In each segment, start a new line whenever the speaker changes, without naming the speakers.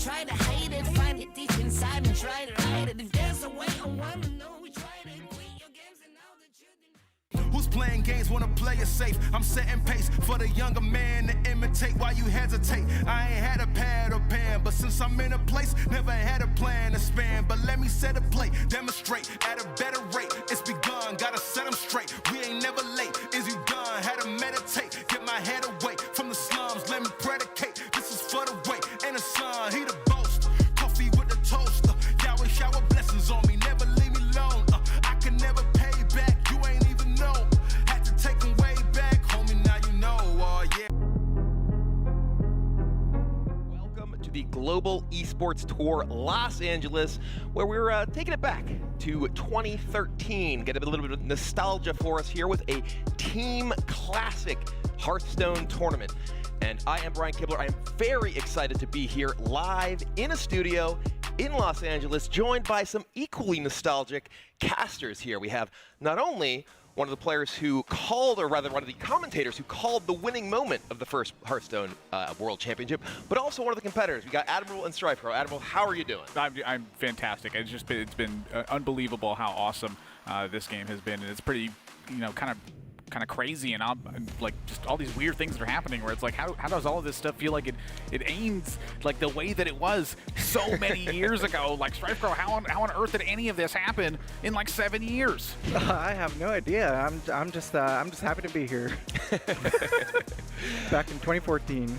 try to hide it, find it deep inside and try to hide it. If there's a way, I wanna know which right and quit your games and now that you're
Who's playing games, wanna play it safe? I'm setting pace for the younger man to imitate while you hesitate. I ain't had a pad or pen, but since I'm in a place, never had a plan to span. But let me set a plate, demonstrate at a better rate. It's begun, gotta set them straight. We ain't never late. Is you done? Had to meditate, get my head away from the slums. Let me predicate. This is for the weight and the sun. He the boast. Coffee with the toaster. Yahweh shower blessings on me. Never leave me alone. I can never pay back. You ain't even know. Had to take them way back, homie. Now you know. Yeah.
Welcome to the Global Esports Tour Los Angeles, where we're taking it back to 2013. Get a little bit of nostalgia for us here with a Team Classic Hearthstone tournament. And I am Brian Kibler. I am very excited to be here live in a studio in Los Angeles, joined by some equally nostalgic casters here. We have not only one of the players who called, or rather one of the commentators who called the winning moment of the first Hearthstone World Championship, but also one of the competitors. We got Admiral and StrifeCro. Admiral, how are you doing?
I'm fantastic. It's been unbelievable how awesome this game has been, and it's pretty, kind of crazy, and like just all these weird things that are happening where it's like, how does all of this stuff feel like it aims like the way that it was so many years ago? Like, StrifeCro, how on earth did any of this happen in like 7 years?
I have no idea. I'm just happy to be here. Back in 2014.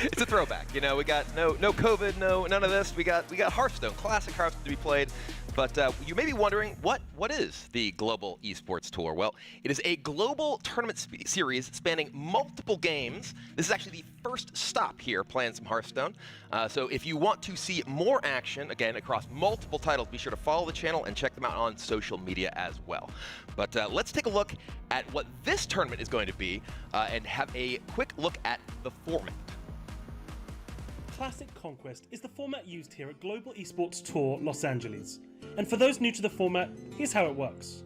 It's a throwback. We got no COVID, none of this. We got Hearthstone, classic Hearthstone to be played. But you may be wondering, what is the Global Esports Tour? Well, it is a global tournament series spanning multiple games. This is actually the first stop here playing some Hearthstone. So if you want to see more action, again, across multiple titles, be sure to follow the channel and check them out on social media as well. But let's take a look at what this tournament is going to be and have a quick look at the format.
Classic Conquest is the format used here at Global Esports Tour Los Angeles. And for those new to the format, here's how it works.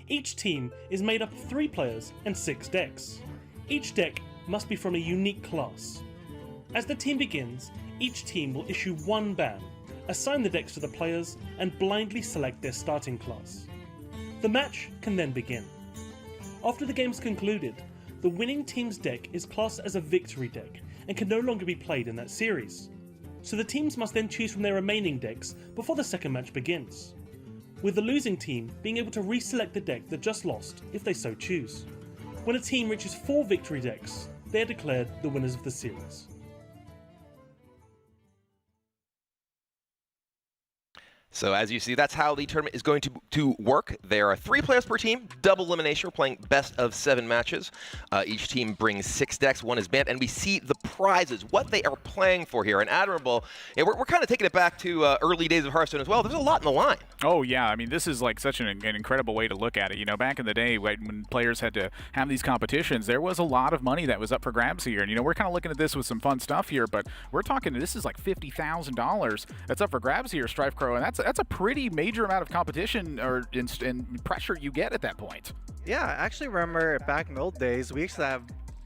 Each team is made up of 3 players and 6 decks. Each deck must be from a unique class. As the team begins, each team will issue 1 ban, assign the decks to the players, and blindly select their starting class. The match can then begin. After the game's concluded, the winning team's deck is classed as a victory deck and can no longer be played in that series. So the teams must then choose from their remaining decks before the second match begins, with the losing team being able to reselect the deck that just lost if they so choose. When a team reaches 4 victory decks, they are declared the winners of the series.
So as you see, that's how the tournament is going to work. There are 3 players per team, double elimination. We're playing best of 7 matches. Each team brings 6 decks, 1 is banned, and we see the prizes, what they are playing for here. And Admirable, we're kind of taking it back to early days of Hearthstone as well. There's a lot in the line.
Oh yeah, I mean, this is like such an incredible way to look at it. Back in the day when players had to have these competitions, there was a lot of money that was up for grabs here. And we're kind of looking at this with some fun stuff here, but we're talking, this is like $50,000 that's up for grabs here, StrifeCro, and that's a pretty major amount of competition and pressure you get at that point.
Yeah, I actually remember back in the old days, we used to have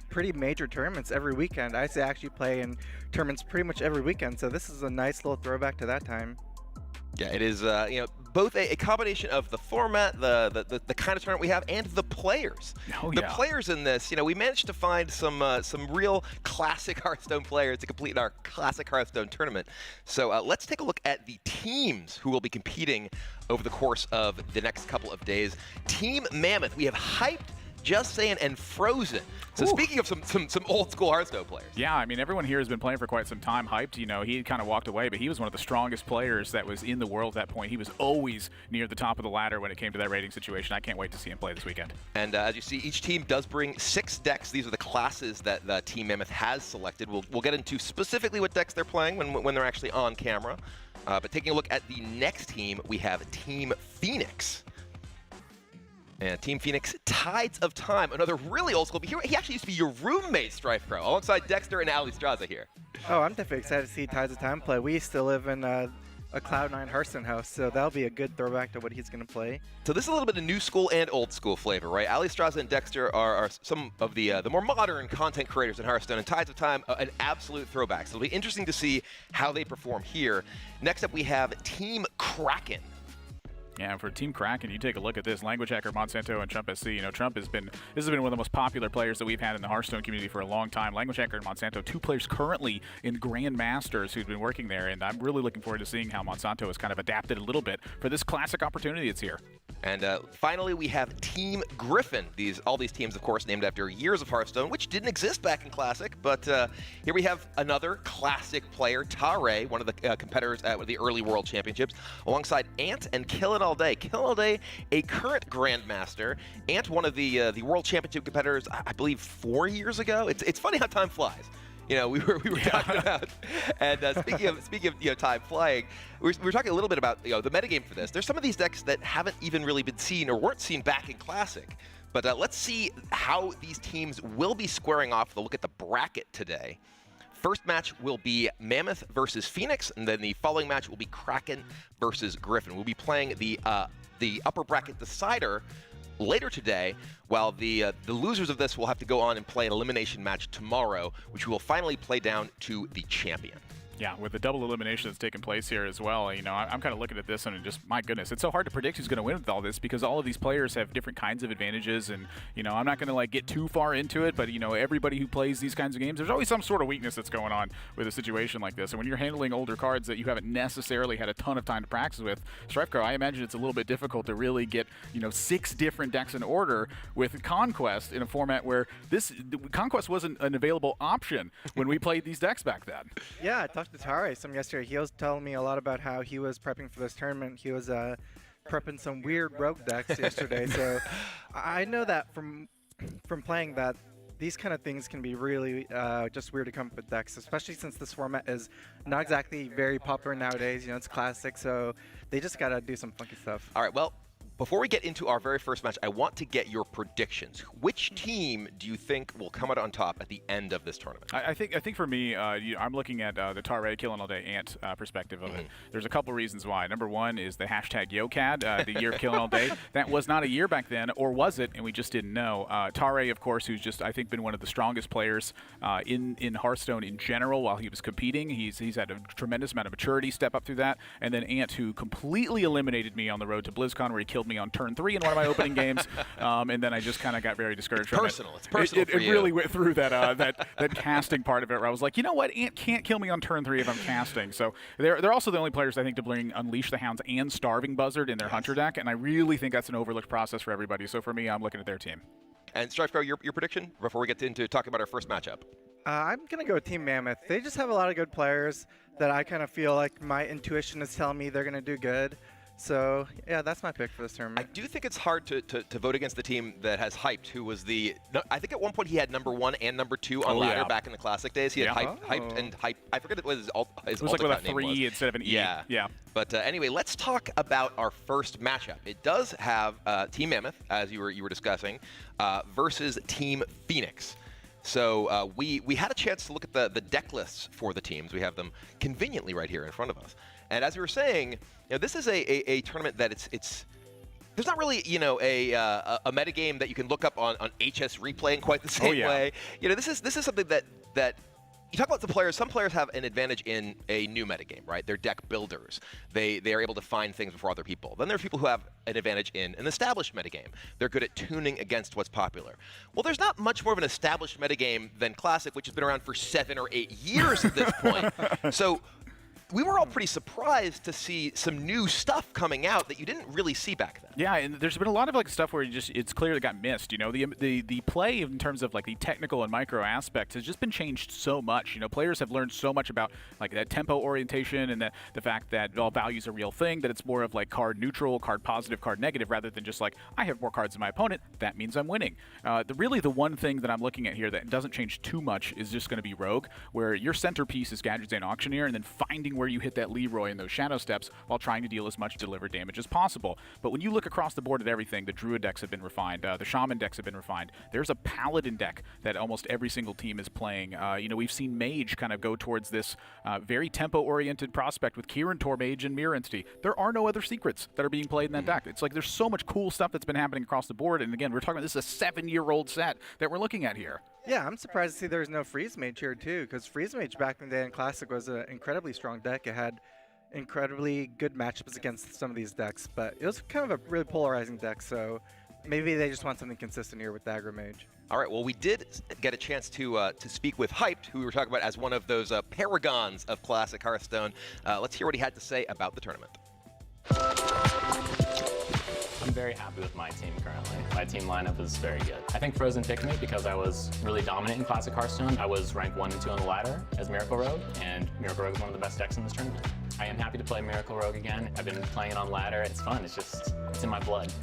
pretty major tournaments every weekend. I used to actually play in tournaments pretty much every weekend, so this is a nice little throwback to that time.
Yeah, it is, both a combination of the format, the kind of tournament we have, and the players.
Oh,
the
yeah.
players in this, we managed to find some real classic Hearthstone players to complete our classic Hearthstone tournament. So let's take a look at the teams who will be competing over the course of the next couple of days. Team Mammoth, we have Hyped, Just Saying, and Frozen. So speaking of some old school Hearthstone players.
Yeah, I mean, everyone here has been playing for quite some time. Hyped, he kind of walked away, but he was one of the strongest players that was in the world at that point. He was always near the top of the ladder when it came to that rating situation. I can't wait to see him play this weekend.
And as you see, each team does bring 6 decks. These are the classes that the Team Mammoth has selected. We'll get into specifically what decks they're playing when they're actually on camera. But taking a look at the next team, we have Team Phoenix. And Team Phoenix, Tides of Time, another really old school. He actually used to be your roommate, StrifeCro, alongside Dexter and Ali Straza here.
Oh, I'm definitely excited to see Tides of Time play. We used to live in a Cloud9 Hearthstone house, so that'll be a good throwback to what he's going to play.
So this is a little bit of new school and old school flavor, right? Ali Straza and Dexter are some of the more modern content creators in Hearthstone, and Tides of Time, an absolute throwback. So it'll be interesting to see how they perform here. Next up, we have Team Kraken.
Yeah, for Team Kraken, you take a look at this. Language Hacker, Monsanto, and Trump SC. You know, Trump this has been one of the most popular players that we've had in the Hearthstone community for a long time. Language Hacker and Monsanto, 2 players currently in Grandmasters who've been working there, and I'm really looking forward to seeing how Monsanto has kind of adapted a little bit for this classic opportunity that's here.
And finally, we have Team Gryphon. All these teams, of course, named after years of Hearthstone, which didn't exist back in Classic. But here we have another Classic player, Tare, one of the competitors at the early World Championships, alongside Ant and Kill It All Day. Kill It All Day, a current Grandmaster. Ant, one of the World Championship competitors, I believe 4 years ago. It's funny how time flies. You know, we were talking about, and speaking of time flying, we were talking a little bit about the metagame for this. There's some of these decks that haven't even really been seen or weren't seen back in Classic. But let's see how these teams will be squaring off. We'll look at the bracket today. First match will be Mammoth versus Phoenix, and then the following match will be Kraken versus Gryphon. We'll be playing the upper bracket decider later today, while the losers of this will have to go on and play an elimination match tomorrow, which we will finally play down to the champion.
Yeah, with the double elimination that's taking place here as well, you know, I'm kind of looking at this and just, my goodness, it's so hard to predict who's going to win with all this because all of these players have different kinds of advantages, and, you know, I'm not going to, like, get too far into it, but, you know, everybody who plays these kinds of games, there's always some sort of weakness that's going on with a situation like this, and when you're handling older cards that you haven't necessarily had a ton of time to practice with, StrifeCro, I imagine it's a little bit difficult to really get, you know, 6 different decks in order with Conquest in a format where Conquest wasn't an available option when we played these decks back then.
Yeah, I talked to Tare some yesterday. He was telling me a lot about how he was prepping for this tournament. He was prepping some weird rogue decks yesterday. So I know that from playing that, these kind of things can be really just weird to come up with decks, especially since this format is not exactly very popular nowadays. You know, it's Classic, so they just got to do some funky stuff.
All right, well, before we get into our very first match, I want to get your predictions. Which team do you think will come out on top at the end of this tournament?
I think for me, I'm looking at the Tare Kill It All Day Ant perspective of it. There's a couple reasons why. Number one is the hashtag YoCad, the year of Kill It All Day. That was not a year back then, or was it? And we just didn't know. Tare, of course, who's just, I think, been one of the strongest players in Hearthstone in general while he was competing. He's had a tremendous amount of maturity step up through that. And then Ant, who completely eliminated me on the road to BlizzCon, where he killed me on turn 3 in one of my opening games, and then I just kind of got very discouraged from it.
It's personal for
you. It really went through that that casting part of it, where I was like, you know what, Ant can't kill me on turn 3 if I'm casting. So they're also the only players I think to bring Unleash the Hounds and Starving Buzzard in their Hunter deck, and I really think that's an overlooked process for everybody. So for me, I'm looking at their team.
And StrifeCro, your prediction before we get into talking about our first matchup?
I'm going to go with Team Mammoth. They just have a lot of good players that I kind of feel like my intuition is telling me they're going to do good. So, yeah, that's my pick for this tournament.
I do think it's hard to vote against the team that has Hyped, who was I think at one point he had #1 and #2 on ladder back in the Classic days. He had Hyped and Hype. I forget what his
it was like with a 3 instead of an E. Yeah.
But anyway, let's talk about our first matchup. It does have Team Mammoth, as you were discussing, versus Team Phoenix. So we had a chance to look at the deck lists for the teams. We have them conveniently right here in front of us. And as we were saying, you know, this is a tournament that it's there's not really, you know, a metagame that you can look up on HS Replay in quite the same way. You know, this is something that you talk about the players. Some players have an advantage in a new metagame, right? They're deck builders. They are able to find things before other people. Then there are people who have an advantage in an established metagame. They're good at tuning against what's popular. Well, there's not much more of an established metagame than Classic, which has been around for 7 or 8 years at this point. So we were all pretty surprised to see some new stuff coming out that you didn't really see back then.
Yeah, and there's been a lot of like stuff where it's clear that got missed. You know, the play in terms of like the technical and micro aspects has just been changed so much. You know, players have learned so much about like that tempo orientation and the fact that all value is a real thing, that it's more of like card neutral, card positive, card negative, rather than just like I have more cards than my opponent, that means I'm winning. Really the one thing that I'm looking at here that doesn't change too much is just going to be Rogue, where your centerpiece is Gadget and Auctioneer, and then finding where you hit that Leroy and those Shadow Steps while trying to deal as much delivered damage as possible. But when you look across the board at everything, the Druid decks have been refined, the Shaman decks have been refined. There's a Paladin deck that almost every single team is playing. We've seen Mage kind of go towards this very tempo-oriented prospect with Kieran Tormage and Mirror Entity. There are no other secrets that are being played in that deck. It's like there's so much cool stuff that's been happening across the board. And again, we're talking about this is a 7-year-old set that we're looking at here.
Yeah, I'm surprised to see there's no Freeze Mage here too, because Freeze Mage back in the day in Classic was an incredibly strong deck. It had incredibly good matchups against some of these decks, but it was kind of a really polarizing deck, so maybe they just want something consistent here with the Aggro Mage.
All right, well, we did get a chance to speak with Hyped, who we were talking about as one of those paragons of Classic Hearthstone. Let's hear what he had to say about the tournament.
I'm very happy with my team currently. My team lineup is very good. I think Frozen picked me because I was really dominant in Classic Hearthstone. I was ranked 1 and 2 on the ladder as Miracle Rogue, and Miracle Rogue is one of the best decks in this tournament. I am happy to play Miracle Rogue again. I've been playing it on ladder. It's fun. It's in my blood.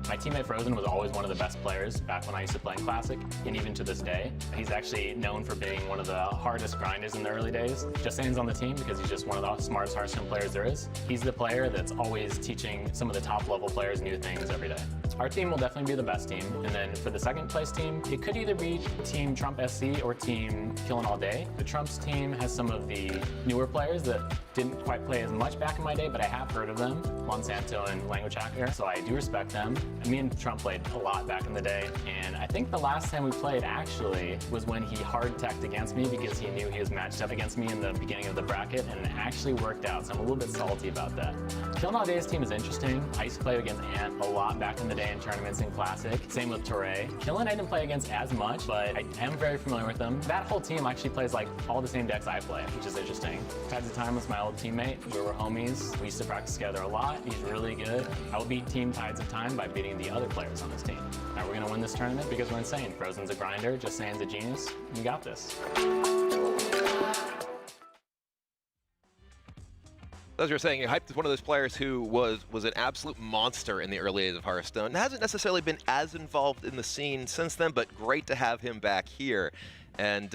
My teammate Frozen was always one of the best players back when I used to play in Classic, and even to this day. He's actually known for being one of the hardest grinders in the early days. Just saying he's on the team because he's just one of the smartest Hearthstone players there is. He's the player that's always teaching some of the top level players new things every day. Our team will definitely be the best team, and then for the second place team, it could either be Team Trump SC or Team Killin' All Day. The Trump's team has some of the newer players that didn't quite play as much back in my day, but I have heard of them, Monsanto and Language Hacker, so I do respect them. And me and Trump played a lot back in the day, and I think the last time we played actually was when he hard-teched against me because he knew he was matched up against me in the beginning of the bracket, and it actually worked out, so I'm a little bit salty about that. Killin' All Day's team is interesting. I used to play against Ant a lot back in the day in tournaments in Classic. Same with Torre. Killin' I didn't play against as much, but I am very familiar with them. That whole team actually plays like all the same decks I play, which is interesting. Tides of Time was my old teammate. We were homies. We used to practice together a lot. He's really good. I will beat Team Tides of Time by beating the other players on this team. Now we're gonna win this tournament because we're insane. Frozen's a grinder, Just Saying's a genius. We got this.
As you're saying, Hyped is one of those players who was an absolute monster in the early days of Hearthstone. Hasn't necessarily been as involved in the scene since then, but great to have him back here. And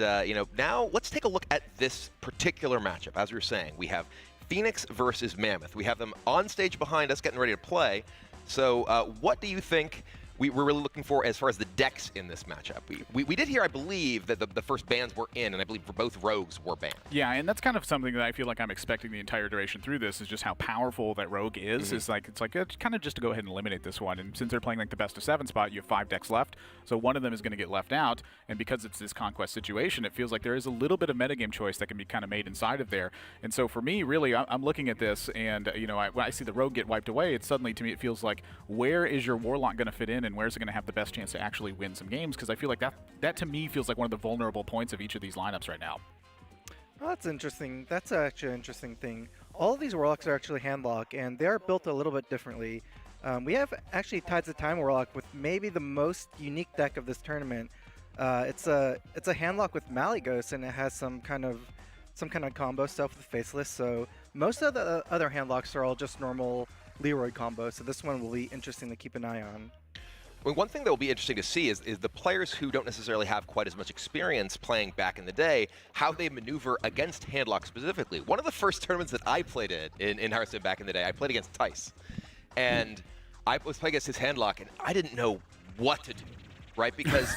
now let's take a look at this particular matchup. As we were saying, we have Phoenix versus Mammoth. We have them on stage behind us getting ready to play. So what do you think we're really looking for as far as the decks in this matchup? We did hear, I believe, that the first bans were in, and I believe for both rogues were banned.
Yeah, and that's kind of something that I feel like I'm expecting the entire duration through this, is just how powerful that rogue is. It's kind of just to go ahead and eliminate this one. And since they're playing like the best of 7 spot, you have 5 decks left, so one of them is going to get left out. And because it's this conquest situation, it feels like there is a little bit of metagame choice that can be kind of made inside of there. And so for me, really, I'm looking at this, and when I see the rogue get wiped away, it's suddenly, to me, it feels like, where is your Warlock going to fit in, and where's it going to have the best chance to actually win some games? Because I feel like that to me feels like one of the vulnerable points of each of these lineups right now.
Well, that's interesting. That's actually an interesting thing. All of these Warlocks are actually handlock, and they are built a little bit differently. We have actually Tides of Time Warlock with maybe the most unique deck of this tournament. It's a handlock with Malygos, and it has some kind of combo stuff with Faceless. So most of the other handlocks are all just normal Leroy combos. So this one will be interesting to keep an eye on.
Well, one thing that will be interesting to see is the players who don't necessarily have quite as much experience playing back in the day, how they maneuver against handlock specifically. One of the first tournaments that I played in Hearthstone back in the day, I played against Tice. And I was playing against his handlock, and I didn't know what to do, right? Because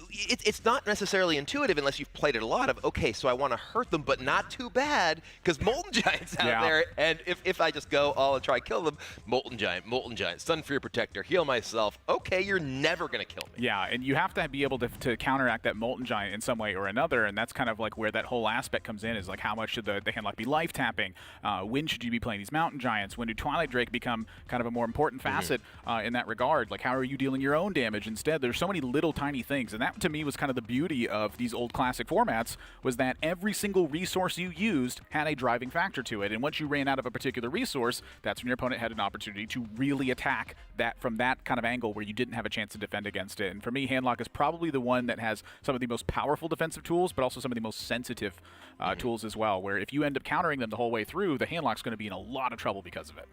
it's not necessarily intuitive unless you've played it a lot of, okay, so I want to hurt them, but not too bad, because Molten Giant's out there, and if I just go all and try to kill them, Molten Giant, Stun Fear Protector, heal myself, okay, you're never going to kill me.
Yeah, and you have to be able to counteract that Molten Giant in some way or another, and that's kind of like where that whole aspect comes in, is like how much should the handlock be life tapping? When should you be playing these Mountain Giants? When do Twilight Drake become kind of a more important facet in that regard? Like, how are you dealing your own damage instead? There's so many little tiny things, and that to me was kind of the beauty of these old Classic formats, was that every single resource you used had a driving factor to it, and once you ran out of a particular resource, that's when your opponent had an opportunity to really attack that from that kind of angle where you didn't have a chance to defend against it. And for me, handlock is probably the one that has some of the most powerful defensive tools, but also some of the most sensitive tools as well, where if you end up countering them the whole way through, the handlock's going to be in a lot of trouble because of it.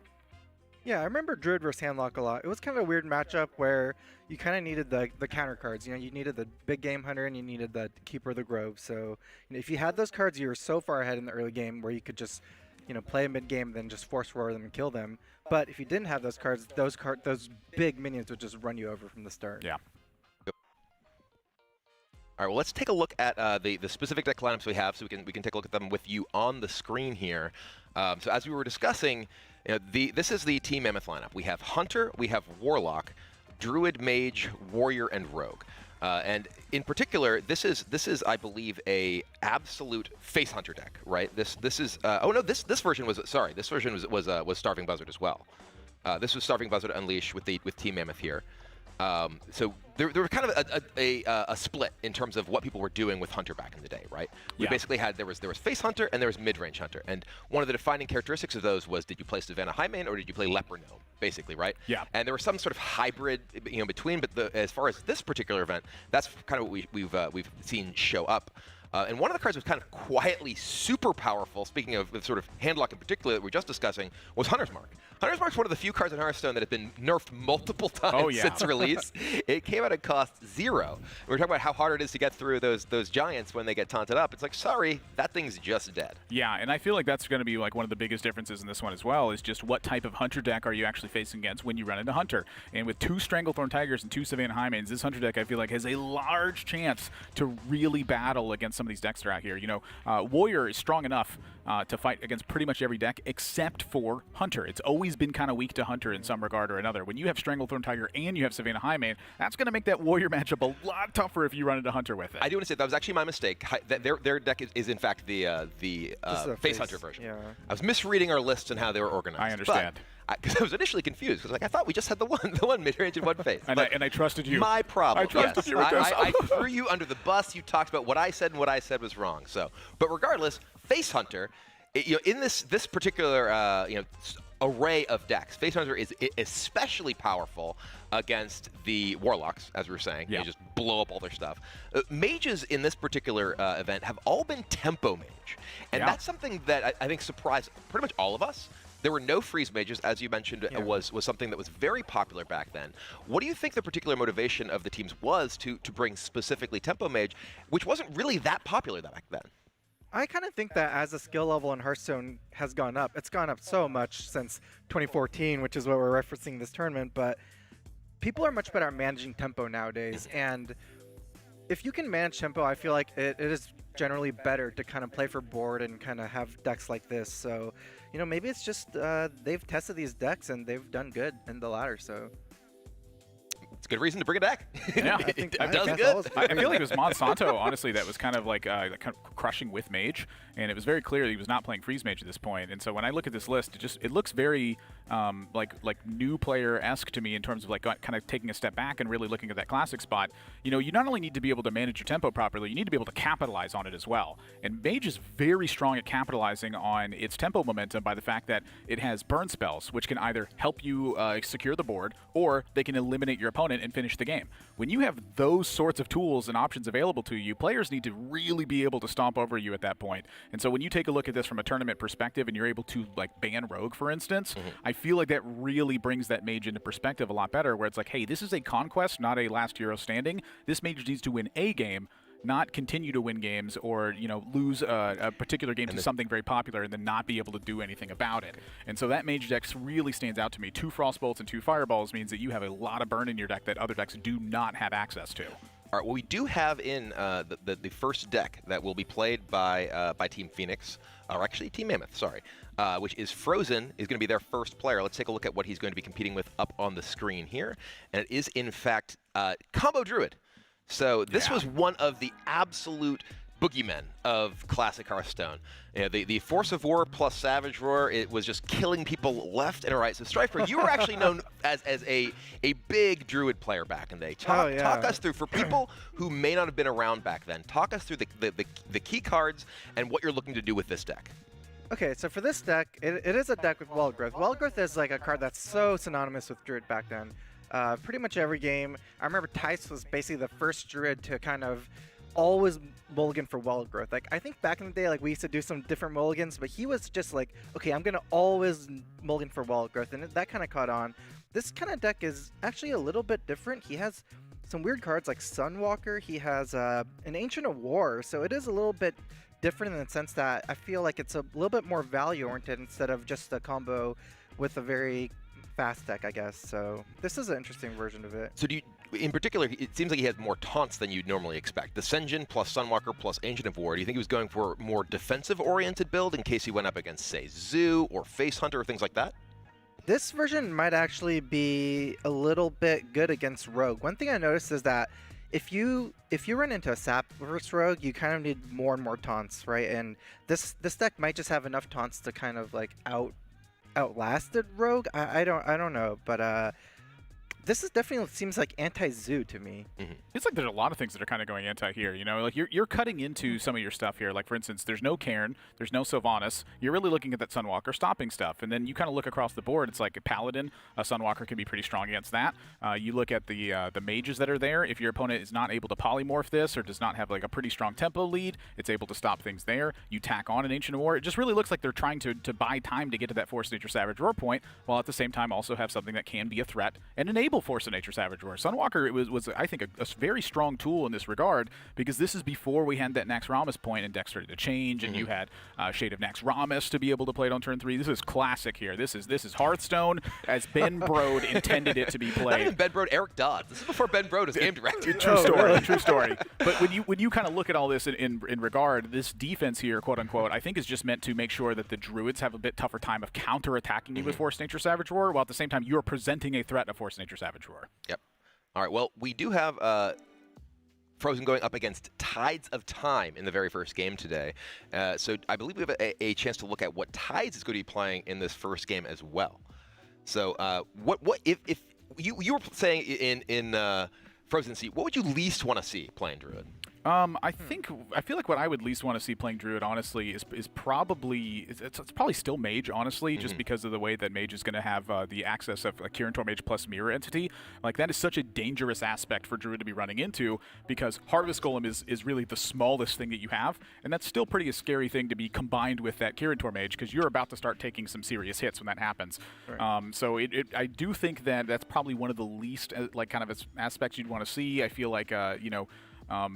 Yeah, I remember Druid versus Handlock a lot. It was kind of a weird matchup where you kind of needed the counter cards. You needed the big game hunter and you needed the Keeper of the Grove. So if you had those cards, you were so far ahead in the early game where you could just play a mid game, then just force roar them and kill them. But if you didn't have those cards, those big minions would just run you over from the start.
Yeah.
All right, well, let's take a look at the specific deck lineups we have, so we can take a look at them with you on the screen here. So as we were discussing, this is the Team Mammoth lineup. We have Hunter, we have Warlock, Druid, Mage, Warrior, and Rogue. And in particular, this is I believe a absolute face hunter deck, right? This is oh no, this version was Starving Buzzard as well. This was Starving Buzzard Unleashed with Team Mammoth here. So there was kind of a split in terms of what people were doing with Hunter back in the day, right? We basically had there was face Hunter and there was mid-range Hunter, and one of the defining characteristics of those was, did you play Savannah High Main or did you play Leper Gnome, basically, right?
Yeah.
And there was some sort of hybrid, between. But as far as this particular event, that's kind of what we've seen show up. And one of the cards that was kind of quietly super powerful, speaking of sort of handlock in particular that we were just discussing, was Hunter's Mark. Hunter's Mark is one of the few cards in Hearthstone that have been nerfed multiple times since release. It came out at cost 0. We were talking about how hard it is to get through those giants when they get taunted up. It's like, sorry, that thing's just dead.
Yeah, and I feel like that's going to be like one of the biggest differences in this one as well, is just what type of Hunter deck are you actually facing against when you run into Hunter. And with 2 Stranglethorn Tigers and 2 Savannah High Mains, this Hunter deck I feel like has a large chance to really battle against some of these decks that are out here. Warrior is strong enough to fight against pretty much every deck except for Hunter. It's always been kind of weak to Hunter in some regard or another. When you have Stranglethorn Tiger and you have Savannah High Main, that's going to make that Warrior matchup a lot tougher if you run into Hunter with it.
I do want to say that was actually my mistake. Their deck is in fact the face Hunter version.
Yeah.
I was misreading our lists and how they were organized.
I understand.
Because I was initially confused, because I thought we just had the one mid-range and one face.
And I trusted you.
My problem.
I trusted you with this.
I threw you under the bus. You talked about what I said, and what I said was wrong. So, but regardless, face Hunter, in this particular array of decks, face Hunter is especially powerful against the Warlocks, as we were saying.
Yeah.
They just blow up all their stuff. Mages in this particular event have all been tempo mage, and that's something that I think surprised pretty much all of us. There were no freeze mages, as you mentioned, was something that was very popular back then. What do you think the particular motivation of the teams was to bring specifically tempo mage, which wasn't really that popular back then?
I kind of think that as the skill level in Hearthstone has gone up, it's gone up so much since 2014, which is what we're referencing this tournament, but people are much better at managing tempo nowadays, and if you can manage tempo, I feel like it is generally better to kind of play for board and kind of have decks like this. So, maybe it's just they've tested these decks and they've done good in the ladder, so...
It's a good reason to bring a deck.
Yeah,
it does good.
I feel like it was Monsanto, honestly, that was kind of like kind of crushing with Mage, and it was very clear that he was not playing Freeze Mage at this point. And so when I look at this list, it looks very like new player-esque to me in terms of like kind of taking a step back and really looking at that classic spot. You not only need to be able to manage your tempo properly, you need to be able to capitalize on it as well. And Mage is very strong at capitalizing on its tempo momentum by the fact that it has burn spells, which can either help you secure the board, or they can eliminate your opponent and finish the game. When you have those sorts of tools and options available to you, players need to really be able to stomp over you at that point. And so when you take a look at this from a tournament perspective and you're able to like ban Rogue, for instance, I feel like that really brings that Mage into perspective a lot better, where it's like, hey, this is a conquest, not a last hero standing. This Mage needs to win a game, not continue to win games or lose a particular game to something very popular and then not be able to do anything about it. And so that Mage deck really stands out to me. 2 Frostbolts and 2 Fireballs means that you have a lot of burn in your deck that other decks do not have access to.
All right, well, we do have in the first deck that will be played by Team Phoenix, or actually Team Mammoth, sorry, which is Frozen, is going to be their first player. Let's take a look at what he's going to be competing with up on the screen here. And it is, in fact, Combo Druid. So this was one of the absolute boogeymen of classic Hearthstone. The Force of War plus Savage Roar, it was just killing people left and right. So Strifer, you were actually known as a big Druid player back in the day. Talk us through, for people who may not have been around back then, talk us through the key cards and what you're looking to do with this deck.
Okay, so for this deck, it is a deck with Wild Growth. Wild Growth is like a card that's so synonymous with Druid back then. Pretty much every game. I remember Tice was basically the first Druid to kind of always mulligan for Wild Growth. Like, I think back in the day, like, we used to do some different mulligans, but he was just like, okay, I'm going to always mulligan for Wild Growth, and that kind of caught on. This kind of deck is actually a little bit different. He has some weird cards like Sunwalker. He has an Ancient of War, so it is a little bit different in the sense that I feel like it's a little bit more value-oriented instead of just a combo with a very fast deck, I guess. So this is an interesting version of it.
So do you, in particular, it seems like he has more taunts than you'd normally expect. The Senjin plus Sunwalker plus Ancient of War, do you think he was going for a more defensive-oriented build in case he went up against, say, Zoo or Face Hunter or things like that?
This version might actually be a little bit good against Rogue. One thing I noticed is that if you run into a Sap versus Rogue, you kind of need more and more taunts, right? And this deck might just have enough taunts to kind of like outlasted Rogue. I don't know, but this is definitely seems like anti-Zoo to me.
It's like there's a lot of things that are kind of going anti here. You know, like you're cutting into some of your stuff here. Like for instance, there's no Cairn, there's no Sylvanas. You're really looking at that Sunwalker stopping stuff, and then you kind of look across the board. It's like a Paladin, a Sunwalker can be pretty strong against that. You look at the mages that are there. If your opponent is not able to polymorph this or does not have like a pretty strong tempo lead, it's able to stop things there. You tack on an Ancient of War. It just really looks like they're trying to buy time to get to that Force of Nature Savage Roar point, while at the same time also have something that can be a threat and enable Force of Nature Savage Roar. Sunwalker was I think, a very strong tool in this regard, because this is before we had that Naxxramas point and deck started to change, and you had Shade of Naxxramas to be able to play it on turn 3. This is classic here. This is Hearthstone as Ben Brode intended it to be played.
Not even Ben Brode, Eric Dodds. This is before Ben Brode was game director.
True story, true story. But when you kind of look at all this in regard, this defense here, quote unquote, I think is just meant to make sure that the Druids have a bit tougher time of counter-attacking you with Force Nature Savage Roar, while at the same time you're presenting a threat of Force Nature Savage Roar.
Yep. All right, well, we do have Frozen going up against Tides of Time in the very first game today. So I believe we have a chance to look at what Tides is going to be playing in this first game as well. So what if you were saying in Frozen Sea, what would you least want to see playing Druid?
I feel like what I would least want to see playing Druid, honestly, is probably it's probably still Mage, honestly, just because of the way that Mage is going to have the access of a Kirin Tor Mage plus Mirror Entity. Like, that is such a dangerous aspect for Druid to be running into, because Harvest Golem is really the smallest thing that you have, and that's still pretty a scary thing to be combined with that Kirin Tor Mage, because you're about to start taking some serious hits when that happens. Right. So I do think that that's probably one of the least like kind of aspects you'd want to see. I feel like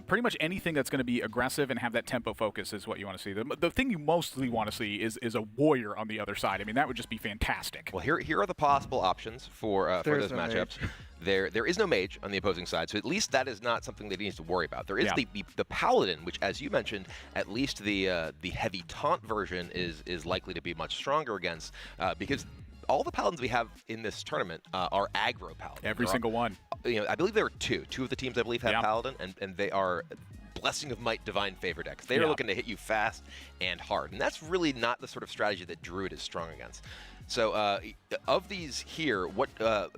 pretty much anything that's going to be aggressive and have that tempo focus is what you want to see. The thing you mostly want to see is a warrior on the other side. I mean, that would just be fantastic.
Well, here are the possible options for those matchups. There is no Mage on the opposing side, so at least that is not something that he needs to worry about. There is the Paladin, which, as you mentioned, at least the heavy taunt version is likely to be much stronger against, because all the Paladins we have in this tournament are aggro Paladins.
Every single one.
You know, I believe there are two. Two of the teams, I believe, have Paladin, and they are Blessing of Might Divine Favor decks. They are looking to hit you fast and hard, and that's really not the sort of strategy that Druid is strong against. So of these here, what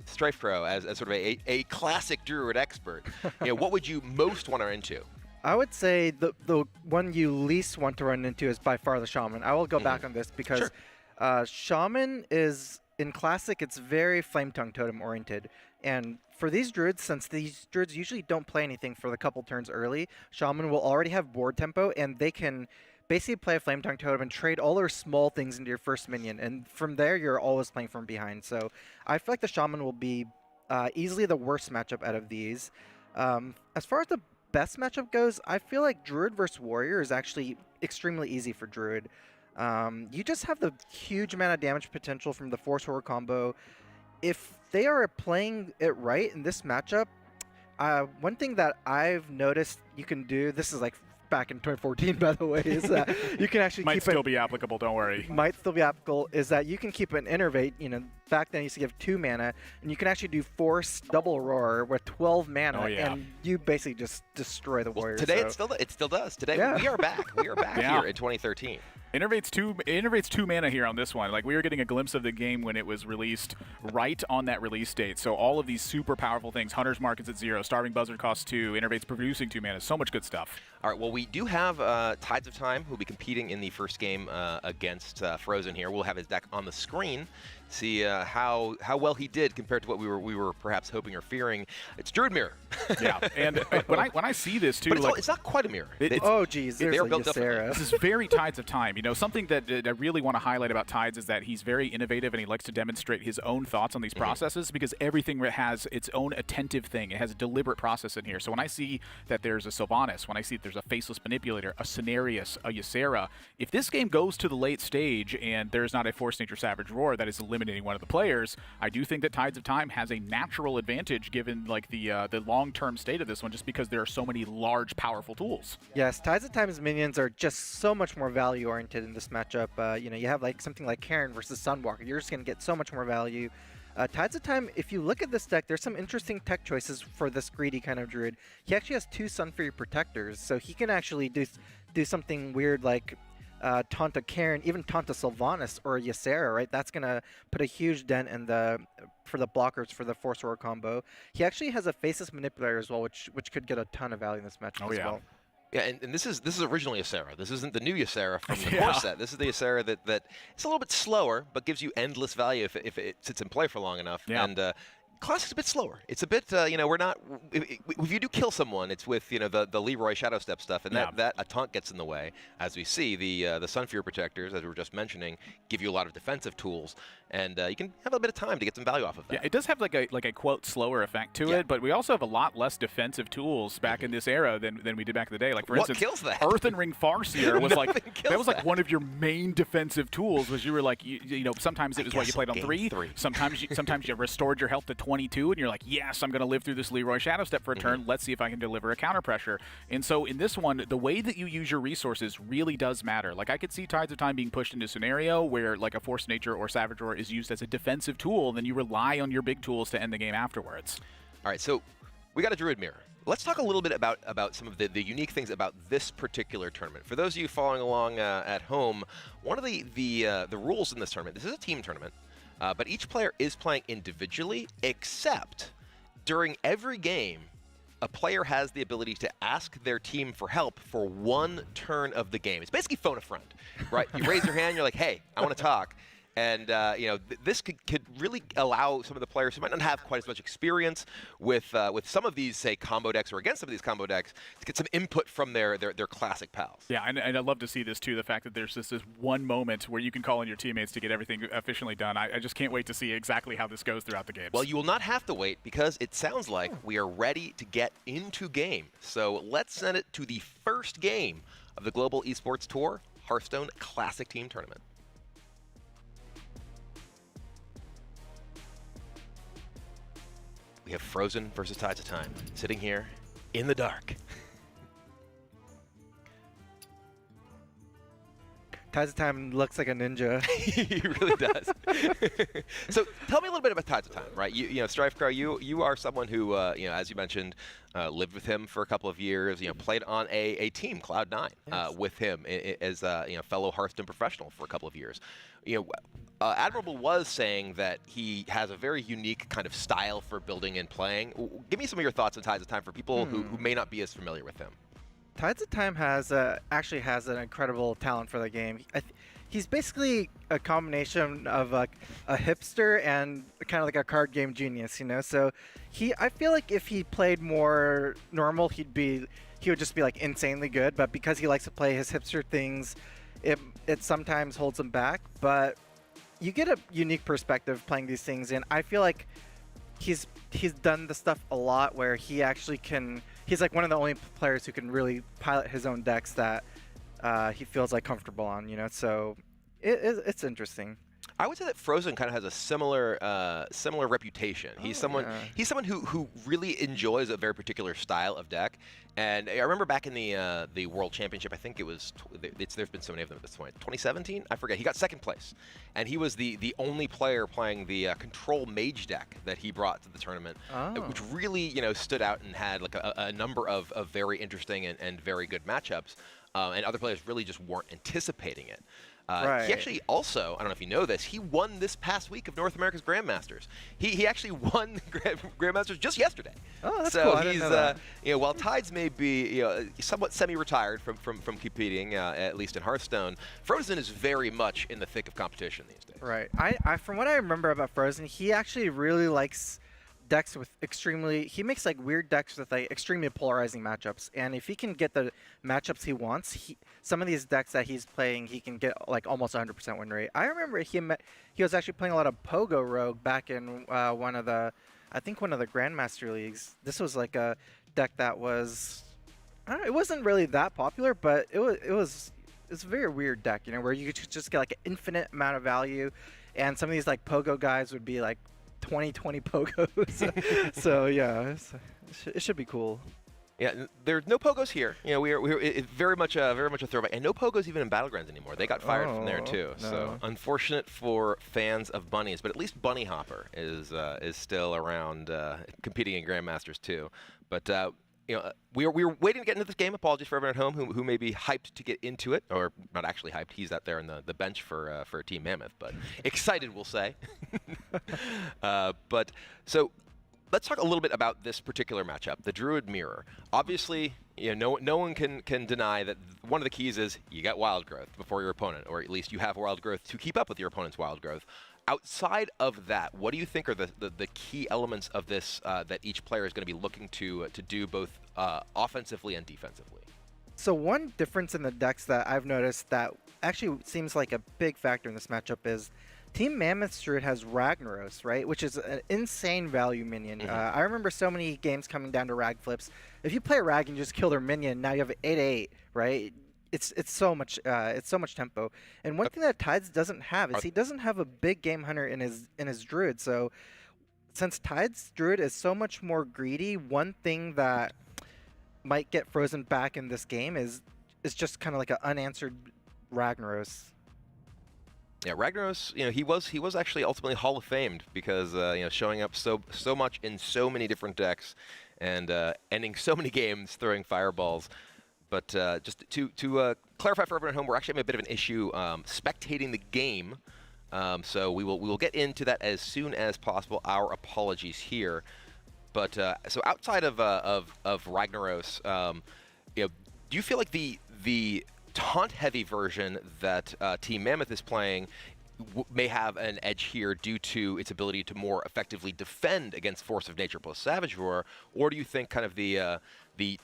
Strife Pro, as sort of a classic Druid expert, what would you most want to run into?
I would say the one you least want to run into is by far the Shaman. I will go back on this because Shaman is, in Classic, it's very Flame Tongue Totem oriented. And for these Druids, since these Druids usually don't play anything for the couple turns early, Shaman will already have board tempo, and they can basically play a Flame Tongue Totem and trade all their small things into your first minion. And from there, you're always playing from behind. So I feel like the Shaman will be easily the worst matchup out of these. As far as the best matchup goes, I feel like Druid versus Warrior is actually extremely easy for Druid. You just have the huge amount of damage potential from the Force Horror combo. If they are playing it right in this matchup, one thing that I've noticed you can do, this is like back in 2014, by the way, is that you can actually
might still be applicable, don't worry.
Might still be applicable, is that you can keep an Innervate, back then you used to give 2 mana, and you can actually do Force Double Roar with 12 mana, and you basically just destroy the Warriors.
Today it still does. Today we are back. We are back here in 2013.
Innervate's two mana here on this one. Like, we were getting a glimpse of the game when it was released right on that release date. So all of these super powerful things, Hunter's Mark is at 0, Starving Buzzard costs 2, Innervate's producing 2 mana, so much good stuff.
All right, well, we do have Tides of Time, who will be competing in the first game against Frozen here. We'll have his deck on the screen. See how well he did compared to what we were perhaps hoping or fearing. It's Druid Mirror.
Yeah, and when I see this too,
but it's not quite a mirror.
Oh geez, there's
they are built
Ysera.
This is very Tides of Time. You know, something that I really want to highlight about Tides is that he's very innovative and he likes to demonstrate his own thoughts on these processes because everything has its own attentive thing. It has a deliberate process in here. So when I see that there's a Sylvanas, when I see that there's a Faceless Manipulator, a Cenarius, a Ysera, if this game goes to the late stage and there's not a Force Nature Savage Roar that is eliminating one of the players, I do think that Tides of Time has a natural advantage given like the long-term state of this one, just because there are so many large, powerful tools.
Yes, Tides of Time's minions are just so much more value-oriented in this matchup. You know, you have like something like Karen versus Sunwalker. You're just going to get so much more value. Tides of Time, if you look at this deck, there's some interesting tech choices for this greedy kind of druid. He actually has 2 Sunfury Protectors, so he can actually do something weird like Taunt Karen, even Taunt Sylvanas or Ysera, right? That's going to put a huge dent in for the blockers for the Force Roar combo. He actually has a Faceless Manipulator as well, which could get a ton of value in this matchup as well.
Yeah, and this is originally Ysera. This isn't the new Ysera from the core set. This is the Ysera that it's a little bit slower, but gives you endless value if it sits in play for long enough. Yeah. And Classic's a bit slower. It's a bit, you know, we're not. If you do kill someone, it's with, you know, the Leroy Shadow Step stuff, and that a taunt gets in the way. As we see, the Sunfury Protectors, as we were just mentioning, give you a lot of defensive tools, and you can have a bit of time to get some value off of that.
Yeah, it does have like a quote slower effect to it, but we also have a lot less defensive tools back in this era than we did back in the day. Like for instance,
kills that?
Earthen Ring Farseer was like one of your main defensive tools. Was you were like you know, sometimes it was what you played on 3. Sometimes you restored your health to 22, and you're like, yes, I'm going to live through this Leroy Shadow Step for a turn. Let's see if I can deliver a counter pressure. And so in this one, the way that you use your resources really does matter. Like I could see Tides of Time being pushed into a scenario where like a Force Nature or Savage Roar is used as a defensive tool, and then you rely on your big tools to end the game afterwards.
All right, so we got a Druid Mirror. Let's talk a little bit about some of the unique things about this particular tournament. For those of you following along at home, one of the rules in this tournament, this is a team tournament, but each player is playing individually, except during every game, a player has the ability to ask their team for help for 1 turn of the game. It's basically phone a friend, right? You raise your hand, you're like, hey, I want to talk. And you know, this could really allow some of the players who might not have quite as much experience with some of these, say, combo decks or against some of these combo decks to get some input from their classic pals.
Yeah, and I love to see this too, the fact that there's just this one moment where you can call on your teammates to get everything efficiently done. I just can't wait to see exactly how this goes throughout the games.
Well, you will not have to wait because it sounds like we are ready to get into game. So let's send it to the first game of the Global Esports Tour Hearthstone Classic Team Tournament. We have Frozen versus Tides of Time, sitting here in the dark.
Tides of Time looks like a ninja.
He really does. So tell me a little bit about Tides of Time, right? You know, Strifecrow, you are someone who, you know, as you mentioned, lived with him for a couple of years. You know, played on a team, Cloud9, with him as you know, fellow Hearthstone professional for a couple of years. You know, Admirable was saying that he has a very unique kind of style for building and playing. Give me some of your thoughts on Tides of Time for people who may not be as familiar with him.
Tides of Time actually has an incredible talent for the game. He's basically a combination of a hipster and kind of like a card game genius, you know. So I feel like if he played more normal, he would just be like insanely good. But because he likes to play his hipster things, it sometimes holds him back. But you get a unique perspective playing these things, and I feel like he's done the stuff a lot where he actually can. He's like one of the only players who can really pilot his own decks that he feels like comfortable on, you know. So it's interesting.
I would say that Frozen kind of has a similar reputation. He's someone who really enjoys a very particular style of deck. And I remember back in the World Championship, I think it was there's been so many of them at this point. 2017, I forget. He got second place, and he was the only player playing the Control Mage deck that he brought to the tournament, which really stood out and had like a number of very interesting and very good matchups. And other players really just weren't anticipating it.
Right.
He actually also, I don't know if you know this, he won this past week of North America's Grandmasters. He actually won Grandmasters just yesterday.
Oh, that's
so
cool. I didn't know that.
While Tides may be somewhat semi-retired from competing, at least in Hearthstone, Frozen is very much in the thick of competition these days.
Right. I from what I remember about Frozen, he actually really likes decks with he makes like weird decks with like extremely polarizing matchups, and if he can get the matchups he wants, some of these decks that he's playing, he can get like almost 100% win rate. I remember he was actually playing a lot of Pogo Rogue back in one of the Grandmaster Leagues. This was like a deck that was, I don't know, it wasn't really that popular, but it's a very weird deck, you know, where you could just get like an infinite amount of value, and some of these like Pogo guys would be like 20 Pogos. So yeah, it should be cool.
Yeah, there's no Pogos here. You know, it's very much a throwback, and no Pogos even in Battlegrounds anymore. They got fired from there too.
No.
So unfortunate for fans of bunnies, but at least Bunny Hopper is still around, competing in Grandmasters too. But you know, we were waiting to get into this game. Apologies for everyone at home who may be hyped to get into it, or not actually hyped. He's out there in the bench for Team Mammoth, but excited, we'll say. But so let's talk a little bit about this particular matchup, the Druid Mirror. Obviously, you know, no one can deny that one of the keys is you got wild growth before your opponent, or at least you have wild growth to keep up with your opponent's wild growth. Outside of that, what do you think are the key elements of this that each player is going to be looking to do both offensively and defensively?
So one difference in the decks that I've noticed that actually seems like a big factor in this matchup is Team Mammoth's Druid has Ragnaros, right? Which is an insane value minion. I remember so many games coming down to Rag flips. If you play a Rag and you just kill their minion, now you have an 8/8, right? It's so much tempo. And one thing that Tides doesn't have is he doesn't have a big game hunter in his Druid. So since Tides Druid is so much more greedy, one thing that might get frozen back in this game is just kind of like an unanswered Ragnaros.
Yeah, Ragnaros, you know, he was actually ultimately Hall of Famed because you know, showing up so much in so many different decks and ending so many games throwing fireballs. But just to clarify for everyone at home, we're actually having a bit of an issue spectating the game. So we will get into that as soon as possible. Our apologies here. But so outside of Ragnaros, you know, do you feel like the taunt-heavy version that Team Mammoth is playing may have an edge here due to its ability to more effectively defend against Force of Nature plus Savage Roar, or do you think kind of the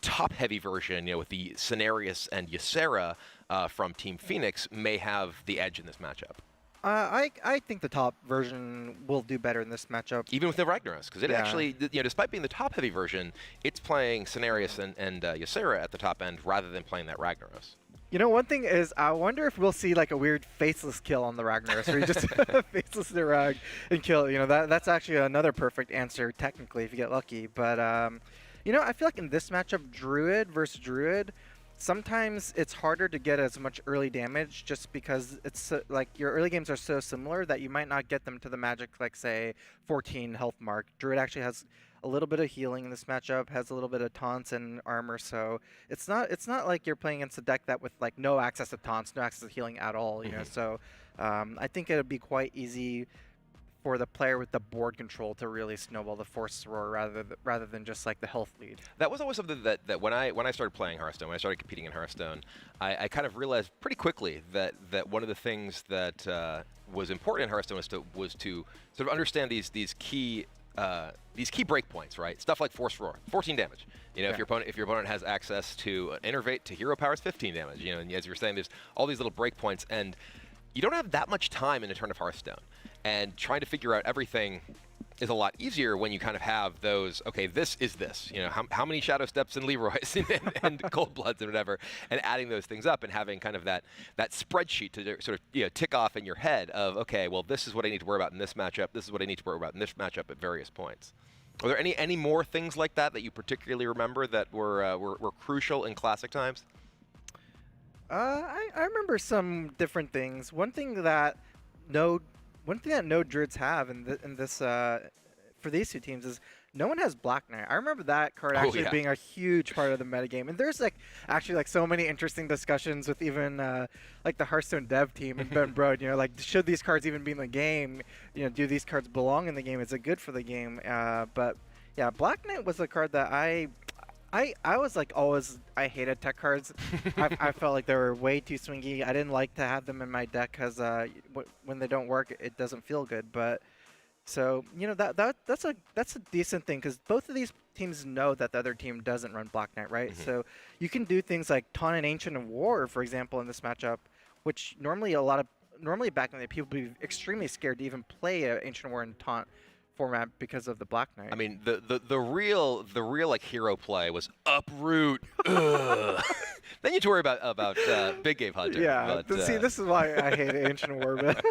top-heavy version, you know, with the Cenarius and Ysera from Team Phoenix may have the edge in this matchup?
I think the top version will do better in this matchup.
Even with the Ragnaros, because it actually, you know, despite being the top-heavy version, it's playing Cenarius and Ysera at the top end rather than playing that Ragnaros.
You know, one thing is, I wonder if we'll see like a weird faceless kill on the Ragnaros, where you just faceless the Rag and kill. You know, that's actually another perfect answer technically if you get lucky. But you know, I feel like in this matchup, Druid versus Druid, sometimes it's harder to get as much early damage just because it's like your early games are so similar that you might not get them to the magic, like say 14 health mark. Druid actually has a little bit of healing in this matchup, has a little bit of taunts and armor, so it's not like you're playing against a deck that with like no access to taunts, no access to healing at all, you know. So I think it would be quite easy for the player with the board control to really snowball the Force Roar rather than just like the health lead. That
was always something that when I started playing Hearthstone, when I started competing in Hearthstone, I kind of realized pretty quickly that one of the things that was important in Hearthstone was to sort of understand these key breakpoints, right? Stuff like Force Roar, 14 damage. You know, if your opponent has access to an Innervate to hero powers, 15 damage. You know, and as you were saying, there's all these little breakpoints, and you don't have that much time in a turn of Hearthstone. And trying to figure out everything is a lot easier when you kind of have those, okay, this is this. You know, how many Shadow Steps and Leroy's and Cold Bloods and whatever, and adding those things up and having kind of that spreadsheet to sort of, you know, tick off in your head of, okay, well, this is what I need to worry about in this matchup. This is what I need to worry about in this matchup at various points. Are there any more things like that you particularly remember that were crucial in classic times?
I remember some different things. One thing that no Druids have in this for these two teams is no one has Black Knight. I remember that card actually being a huge part of the metagame, and there's actually so many interesting discussions with even like the Hearthstone dev team and Ben Brode. You know, like, should these cards even be in the game? You know, do these cards belong in the game? Is it good for the game? But yeah, Black Knight was a card that I was like always, I hated tech cards. I felt like they were way too swingy. I didn't like to have them in my deck because when they don't work, it doesn't feel good. But So that's a decent thing because both of these teams know that the other team doesn't run Black Knight, right? So you can do things like taunt an Ancient of War, for example, in this matchup, which normally back in the day people would be extremely scared to even play an Ancient of War in taunt format because of the Black Knight.
I mean, the real like hero play was uproot. Ugh. Then you have to worry about big game hunter.
Yeah,
but,
see, this is why I hate Ancient of War. But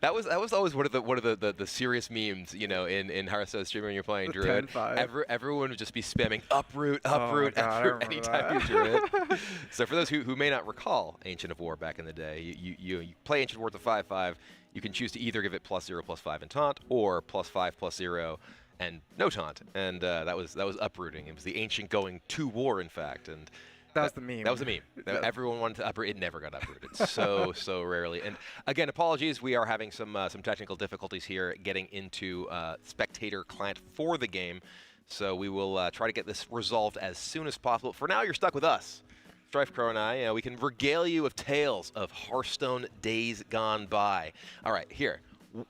that was always one of the serious memes, in Hearthstone streaming when you're playing Druid.
10-5.
Everyone would just be spamming uproot, uproot,
God, I
uproot
remember
anytime you
that.
Druid. So for those who may not recall Ancient of War back in the day, you play Ancient of War to 5/5. You can choose to either give it +0/+5 in taunt or +5/+0 and no taunt, and that was uprooting. It was the Ancient going to war, in fact, and
that was the meme.
That was the meme. Everyone wanted to uproot. It never got uprooted. So rarely. And again, apologies. We are having some technical difficulties here getting into spectator client for the game. So we will try to get this resolved as soon as possible. For now, you're stuck with us. Strife Crow and I, we can regale you with tales of Hearthstone days gone by. All right, here.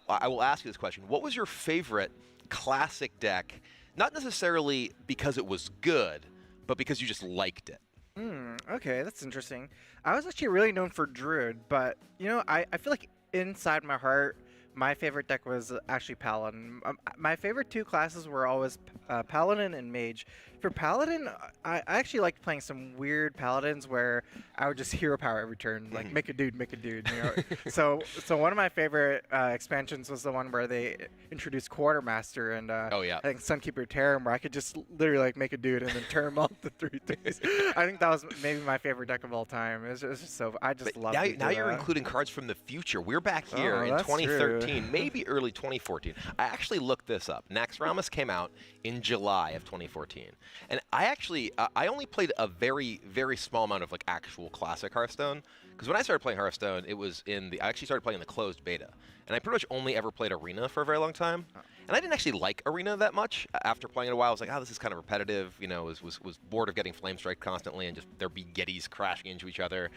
I will ask you this question. What was your favorite classic deck? Not necessarily because it was good, but because you just liked it.
Okay, that's interesting. I was actually really known for Druid, but, I feel like inside my heart, my favorite deck was actually Paladin. My favorite two classes were always Paladin and Mage. For Paladin, I actually liked playing some weird Paladins where I would just hero power every turn, like make a dude. So one of my favorite expansions was the one where they introduced Quartermaster and I think Sunkeeper Terran, where I could just literally like make a dude and then turn him off to 3/3. I think that was maybe my favorite deck of all time. It was just so I just love it.
Now you're including cards from the future. We're back here in 2013, maybe early 2014. I actually looked this up. Naxxramas came out in July of 2014. And I only played a very, very small amount of like actual classic Hearthstone. Because when I started playing Hearthstone, it was I actually started playing the closed beta. And I pretty much only ever played Arena for a very long time. And I didn't actually like Arena that much. After playing it a while, I was like, this is kind of repetitive. Was bored of getting Flame Strike constantly and just there'd be Gettys crashing into each other.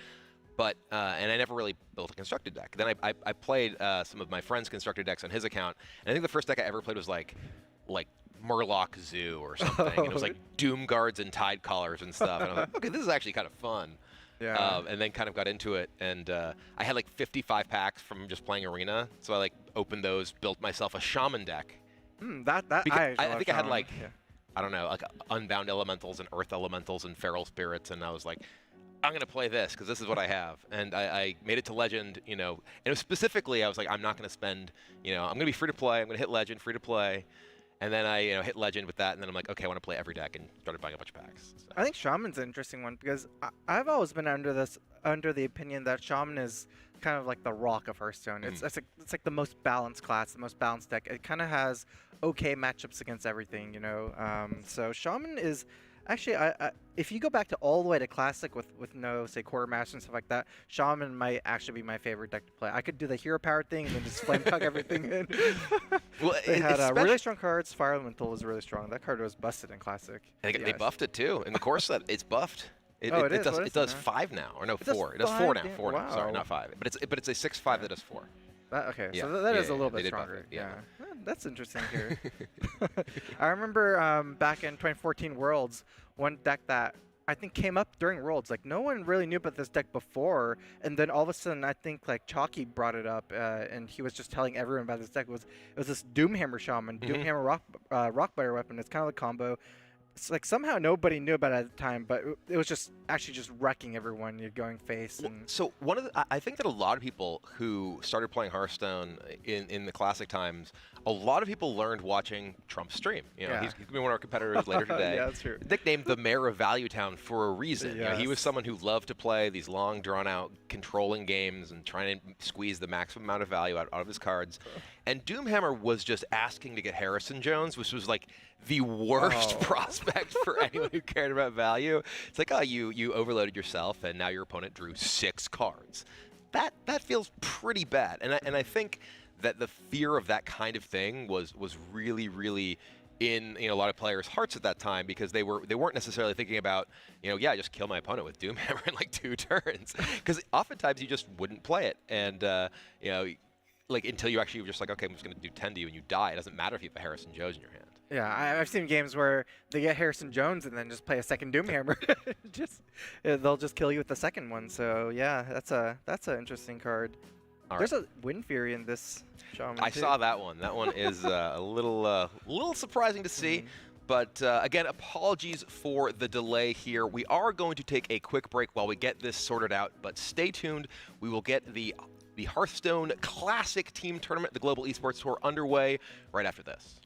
But, and I never really built a constructed deck. Then I played some of my friend's constructed decks on his account. And I think the first deck I ever played was like Murloc Zoo or something. And it was like Doom Guards and Tide Collars and stuff. And I was like, okay, this is actually kind of fun.
Yeah.
And then kind of got into it. And I had like 55 packs from just playing Arena. So I like opened those, built myself a Shaman deck. I think I had like, I don't know, like Unbound Elementals and Earth Elementals and Feral Spirits. And I was like, I'm going to play this because this is what I have. And I made it to Legend, and it was specifically, I was like, I'm not going to spend, I'm going to be free to play. I'm going to hit Legend, free to play. And then I hit Legend with that, and then I'm like, okay, I want to play every deck, and started buying a bunch of packs. So.
I think Shaman's an interesting one because I've always been under the opinion that Shaman is kind of like the rock of Hearthstone. It's like the most balanced class, the most balanced deck. It kind of has okay matchups against everything, So Shaman is actually, if you go back to all the way to Classic with no, say, Quartermaster and stuff like that, Shaman might actually be my favorite deck to play. I could do the hero power thing and then just flame tug everything in.
Well,
they had really strong cards. Fire Elemental was really strong. That card was busted in Classic.
They buffed it too. In the core set, it's buffed. It does 5 now, or no, 4. It does 4 now. 4 now. Sorry, not 5. But it's a 6/5 that does 4.
Okay, so that is a little bit stronger. Yeah. That's interesting here. I remember back in 2014 Worlds, one deck that I think came up during Worlds. Like, no one really knew about this deck before, and then all of a sudden, I think, like, Chalky brought it up, and he was just telling everyone about this deck. It was this Doomhammer Shaman, Doomhammer Rockbiter weapon. It's kind of a combo. It's like somehow nobody knew about it at the time, but it was just wrecking everyone. You're going face. And
so I think that a lot of people who started playing Hearthstone in the classic times, a lot of people learned watching Trump's stream. He's going to be one of our competitors later today.
Yeah, that's true.
Nicknamed the Mayor of Valuetown for a reason.
Yes.
He was someone who loved to play these long, drawn-out, controlling games and trying to squeeze the maximum amount of value out of his cards. And Doomhammer was just asking to get Harrison Jones, which was like the worst prospect for anyone who cared about value. It's like, you overloaded yourself, and now your opponent drew 6 cards. That feels pretty bad. And I think that the fear of that kind of thing was really, really in a lot of players' hearts at that time, because they weren't necessarily thinking about, just kill my opponent with Doomhammer in like 2 turns, because oftentimes you just wouldn't play it. And like until you actually were just like, okay, I'm just going to do 10 to you and you die. It doesn't matter if you have a Harrison Jones in your hand.
Yeah, I've seen games where they get Harrison Jones and then just play a second Doomhammer. They'll just kill you with the second one. So yeah, that's an interesting card. There's a Wind Fury in this Shaman
I
too.
saw that one. That one is a little surprising to see. But again, apologies for the delay here. We are going to take a quick break while we get this sorted out. But stay tuned. We will get the Hearthstone Classic Team Tournament, the Global Esports Tour, underway right after this.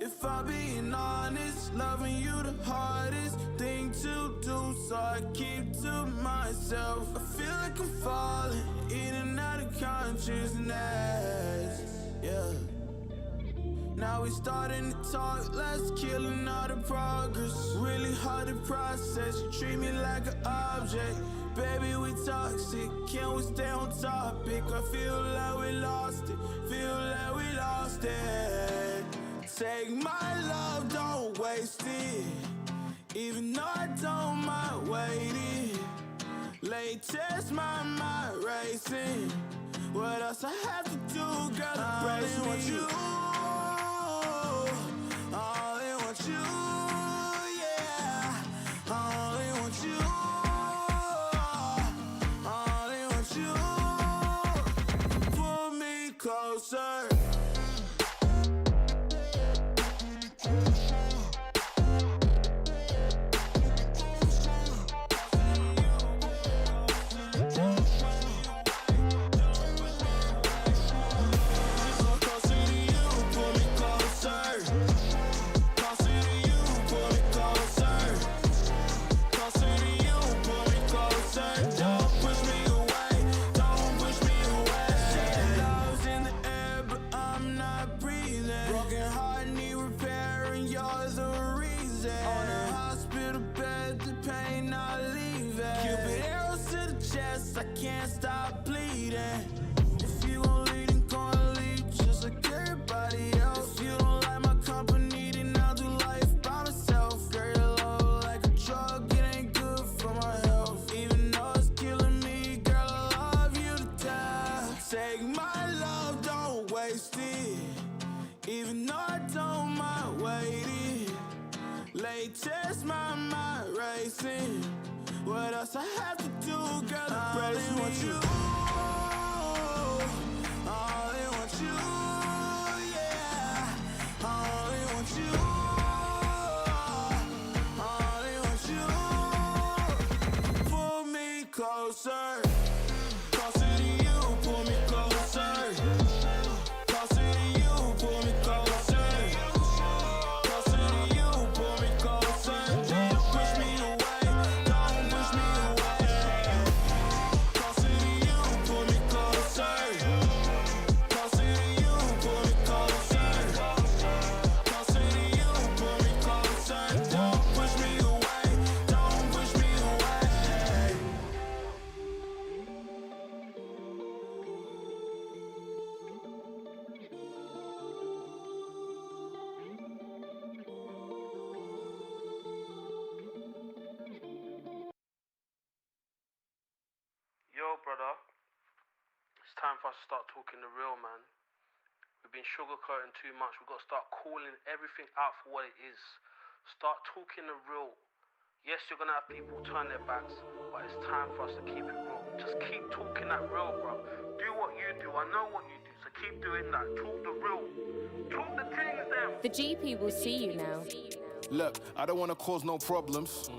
If I'm being honest, loving you the hardest thing to do, so I keep to myself. I feel like I'm falling in and out of consciousness, yeah. Now we starting to talk, let's killing all the progress. Really hard to process, you treat me like an object. Baby, we toxic, can we stay on topic? I feel like we lost it, feel like we lost it. Take my love, don't waste it. Even though I don't mind waiting. Late test, my mind racing. What else I have to do, girl, to brace me? Want you, I only want you, yeah. I only want you, I only want you. Pull me closer. Closer to you.
test my mind racing. What else I have to do, girl, to praise me? I only want you, yeah. I only want you, I only want you. Pull me closer, closer to you, pull me closer. Closer to you, pull me closer. Closer to you, pull me closer. Don't push me away, don't push me away. Closer to you, pull me closer. Closer to you, pull me closer. Closer to you, pull me closer. Don't push me away, don't push me away.
Yo, brother, it's time for us to start talking the real, man. We've been sugarcoating too much. We've got to start calling everything out for what it is. Start talking the real. Yes, you're going to have people turn their backs, but it's time for us to keep it real. Just keep talking that real, bro. Do what you do. I know what you do, so keep doing that. Talk the real. Talk the things, them.
The GP will see you now.
Look, I don't wanna cause no problems.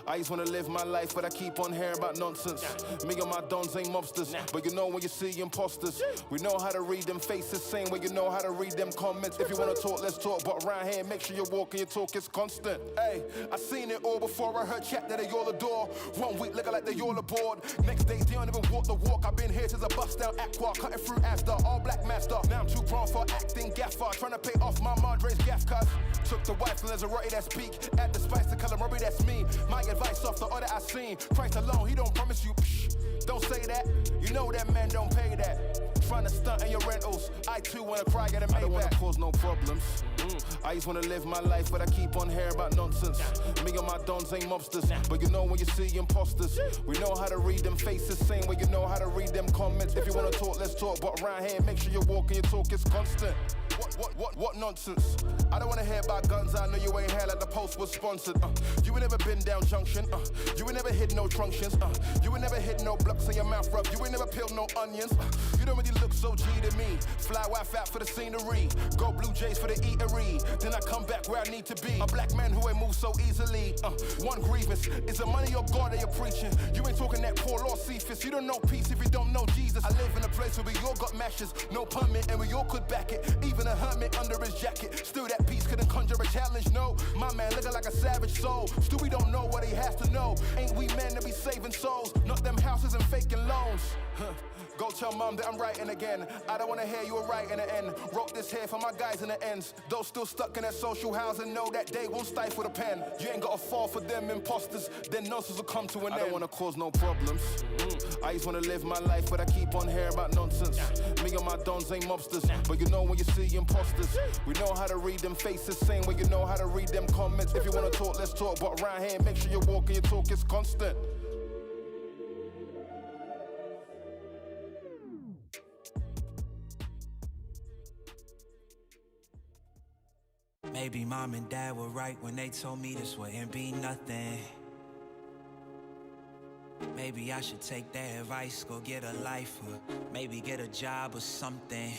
I just wanna live my life, but I keep on hearing about nonsense. Me and my dons ain't mobsters, but you know when you see imposters. We know how to read them faces, same way you know how to read them comments. If you wanna talk, let's talk, but around here, make sure you walk and your talk is constant. Hey, I seen it all before I heard chat that they all adore. 1 week looking like they all aboard. Next day, they don't even walk the walk. I've been here since a bust down aqua, cutting through Asda, all black master. Now I'm too grown for acting gaffer, trying to pay off my Madre's gaff cuz. Took the wife and there's a rotty that speak. Add the spice to calamari, that's me. My advice off the order I seen. Christ alone, he don't promise you. Psh, don't say that. You know that man don't pay that. Trying to stunt in your rentals. I too wanna cry, get a Maybach. I don't wanna cause no problems. I just wanna live my life, but I keep on hearing about nonsense. Me and my dons ain't mobsters, but you know when you see imposters. We know how to read them faces, same way you know how to read them comments. If you wanna talk, let's talk, but around here, make sure you walk and your talk is constant. What nonsense? I don't wanna hear about guns, I know you ain't here like the post was sponsored. You ain't never been down junction, you ain't never hid no truncheons, you ain't never hid no blocks in your mouth rub, you ain't never peeled no onions. You don't really look so G to me. Fly wife out for the scenery, go Blue Jays for the eatery. Then I come back where I need to be. A black man who ain't moved so easily. One grievance is the money or God that you're preaching. You ain't talking that poor Lord Cephas. You don't know peace if you don't know Jesus. I live in a place where we all got mashes, no permit, and we all could back it. Even a hermit under his jacket, still that peace couldn't conjure a challenge. No, my man looking like a savage soul. Still we don't know what he has to know. Ain't we men to be saving souls? Not them houses and faking loans. Go tell mom that I'm writing again. I don't wanna hear you were right in the end. Wrote this here for my guys in the ends. Those still stuck in that social housing know that they won't stifle the pen. You ain't gotta fall for them imposters, then nonsense will come to an end. I don't wanna cause no problems. I just wanna live my life, but I keep on hearing about nonsense. Me and my dons ain't mobsters, but you know when you see imposters. We know how to read them faces, same way you know how to read them comments. If you wanna talk, let's talk, but around here, make sure you walk and your talk is constant.
Maybe mom and dad were right when they told me this wouldn't be nothing. Maybe I should take their advice, go get a life, or maybe get a job or something.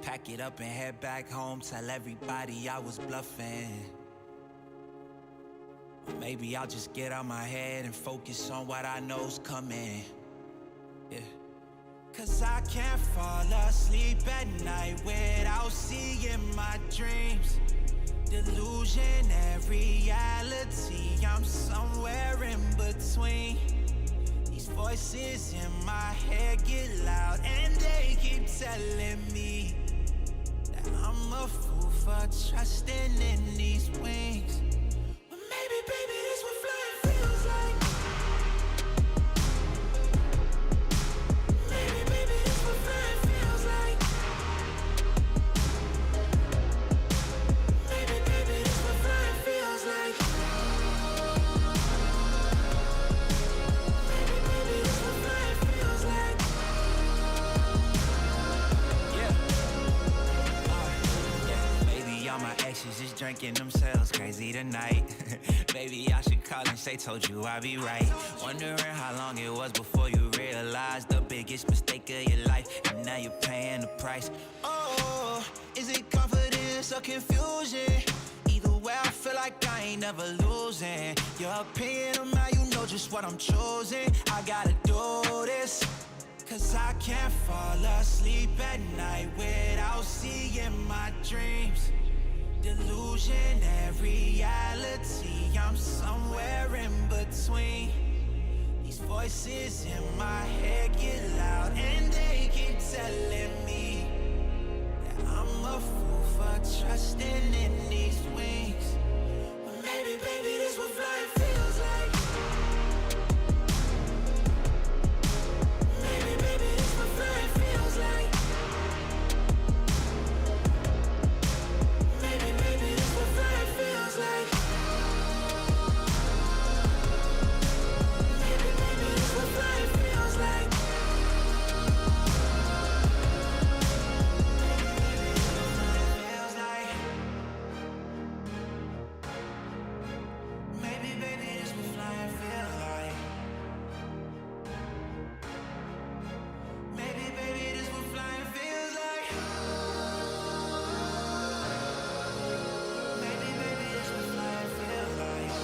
Pack it up and head back home, tell everybody I was bluffing. Or maybe I'll just get out my head and focus on what I know's coming. Yeah. Cause I can't fall asleep at night without seeing my dreams. Delusion and reality, I'm somewhere in between. These voices in my head get loud and they keep telling me that I'm a fool for trusting in these wings. But maybe, baby, this what flying feels like. she's just drinking themselves crazy tonight. Maybe I should call and say, told you I'd be right. Wondering how long it was before you realized the biggest mistake of your life, and now you're paying the price. Oh, is it confidence or confusion? Either way, I feel like I ain't never losing. Your opinion of how you know just what I'm choosing. I gotta do this, cause I can't fall asleep at night without seeing my dreams. Delusion and reality, I'm somewhere in between. These voices in my head get loud and they keep telling me that I'm a fool for trusting in these wings. But maybe, baby, this what flying feels like. Maybe, baby, this what flying feels like. Maybe, baby, this what flying feels like. Maybe, baby, this what flying feels like. Maybe, baby, this what flying feels like. Maybe, baby, this what flying feels like. Maybe, baby, this what flying feels like.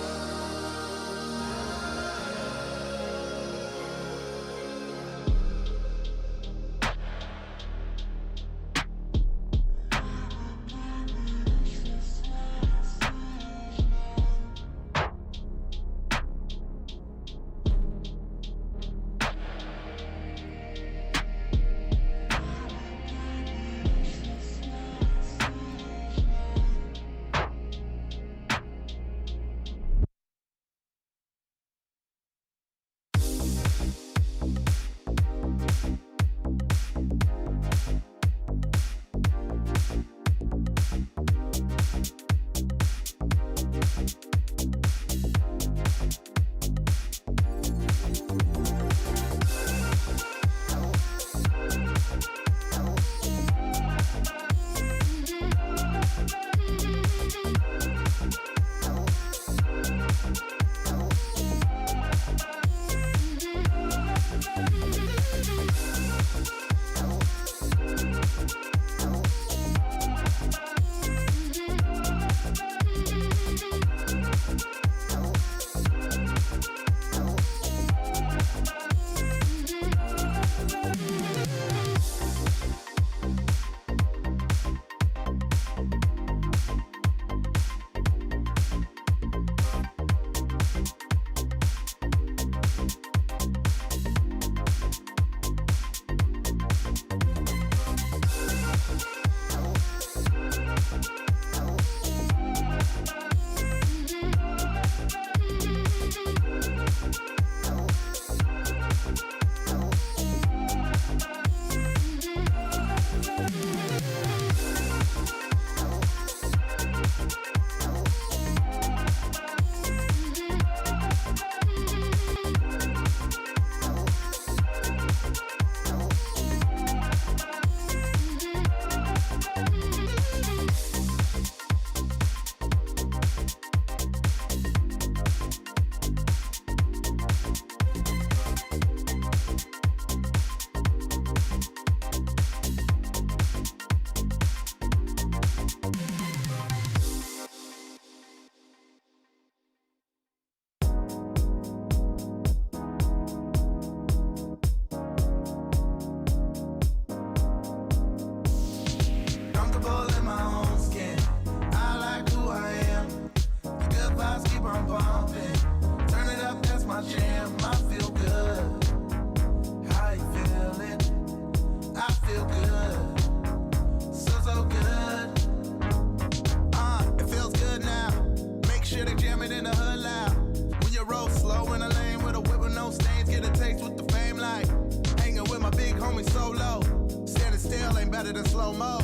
better than slow-mo.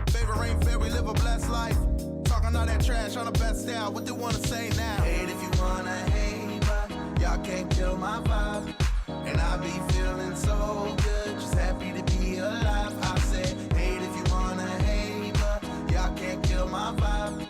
Favorite ain't fair, we live a blessed life. Talking all that trash on the best style, what they wanna say now? Hate if you wanna hate, but y'all can't kill my vibe. And I be feeling so good, just happy to be alive. I said, hate if you wanna hate, but y'all can't kill my vibe.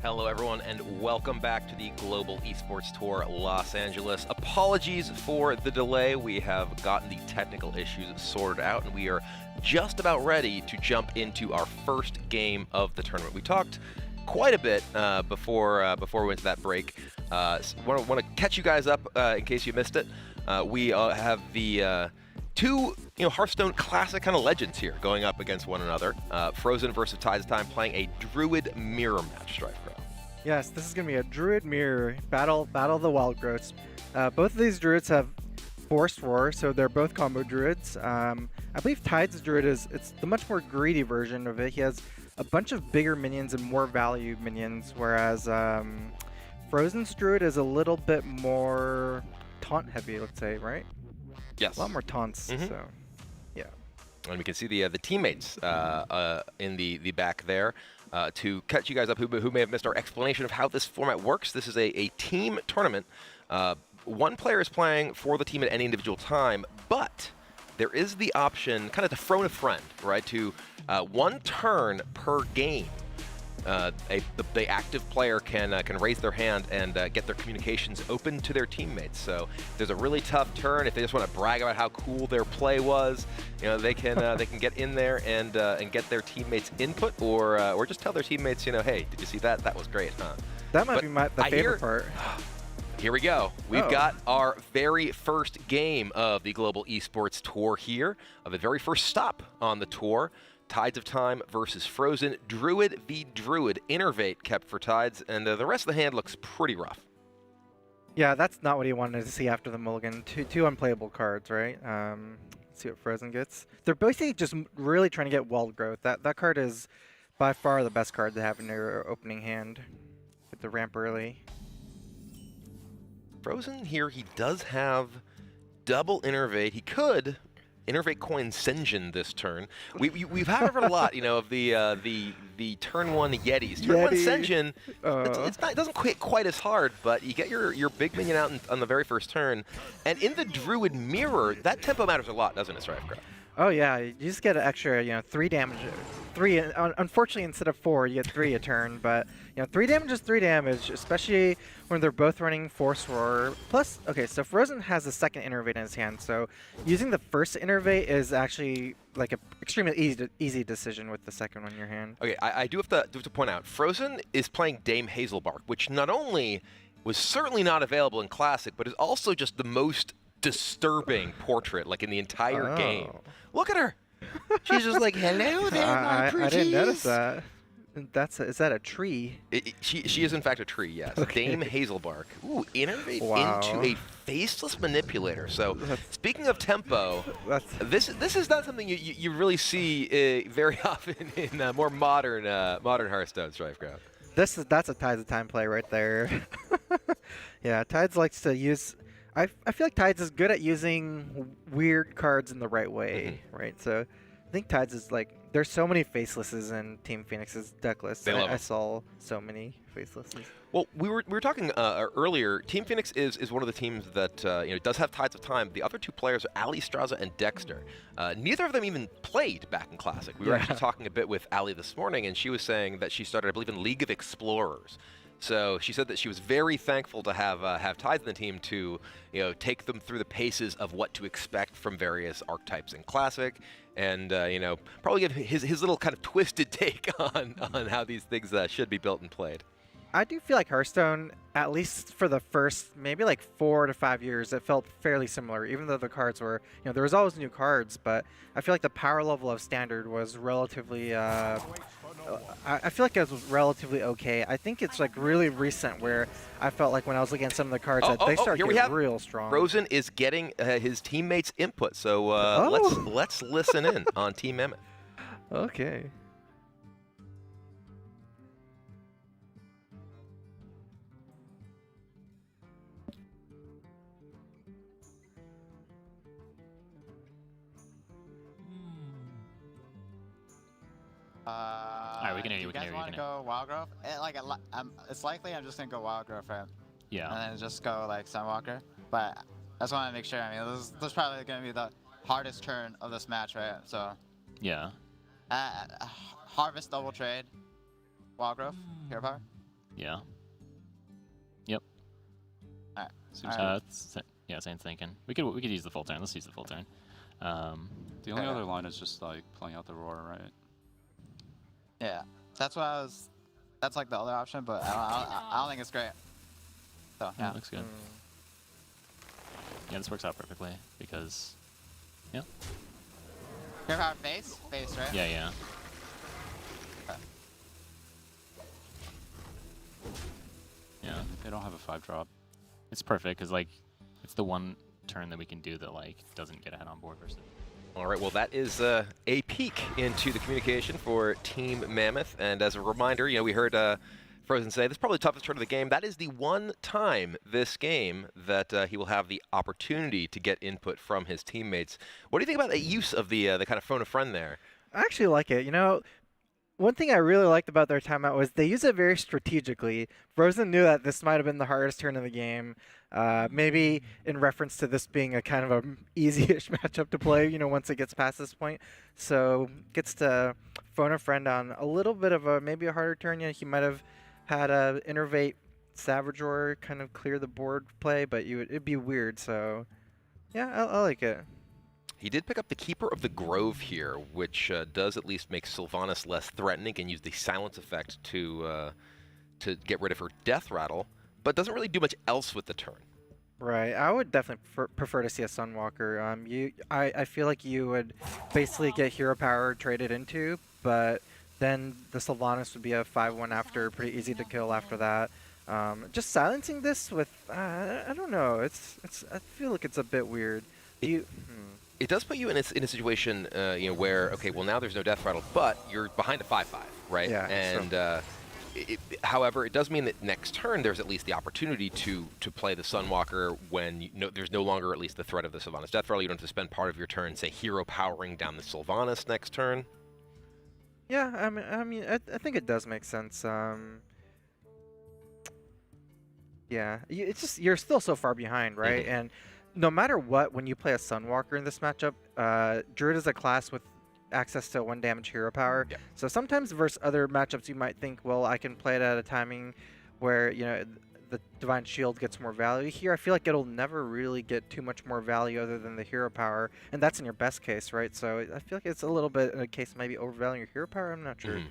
Hello, everyone, and welcome back to the Global Esports Tour Los Angeles. Apologies for the delay. We have gotten the technical issues sorted out, and we are just about ready to jump into our first game of the tournament. We talked quite a bit before we went to that break. Want to catch you guys up in case you missed it. We have the two Hearthstone classic kind of legends here going up against one another. Frozen versus Tides of Time playing a Druid mirror match, Strife Crow.
Yes, this is going to be a Druid mirror battle of the Wild Growths. Both of these Druids have Forced Roar, so they're both combo Druids. I believe Tides' Druid it's the much more greedy version of it. He has a bunch of bigger minions and more value minions, whereas Frozen's Druid is a little bit more taunt heavy, let's say, right?
Yes.
A lot more taunts, so yeah.
And we can see the teammates in the back there. To catch you guys up who may have missed our explanation of how this format works, this is a team tournament. One player is playing for the team at any individual time, but there is the option, kind of to phone a friend, right, to one turn per game. The active player can raise their hand and get their communications open to their teammates. So if there's a really tough turn, if they just want to brag about how cool their play was, they can get in there and get their teammates' input, or just tell their teammates, hey, did you see that? That was great, huh?
That might be the favorite part.
Here we go. We've got our very first game of the Global Esports Tour here, of the very first stop on the tour. Tides of Time versus Frozen. Druid v. Druid. Innervate kept for Tides, and the rest of the hand looks pretty rough.
Yeah, that's not what he wanted to see after the mulligan. Two unplayable cards, right? Let's see what Frozen gets. They're basically just really trying to get Wild Growth. That card is by far the best card to have in your opening hand. Get the ramp early.
Frozen here, he does have double Innervate. He could Innervate coin Senjin this turn. We've heard a lot, of the turn one Yetis. Turn one Senjin, it doesn't hit quite as hard, but you get your big minion out on the very first turn, and in the Druid mirror, that tempo matters a lot, doesn't it, Strife Crow?
Oh yeah, you just get an extra, 3 damage. Unfortunately, instead of 4, you get 3 a turn, but 3 damage is 3 damage, especially when they're both running Force Roar. Plus, okay, so Frozen has the second Innervate in his hand, so using the first Innervate is actually like an extremely easy decision with the second one in your hand.
Okay, I do have to point out, Frozen is playing Dame Hazelbark, which not only was certainly not available in Classic, but is also just the most disturbing portrait, like in the entire game. Look at her. She's just like, hello there, my pretties.
I didn't notice that. Is that a tree?
She is in fact a tree, yes. Okay. Dame Hazelbark. Ooh, Innervate into a faceless manipulator. So speaking of tempo, this is not something you really see very often in more modern Hearthstone, Strife Crow.
That's a Tides of Time play right there. Yeah, Tides likes to use. I feel like Tides is good at using weird cards in the right way, right? So I think Tides is like, there's so many facelesses in Team Phoenix's deck list. I saw so many facelesses.
Well, we were talking earlier. Team Phoenix is one of the teams that does have Tides of Time. The other two players are Ali Straza and Dexter. Neither of them even played back in Classic. We were actually talking a bit with Ali this morning, and she was saying that she started, I believe, in League of Explorers. So she said that she was very thankful to have Tides in the team to take them through the paces of what to expect from various archetypes in Classic, and probably give his little kind of twisted take on how these things should be built and played.
I do feel like Hearthstone, at least for the first maybe like 4 to 5 years, it felt fairly similar, even though the cards were, there was always new cards, but I feel like the power level of Standard was relatively, I feel like it was relatively okay. I think it's like really recent where I felt like when I was looking at some of the cards that they started getting real strong.
Frozen is getting his teammates' input, so let's listen in on Team Mammoth.
Okay.
Alright, we can hear you.
You guys want to go Wild Growth? It's likely I'm just gonna go Wild Growth, right?
Yeah.
And then just go like Sunwalker. But I just want to make sure. I mean, this is probably gonna be the hardest turn of this match, right? So.
Yeah.
Harvest double trade. Wild Growth. Hero power.
Yeah. Yep. Yeah, same thinking. We could use the full turn. Let's use the full turn.
The only other line is just like playing out the roar, right?
Yeah, that's what I was. That's like the other option, but I don't think it's great. So yeah,
looks good. Yeah, this works out perfectly because, yeah.
Hero power face, right?
Yeah, yeah.
Okay.
Yeah.
They don't have a 5-drop.
It's perfect because like it's the one turn that we can do that like doesn't get ahead on board versus.
All right, well, that is a peek into the communication for Team Mammoth. And as a reminder, you know, we heard Frozen say this is probably the toughest turn of the game. That is the one time this game that he will have the opportunity to get input from his teammates. What do you think about the use of the kind of phone a friend there?
I actually like it. You know, one thing I really liked about their timeout was they use it very strategically. Frozen knew that this might have been the hardest turn of the game. Maybe in reference to this being a kind of a easy-ish matchup to play, you know, once it gets past this point. So gets to phone a friend on a little bit of maybe a harder turn. You know, he might have had a Innervate Savage Roar kind of clear the board play, but it'd be weird. So yeah, I like it.
He did pick up the Keeper of the Grove here, which does at least make Sylvanas less threatening and use the silence effect to get rid of her Death Rattle, but doesn't really do much else with the turn.
Right. I would definitely prefer to see a Sunwalker. I feel like you would basically get hero power traded into, but then the Sylvanas would be a 5/1 after, pretty easy to kill after that. Just silencing this with, I don't know. I feel like it's a bit weird.
It does put you in a situation, you know, where well now there's no Death Rattle, but you're behind a 5/5, right?
Yeah.
And however, it does mean that next turn there's at least the opportunity to play the Sunwalker when there's no longer at least the threat of the Sylvanas Death Rattle. You don't have to spend part of your turn, say, hero powering down the Sylvanas next turn.
Yeah, I mean, I think it does make sense. Yeah, it's just you're still so far behind, right?
Mm-hmm.
And no matter what, when you play a Sunwalker in this matchup, Druid is a class with access to 1 damage hero power.
Yeah.
So sometimes versus other matchups, you might think, well, I can play it at a timing where, you know, the Divine Shield gets more value. Here, I feel like it'll never really get too much more value other than the hero power, and that's in your best case, right? So I feel like it's a little bit in a case of maybe overvaluing your hero power. I'm not sure.
Mm-hmm.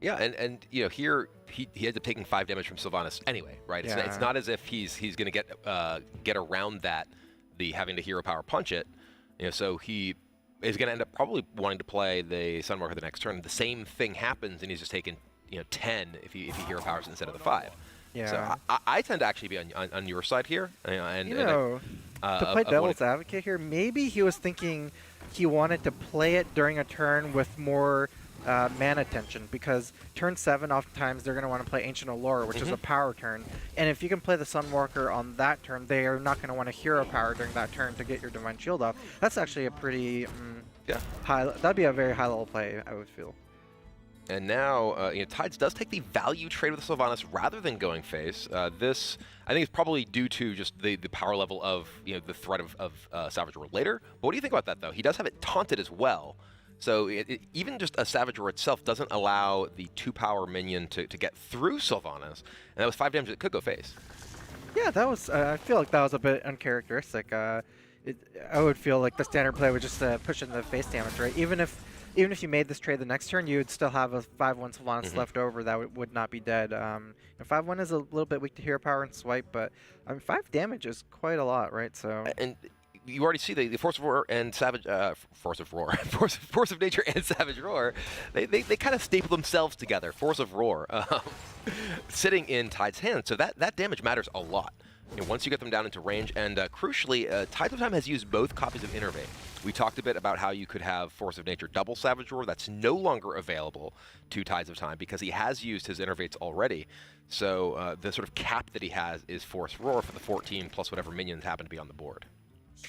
Yeah, and you know, here he ends up taking 5 damage from Sylvanas anyway, right?
Yeah.
It's not as if he's going to get around that, the having to hero power punch it. You know, so he is going to end up probably wanting to play the Sunwalker the next turn. The same thing happens, and he's just taking 10 if he hero powers instead of the 5.
Yeah.
So I tend to actually be on your side here.
To play devil's advocate here, maybe he was thinking he wanted to play it during a turn with more mana tension, because turn 7 oftentimes they're going to want to play Ancient Allure, which is a power turn, and if you can play the Sunwalker on that turn, they are not going to want to hero power during that turn to get your Divine Shield off. That's actually a pretty high. That'd be a very high level play, I would feel.
And now, Tides does take the value trade with Sylvanas rather than going face. This, I think, is probably due to just the power level of the threat of Savage Roar later. But what do you think about that, though? He does have it taunted as well. So even just a Savage Roar itself doesn't allow the 2-power minion to get through Sylvanas. And that was 5 damage that could go face.
Yeah, that was. I feel like that was a bit uncharacteristic. I would feel like the standard play would just push into the face damage, right? Even if you made this trade the next turn, you would still have a 5/1 Sylvanas left over that would not be dead. 5/1 is a little bit weak to hero power and swipe, but 5 damage is quite a lot, right? So. And
you already see the Force of Roar and Savage Force of Nature and Savage Roar. They kind of staple themselves together. Force of Roar sitting in Tide's hand, so that damage matters a lot. Once you get them down into range, and crucially, Tides of Time has used both copies of Innervate. We talked a bit about how you could have Force of Nature double Savage Roar. That's no longer available to Tides of Time because he has used his Innervates already. So the sort of cap that he has is Force Roar for the 14 plus whatever minions happen to be on the board.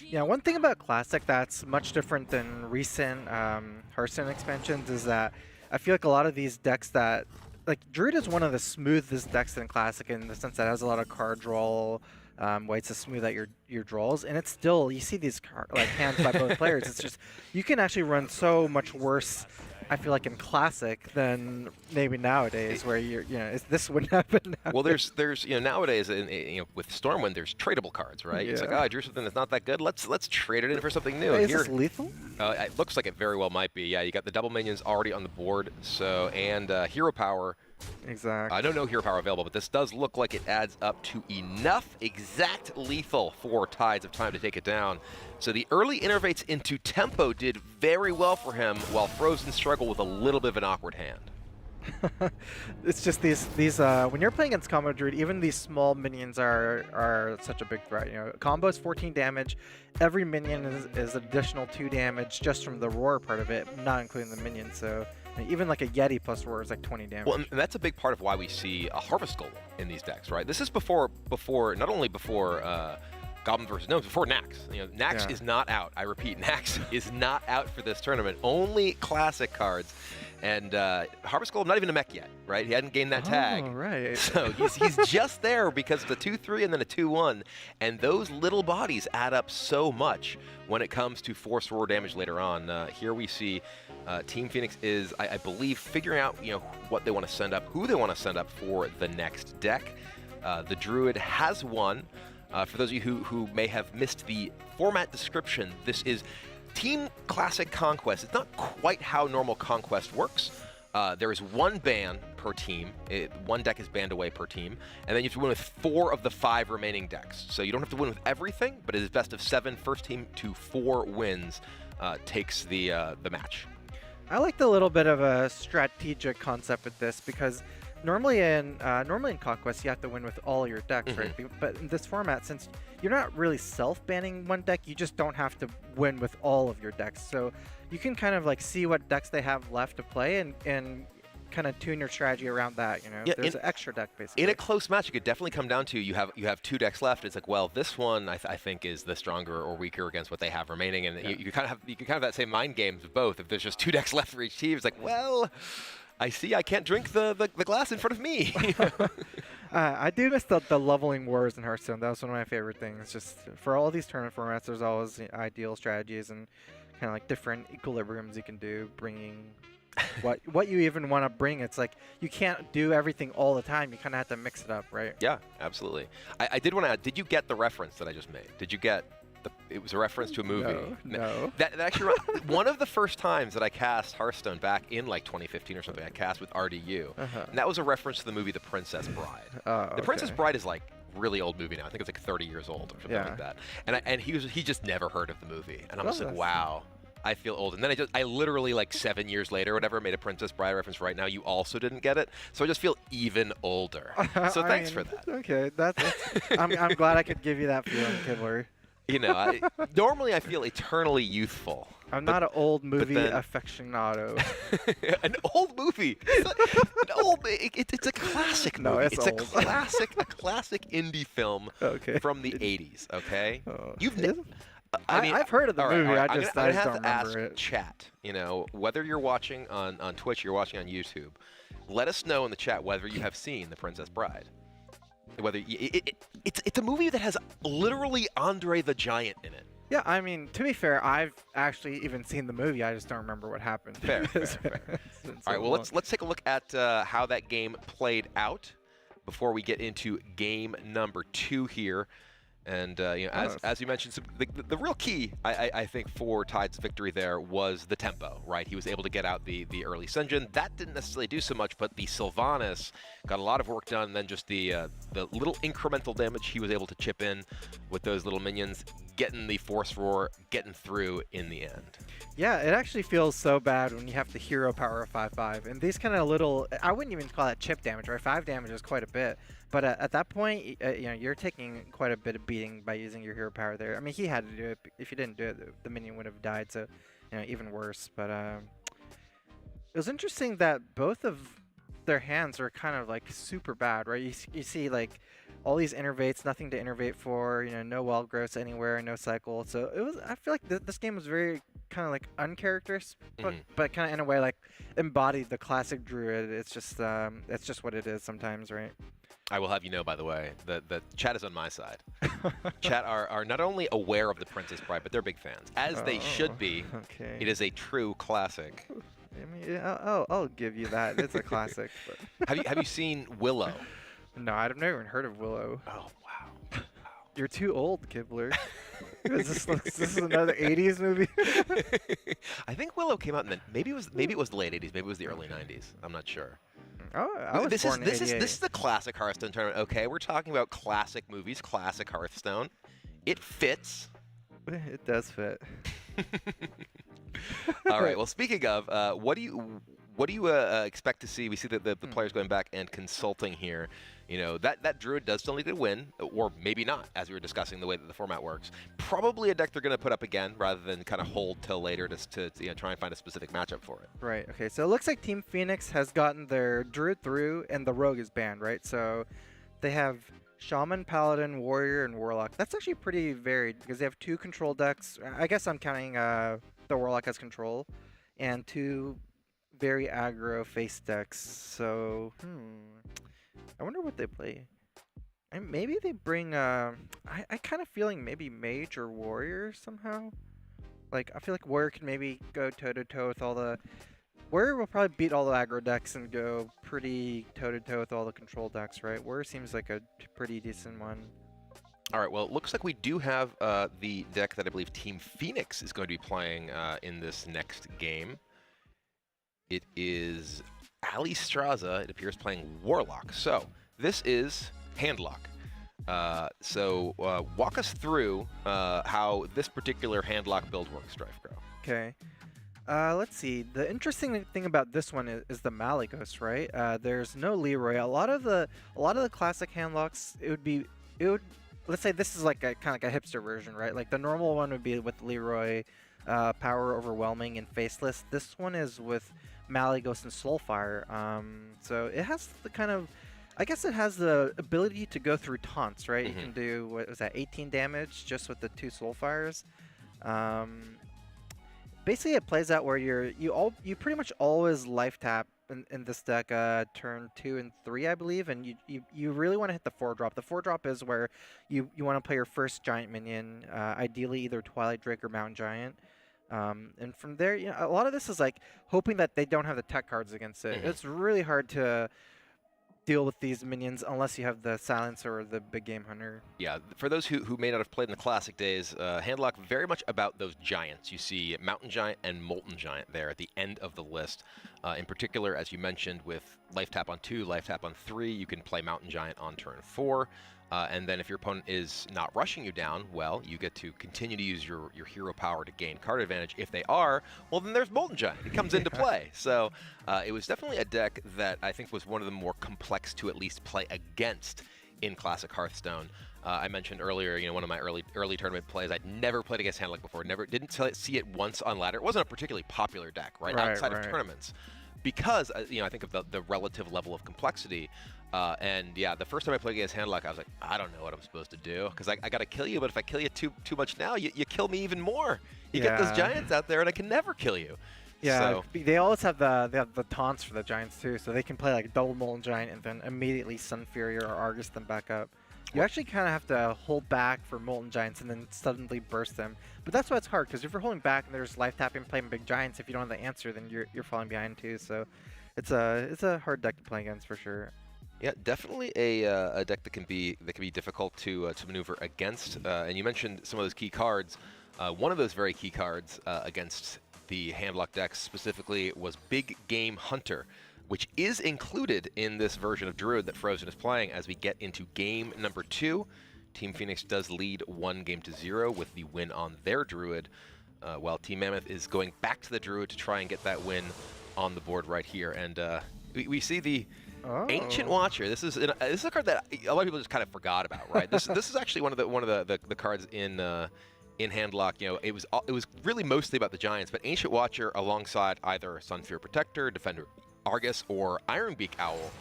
Yeah, one thing about Classic that's much different than recent Hearthstone expansions is that I feel like a lot of these decks that, like, Druid is one of the smoothest decks in Classic in the sense that it has a lot of card draw, ways to smooth out your draws, and it's still, you see these like hands by both players. It's just, you can actually run so much worse, I feel like, in Classic than maybe nowadays, where this wouldn't happen nowadays.
Well, there's nowadays, with Stormwind, there's tradable cards, right? It's like, I drew something that's not that good. Let's trade it in for something new.
Hey, is this lethal?
It looks like it very well might be. Yeah, you got the double minions already on the board, and hero power.
Exactly.
I don't know hero power available, but this does look like it adds up to enough exact lethal for Tides of Time to take it down. So the early innervates into tempo did very well for him, while Frozen struggled with a little bit of an awkward hand.
It's just these when you're playing against Combo Druid, even these small minions are such a big threat. Combo is 14 damage. Every minion is additional 2 damage just from the roar part of it, not including the minions. So even like a Yeti plus roar is like 20 damage.
Well, and that's a big part of why we see a Harvest Golem in these decks, right? This is before not only before Goblin versus Gnomes, before Nax. Nax is not out. I repeat, Nax is not out for this tournament. Only Classic cards. And Harvest Golem, not even a mech yet, right? He hadn't gained that tag.
Oh, right.
So he's just there because of the 2-3 and then a 2-1. And those little bodies add up so much when it comes to force roar damage later on. Here we see Team Phoenix is, I believe, figuring out what they want to send up, who they want to send up for the next deck. The Druid has won. For those of you who may have missed the format description, this is Team Classic Conquest. It's not quite how normal Conquest works. There is 1 ban per team. 1 deck is banned away per team. And then you have to win with 4 of the 5 remaining decks. So you don't have to win with everything, but it is best of 7. First team to 4 wins takes the match.
I like the little bit of a strategic concept with this, because normally in Conquest you have to win with all your decks, right? But in this format, since you're not really self-banning 1 deck, you just don't have to win with all of your decks. So you can kind of like see what decks they have left to play and kind of tune your strategy around that.
Yeah,
there's an extra deck basically.
In a close match, it could definitely come down to you have 2 decks left. It's like, well, this one I think is the stronger or weaker against what they have remaining, and you kind of have that same mind games of both. If there's just 2 decks left for each team, it's like, well, I see I can't drink the glass in front of me.
I do miss the leveling wars in Hearthstone. That was one of my favorite things. Just for all these tournament formats, there's always ideal strategies and kind of like different equilibriums you can do, bringing what you even want to bring. It's like you can't do everything all the time. You kind of have to mix it up, right?
Yeah, absolutely. I did want to add, did you get the reference that I just made? Did you get it was a reference to a movie?
No.
That actually, one of the first times that I cast Hearthstone back in like 2015 or something, I cast with RDU. And that was a reference to the movie The Princess Bride. The Princess Bride is like really old movie now. I think it's like 30 years old or something like that. And he just never heard of the movie. And I'm just like, wow. I feel old. And then I literally like 7 years later or whatever made a Princess Bride reference right now. You also didn't get it. So I just feel even older. So thanks for that.
Okay. I'm glad I could give you that feeling, Kibler.
Normally I feel eternally youthful.
I'm not an old movie aficionado.
An old movie? It's a classic movie.
No, it's
old. a classic indie film from the 80s, okay?
I've heard of the movie. I just don't
have to
remember
ask
it.
Chat, whether you're watching on Twitch or you're watching on YouTube, let us know in the chat whether you have seen The Princess Bride. Whether it's a movie that has literally Andre the Giant in it.
Yeah, I mean, to be fair, I've actually even seen the movie. I just don't remember what happened.
Fair. All right, well, let's take a look at how that game played out before we get into game number 2 here. And as you mentioned, the real key, I think, for Tide's victory there was the tempo, right? He was able to get out the early Senjin. That didn't necessarily do so much, but the Sylvanas got a lot of work done. And then just the little incremental damage he was able to chip in with those little minions, getting the Force Roar, getting through in the end.
Yeah, it actually feels so bad when you have the hero power of 5/5. And these kind of little, I wouldn't even call that chip damage, right? 5 damage is quite a bit. But at that point, you're taking quite a bit of beating by using your hero power there. I mean, he had to do it. If you didn't do it, the minion would have died. So, even worse. But it was interesting that both of their hands are kind of like super bad, right? You see like all these innervates, nothing to innervate for. No wild growths anywhere, no cycle. So it was. I feel like this game was very kind of like uncharacteristic, but kind of in a way like embodied the classic druid. It's just what it is sometimes, right?
I will have you know, by the way, that chat is on my side. Chat are not only aware of the Princess Bride, but they're big fans, as they should be.
Okay.
It is a true classic.
I mean, I'll give you that. It's a classic. But
Have you seen Willow?
No, I've never even heard of Willow.
Oh wow.
You're too old, Kibler. Is this another 80s movie?
I think Willow came out in maybe it was the late 80s, maybe it was the early 90s. I'm not sure.
Oh, I was born in 88.
This is the classic Hearthstone tournament. Okay, we're talking about classic movies, classic Hearthstone. It fits.
It does fit.
All right. Well, speaking of, what do you expect to see? We see that the players going back and consulting here. You know, that Druid does still need to win, or maybe not, as we were discussing the way that the format works. Probably a deck they're going to put up again, rather than kind of hold till later to try and find a specific matchup for it.
Right, okay, so it looks like Team Phoenix has gotten their Druid through, and the Rogue is banned, right? So they have Shaman, Paladin, Warrior, and Warlock. That's actually pretty varied, because they have 2 control decks. I guess I'm counting the Warlock as control, and 2 very aggro face decks. So, I wonder what they play. And maybe they bring, I kind of feeling maybe Mage or Warrior somehow. Like, I feel like Warrior can maybe go toe-to-toe with all the... Warrior will probably beat all the aggro decks and go pretty toe-to-toe with all the control decks, right? Warrior seems like a pretty decent one.
All right, well, it looks like we do have the deck that I believe Team Phoenix is going to be playing in this next game. It is Ali Straza, it appears, playing Warlock. So this is Handlock. So walk us through how this particular Handlock build works, Gryphon.
Okay. Let's see. The interesting thing about this one is the Malygos, right? There's no Leroy. A lot of the classic Handlocks, let's say this is like a kind of like a hipster version, right? Like the normal one would be with Leroy, Power Overwhelming, and Faceless. This one is with Malygos and Soulfire. So it has the kind of, I guess it has the ability to go through taunts, right? You can do, what was that, 18 damage just with the 2 Soulfires. Basically, it plays out where you pretty much always life tap in this deck turn 2 and 3, I believe, and you really want to hit the 4-drop. The 4-drop is where you want to play your first giant minion, ideally either Twilight Drake or Mountain Giant. And from there, a lot of this is like hoping that they don't have the tech cards against it. It's really hard to deal with these minions unless you have the Silencer or the Big Game Hunter.
Yeah, for those who may not have played in the classic days, Handlock very much about those giants. You see Mountain Giant and Molten Giant there at the end of the list. In particular, as you mentioned, with life tap on 2, life tap on 3, you can play Mountain Giant on turn 4. And then if your opponent is not rushing you down, well, you get to continue to use your hero power to gain card advantage. If they are, well, then there's Molten Giant. It comes into play. So it was definitely a deck that I think was one of the more complex to at least play against in Classic Hearthstone. I mentioned earlier, one of my early tournament plays, I'd never played against Handlock before. Didn't see it once on ladder. It wasn't a particularly popular deck, right outside of tournaments. Because, I think of the relative level of complexity. And yeah, the first time I played against Handlock, I was like, I don't know what I'm supposed to do, because I got to kill you, but if I kill you too much now, you kill me even more. You get those giants out there, and I can never kill you.
Yeah,
so.
They always have the taunts for the giants too, so they can play like double Molten Giant and then immediately Sun Fury or Argus them back up. You actually kind of have to hold back for Molten Giants and then suddenly burst them. But that's why it's hard, because if you're holding back and there's life tapping playing big giants, if you don't have the answer, then you're falling behind too. So it's a hard deck to play against for sure.
Yeah, definitely a deck that can be difficult to maneuver against. And you mentioned some of those key cards. One of those very key cards against the Handlock decks specifically was Big Game Hunter, which is included in this version of Druid that Frozen is playing. As we get into game number 2, Team Phoenix does lead 1-0 with the win on their Druid, while Team Mammoth is going back to the Druid to try and get that win on the board right here. And we see the Ancient Watcher. This is a card that a lot of people just kind of forgot about, right? This is actually one of the cards in Handlock. It was really mostly about the giants, but Ancient Watcher alongside either Sunfear Protector, Defender Argus, or Ironbeak Owl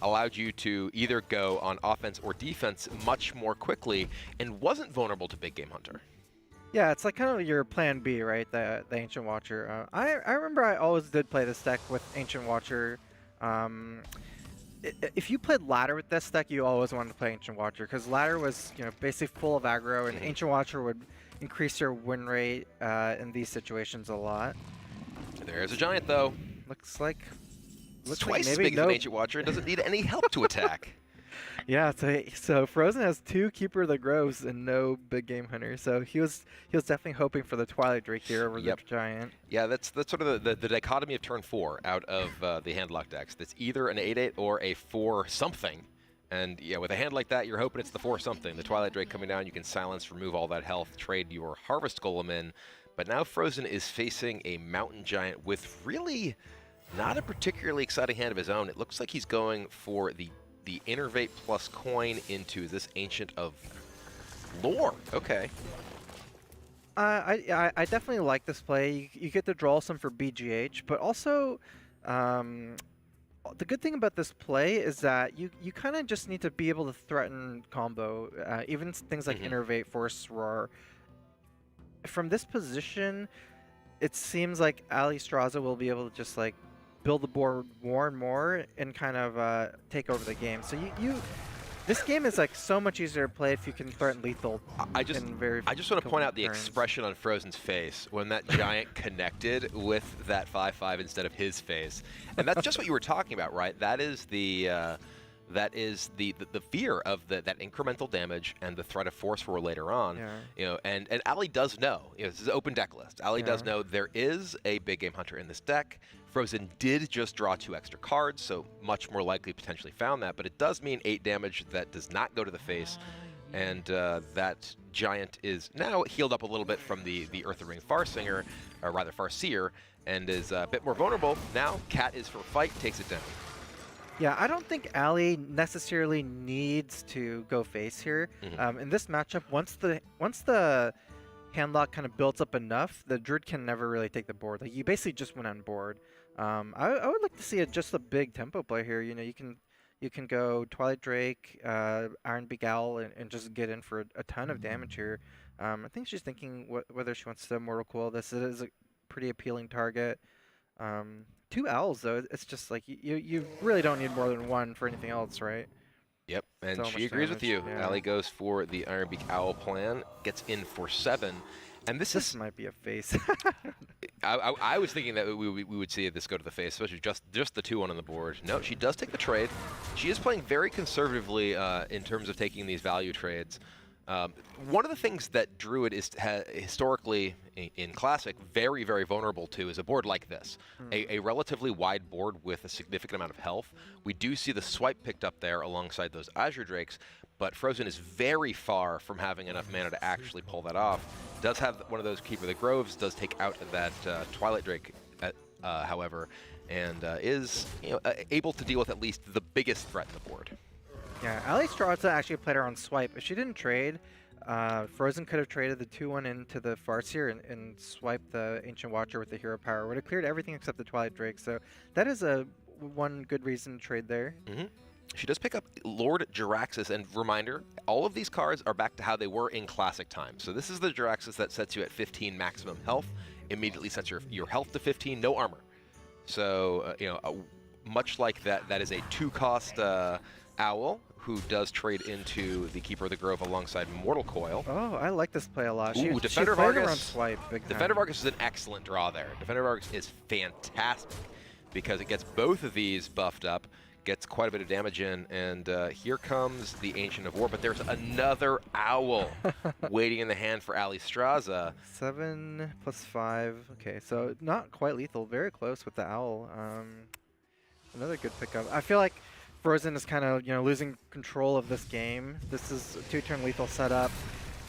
allowed you to either go on offense or defense much more quickly and wasn't vulnerable to Big Game Hunter.
Yeah, it's like kind of your plan B, right? The Ancient Watcher. I remember I always did play this deck with Ancient Watcher. if you played ladder with this deck, you always wanted to play Ancient Watcher because ladder was basically full of aggro, and Ancient Watcher would increase your win rate in these situations a lot.
There's a giant though.
Looks like
Twice as
maybe
big as an Ancient Watcher. It doesn't need any help to attack.
Yeah, so Frozen has 2 Keeper of the Groves and no Big Game Hunter, so he was definitely hoping for the Twilight Drake here over the Giant.
Yeah, that's sort of the dichotomy of turn 4 out of the handlock decks. That's either an 8/8 or a 4 something, and yeah, with a hand like that, you're hoping it's the 4 something. The Twilight Drake coming down, you can silence, remove all that health, trade your Harvest Golem in, but now Frozen is facing a Mountain Giant with really not a particularly exciting hand of his own. It looks like he's going for the Innervate plus coin into this Ancient of Lore. Okay.
I definitely like this play. You get to draw some for BGH, but also the good thing about this play is that you kind of just need to be able to threaten combo, even things like Innervate, Force Roar. From this position, it seems like Ali Straza will be able to just like build the board more and more and kind of take over the game. So this game is like so much easier to play if you can threaten lethal.
I just want to point out the expression on Frozen's face when that giant connected with that 5/5 instead of his face, and that's just what you were talking about, right? That is the fear of that incremental damage and the threat of Force Roar later on. And Ali does know. This is an open deck list. Ali does know there is a Big Game Hunter in this deck. Frozen did just draw 2 extra cards, so much more likely potentially found that, but it does mean 8 damage that does not go to the face, and that giant is now healed up a little bit from the Earther Ring Farsinger, or rather Farseer, and is a bit more vulnerable. Now, Cat is for fight, takes it down.
Yeah, I don't think Ali necessarily needs to go face here. In this matchup, once the handlock kind of builds up enough, the Druid can never really take the board. Like, you basically just went on board. I would like to see just a big tempo play here. You can go Twilight Drake, Iron Beak Owl, and just get in for a ton of damage here. I think she's thinking whether she wants to Mortal Coil this. It is a pretty appealing target. 2 owls though, it's just like you really don't need more than 1 for anything else, right?
Yep, and
So
she
much
agrees with you.
damage, yeah.
Ali goes for the Iron Beak Owl plan, gets in for 7, and this
might be a face.
I was thinking that we would see this go to the face, especially just the 2-1 on the board. No, she does take the trade. She is playing very conservatively in terms of taking these value trades. One of the things that Druid is historically in Classic very, very vulnerable to is a board like this, a relatively wide board with a significant amount of health. We do see the swipe picked up there alongside those Azure Drakes, but Frozen is very far from having enough mana to actually pull that off. Does have one of those Keeper of the Groves, does take out that Twilight Drake, however, and is able to deal with at least the biggest threat in the board.
Yeah, Ali Straza actually played her on swipe. If she didn't trade, Frozen could have traded the 2-1 into the Farseer and swiped the Ancient Watcher with the Hero Power. Would have cleared everything except the Twilight Drake. So that is one good reason to trade there.
She does pick up Lord Jiraxis, and reminder, all of these cards are back to how they were in Classic times. So this is the Jiraxis that sets you at 15 maximum health, immediately sets your health to 15, no armor. So, much like that is a 2-cost Owl, who does trade into the Keeper of the Grove alongside Mortal Coil.
Oh, I like this play a lot.
Ooh,
she
Defender
played her
Vargas.
on swipe big time.
Defender Vargas is an excellent draw there. Defender Vargas is fantastic because it gets both of these buffed up, gets quite a bit of damage in, and here comes the Ancient of War, but there's another Owl waiting in the hand for Ali Straza.
7 + 5. Okay, so not quite lethal. Very close with the Owl. Another good pickup. I feel like Frozen is kind of losing control of this game. This is a 2-turn lethal setup.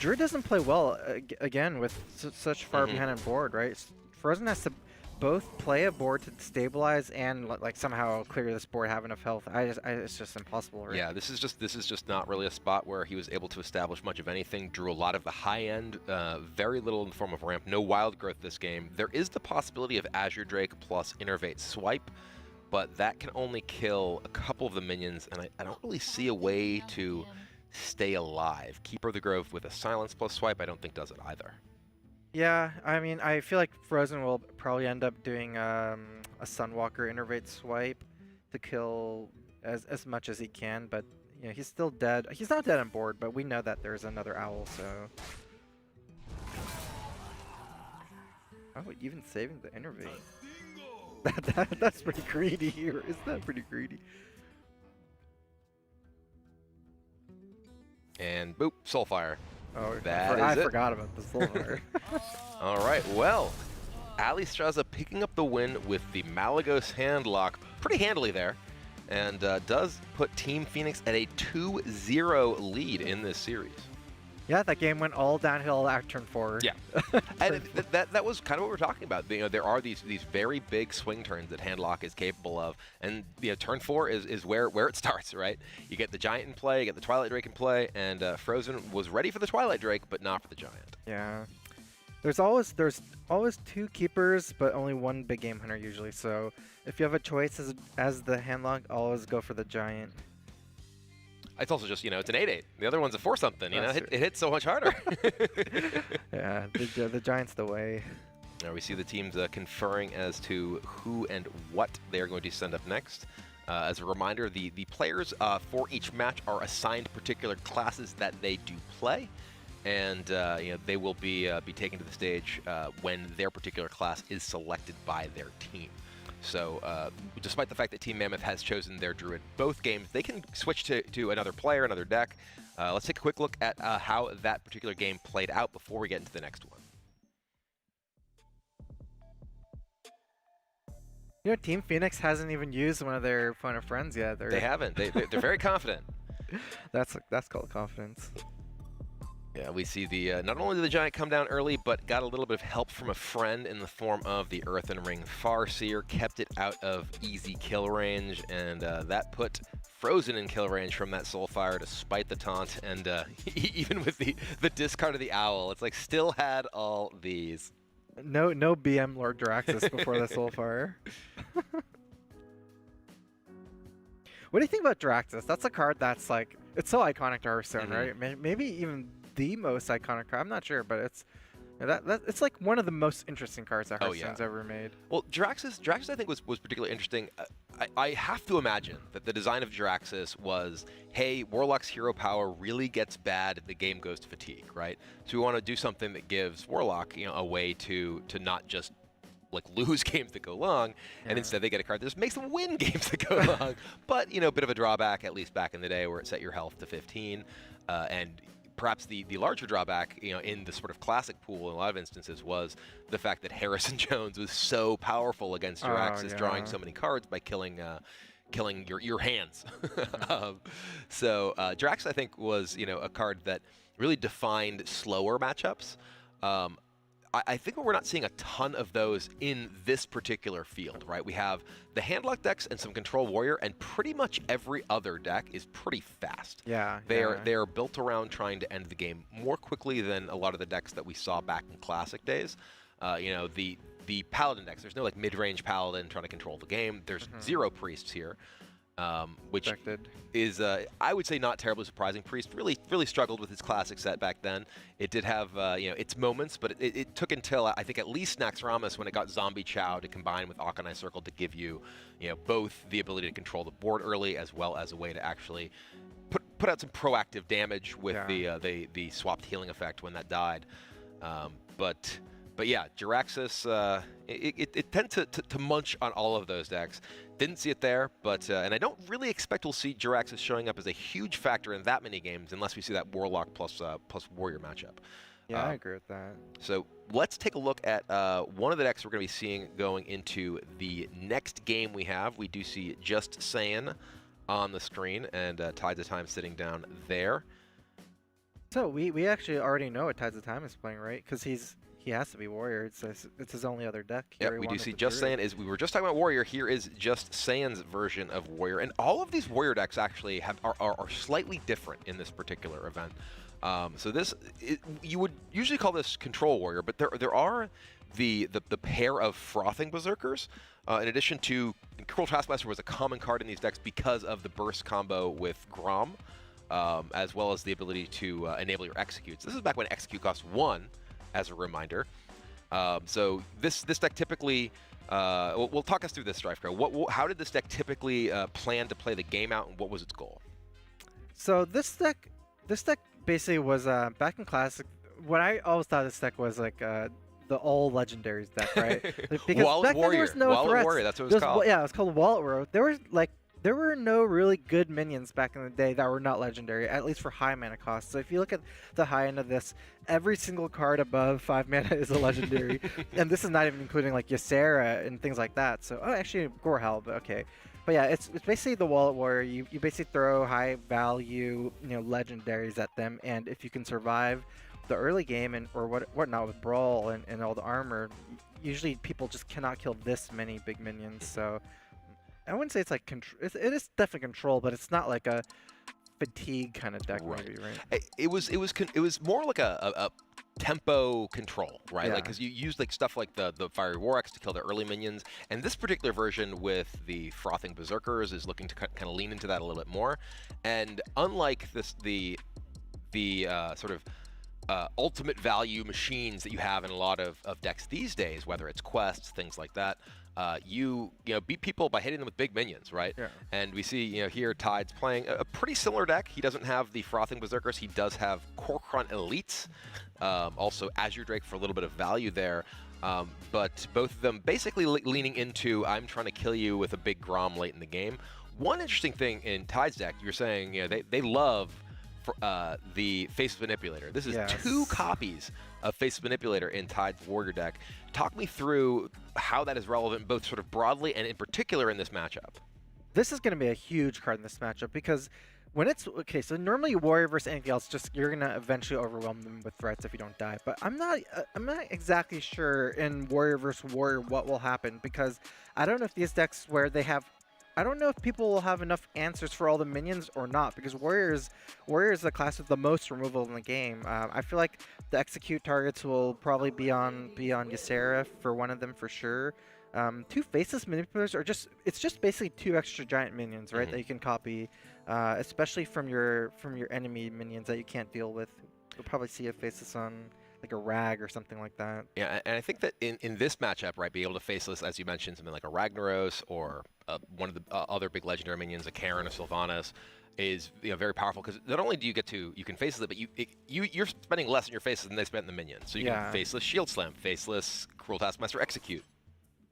Druid doesn't play well again with such far behind on board, right? Frozen has to both play a board to stabilize and like somehow clear this board, have enough health. It's just impossible, right?
Yeah, this is just not really a spot where he was able to establish much of anything. Drew a lot of the high end, very little in the form of ramp. No wild growth this game. There is the possibility of Azure Drake plus Innervate Swipe, but that can only kill a couple of the minions, and I don't really see a way to stay alive. Keeper of the Grove with a Silence plus Swipe, I don't think does it either.
Yeah, I mean, I feel like Frozen will probably end up doing a Sunwalker Innervate Swipe to kill as much as he can, but you know, he's still dead. He's not dead on board, but we know that there's another owl, so. Oh, even saving the intervene. That's pretty greedy here. Isn't that pretty greedy?
And boop, Soulfire.
Oh,
I
forgot about the Soulfire.
All right, well, Ali Straza picking up the win with the Malagos handlock pretty handily there, and does put Team Phoenix at a 2-0 lead in this series.
Yeah, that game went all downhill after turn 4.
Yeah, and that was kind of what we're talking about. You know, there are these very big swing turns that handlock is capable of, and you know, turn 4 is where it starts, right? You get the Giant in play, you get the Twilight Drake in play, and Frozen was ready for the Twilight Drake, but not for the Giant.
Yeah, there's always 2 keepers, but only 1 big game hunter usually. So if you have a choice as the handlock, always go for the Giant.
It's also just, you know, it's an 8/8. The other one's a 4-something. You know,
That's
it hits so much harder.
Yeah, the Giant's the way.
Now we see the teams conferring as to who and what they're going to send up next. As a reminder, the players for each match are assigned particular classes that they do play, and you know, they will be taken to the stage when their particular class is selected by their team. So despite the fact that Team Mammoth has chosen their Druid both games, they can switch to another player, another deck. Let's take a quick look at how that particular game played out before we get into the next one.
You know, Team Phoenix hasn't even used one of their Phone of Friends yet.
They haven't. They're very confident.
That's called confidence.
Yeah, we see the not only did the Giant come down early, but got a little bit of help from a friend in the form of the Earthen Ring Farseer, kept it out of easy kill range, and that put Frozen in kill range from that Soulfire despite the taunt, and even with the discard of the Owl, it's like still had all these.
No BM Lord Draxus before the Soulfire. What do you think about Draxus? That's a card that's like, it's so iconic to Hearthstone, right? Maybe even the most iconic card. I'm not sure, but it's it's like one of the most interesting cards that Hearthstone's ever made.
Well, Draxus I think was particularly interesting. I have to imagine that the design of Draxus was, hey, Warlock's hero power really gets bad if the game goes to fatigue, right? So we want to do something that gives Warlock, you know, a way to not just like lose games that go long, and instead they get a card that just makes them win games that go long. But, you know, a bit of a drawback, at least back in the day, where it set your health to 15, and perhaps the larger drawback, you know, in the sort of classic pool in a lot of instances was the fact that Harrison Jones was so powerful against Draxus, drawing so many cards by killing your hands. So Drax, I think, was, you know, a card that really defined slower matchups. I think we're not seeing a ton of those in this particular field, right? We have the handlock decks and some control warrior, and pretty much every other deck is pretty fast.
Yeah.
They are built around trying to end the game more quickly than a lot of the decks that we saw back in classic days. You know, the paladin decks, there's no like mid-range paladin trying to control the game. There's 0 priests here. Which is, I would say, not terribly surprising. Priest really struggled with his classic set back then. It did have, you know, its moments, but it took until, I think, at least Naxxramas when it got Zombie Chow to combine with Akanai Circle to give you, you know, both the ability to control the board early as well as a way to actually put out some proactive damage with the swapped healing effect when that died. But yeah, Jiraxis, it tends to munch on all of those decks. Didn't see it there, but and I don't really expect we'll see Jiraxis showing up as a huge factor in that many games unless we see that Warlock plus Warrior matchup.
Yeah, I agree with that.
So let's take a look at one of the decks we're going to be seeing going into the next game we have. We do see Just Saiyan on the screen, and Tides of Time sitting down there.
So we actually already know what Tides of Time is playing, right? Because he has to be Warrior. It's his only other deck.
Yeah, we do see Just Saiyan is, we were just talking about Warrior. Here is Just Saiyan's version of Warrior. And all of these Warrior decks actually are slightly different in this particular event. So this, you would usually call this Control Warrior, but there are the pair of Frothing Berserkers. In addition to, Control Taskmaster was a common card in these decks because of the burst combo with Grom, as well as the ability to enable your executes. This is back when execute cost 1, as a reminder. So this deck typically, we'll talk us through this, StrifeCro. How did this deck typically plan to play the game out, and what was its goal?
So this deck basically was back in Classic. What I always thought this deck was like the all legendaries deck, right? Because
Wallet
back then
Warrior.
there was no
Wallet
threats.
Warrior, that's what it was called.
Yeah, it was called Wallet Warrior. There were no really good minions back in the day that were not legendary, at least for high mana cost. So if you look at the high end of this, every single card above 5 mana is a legendary. And this is not even including like Ysera and things like that. So, actually Gorehel, but okay. But yeah, it's basically the Wallet Warrior. You basically throw high value, legendaries at them, and if you can survive the early game or whatnot with Brawl and all the armor, usually people just cannot kill this many big minions. So I wouldn't say it's like it is definitely control, but it's not like a fatigue kind of deck, maybe, right?
It was more like a tempo control, right?
Yeah.
Like, because you use like stuff like the Fiery War Axe to kill the early minions, and this particular version with the Frothing Berserkers is looking to kind of lean into that a little bit more. And unlike the sort of ultimate value machines that you have in a lot of decks these days, whether it's quests, things like that, you beat people by hitting them with big minions, right?
Yeah.
And we see here Tide's playing a pretty similar deck. He doesn't have the Frothing Berserkers. He does have Korkron Elites, also Azure Drake for a little bit of value there. But both of them basically leaning into, I'm trying to kill you with a big Grom late in the game. One interesting thing in Tide's deck, you're saying they love the Faceless Manipulator. This is 2 copies of Faceless Manipulator in Tide's Warrior deck. Talk me through how that is relevant both sort of broadly and in particular in this matchup.
This is going to be a huge card in this matchup because when it's okay, so normally Warrior versus anything else, just you're going to eventually overwhelm them with threats if you don't die. But I'm not exactly sure in Warrior versus Warrior what will happen, because I don't know if these decks where they have, I don't know if people will have enough answers for all the minions or not, because Warrior is the class with the most removal in the game. I feel like the execute targets will probably be on Ysera for one of them for sure. 2 Faceless Manipulators are it's just basically 2 extra giant minions, right? That you can copy, especially from your enemy minions that you can't deal with. You'll probably see a Faceless on like a Rag or something like that.
Yeah, and I think that in this matchup, right, be able to Faceless, as you mentioned, something like a Ragnaros or one of the other big legendary minions, a Karen or Sylvanas, is very powerful, because not only do you can Faceless it, but you're spending less in your Faceless than they spend in the minions. So you can Faceless Shield Slam, Faceless Cruel Taskmaster Execute.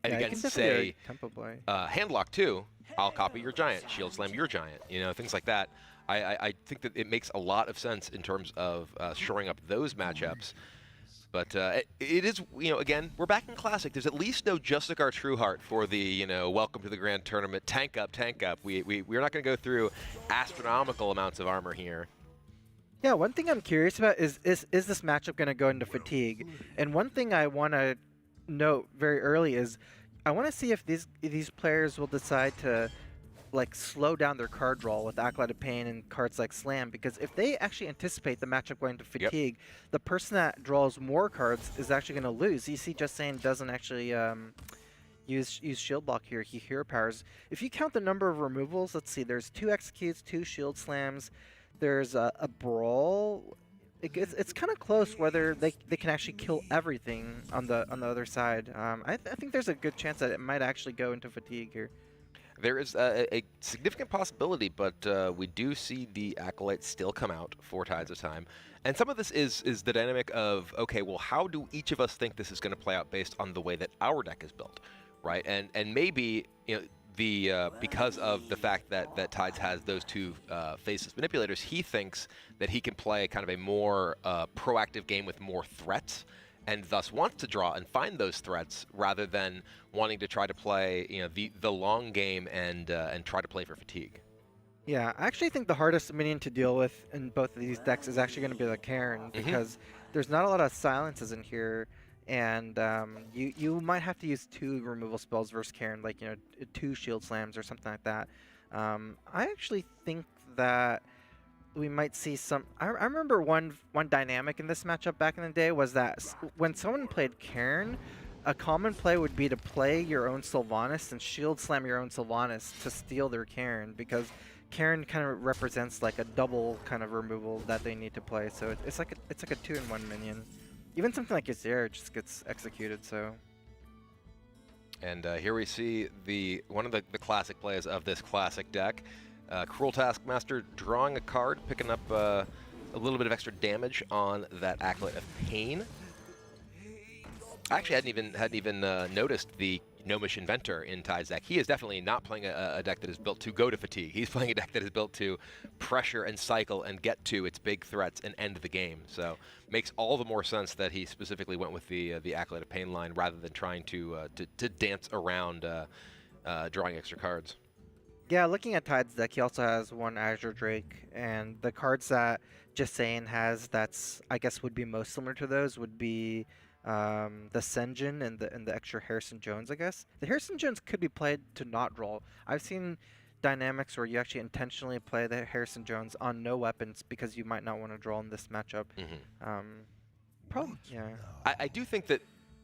And
Yeah,
you can say
tempo play.
Handlock too. I'll copy your giant, Shield Slam your giant. Things like that. I think that it makes a lot of sense in terms of shoring up those matchups. But it is, again, we're back in Classic. There's at least no Justicar Trueheart for the, welcome to the Grand Tournament. Tank up, tank up. We're not going to go through astronomical amounts of armor here.
Yeah, one thing I'm curious about is this matchup going to go into fatigue? And one thing I want to note very early is I want to see if these players will decide to slow down their card draw with Acolyte of Pain and cards like Slam, because if they actually anticipate the matchup going to fatigue, the person that draws more cards is actually going to lose. You see, Just Saying doesn't actually use Shield Block here. He Hero Powers. If you count the number of removals, let's see, there's 2 Executes, 2 Shield Slams, there's a Brawl. It's kind of close whether they can actually kill everything on the other side. I think there's a good chance that it might actually go into fatigue here.
There is a significant possibility, but we do see the Acolytes still come out 4 Tides of Time. And some of this is the dynamic of, okay, well, how do each of us think this is going to play out based on the way that our deck is built, right? And maybe, because of the fact that Tides has those 2 Faceless Manipulators, he thinks that he can play kind of a more proactive game with more threats, and thus wants to draw and find those threats rather than wanting to try to play the long game and try to play for fatigue.
Yeah, I actually think the hardest minion to deal with in both of these decks is actually going to be the Karen, because there's not a lot of silences in here, and you might have to use 2 removal spells versus Karen, like 2 Shield Slams or something like that. I actually think that we might see some. I remember one dynamic in this matchup back in the day was that when someone played Karen, a common play would be to play your own Sylvanas and Shield Slam your own Sylvanas to steal their Karen, because Karen kind of represents like a double kind of removal that they need to play. So it's like a 2-in-1 minion. even something like Azir just gets executed. So.
And here we see one of the classic plays of this classic deck. Cruel Taskmaster drawing a card, picking up a little bit of extra damage on that Acolyte of Pain. I actually hadn't even noticed the Gnomish Inventor in Tide's deck. He is definitely not playing a deck that is built to go to fatigue. He's playing a deck that is built to pressure and cycle and get to its big threats and end the game. So makes all the more sense that he specifically went with the Acolyte of Pain line rather than trying to dance around drawing extra cards.
Yeah, looking at Tide's deck, he also has one Azure Drake, and the cards that Just Saying has that's I guess would be most similar to those would be the Senjin and the extra Harrison Jones, I guess. The Harrison Jones could be played to not draw. I've seen dynamics where you actually intentionally play the Harrison Jones on no weapons because you might not want to draw in this matchup. Probably, yeah.
I do think that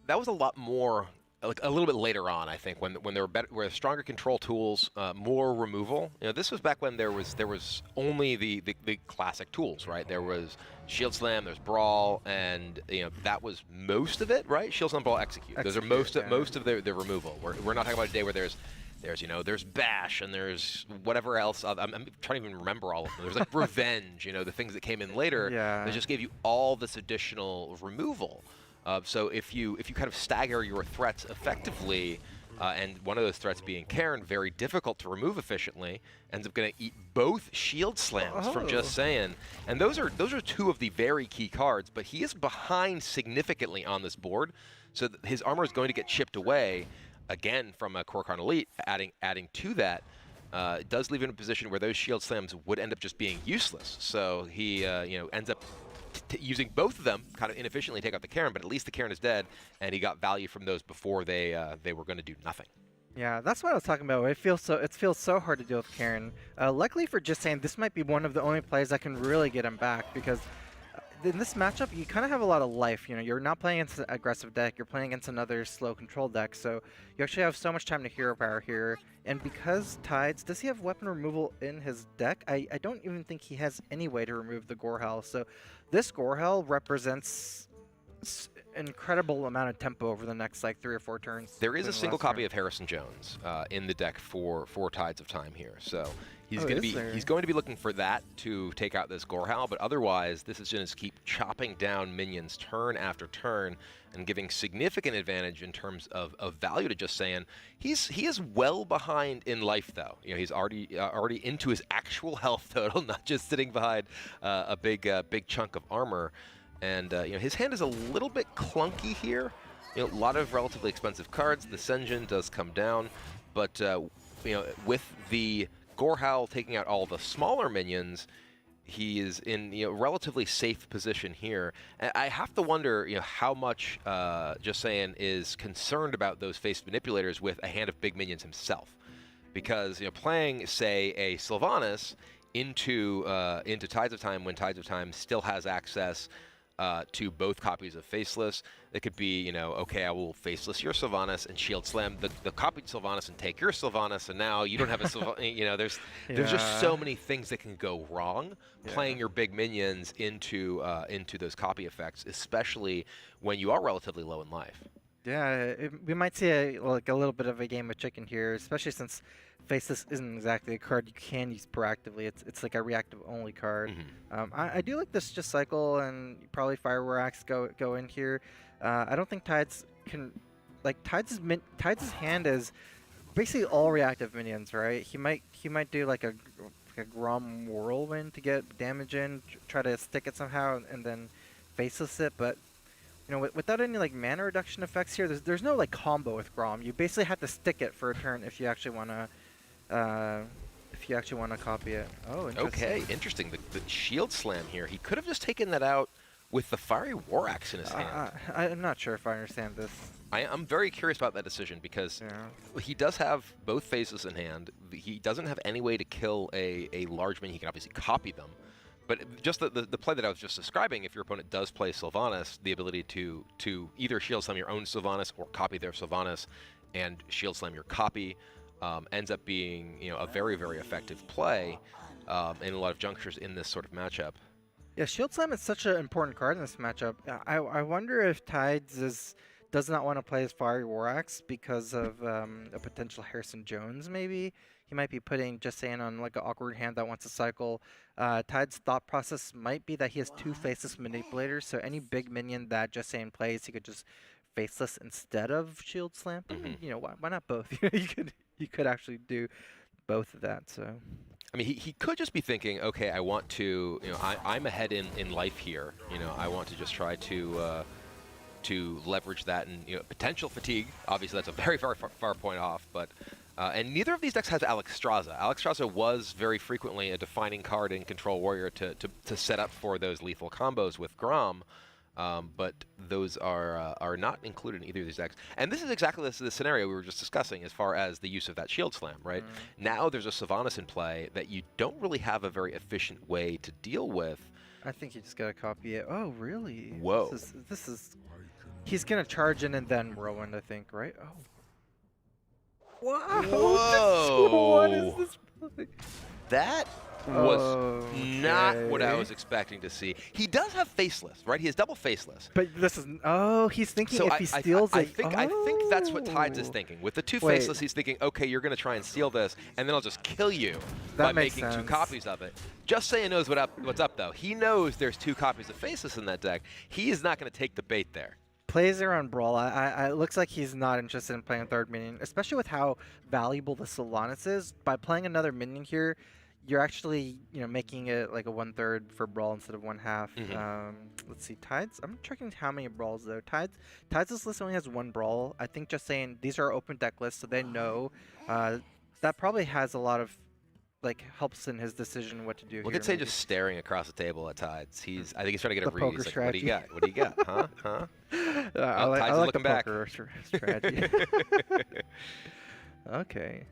was a lot more, like a little bit later on. I think when there were stronger control tools, more removal. You know, this was back when there was only the classic tools, right? There was Shield Slam, there's Brawl, and that was most of it, right? Shield Slam, Brawl, Execute. Those are most of the removal. We're not talking about a day where there's Bash and there's whatever else. I'm trying to even remember all of them. There's like Revenge, the things that came in later that just gave you all this additional removal. So if you kind of stagger your threats effectively, and one of those threats being Cairn, very difficult to remove efficiently, ends up going to eat both Shield Slams from Just Saying. And those are two of the very key cards, but he is behind significantly on this board, so his armor is going to get chipped away again from a Korkan Elite. Adding to that, it does leave him in a position where those Shield Slams would end up just being useless. So he ends up using both of them kind of inefficiently to take out the Cairn, but at least the Cairn is dead, and he got value from those before they were going to do nothing.
Yeah, that's what I was talking about. It feels so hard to deal with Cairn. Luckily for Just Saying, this might be one of the only plays that can really get him back, because in this matchup, you kind of have a lot of life. You're not playing against an aggressive deck. You're playing against another slow control deck, so you actually have so much time to hero power here. And because Tides, does he have weapon removal in his deck? I don't even think he has any way to remove the Gorehell. So this Gorehell represents an incredible amount of tempo over the next like 3 or 4 turns.
There is a single copy of Harrison Jones in the deck for Tides of Time here, so he's going to be looking for that to take out this Gorehell. But otherwise, this is going to keep chopping down minions turn after turn and giving significant advantage in terms of value to Just Saying. He is well behind in life though. He's already into his actual health total, not just sitting behind a big chunk of armor. And his hand is a little bit clunky here. A lot of relatively expensive cards. The Senjin does come down, but with the Gorehowl taking out all the smaller minions, he is in a relatively safe position here. And I have to wonder how much Just Saying is concerned about those face manipulators with a hand of big minions himself, because playing say a Sylvanas into Tides of Time when Tides of Time still has access to both copies of Faceless. It could be, okay, I will Faceless your Sylvanas and Shield Slam the copied Sylvanas and take your Sylvanas, and now you don't have a Sylvanas. There's just so many things that can go wrong playing your big minions into those copy effects, especially when you are relatively low in life.
Yeah, we might see a little bit of a game of chicken here, especially since Faceless isn't exactly a card you can use proactively. It's like a reactive only card. I do like this just cycle and probably Fire Axe go in here. I don't think Tides can, Tides' hand is basically all reactive minions, right? He might do like a Grom Whirlwind to get damage in, try to stick it somehow, and then Faceless it, but without any mana reduction effects here, there's no combo with Grom. You basically have to stick it for a turn if you actually want to copy it. Oh, interesting.
Okay, interesting. The Shield Slam here. He could have just taken that out with the Fiery War Axe in his hand.
I'm not sure if I understand this.
I'm very curious about that decision, because he does have both Faces in hand. He doesn't have any way to kill a large minion. He can obviously copy them. But just the play that I was just describing, if your opponent does play Sylvanas, the ability to either Shield Slam your own Sylvanas or copy their Sylvanas and Shield Slam your copy ends up being a very, very effective play in a lot of junctures in this sort of matchup.
Yeah, Shield Slam is such an important card in this matchup. I wonder if Tides does not want to play as Fiery War Axe because of a potential Harrison Jones, maybe. He might be putting Just Saying on like an awkward hand that wants to cycle. Tides' thought process might be that he has 2 Faceless Manipulators, so any big minion that Just Saying plays, he could just Faceless instead of Shield Slam. I mean, you know, why not both? you could actually do both of that, so...
I mean, he could just be thinking, okay, I want to, you know, I'm ahead in life here. You know, I want to just try to leverage that and, you know, potential fatigue. Obviously, that's a very far point off, but and neither of these decks has Alexstrasza. Alexstrasza was very frequently a defining card in Control Warrior to set up for those lethal combos with Grom. But those are not included in either of these decks. And this is exactly the scenario we were just discussing as far as the use of that Shield Slam, right? Now there's a Sylvanas in play that you don't really have a very efficient way to deal with.
I think you just gotta copy it. Oh, really?
Whoa.
This is... He's gonna charge in and then whirlwind, I think, right? Oh. Wow!
Whoa!
What is this play?
That was not what I was expecting to see. He does have Faceless, right? He has double Faceless.
But this is... Oh, he's thinking
So
if he steals
I think that's what Tides is
Oh.
thinking. With the 2
Wait.
Faceless, he's thinking, okay, you're going to try and steal this, and then I'll just kill you
That
by
makes
making 2
sense.
copies of it. Just Saying knows what's up, though. He knows there's 2 copies of Faceless in that deck. He is not going to take the bait there.
Plays around Brawl. It looks like he's not interested in playing a third minion, especially with how valuable the Sylvanas is. By playing another minion here, you're actually, you know, making it like a 1/3 for Brawl instead of 1/2. Let's see, Tides. I'm checking how many Brawls though. Tides' list only has 1 Brawl. I think Just Saying these are open deck lists, so they know. That probably has a lot of, like, helps in his decision what to do.
Look
here,
at Say
maybe.
just staring across the table at Tides. I think he's trying to get a
The
read.
poker
He's like,
strategy.
what do you got? Huh? Huh?
I
Oh,
like,
Tides
I
is
like
looking
the
back.
poker strategy. Okay.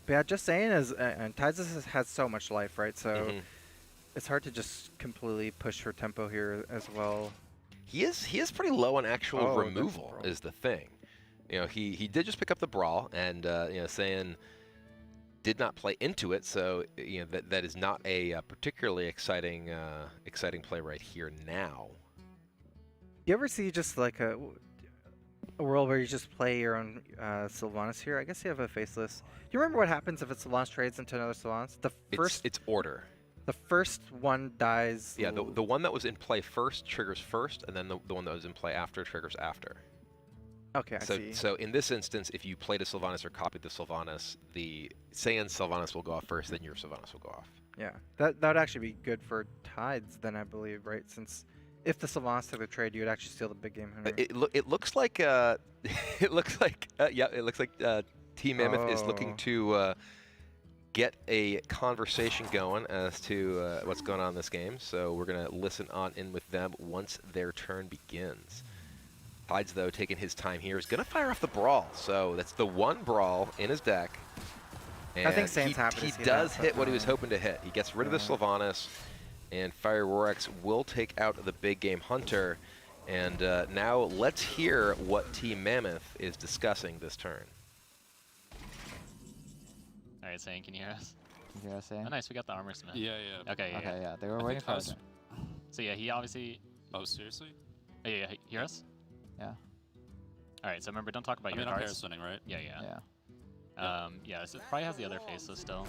But yeah, Just Saying is, and Tides has so much life, right? So it's hard to just completely push her tempo here as well.
He is pretty low on actual
Oh, that's
removal
Brawl.
is the thing. You know, he did just pick up the Brawl, and you know, Saying did not play into it, so you know that is not a particularly exciting play right here now.
You ever see just like a world where you just play your own Sylvanas here? I guess you have a Faceless. Do you remember what happens if a Sylvanas trades into another Sylvanas?
It's order.
The first one dies.
Yeah, the one that was in play first triggers first, and then the one that was in play after triggers after.
Okay, I see.
So in this instance, if you played a Sylvanas or copied the Sylvanas, the Saiyan Sylvanas will go off first, then your Sylvanas will go off.
Yeah, that would actually be good for Tides then, I believe, right? Since if the Sylvanas took the trade, you would actually steal the big game hunter.
It looks like it looks like Team Mammoth is looking to get a conversation going as to what's going on in this game. So we're gonna listen on in with them once their turn begins. Tides, though, taking his time here, is going to fire off the Brawl. So that's the 1 Brawl in his deck. And
I think Saint's happy to
he
see
does
that,
hit
but,
what he was hoping to hit. He gets rid of the Sylvanas, and Fire Rorax will take out the big game hunter. And now let's hear what Team Mammoth is discussing this turn.
All right, Saying, can you hear us?
Can you hear us saying?
Oh, nice. We got the armor smith.
Yeah.
Okay, yeah.
Okay, yeah. They were waiting for us.
So yeah, he obviously.
Oh, seriously?
Oh, yeah, hear us?
Yeah.
All right. So remember, don't talk about your
I'm
cards.
Harrisonning, right?
Yeah. Yeah. So it probably has the other faces still.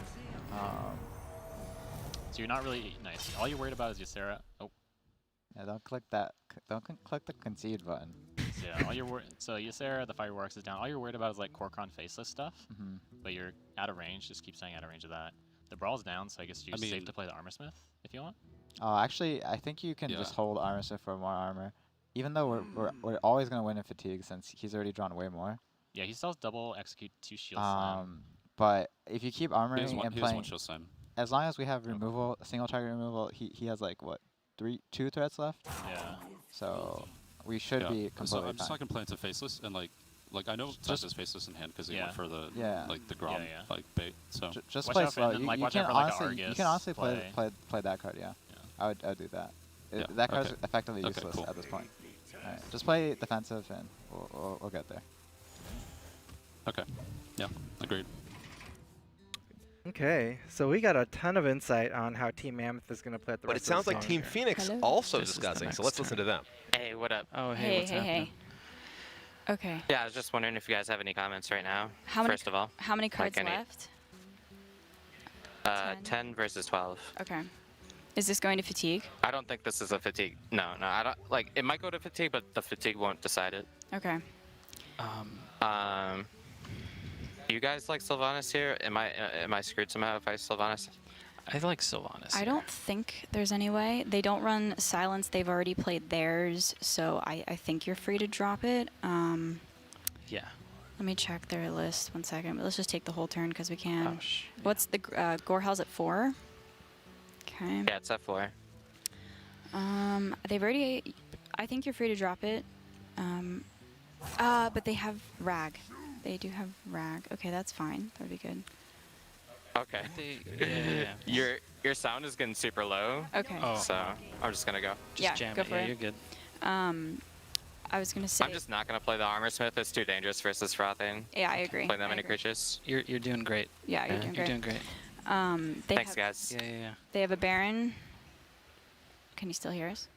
So you're not really nice. All you're worried about is Ysera. Oh.
Yeah, don't click that. Don't click the concede button.
So yeah, all you're so Ysera, the Fireworks is down. All you're worried about is like Korkon faceless stuff. But you're out of range. Just keep staying out of range of that. The Brawl's down, so I guess you're safe to play the Armor Smith if you want.
Actually, I think you can just hold Armor Smith for more armor. Even though we're always gonna win in fatigue since he's already drawn way more.
Yeah, he still has double execute 2 shield slam.
But if you keep armoring and playing,
shield slam.
As long as we have removal, single target removal, he has like what, 2 threats left.
Yeah.
So we should be completely
so I'm just
fine.
not gonna play into faceless and like I know Tides is faceless in hand because he went for the like the Grom like bait. So
just
watch
play
out for-
slow.
and then,
You,
like,
you
watch
can
out for, like, a
honestly
Argus
play that card. Yeah. I would do that.
Yeah,
that card's
okay.
effectively
Okay,
useless
cool.
at this point. Alright, just play defensive and we'll get there.
Okay. Yeah, agreed.
Okay, so we got a ton of insight on how Team Mammoth is going to play at the
But
rest
it sounds
of the
like
song
Team
here.
Phoenix also discussing, so let's listen to them.
Hey, what up?
Oh, hey, what's happening? Okay.
Yeah, I was just wondering if you guys have any comments right now. First of all,
how many cards
like any-
left?
10 versus 12.
Okay. Is this going to fatigue?
I don't think this is a fatigue. No, I don't. Like, it might go to fatigue, but the fatigue won't decide it.
Okay.
You guys like Sylvanas here? Am I screwed somehow if I Sylvanas?
I like Sylvanas.
I don't think there's any way. They don't run Silence. They've already played theirs, so I think you're free to drop it.
Yeah.
Let me check their list 1 second. But let's just take the whole turn because we can.
Oh,
What's the Gorehal's at 4? Okay.
Yeah, it's at 4.
They've already. I think you're free to drop it. But they have Rag. They do have Rag. Okay, that's fine. That would be good.
Okay. Your sound is getting super low.
Okay.
So I'm just gonna go.
Yeah, go for it.
You're good.
I was gonna say.
I'm just not gonna play the Armor Smith. It's too dangerous versus Frothing.
Yeah, I agree.
Play that
I
many
agree.
creatures.
You're doing great.
Yeah, you're doing great.
You're doing great.
Thanks, guys.
Yeah.
They have a Baron. Can you still hear us?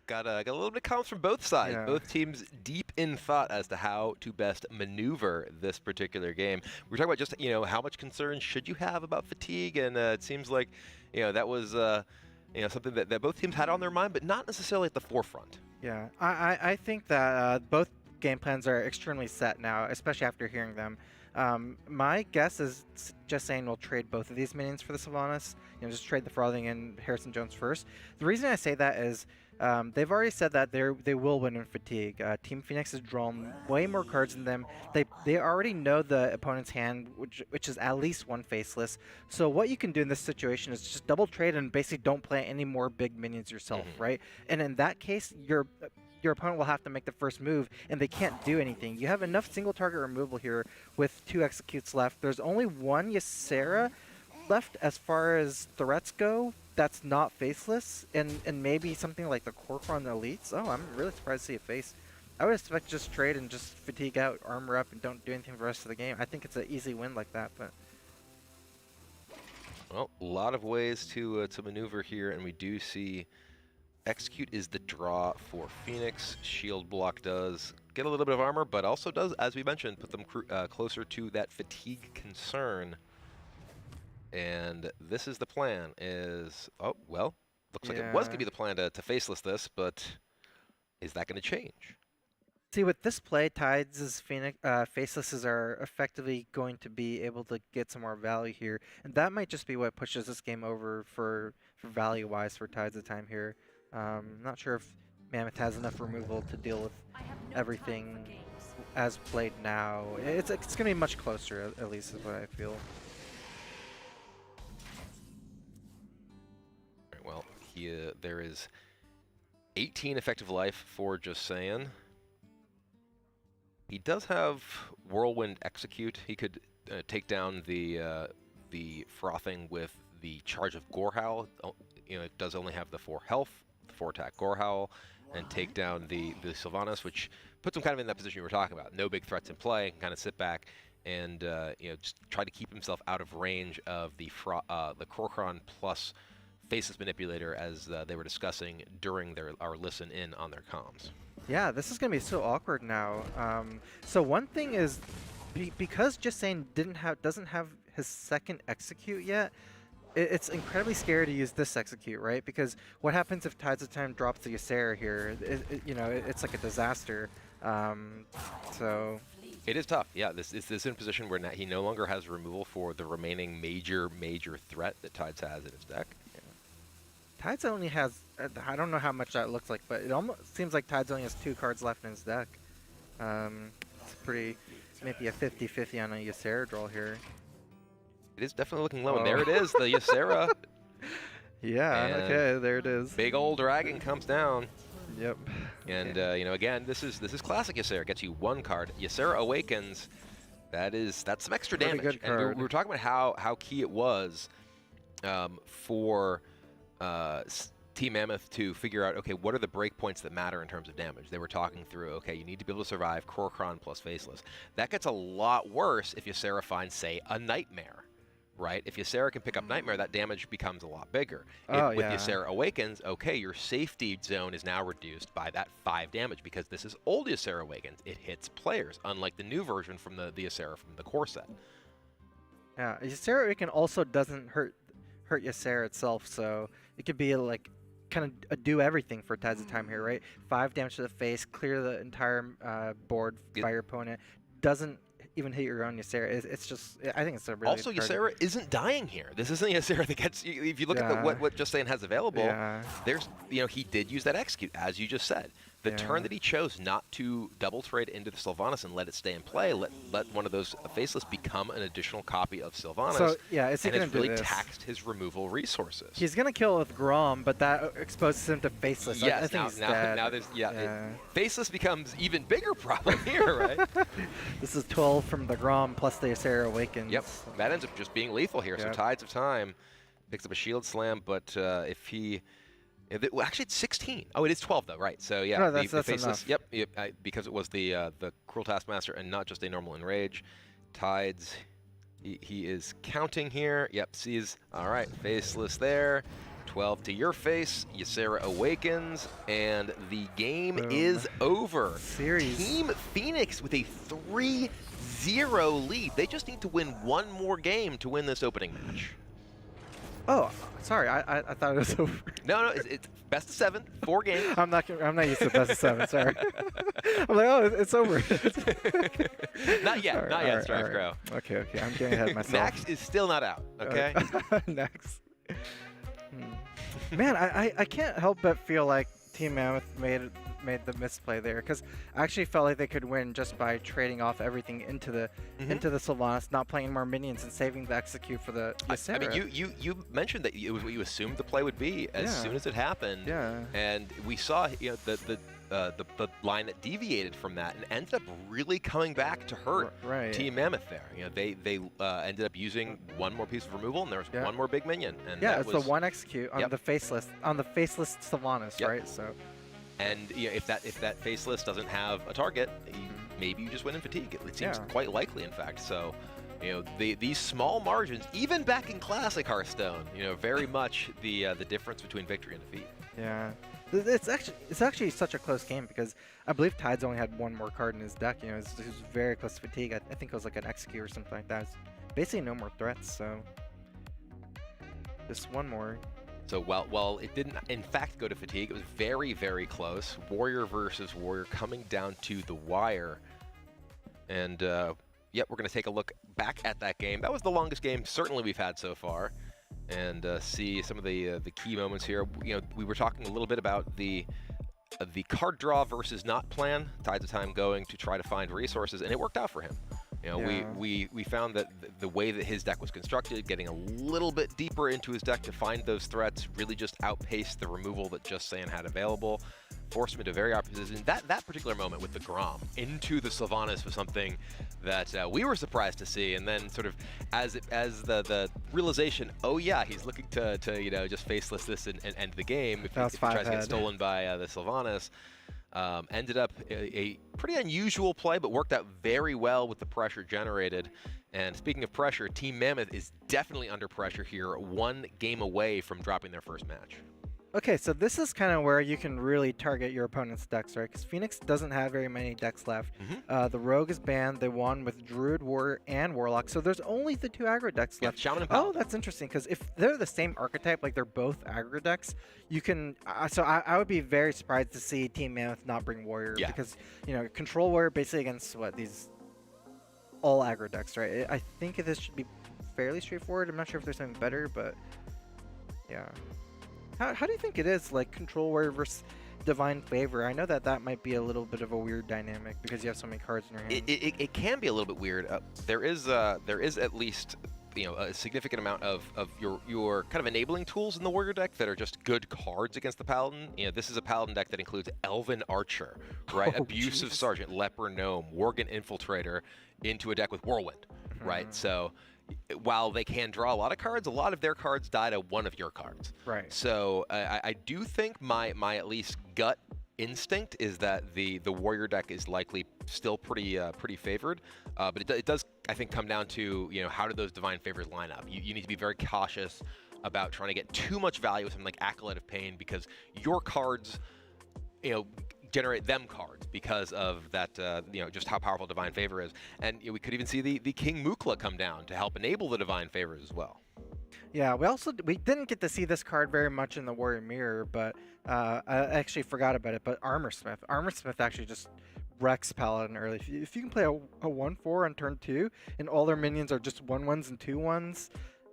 Got a little bit of comments from both sides.
Yeah.
Both teams deep in thought as to how to best maneuver this particular game. We were talking about just how much concern should you have about fatigue, and it seems like that was something that both teams had on their mind, but not necessarily at the forefront.
Yeah, I think that both game plans are extremely set now, especially after hearing them. My guess is just saying we'll trade both of these minions for the Sylvanas. Just trade the Frothing and Harrison Jones first. The reason I say that is they've already said that they will win in fatigue. Team Phoenix has drawn way more cards than them. They already know the opponent's hand, which is at least one faceless. So what you can do in this situation is just double trade and basically don't play any more big minions yourself, right? And in that case, your opponent will have to make the first move, and they can't do anything. You have enough single target removal here with 2 executes left. There's only 1 Ysera left as far as threats go that's not faceless, and maybe something like the Corcoran Elites. Oh, I'm really surprised to see a face. I would expect just trade and just fatigue out, armor up, and don't do anything for the rest of the game. I think it's an easy win like that, but...
Well, a lot of ways to maneuver here, and we do see Execute is the draw for Phoenix. Shield block does get a little bit of armor, but also does, as we mentioned, put them closer to that fatigue concern. And this is the plan, looks like it was going to be the plan to faceless this, but is that going to change?
See, with this play, Tides' facelesses are effectively going to be able to get some more value here, and that might just be what pushes this game over for value-wise for Tides of time here. Not sure if Mammoth has enough removal to deal with everything as played now. It's going to be much closer, at least, is what I feel.
Well, there is 18 effective life for Just Saying. He does have Whirlwind Execute. He could take down the Frothing with the Charge of Gorehowl. It does only have the 4 health, 4 attack Gorehowl, and take down the Sylvanas, which puts him kind of in that position you were talking about. No big threats in play, kind of sit back and just try to keep himself out of range of the Corcoran plus Faceless Manipulator, as they were discussing during our listen in on their comms.
Yeah, this is going to be so awkward now. So one thing is, because Just Saying doesn't have his second execute yet, it's incredibly scary to use this execute, right? Because what happens if Tides of Time drops the Ysera here? It's like a disaster. So
it is tough. Yeah, this is in a position where he no longer has removal for the remaining major threat that Tides has in his deck.
Tides only has, I don't know how much that looks like, but it almost seems like Tides only has 2 cards left in his deck. It's maybe a 50-50 on a Ysera draw here.
It is definitely looking low, and there it is, the Ysera.
Yeah,
and
okay, there it is.
Big old dragon comes down.
Yep.
And again, this is classic Ysera. Gets you 1 card. Ysera Awakens. That's some extra
Really
damage.
good card.
And we were talking about how key it was for Team Mammoth to figure out, okay, what are the breakpoints that matter in terms of damage? They were talking through, okay, you need to be able to survive Korokron plus Faceless. That gets a lot worse if Ysera finds, say, a Nightmare, right? If Ysera can pick up Nightmare, that damage becomes a lot bigger. With Ysera Awakens, okay, your safety zone is now reduced by that 5 damage because this is old Ysera Awakens. It hits players, unlike the new version from the Ysera from the core set.
Yeah, Ysera Awaken also doesn't hurt Ysera itself, so it could be like kind of a do everything for Tides of Time here, right? 5 damage to the face, clear the entire board by your opponent. Doesn't even hit your own Ysera. It's just, I think it's a really
also, Ysera isn't dying here. This isn't Ysera that gets. If you look at what Just Saying has available, there's he did use that execute as you just said. The turn that he chose not to double trade into the Sylvanas and let it stay in play, let one of those Faceless become an additional copy of Sylvanas.
So is he
and
gonna
has really
do this?
taxed his removal resources.
He's gonna kill with Grom, but that exposes him to Faceless.
Yes,
I think he's dead.
now there's Faceless becomes even bigger problem here, right?
This is 12 from the Grom plus the Ysera Awakens.
Yep, that ends up just being lethal here. So Tides of Time picks up a Shield Slam, but if he... well, actually, it's 16. Oh, it is 12, though, right? So, yeah,
no,
the
that's
Faceless,
enough.
Because it was the Cruel Taskmaster and not just a normal Enrage. Tides, he is counting here. Yep, sees, all right, Faceless there. 12 to your face. Ysera Awakens, and the game is over.
Series.
Team Phoenix with a 3-0 lead. They just need to win one more game to win this opening match.
Oh, sorry. I thought it was over.
No, it's best of 7, 4 games.
I'm not used to best of 7. Sorry. I'm like, oh, it's over.
Not yet. Not yet, Strife Crow.
Okay. I'm getting ahead of myself.
Max is still not out. Okay.
Next. Man, I can't help but feel like Team Mammoth made the misplay there, because I actually felt like they could win just by trading off everything into the Sylvanas, not playing more minions and saving the execute for the Ysera.
I mean, you mentioned that it was what you assumed the play would be as soon as it happened.
Yeah.
And we saw the line that deviated from that and ended up really coming back to hurt Team Mammoth there. They ended up using one more piece of removal, and there was one more big minion. And
it's the one execute on the faceless Sylvanas, right? So.
And if that Faceless doesn't have a target, maybe you just win in fatigue. It seems quite likely, in fact. So, these small margins, even back in Classic Hearthstone, very much the difference between victory and defeat.
Yeah, it's actually such a close game, because I believe Tides only had one more card in his deck. He was very close to fatigue. I think it was like an execute or something like that. It's basically no more threats. So just one more.
So while it didn't, in fact, go to fatigue, it was very, very close. Warrior versus Warrior coming down to the wire. And, we're going to take a look back at that game. That was the longest game, certainly, we've had so far. And see some of the key moments here. We were talking a little bit about the card draw versus not plan. Tides of Time going to try to find resources, and it worked out for him. We found that the way that his deck was constructed, getting a little bit deeper into his deck to find those threats, really just outpaced the removal that Just Saying had available, forced him into very awkward position. That particular moment with the Grom into the Sylvanas was something that we were surprised to see, and then sort of as the realization, oh yeah, he's looking to just Faceless this and end the game if he tries to get stolen by the Sylvanas. Ended up a pretty unusual play, but worked out very well with the pressure generated. And speaking of pressure, Team Mammoth is definitely under pressure here, one game away from dropping their first match.
Okay, so this is kind of where you can really target your opponent's decks, right? Because Phoenix doesn't have very many decks left. The Rogue is banned. They won with Druid, Warrior, and Warlock. So there's only the 2 aggro decks left.
Shaman and Paladin.
Oh, that's interesting, because if they're the same archetype, like they're both aggro decks, you can... so I would be very surprised to see Team Mammoth not bring Warrior, because, Control Warrior basically against, these all aggro decks, right? I think this should be fairly straightforward. I'm not sure if there's something better, but yeah. How do you think it is, like, Control Warrior versus Divine Favor? I know that might be a little bit of a weird dynamic because you have so many cards in your hand.
It can be a little bit weird. There is at least a significant amount of your kind of enabling tools in the Warrior deck that are just good cards against the Paladin. This is a Paladin deck that includes Elven Archer, right? Abusive Sergeant, Leper Gnome, Worgen Infiltrator into a deck with Whirlwind, right? So while they can draw a lot of cards, a lot of their cards die to one of your cards.
Right.
So I do think my at least gut instinct is that the warrior deck is likely still pretty favored, but it does, I think, come down to, you know, how do those divine favors line up. You need to be very cautious about trying to get too much value with something like Acolyte of Pain, because your cards, you know, generate them cards because of that, you know, just how powerful divine favor is. And you know, we could even see the King Mukla come down to help enable the divine favors as well.
Yeah, we didn't get to see this card very much in the Warrior Mirror, but I actually forgot about it. But Armorsmith actually just wrecks Paladin early. If you can play a 1/4 on turn 2, and all their minions are just 1/1s and 2/1s,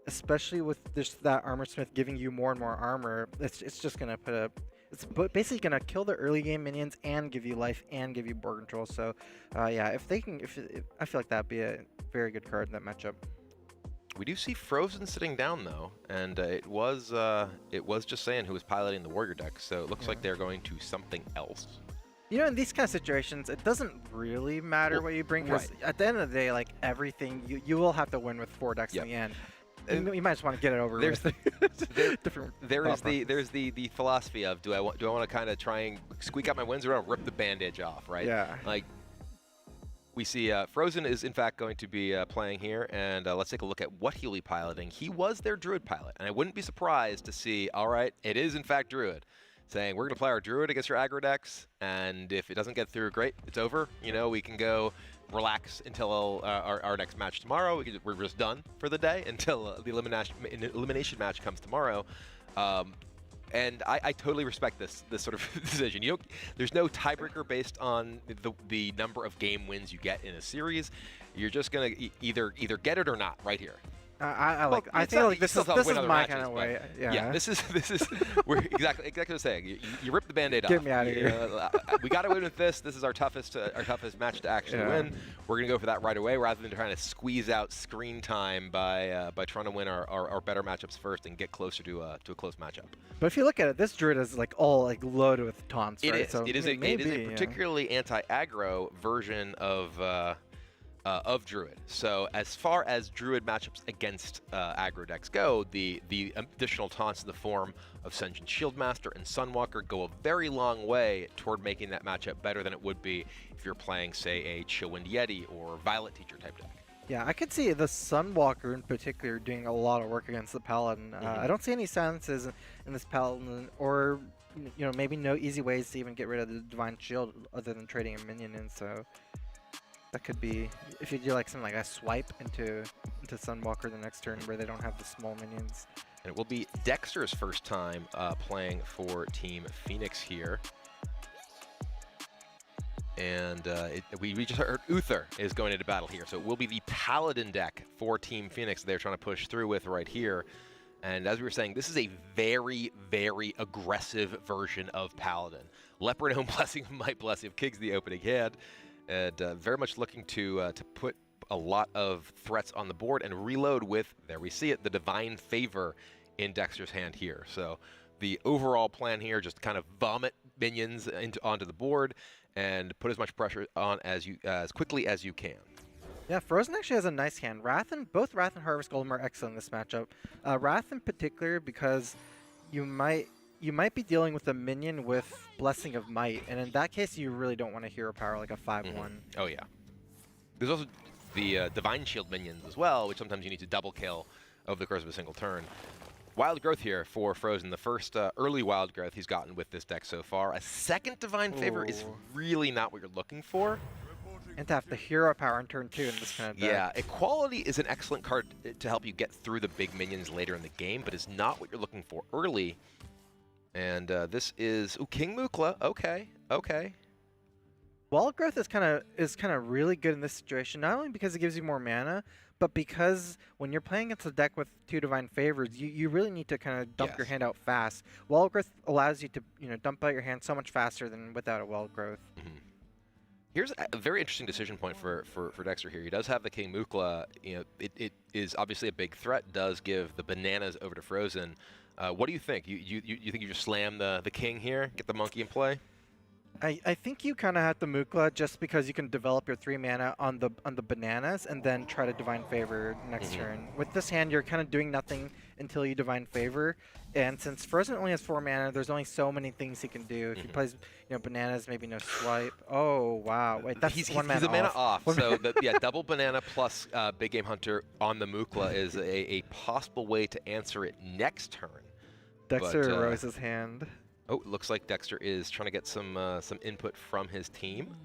especially with just that Armorsmith giving you more and more armor, it's just gonna it's basically gonna kill the early game minions and give you life and give you board control. So yeah, if I feel like that'd be a very good card in that matchup.
We do see Frozen sitting down though, and it was just saying who was piloting the warrior deck, so it looks like they're going to something else.
You know, in these kind of situations, it doesn't really matter what you bring, because at the end of the day, like everything, you will have to win with 4 decks in the end. You might just want to get it over with.
There's the philosophy of do I want to kind of try and squeak out my wins, or do I want to rip the bandage off, right?
Yeah.
Like, we see Frozen is in fact going to be playing here, and let's take a look at what he'll be piloting. He was their Druid pilot, and I wouldn't be surprised to see, all right, it is in fact Druid, saying we're going to play our Druid against your aggro decks, and if it doesn't get through, great, it's over. You know, we can go relax until our next match tomorrow. We're just done for the day until the elimination match comes tomorrow. And I totally respect this sort of decision. There's no tiebreaker based on the number of game wins you get in a series. You're just gonna either get it or not right here.
I feel like this is my kind of way.
Yeah, this is we're exactly what I'm saying. You rip the Band-Aid off.
Get me out of here.
We got to win with this. This is our toughest match to actually win. We're gonna go for that right away, rather than trying to squeeze out screen time by trying to win our better matchups first and get closer to a close matchup.
But if you look at it, this Druid is like all like loaded with taunts.
It
right?
is.
So
It is a particularly anti-aggro version of Druid. So as far as Druid matchups against aggro decks go, the additional taunts in the form of Sen'jin Shieldmaster and Sunwalker go a very long way toward making that matchup better than it would be if you're playing, say, a Chillwind Yeti or Violet Teacher type deck.
Yeah, I could see the Sunwalker in particular doing a lot of work against the Paladin. I don't see any silences in this Paladin, or maybe no easy ways to even get rid of the Divine Shield other than trading a minion in. So that could be, if you do like something like a swipe into Sunwalker the next turn where they don't have the small minions.
And it will be Dexter's first time playing for Team Phoenix here. And we just heard Uther is going into battle here. So it will be the Paladin deck for Team Phoenix they're trying to push through with right here. And as we were saying, this is a very, very aggressive version of Paladin. Leopard Home Blessing of Might, Blessing of Kings, the opening hand. And very much looking to put a lot of threats on the board and reload with, there we see it, the Divine Favor in Dexter's hand here. So the overall plan here, just kind of vomit minions onto the board and put as much pressure on as quickly as you can.
Yeah, Frozen actually has a nice hand. Both Wrath and Harvest Golem are excellent in this matchup. Wrath in particular, because you might be dealing with a minion with Blessing of Might, and in that case, you really don't want a hero power like a 5/1.
Oh yeah. There's also the Divine Shield minions as well, which sometimes you need to double kill over the course of a single turn. Wild Growth here for Frozen, the first early Wild Growth he's gotten with this deck so far. A second Divine Favor is really not what you're looking for.
And to have the hero power in turn 2 in this kind of deck.
Yeah, Equality is an excellent card to help you get through the big minions later in the game, but is not what you're looking for early. And this is King Mukla. Okay.
Wild Growth is kind of really good in this situation, not only because it gives you more mana, but because when you're playing against a deck with 2 Divine Favors, you really need to kind of dump your hand out fast. Wild Growth allows you to dump out your hand so much faster than without a Wild Growth.
Here's a very interesting decision point for Dexter here. He does have the King Mukla. It is obviously a big threat. Does give the bananas over to Frozen. What do you think? You think you just slam the King here, get the monkey in play?
I think you kind of have to Mukla just because you can develop your 3 mana on the bananas and then try to Divine Favor next turn. With this hand, you're kind of doing nothing until you Divine Favor, and since Frozen only has 4 mana, there's only so many things he can do. If he plays, bananas, maybe no swipe. Oh wow, wait, that's
he's
one mana
a mana
off.
So double banana plus Big Game Hunter on the Mukla is a possible way to answer it next turn.
Dexter Rose's hand.
Oh, it looks like Dexter is trying to get some input from his team.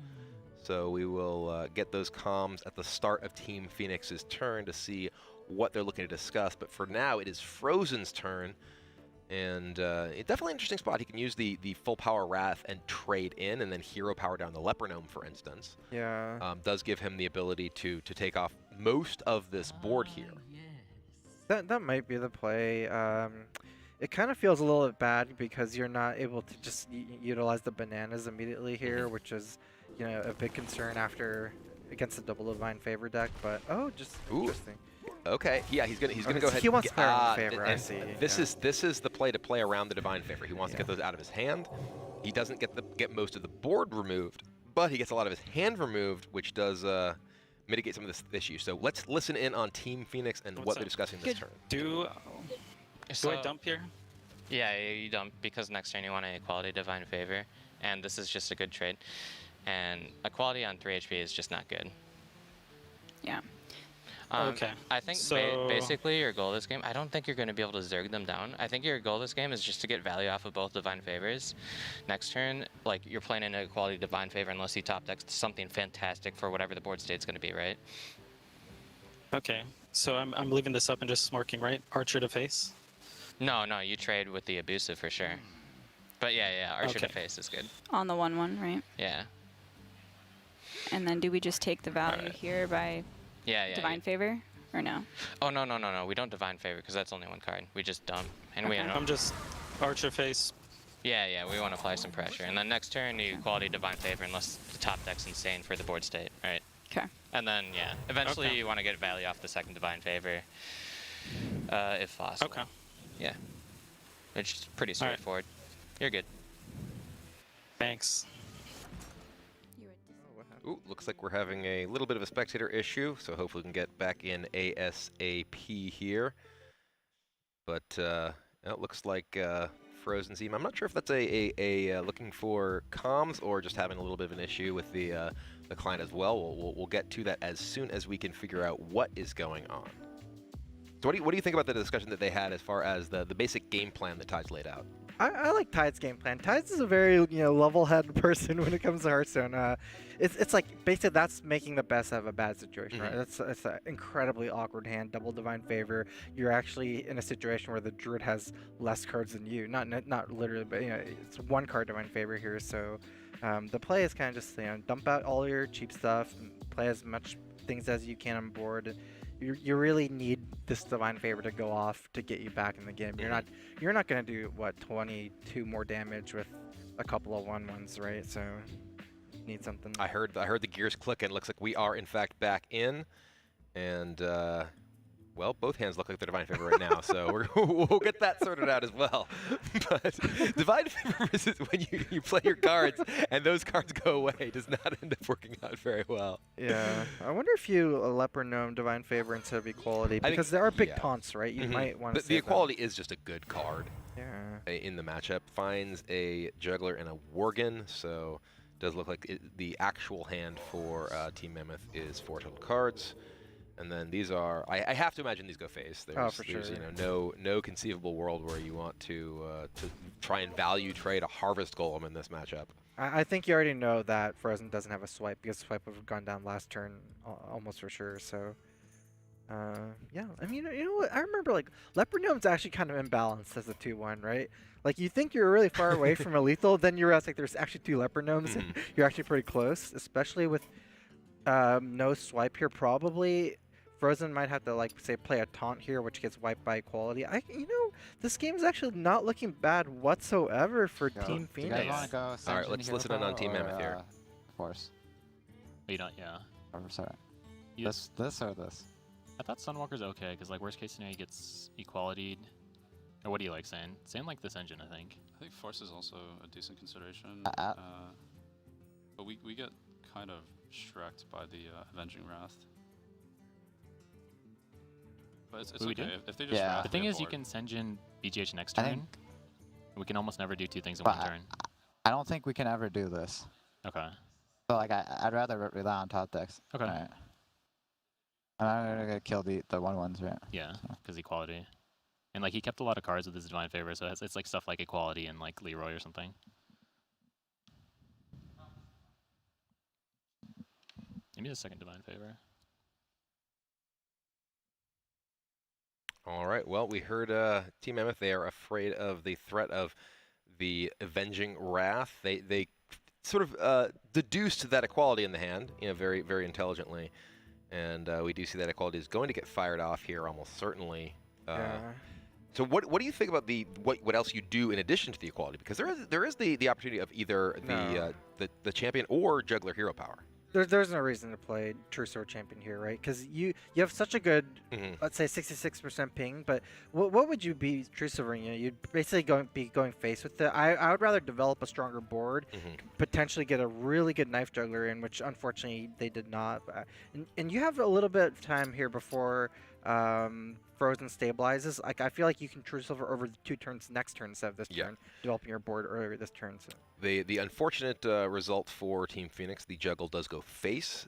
So we will get those comms at the start of Team Phoenix's turn to see what they're looking to discuss. But for now, it is Frozen's turn. And definitely an interesting spot. He can use the full power Wrath and trade in, and then hero power down the Leper Gnome, for instance.
Yeah.
Does give him the ability to take off most of this board here.
That might be the play. It kind of feels a little bit bad because you're not able to just utilize the bananas immediately here, which is, a big concern against the double Divine Favor deck. But just interesting.
Okay, yeah, he's gonna go ahead.
He wants to play around the Favor. I see.
This is the play to play around the Divine Favor. He wants to get those out of his hand. He doesn't get most of the board removed, but he gets a lot of his hand removed, which does mitigate some of this issue. So let's listen in on Team Phoenix and what they're discussing this turn.
Do I dump here?
Yeah, you dump because next turn you want an Equality Divine Favor, and this is just a good trade. And Equality on 3 HP is just not good.
Yeah.
Okay. I think basically your goal this game, I don't think you're going to be able to Zerg them down. I think your goal this game is just to get value off of both Divine Favors. Next turn, like, you're playing an Equality Divine Favor unless he top decks something fantastic for whatever the board state's going to be, right?
Okay. So I'm leaving this up and just smorking, right? Archer to face?
No, you trade with the Abusive for sure. But yeah, Archer to face is good.
On the 1/1, right?
Yeah.
And then do we just take the value here by Divine Favor, or no?
Oh, no. We don't Divine Favor because that's only 1 card. We just dump. And
I'm just Archer face.
Yeah, we want to apply some pressure. And then next turn, you Quality Divine Favor unless the top deck's insane for the board state, right?
Okay.
And then, eventually you want to get value off the second Divine Favor, if possible.
Okay.
Yeah. It's pretty straightforward. You're good.
Thanks.
Ooh, looks like we're having a little bit of a spectator issue, so hopefully we can get back in ASAP here. But it looks like Frozen Team. I'm not sure if that's a looking for comms or just having a little bit of an issue with the client as well. We'll get to that as soon as we can figure out what is going on. So what do you think about the discussion that they had as far as the basic game plan that Tides laid out?
I like Tides' game plan. Tides is a very level-headed person when it comes to Hearthstone. It's like basically that's making the best out of a bad situation, right? It's an incredibly awkward hand, double Divine Favor. You're actually in a situation where the Druid has less cards than you. Not literally, but it's 1 card Divine Favor here. So the play is kind of just dump out all your cheap stuff, and play as much things as you can on board. You really need this Divine Favor to go off to get you back in the game. You're not gonna do 22 more damage with a couple of 1/1s, right? So you need something.
I heard the gears click, and it looks like we are in fact back in, and well, both hands look like they're Divine Favor right now, so we'll get that sorted out as well. But Divine Favor is when you play your cards and those cards go away, does not end up working out very well.
Yeah, I wonder if you Leper Gnome Divine Favor instead of Equality, because there are big taunts, right? You might want to.
The Equality is just a good card.
Yeah.
In the matchup, finds a Juggler and a Worgen, so does look like the actual hand for Team Mammoth is 4 total cards. And then these are, I have to imagine these go face. There's no conceivable world where you want to try and value trade a Harvest Golem in this matchup.
I think you already know that Frozen doesn't have a swipe because swipe would have gone down last turn almost for sure. So yeah, I mean, what? I remember like Leper Gnome's actually kind of imbalanced as a 2/1, right? Like you think you're really far away from a lethal, then you realize like there's actually 2 Leper Gnomes. You're actually pretty close, especially with no swipe here probably. Frozen might have to, like, say, play a taunt here, which gets wiped by Equality. This game is actually not looking bad whatsoever for Team Phoenix.
You guys want to go
all right, let's listen in on Team Mammoth here.
Force.
You don't, yeah.
Or, sorry. This or this?
I thought Sunwalker's okay, because, like, worst case scenario, he gets Equality'd. Or what do you like saying? Same like this engine, I think.
I think Force is also a decent consideration. But we get kind of Shrek'd by the Avenging Wrath. But it's
We
okay.
do?
If they just Wrath
The thing
me
is, you
aboard.
can Senjin BGH next
I
turn.
think-
We can almost never do 2 things in
But
one turn.
I don't think we can ever do this.
Okay.
So like I'd rather rely on top decks.
Okay.
All right. And I'm gonna kill the 1/1s, right?
Yeah, because equality. And like he kept a lot of cards with his Divine Favor, so it's like stuff like equality and like Leroy or something. Maybe a second Divine Favor.
All right. Well, we heard Team Mammoth. They are afraid of the threat of the Avenging Wrath. They sort of deduced that equality in the hand, very, very intelligently. And we do see that equality is going to get fired off here almost certainly. So what do you think about what else you do in addition to the equality? Because there is the opportunity of either the champion or juggler hero power.
There's no reason to play True Sword Champion here, right? Because you have such a good, let's say 66% ping, but what would you be True Silvering? You'd basically be going face with it. I would rather develop a stronger board, potentially get a really good knife juggler in, which unfortunately they did not. And you have a little bit of time here before Frozen stabilizes. Like I feel like you can True Silver over the 2 turns next turn instead of this turn, developing your board earlier this turn. So.
The unfortunate result for Team Phoenix, the juggle does go face,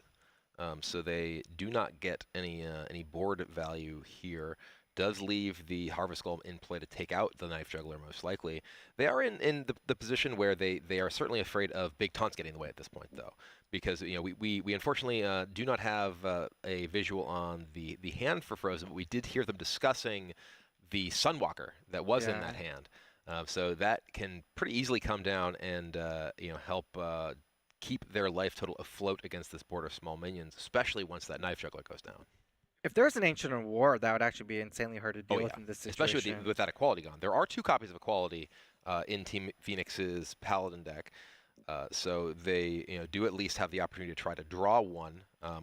so they do not get any board value here. Does leave the Harvest Golem in play to take out the Knife Juggler most likely. They are in the position where they are certainly afraid of big taunts getting in the way at this point though, because we unfortunately do not have a visual on the hand for Frozen, but we did hear them discussing the Sunwalker that was in that hand. So that can pretty easily come down and help keep their life total afloat against this board of small minions, especially once that Knife Juggler goes down.
If there's an Ancient of War, that would actually be insanely hard to deal with in this situation.
Especially with that equality gone. There are 2 copies of equality in Team Phoenix's Paladin deck, so they do at least have the opportunity to try to draw one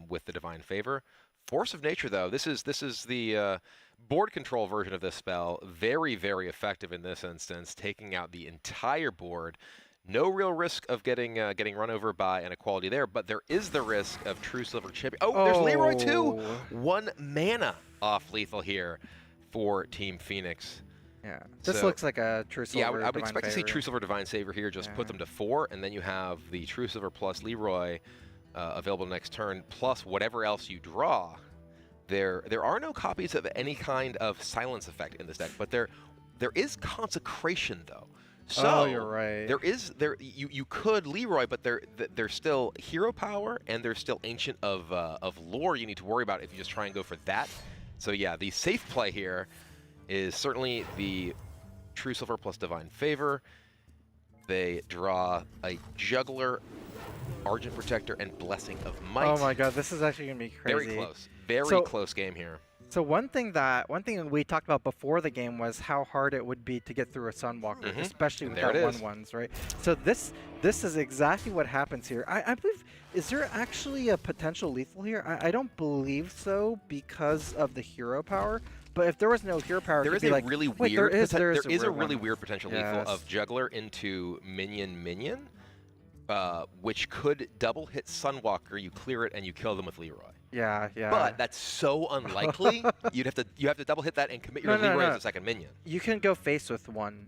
with the Divine Favor. Force of Nature, though, this is the board control version of this spell. Very, very effective in this instance, taking out the entire board. No real risk of getting run over by an equality there, but there is the risk of True Silver Champion. Oh, there's Leroy too! 1 mana off lethal here for Team Phoenix.
Yeah, this looks like a True Silver.
Yeah, I would expect to see True Silver Divine Saver here. Just put them to 4, and then you have the True Silver plus Leroy available next turn, plus whatever else you draw. There are no copies of any kind of silence effect in this deck, but there is Consecration though. So
you're right.
You could Leroy, but there's still hero power and there's still Ancient of Lore you need to worry about if you just try and go for that. So yeah, the safe play here is certainly the True Silver plus Divine Favor. They draw a Juggler, Argent Protector, and Blessing of Might.
Oh my god, this is actually gonna be crazy.
Very close. Very close game here.
So one thing we talked about before the game was how hard it would be to get through a Sunwalker, especially without 1/1s, right? So this is exactly what happens here. I believe, is there actually a potential lethal here? I don't believe so because of the hero power. But if there was no hero power,
there is
a
really weird. There is a really weird potential lethal of Juggler into Minion, which could double hit Sunwalker. You clear it and you kill them with Leroy.
Yeah.
But that's so unlikely. you have to double hit that and commit your Leroy as a second minion.
You can go face with one,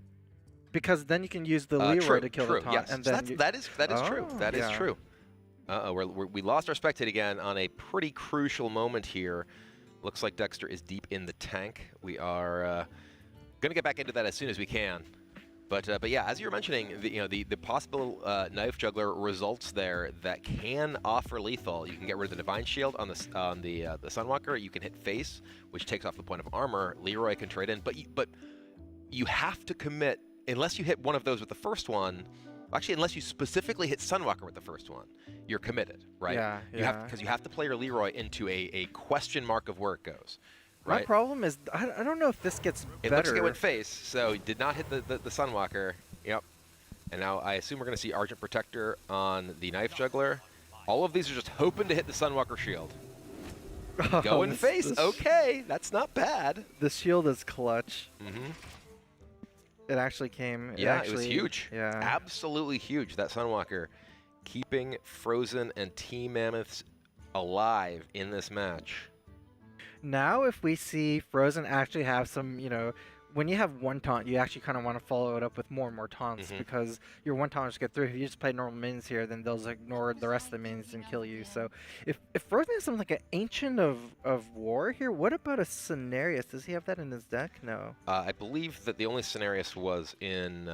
because then you can use the Leroy to kill the taunt.
Yes.
And
So
then
that is true. That is true. We lost our spectate again on a pretty crucial moment here. Looks like Dexter is deep in the tank. We are gonna get back into that as soon as we can. But yeah, as you were mentioning, the possible Knife Juggler results there that can offer lethal. You can get rid of the Divine Shield on the Sunwalker. You can hit face, which takes off the point of armor. Leroy can trade in, but you have to commit unless you hit one of those with the first one. Actually, unless you specifically hit Sunwalker with the first one, you're committed, right?
Yeah.
Because you have to play your Leroy into a question mark of where it goes.
My
Right?
problem is, I don't know if this gets better.
It looks like it went face, so he did not hit the Sunwalker. Yep. And now I assume we're going to see Argent Protector on the Knife Juggler. All of these are just hoping to hit the Sunwalker shield. Going face, okay, that's not bad.
The shield is clutch. It actually came.
Yeah, it was huge.
Yeah.
Absolutely huge. That Sunwalker keeping Frozen and Team Mammoths alive in this match.
Now, if we see Frozen actually have some, when you have one taunt, you actually kind of want to follow it up with more and more taunts because your one taunt just get through. If you just play normal minions here, then they'll just ignore the rest of the minions and kill you. So if Frozen has something like an Ancient of War here, what about a Cenarius? Does he have that in his deck? No.
I believe that the only Cenarius was in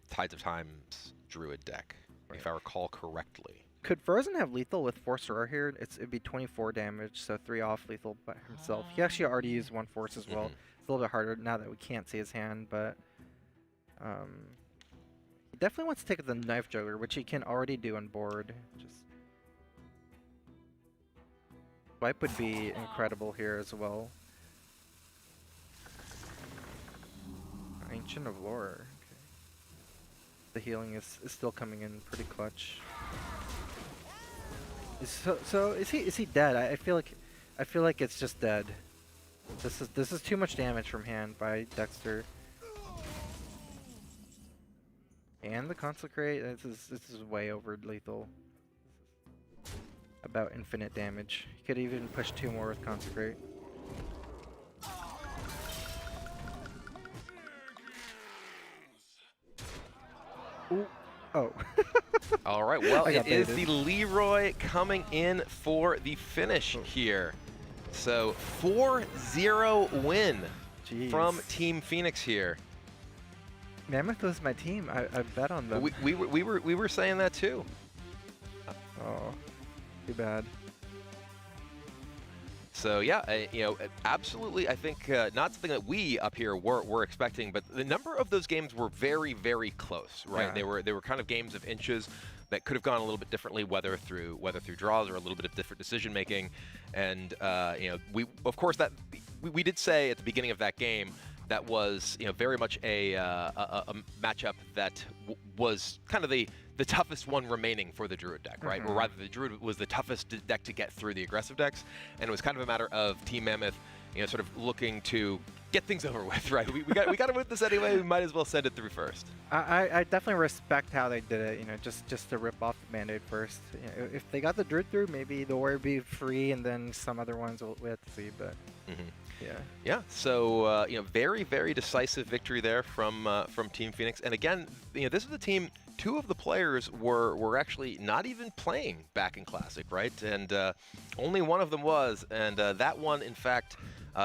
Tides of Time's Druid deck, if I recall correctly.
Could Frozen have lethal with Force Roar here? It'd be 24 damage, so 3 off lethal by himself. He actually already used 1 Force as well. It's a little bit harder now that we can't see his hand, but he definitely wants to take the Knife Juggler, which he can already do on board. Just Swipe would be incredible here as well. Ancient of Lore. Okay. The healing is still coming in pretty clutch. So is he dead? I feel like it's just dead. This is too much damage from hand by Dexter. And the Consecrate, this is way over lethal. About infinite damage. He could even push 2 more with Consecrate. Ooh. Oh.
All right, well, it is the Leroy coming in for the finish here. So 4-0 win from Team Phoenix here.
Mammoth was my team. I bet on them.
We were saying that too.
Oh, too bad.
So yeah, absolutely. I think not something that we up here were expecting, but the number of those games were very, very close, right?
Yeah.
They were kind of games of inches that could have gone a little bit differently, whether through draws or a little bit of different decision making. And we of course we did say at the beginning of that game that was very much a matchup that was kind of the toughest one remaining for the Druid deck, right? Or rather, the Druid was the toughest deck to get through the aggressive decks, and it was kind of a matter of Team Mammoth, sort of looking to get things over with, right? We got to win this anyway. We might as well send it through first.
I definitely respect how they did it. Just to rip off the Band-Aid first. If they got the Druid through, maybe the Warrior would be free, and then some other ones we have to see. But yeah. So very, very decisive victory there from Team Phoenix. And again, this is the team. 2 of the players were actually not even playing back in Classic, right? And only one of them was, and that one, in fact,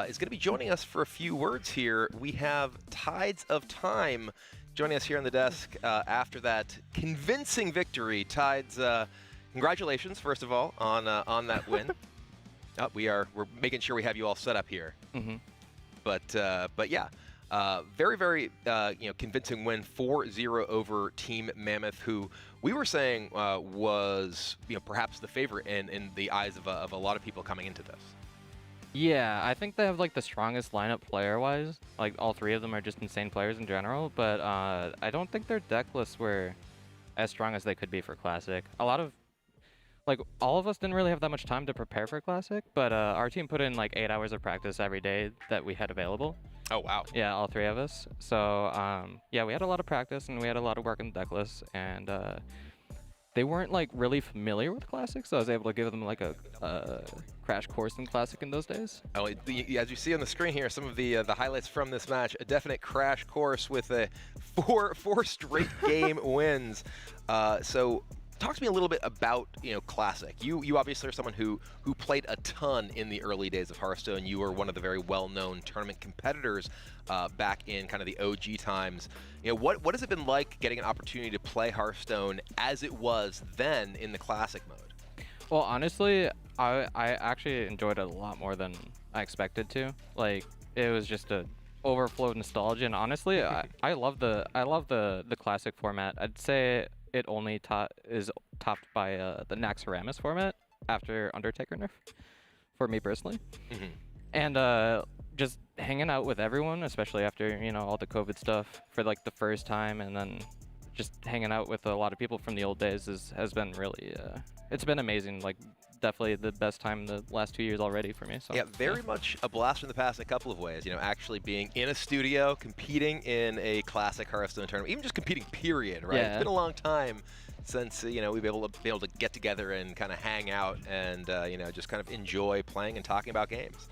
is going to be joining us for a few words here. We have Tides of Time joining us here on the desk after that convincing victory. Tides, congratulations, first of all, on that win. We're making sure we have you all set up here. But yeah. Very, very convincing win, 4-0 over Team Mammoth, who we were saying was perhaps the favorite in the eyes of a lot of people coming into this.
Yeah, I think they have like the strongest lineup player-wise. Like all 3 of them are just insane players in general, but I don't think their deck lists were as strong as they could be for Classic. All of us didn't really have that much time to prepare for Classic, but our team put in like 8 hours of practice every day that we had available.
Oh, wow.
Yeah, all 3 of us. So, yeah, we had a lot of practice and we had a lot of work in the deck list, and they weren't like really familiar with Classic, so I was able to give them like a crash course in Classic in those days.
Oh, as you see on the screen here, some of the highlights from this match, a definite crash course with a four straight game wins. So talk to me a little bit about Classic. You obviously are someone who played a ton in the early days of Hearthstone. You were one of the very well-known tournament competitors back in kind of the OG times. What has it been like getting an opportunity to play Hearthstone as it was then in the Classic mode?
Well, honestly, I actually enjoyed it a lot more than I expected to. Like, it was just a overflow of nostalgia, and honestly, I love the Classic format. I'd say it only is topped by the Naxxramas format after Undertaker nerf, for me personally. And just hanging out with everyone, especially after all the COVID stuff for like the first time, and then just hanging out with a lot of people from the old days has been really it's been amazing. Like
definitely the best time in the last 2 years already for me. So
yeah, very much a blast from the past in a couple of ways. You know, actually being in a studio, competing in a classic Hearthstone tournament, even just competing, period, right?
Yeah.
It's been a long time since, you know, we've been able to get together and kind of hang out and, you know, just kind of enjoy playing and talking about games.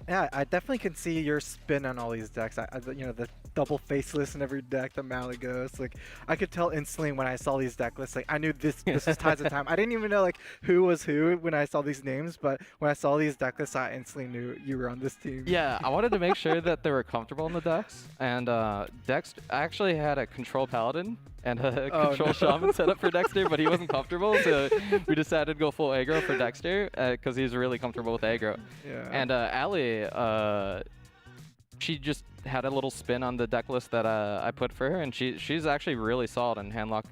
Yeah, I definitely can see your spin on all these decks. You know, the double faceless in every deck, the Malagos. Like, I could tell instantly when I saw these deck lists. Like, I knew this is Tides of Time. I didn't even know like who was who when I saw these names, but when I saw these deck lists, I instantly knew you were on this team.
Yeah, I wanted to make sure that they were comfortable in the decks, and Dex I actually had a control paladin and a control shaman set up for Dexter, but he wasn't comfortable, so we decided to go full aggro for Dexter because he's really comfortable with aggro.
Yeah.
And Ali, she just had a little spin on the deck list that I put for her, and she's actually really solid in handlock.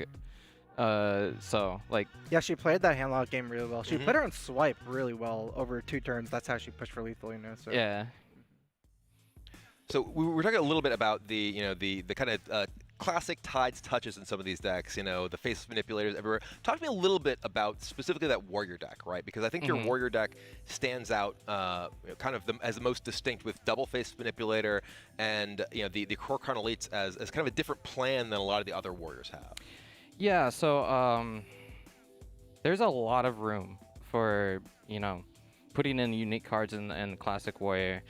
So like,
yeah, she played that handlock game really well. She played her on swipe really well over 2 turns. That's how she pushed for lethal, you know. So
yeah.
So we were talking a little bit about the, you know, the kind of classic Tides touches in some of these decks, you know, the face manipulators everywhere. Talk to me a little bit about specifically that warrior deck, right? Because I think your warrior deck stands out kind of as the most distinct with double face manipulator and, you know, the core crown elites as kind of a different plan than a lot of the other warriors have.
Yeah, so there's a lot of room for, you know, putting in unique cards in classic warrior.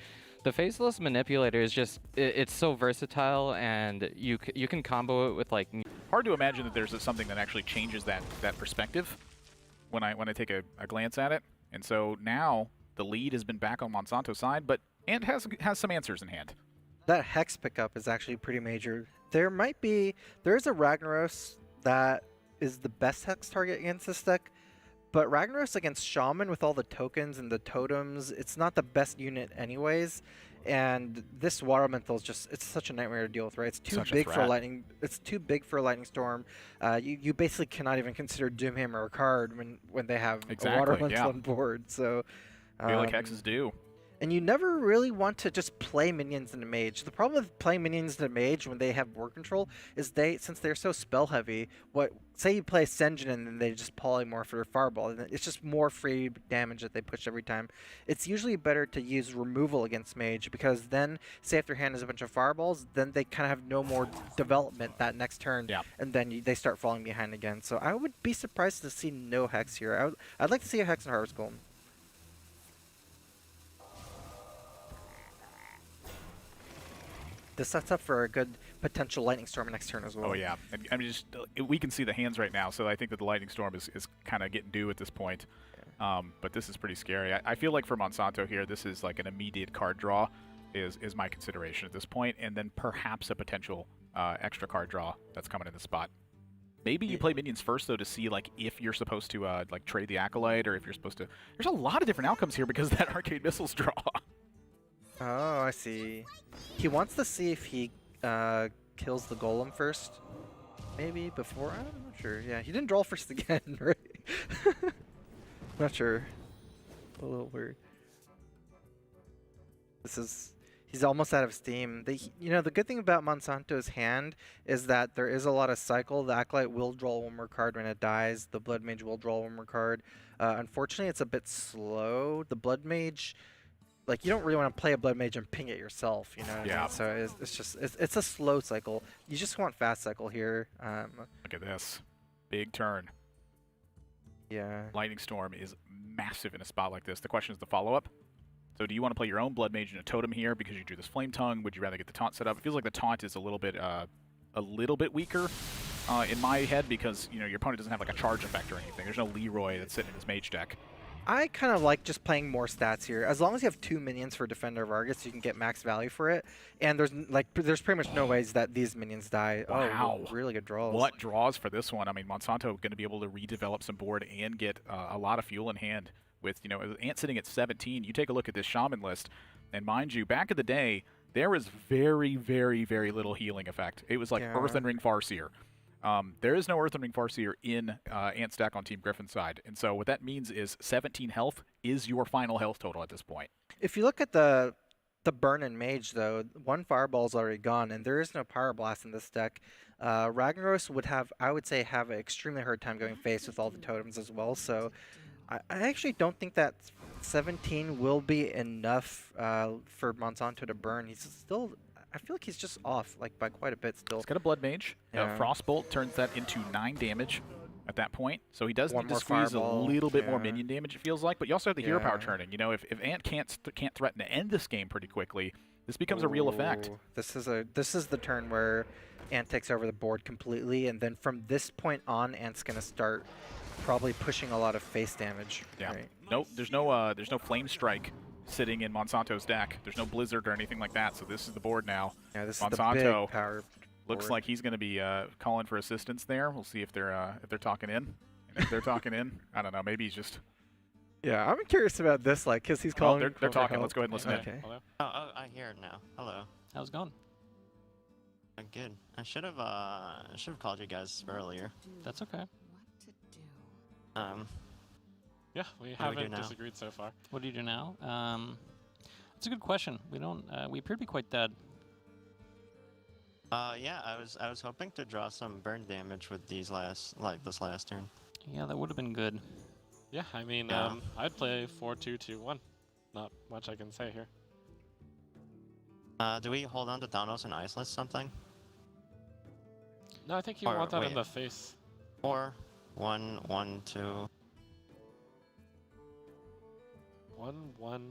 The faceless manipulator is just, it's so versatile, and you can combo it with like...
Hard to imagine that there's something that actually changes that perspective when I take a glance at it. And so now the lead has been back on Monsanto's side, but Ant has some answers in hand.
that Hex pickup is actually pretty major. There is a Ragnaros that is the best Hex target against this deck, but Ragnaros against Shaman with all the tokens and the totems, it's not the best unit anyways. And this Water Elemental is just, it's such a nightmare to deal with, right? It's too big for lightning. It's too big for a Lightning Storm. You basically cannot even consider Doomhammer a card when they have a Water Elemental on board. So
I feel like Hexes do.
And you never really want to just play minions in a mage. The problem with playing minions in a mage when they have board control is since they're so spell heavy, say you play Senjin and then they just polymorph for their fireball, and it's just more free damage that they push every time. It's usually better to use removal against mage, because then, say if their hand is a bunch of fireballs, then they kind of have no more development that next turn, and then they start falling behind again. So I would be surprised to see no Hex here. I'd like to see a Hex in Harvest Golem. This sets up for a good potential Lightning Storm next turn as well.
Oh yeah, I mean, we can see the hands right now, so I think that the Lightning Storm is kind of getting due at this point. But this is pretty scary. I feel like for Monsanto here, this is like an immediate card draw is my consideration at this point, and then perhaps a potential extra card draw that's coming in the spot. Maybe you play minions first, though, to see like if you're supposed to like trade the Acolyte, or if you're supposed to... There's a lot of different outcomes here because of that Arcade Missiles draw.
Oh, I see. He wants to see if he kills the Golem first. Maybe before? I'm not sure. Yeah, he didn't draw first again, right? Not sure. A little weird. He's almost out of steam. The good thing about Monsanto's hand is that there is a lot of cycle. The Acolyte will draw one more card when it dies. The Blood Mage will draw one more card. Unfortunately, it's a bit slow. The Blood Mage... Like, you don't really want to play a Blood Mage and ping it yourself, you know what I mean? So it's a slow cycle. You just want fast cycle here.
Look at this. Big turn.
Yeah.
Lightning Storm is massive in a spot like this. The question is the follow-up. So do you want to play your own Blood Mage in a totem here because you drew this Flame Tongue? Would you rather get the taunt set up? It feels like the taunt is a little bit weaker in my head, because your opponent doesn't have like a charge effect or anything. There's no Leroy that's sitting in his mage deck.
I kind of like just playing more stats here. As long as you have 2 minions for Defender of Argus, you can get max value for it. And there's pretty much no ways that these minions die.
Wow.
Oh, really good draws.
What draws for this one? I mean, Monsanto going to be able to redevelop some board and get a lot of fuel in hand. With Ant sitting at 17, you take a look at this Shaman list, and mind you, back in the day, there was very, very, very little healing effect. It was like Earthen Ring Farseer. There is no Earthen Ring Farseer in Ant's deck on Team Gryphon's side, and so what that means is 17 health is your final health total at this point.
If you look at the Burn and Mage, though, 1 Fireball's already gone, and there is no Power Blast in this deck. Ragnaros would have an extremely hard time going face with all the totems as well, so I actually don't think that 17 will be enough for Monsanto to burn. He's still, I feel like he's just off like by quite a bit still.
He's got a Blood Mage.
Yeah.
Frostbolt turns that into 9 damage at that point. So he does
One
need to
more
squeeze
fireball.
a little bit more
Yeah.
minion damage, it feels like. But you also have the hero power
Yeah.
turning. You know, if Ant can't threaten to end this game pretty quickly, this becomes a real effect.
Ooh, This is the turn where Ant takes over the board completely, and then from this point on, Ant's gonna start probably pushing a lot of face damage.
Yeah.
Right?
Nope. There's no Flame Strike sitting in Monsanto's deck. There's no Blizzard or anything like that. So this is the board now.
Yeah, this
Monsanto
is the big power
looks
board.
like he's going to be calling for assistance there. We'll see if they're talking in. And if they're talking in, I don't know. Maybe he's just.
Yeah, I'm curious about this, like, because he's
Oh,
calling.
they're
for
talking.
help.
Let's go ahead and listen in.
Okay.
Oh, I hear it now. Hello.
How's it going?
Good. I should have called you guys earlier.
That's okay.
Yeah, we
What do we do
haven't
now?
disagreed so far.
What do you do now? That's a good question. We don't. We appear to be quite dead.
Yeah, I was hoping to draw some burn damage with these this last turn.
Yeah, that would have been good.
Yeah, I mean,
Yeah.
I'd play 4-2-2-1. Not much I can say here.
Do we hold on to Thanos and Iceless something?
No, I think you
Or
want that in
wait.
the face.
Or 1-1-2.
1-1-2.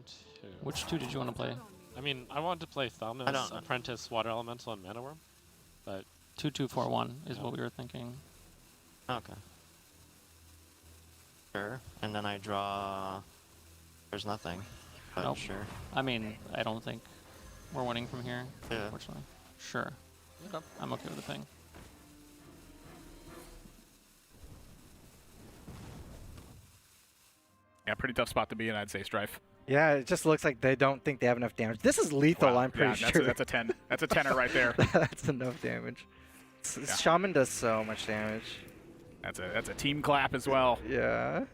Which 2 did you want to play?
I mean, I wanted to play
don't
Thanos,
know.
Apprentice, Water Elemental, and Mana Worm, but
2-2-4-1 is what we were thinking.
Okay. Sure. And then I draw. There's nothing. But
Nope.
sure.
I mean, I don't think we're winning from here,
Yeah.
unfortunately. Sure.
Okay.
I'm okay with the ping.
Yeah, pretty tough spot to be in, I'd say, Strife.
Yeah, it just looks like they don't think they have enough damage. This is lethal,
Wow.
I'm pretty
Yeah,
sure.
that's a 10. That's a 10er right there.
That's enough damage. Shaman does so much damage.
That's a team clap as well.
Yeah.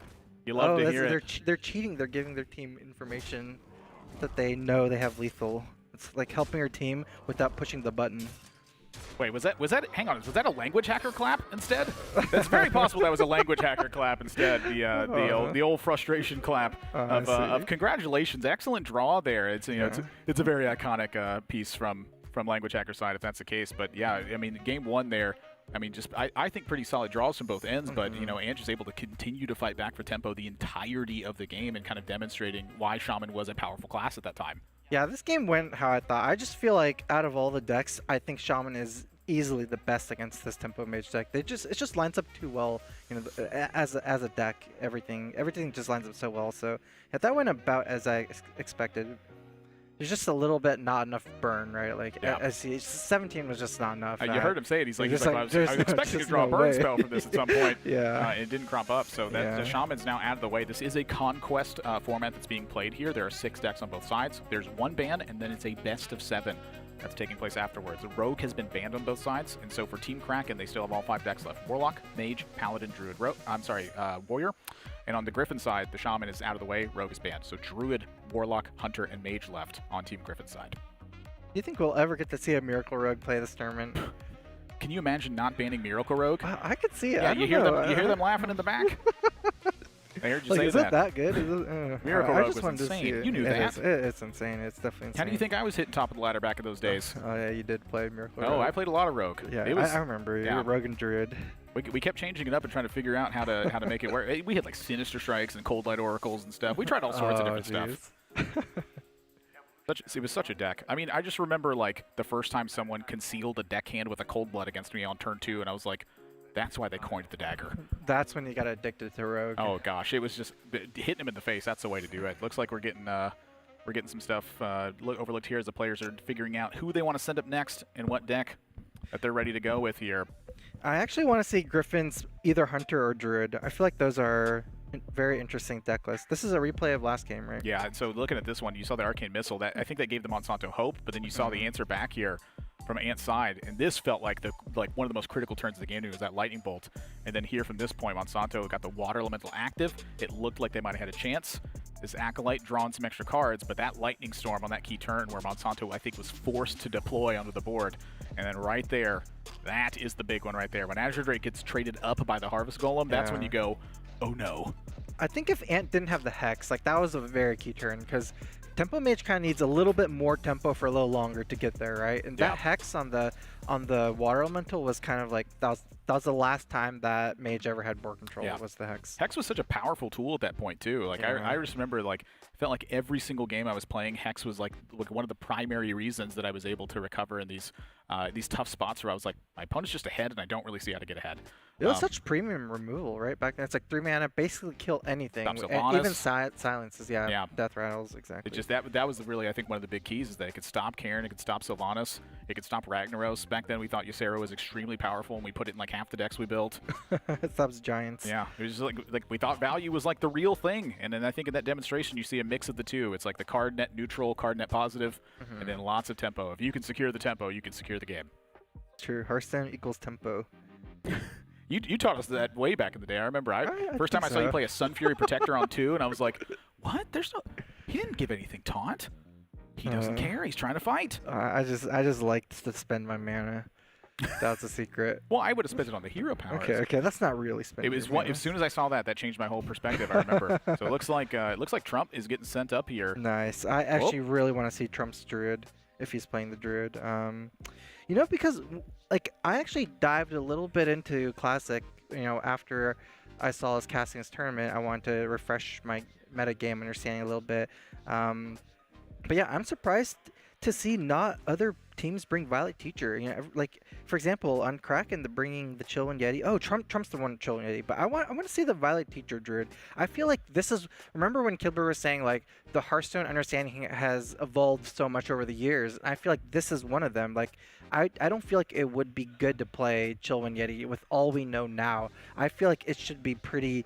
You love to hear
they're
it.
they're cheating. They're giving their team information that they know they have lethal. It's like helping your team without pushing the button.
Wait, was that? Hang on, was that a language hacker clap instead? It's very possible that was a language hacker clap instead. The old frustration clap of congratulations, excellent draw there. It's it's a very iconic piece from language hacker side if that's the case. But yeah, I mean game 1 there. I mean, I think pretty solid draws from both ends, but Andrew's able to continue to fight back for tempo the entirety of the game and kind of demonstrating why Shaman was a powerful class at that time.
Yeah, this game went how I thought. I just feel like out of all the decks, I think Shaman is easily the best against this tempo mage deck. It just lines up too well, as a deck. Everything just lines up so well. So yeah, that went about as I expected. There's just a little bit not enough burn, right? Like 17 was just not enough.
You heard him say it. He's like, I was
"There's
expecting to
just
draw a
no
burn
way."
spell from this at some point.
Yeah.
It didn't crop up, so that the Shaman's now out of the way. This is a conquest format that's being played here. There are 6 decks on both sides. There's 1 ban, and then it's a best of 7 that's taking place afterwards. The Rogue has been banned on both sides, and so for Team Kraken, they still have all 5 decks left: Warlock, Mage, Paladin, Druid, Warrior. And on the Gryphon side, the Shaman is out of the way, Rogue is banned. So Druid, Warlock, Hunter, and Mage left on Team Gryphon side.
Do you think we'll ever get to see a Miracle Rogue play this tournament?
Can you imagine not banning Miracle Rogue?
I could see it.
Yeah,
I
you
don't
hear
know.
them laughing in the back. I heard you
Like,
say
is
that.
it that good? Is it,
Miracle
I
Rogue
just
was
wanted to see
insane.
it.
You knew that.
It's insane. It's definitely insane.
How do you think I was hitting top of the ladder back in those days?
Oh yeah, you did play Miracle Rogue.
Oh, I played a lot of Rogue.
Yeah,
it was,
I remember. You were Rogue and Druid.
We kept changing it up and trying to figure out how to make it work. We had like Sinister Strikes and Cold Light Oracles and stuff. We tried all sorts of different stuff. It was such a deck. I mean, I just remember like the first time someone concealed a deckhand with a Cold Blood against me on turn 2, and I was like, that's why they coined the dagger.
That's when you got addicted to Rogue.
Oh gosh, it was just hitting him in the face. That's the way to do it. Looks like we're getting some stuff overlooked here as the players are figuring out who they want to send up next and what deck that they're ready to go with here.
I actually want to see Gryphon's either Hunter or Druid. I feel like those are very interesting deck lists. This is a replay of last game, right?
Yeah, and so looking at this one, you saw the Arcane Missile. I think that gave the Monsanto hope, but then you saw the answer back here from Ant's side, and this felt like one of the most critical turns of the game was that Lightning Bolt. And then here from this point, Monsanto got the Water Elemental active. It looked like they might have had a chance. This Acolyte drawing some extra cards, but that Lightning Storm on that key turn where Monsanto, I think, was forced to deploy onto the board. And then right there, that is the big one right there. When Azure Drake gets traded up by the Harvest Golem, that's when you go, oh no.
I think if Ant didn't have the Hex, like that was a very key turn because Tempo Mage kind of needs a little bit more tempo for a little longer to get there, right? And that Hex on the Water Elemental was kind of like that was the last time that Mage ever had board control. Was the Hex.
Hex was such a powerful tool at that point too. Like I just remember like felt like every single game I was playing, Hex was like one of the primary reasons that I was able to recover in these tough spots where I was like, my opponent's just ahead and I don't really see how to get ahead.
It was such premium removal, right? Back then, it's like 3 mana, basically kill anything. Even silences, death rattles, exactly.
It just that was really, I think, one of the big keys is that it could stop Karin, it could stop Sylvanas, it could stop Ragnaros. Back then, we thought Ysera was extremely powerful, and we put it in like half the decks we built.
It stops giants.
Yeah, it was just like we thought value was like the real thing, and then I think in that demonstration, you see a mix of the two. It's like the card net neutral, card net positive, and then lots of tempo. If you can secure the tempo, you can secure the game.
True. Hearthstone equals tempo.
You taught us that way back in the day. I remember first time I saw you play a Sun Fury Protector on 2, and I was like, what? He didn't give anything taunt. He doesn't care. He's trying to fight.
I just liked to spend my mana. That's a secret.
Well, I would have spent it on the hero powers.
Okay, that's not really spending.
It was as soon as I saw that changed my whole perspective. I remember. So it looks like Trump is getting sent up here.
Nice. I actually really want to see Trump's Druid if he's playing the Druid. Because like I actually dived a little bit into Classic. After I saw us casting this tournament, I wanted to refresh my meta game understanding a little bit. But yeah, I'm surprised to see not other teams bring Violet Teacher. Like for example, on Kraken, they're bringing the Chillwind Yeti. Oh, Trump's the one Chillwind Yeti. But I want to see the Violet Teacher Druid. I feel like this is. Remember when Kilber was saying like the Hearthstone understanding has evolved so much over the years. I feel like this is one of them. Like I don't feel like it would be good to play Chillwind Yeti with all we know now. I feel like it should be pretty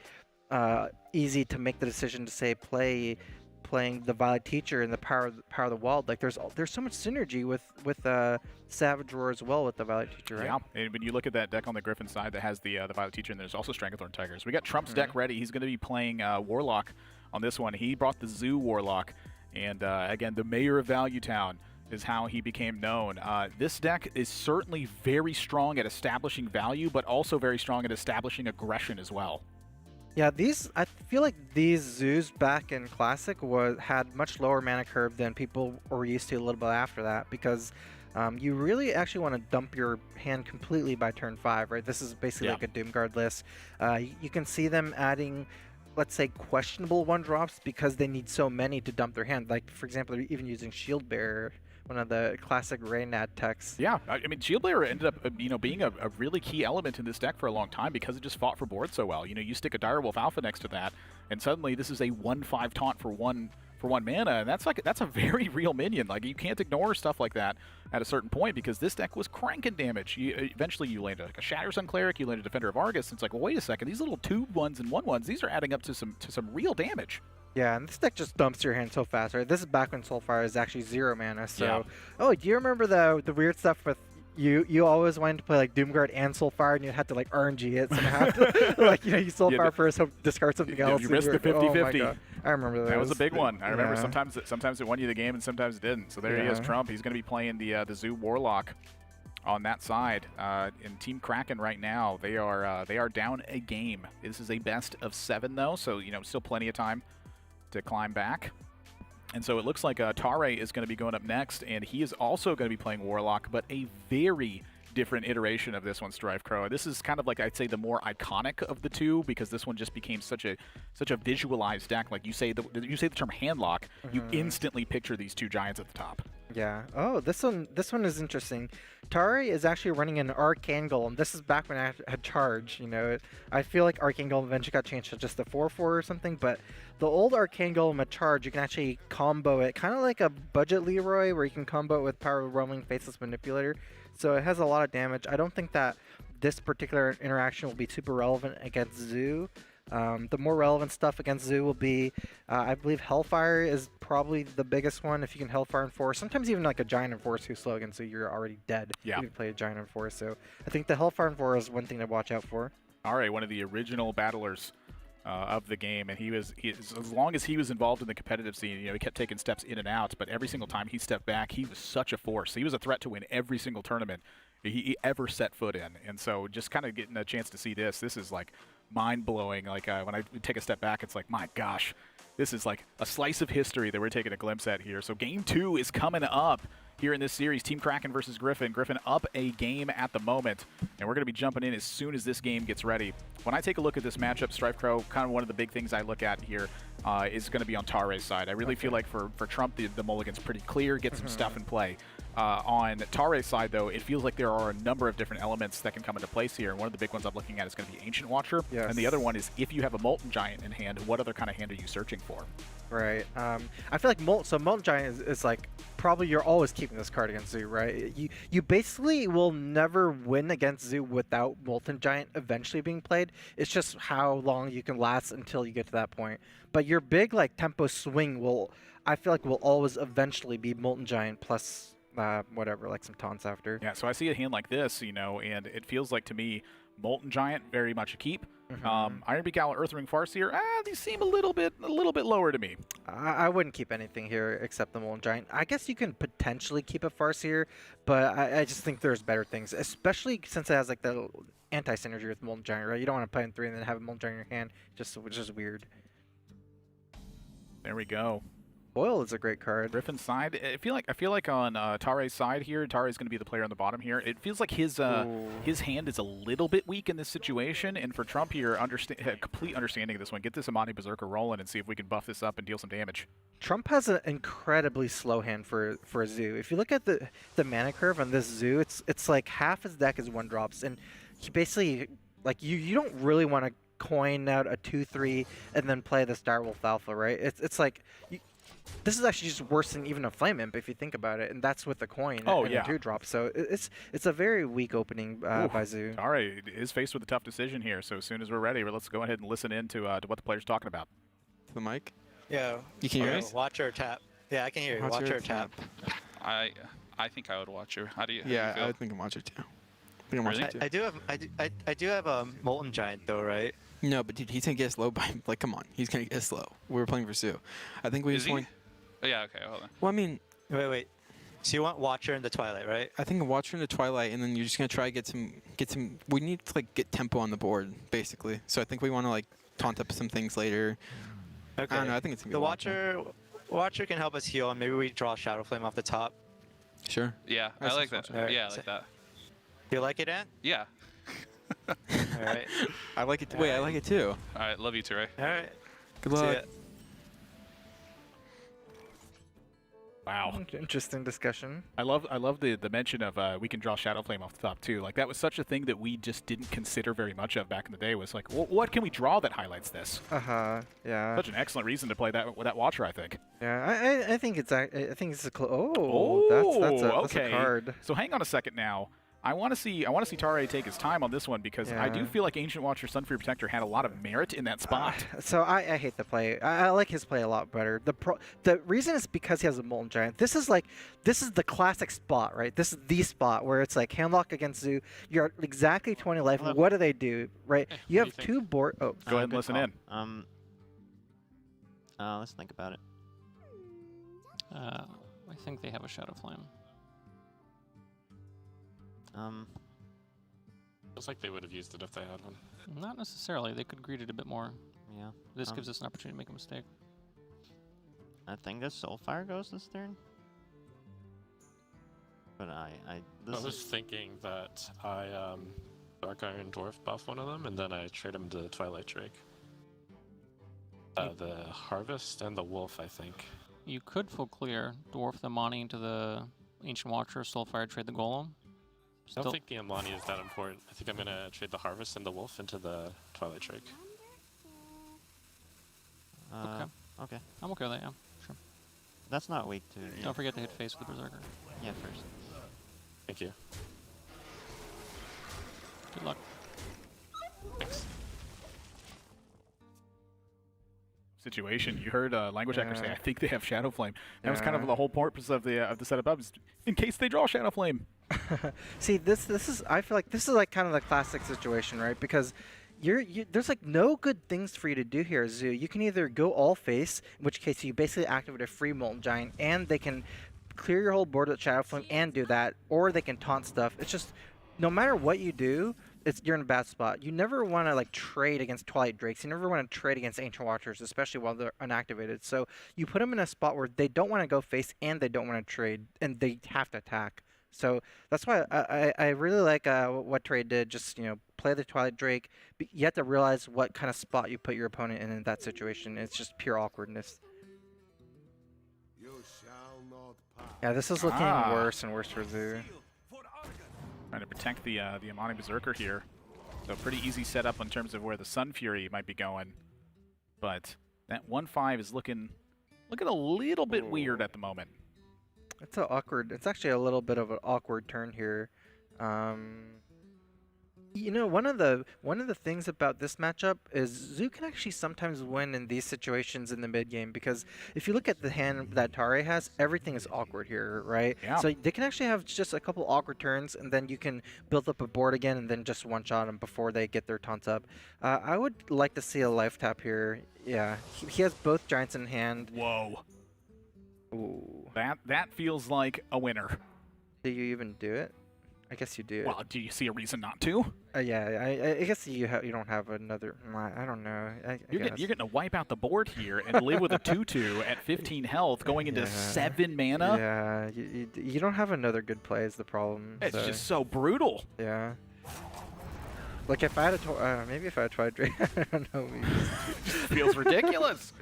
easy to make the decision to say playing the Violet Teacher and the power of the Wild. Like there's so much synergy with Savage Roar as well with the Violet Teacher, right?
Yeah, and when you look at that deck on the Gryphon side that has the Violet Teacher, and there's also Stranglethorn Tigers. We got Trump's deck ready. He's going to be playing Warlock on this one. He brought the Zoo Warlock, and again, the Mayor of Value Town is how he became known. This deck is certainly very strong at establishing value, but also very strong at establishing aggression as well.
Yeah, I feel like these zoos back in Classic had much lower mana curve than people were used to a little bit after that, because you really actually want to dump your hand completely by turn 5, right? This is basically like a Doomguard list. You can see them adding, let's say, questionable 1-drops because they need so many to dump their hand. Like, for example, they're even using Shield Bearer, one of the classic Reynad techs.
Yeah, I mean, Shield Bearer ended up, being a really key element in this deck for a long time because it just fought for board so well. You stick a Direwolf Alpha next to that, and suddenly this is a 1/5 taunt for one mana, and that's a very real minion. Like, you can't ignore stuff like that at a certain point because this deck was cranking damage. Eventually, you landed like a Shatter Sun Cleric, you landed Defender of Argus, and it's like, well, wait a second, these little 2/1s and 1/1s, these are adding up to some real damage.
Yeah, and this deck just dumps your hand so fast, right? This is back when Soulfire is actually 0 mana, so... Oh, do you remember the weird stuff with... You always wanted to play like Doomguard and Soulfire, and you had to like RNG it somehow. Like, you Soulfire first, hope discard something else.
You risked the 50-50.
Oh, I remember
that was a big one. I remember sometimes it won you the game and sometimes it didn't. So there he is, Trump. He's going to be playing the Zoo Warlock on that side. In Team Kraken right now, they are down a game. This is a best of 7 though, so still plenty of time to climb back. And so it looks like Tare is going to be going up next, and he is also going to be playing Warlock, but a very different iteration of this one, Strife Crow. This is kind of like, I'd say, the more iconic of the two, because this one just became such a visualized deck. Like you say the term handlock, you instantly picture these two giants at the top.
Yeah. Oh, this one is interesting. Tare is actually running an Arcane Golem. This is back when I had charge. I feel like Arcane Golem eventually got changed to just a 4/4 or something, but the old Arcane Golem at charge, you can actually combo it, kind of like a budget Leroy, where you can combo it with Power of Roaming Faceless Manipulator. So it has a lot of damage. I don't think that this particular interaction will be super relevant against Zoo. The more relevant stuff against Zoo will be, I believe Hellfire is probably the biggest one. If you can Hellfire and Force, sometimes even like a Giant and Force who's slow against Zoo, you're already dead.
Yeah.
If you play a Giant and Force. So I think the Hellfire and Force is one thing to watch out for.
All right, one of the original battlers of the game, and he as long as he was involved in the competitive scene, he kept taking steps in and out, but every single time he stepped back, he was such a force. He was a threat to win every single tournament he ever set foot in, and so just kind of getting a chance to see this is like mind-blowing. Like when I take a step back, it's like, my gosh, this is like a slice of history that we're taking a glimpse at here. So game 2 is coming up here in this series. Team Kraken versus Gryphon. Gryphon up a game at the moment, and we're going to be jumping in as soon as this game gets ready. When I take a look at this matchup, Strife Crow, kind of one of the big things I look at here is going to be on Tare's side. I really feel like for Trump, the mulligan's pretty clear, get some stuff in play. On Tare's side, though, it feels like there are a number of different elements that can come into place here, and one of the big ones I'm looking at is going to be Ancient Watcher, and the other one is if you have a Molten Giant in hand, what other kind of hand are you searching for?
Right. I feel like Molten Giant is like probably you're always keeping this card against Zoo, right? You basically will never win against Zoo without Molten Giant eventually being played. It's just how long you can last until you get to that point. But your big like tempo swing I feel like will always eventually be Molten Giant plus whatever, like some taunts after.
Yeah, so I see a hand like this, you know, and it feels like to me Molten Giant very much a keep. Ironbeak Owl, Earthring Farseer, these seem a little bit lower to me.
I wouldn't keep anything here except the Molten Giant. I guess you can potentially keep a Farseer, but I just think there's better things, especially since it has like the anti-synergy with Molten Giant, right? You don't want to play in 3 and then have a Molten Giant in your hand, which is weird.
There we go.
Foil is a great card.
Gryphon's side. I feel like on Tare's side here, Tare's going to be the player on the bottom here. It feels like his hand is a little bit weak in this situation, and for Trump here, complete understanding of this one. Get this Amani Berserker rolling and see if we can buff this up and deal some damage.
Trump has an incredibly slow hand for a Zoo. If you look at the mana curve on this Zoo, it's like half his deck is 1-drops, and he basically like you don't really want to coin out a 2/3 and then play the Starwolf Alpha, right? It's like this is actually just worse than even a Flame Imp if you think about it, and that's with the coin and a 2-drop. So it's a very weak opening by Zoo.
Tare is faced with a tough decision here. So as soon as we're ready, let's go ahead and listen in to what the player's talking about.
The mic?
Yeah.
You can hear me?
Watch or tap. Yeah, I can hear you. Watch or tap.
I think I would watch her. How do you?
Yeah, I think I'm watcher too.
I do have a Molten Giant though, right?
No, but dude, he's gonna get slow by like, come on, he's gonna get slow. We were playing for Sue. I think we just want.
Oh, yeah. Okay. Hold on.
Well, I mean.
Wait. So you want Watcher in the Twilight, right?
I think a Watcher in the Twilight, and then you're just gonna try to get some. We need to like get tempo on the board, basically. So I think we want to like taunt up some things later.
Okay.
I don't know. I think it's gonna be
the Watcher can help us heal, and maybe we draw Shadow Flame off the top.
Sure.
Yeah, I like that.
Right.
Yeah, I like that.
You like it, Ant?
Yeah.
All right.
I like it. Wait, I like it too.
All right, love you too, Ray.
All right.
Good luck.
Wow.
Interesting discussion.
I love the mention of we can draw Shadow Flame off the top too. Like that was such a thing that we just didn't consider very much of back in the day. Was like, well, what can we draw that highlights this?
Yeah.
Such an excellent reason to play that with that Watcher, I think.
Yeah, I think it's a that's a card.
So hang on a second now. I want to see Tare take his time on this one because I do feel like Ancient Watcher Sunfury Protector had a lot of merit in that spot.
So I hate the play. I like his play a lot better. The reason is because he has a Molten Giant. This is the classic spot, right? This is the spot where it's like handlock against Zoo. You're at exactly 20 life. What do they do, right? You have 2 board. Oh,
go ahead and listen in.
Let's think about it.
I think they have a Shadow Flame.
Feels like they would have used it if they had one.
Not necessarily. They could greed it a bit more.
Yeah.
This gives us an opportunity to make a mistake.
I think this Soulfire goes this turn. But I
was thinking that I Dark Iron Dwarf buff one of them, and then I trade him to Twilight Drake. The Harvest and the Wolf, I think.
You could full clear, dwarf the Amani into the Ancient Watcher, Soulfire, trade the Golem.
I don't think the Amani is that important. I think I'm going to trade the Harvest and the Wolf into the Twilight Drake.
Okay.
I'm okay with that, yeah. Sure.
That's not weak too.
Don't forget to hit face with the Berserker.
Yeah, first.
Thank you.
Good luck.
Thanks.
Situation. You heard Language Hacker say, I think they have Shadow Flame. That was kind of the whole purpose of the setup up, is in case they draw Shadow Flame.
See, this is, I feel like this is like kind of the classic situation, right? Because there's like no good things for you to do here, Zoo. You can either go all face, in which case you basically activate a free Molten Giant, and they can clear your whole board with Shadow Flame and do that, or they can taunt stuff. It's just, no matter what you do, you're in a bad spot. You never want to like trade against Twilight Drakes. You never want to trade against Ancient Watchers, especially while they're unactivated. So you put them in a spot where they don't want to go face and they don't want to trade, and they have to attack. So that's why I really like what Trey did. Just play the Twilight Drake. You have to realize what kind of spot you put your opponent in that situation. It's just pure awkwardness. Yeah, this is looking worse and worse for Zoo.
Trying to protect the Amani Berserker here. So pretty easy setup in terms of where the Sun Fury might be going. But that 1-5 is looking a little bit weird at the moment.
It's It's actually a little bit of an awkward turn here. One of the things about this matchup is Zoo can actually sometimes win in these situations in the mid game, because if you look at the hand that Tare has, everything is awkward here, right?
Yeah.
So they can actually have just a couple awkward turns, and then you can build up a board again, and then just one-shot them before they get their taunts up. I would like to see a life tap here. Yeah, he has both giants in hand.
Whoa.
Ooh.
That feels like a winner.
Do you even do it? I guess you do.
Well, do you see a reason not to?
Yeah, I guess you don't have another. I don't know.
You're getting to wipe out the board here and live with a 2/2 at 15 health, going into 7 mana.
Yeah, you don't have another good play is the problem.
It's just so brutal.
Yeah. Like if I had maybe if I had tried Drake, I don't know.
Feels ridiculous.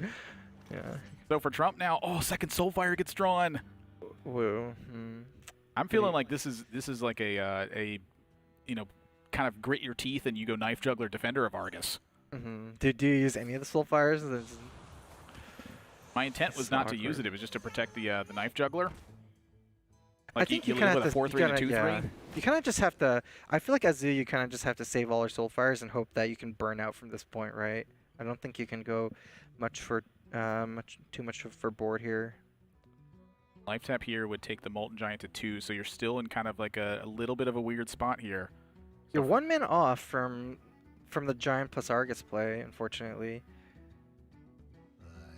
Yeah.
So for Trump now, second Soulfire gets drawn.
Whoa.
I'm feeling like this is like a kind of grit your teeth and you go Knife Juggler Defender of Argus.
Mm-hmm. Do you use any of the Soulfires?
My intent was not to use it. It was just to protect the Knife Juggler. Like
I think
you live with a 4/3 and a 2/3.
You kind of just have to. I feel like as Zoo, you kind of just have to save all your Soulfires and hope that you can burn out from this point, right? I don't think you can go much for too much for board here.
Life tap here would take the Molten Giant to 2, so you're still in kind of like a little bit of a weird spot here.
You're 1 man off from the Giant plus Argus play, unfortunately.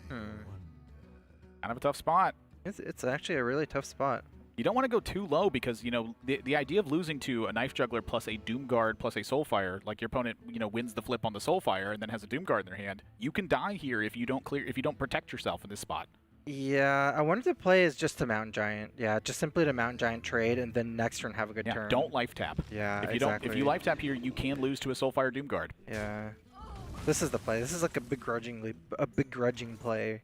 Kind of a tough spot.
It's actually a really tough spot.
You don't want to go too low because, the idea of losing to a Knife Juggler plus a Doomguard plus a Soulfire, like your opponent, wins the flip on the Soulfire and then has a Doomguard in their hand. You can die here if you don't protect yourself in this spot.
Yeah, I wanted to play as just a Mountain Giant. Yeah, just simply to Mountain Giant trade and then next turn have a good turn.
Don't life tap.
Yeah,
if you life tap here, you can lose to a Soulfire Doomguard.
Yeah. This is the play. This is like a begrudging play.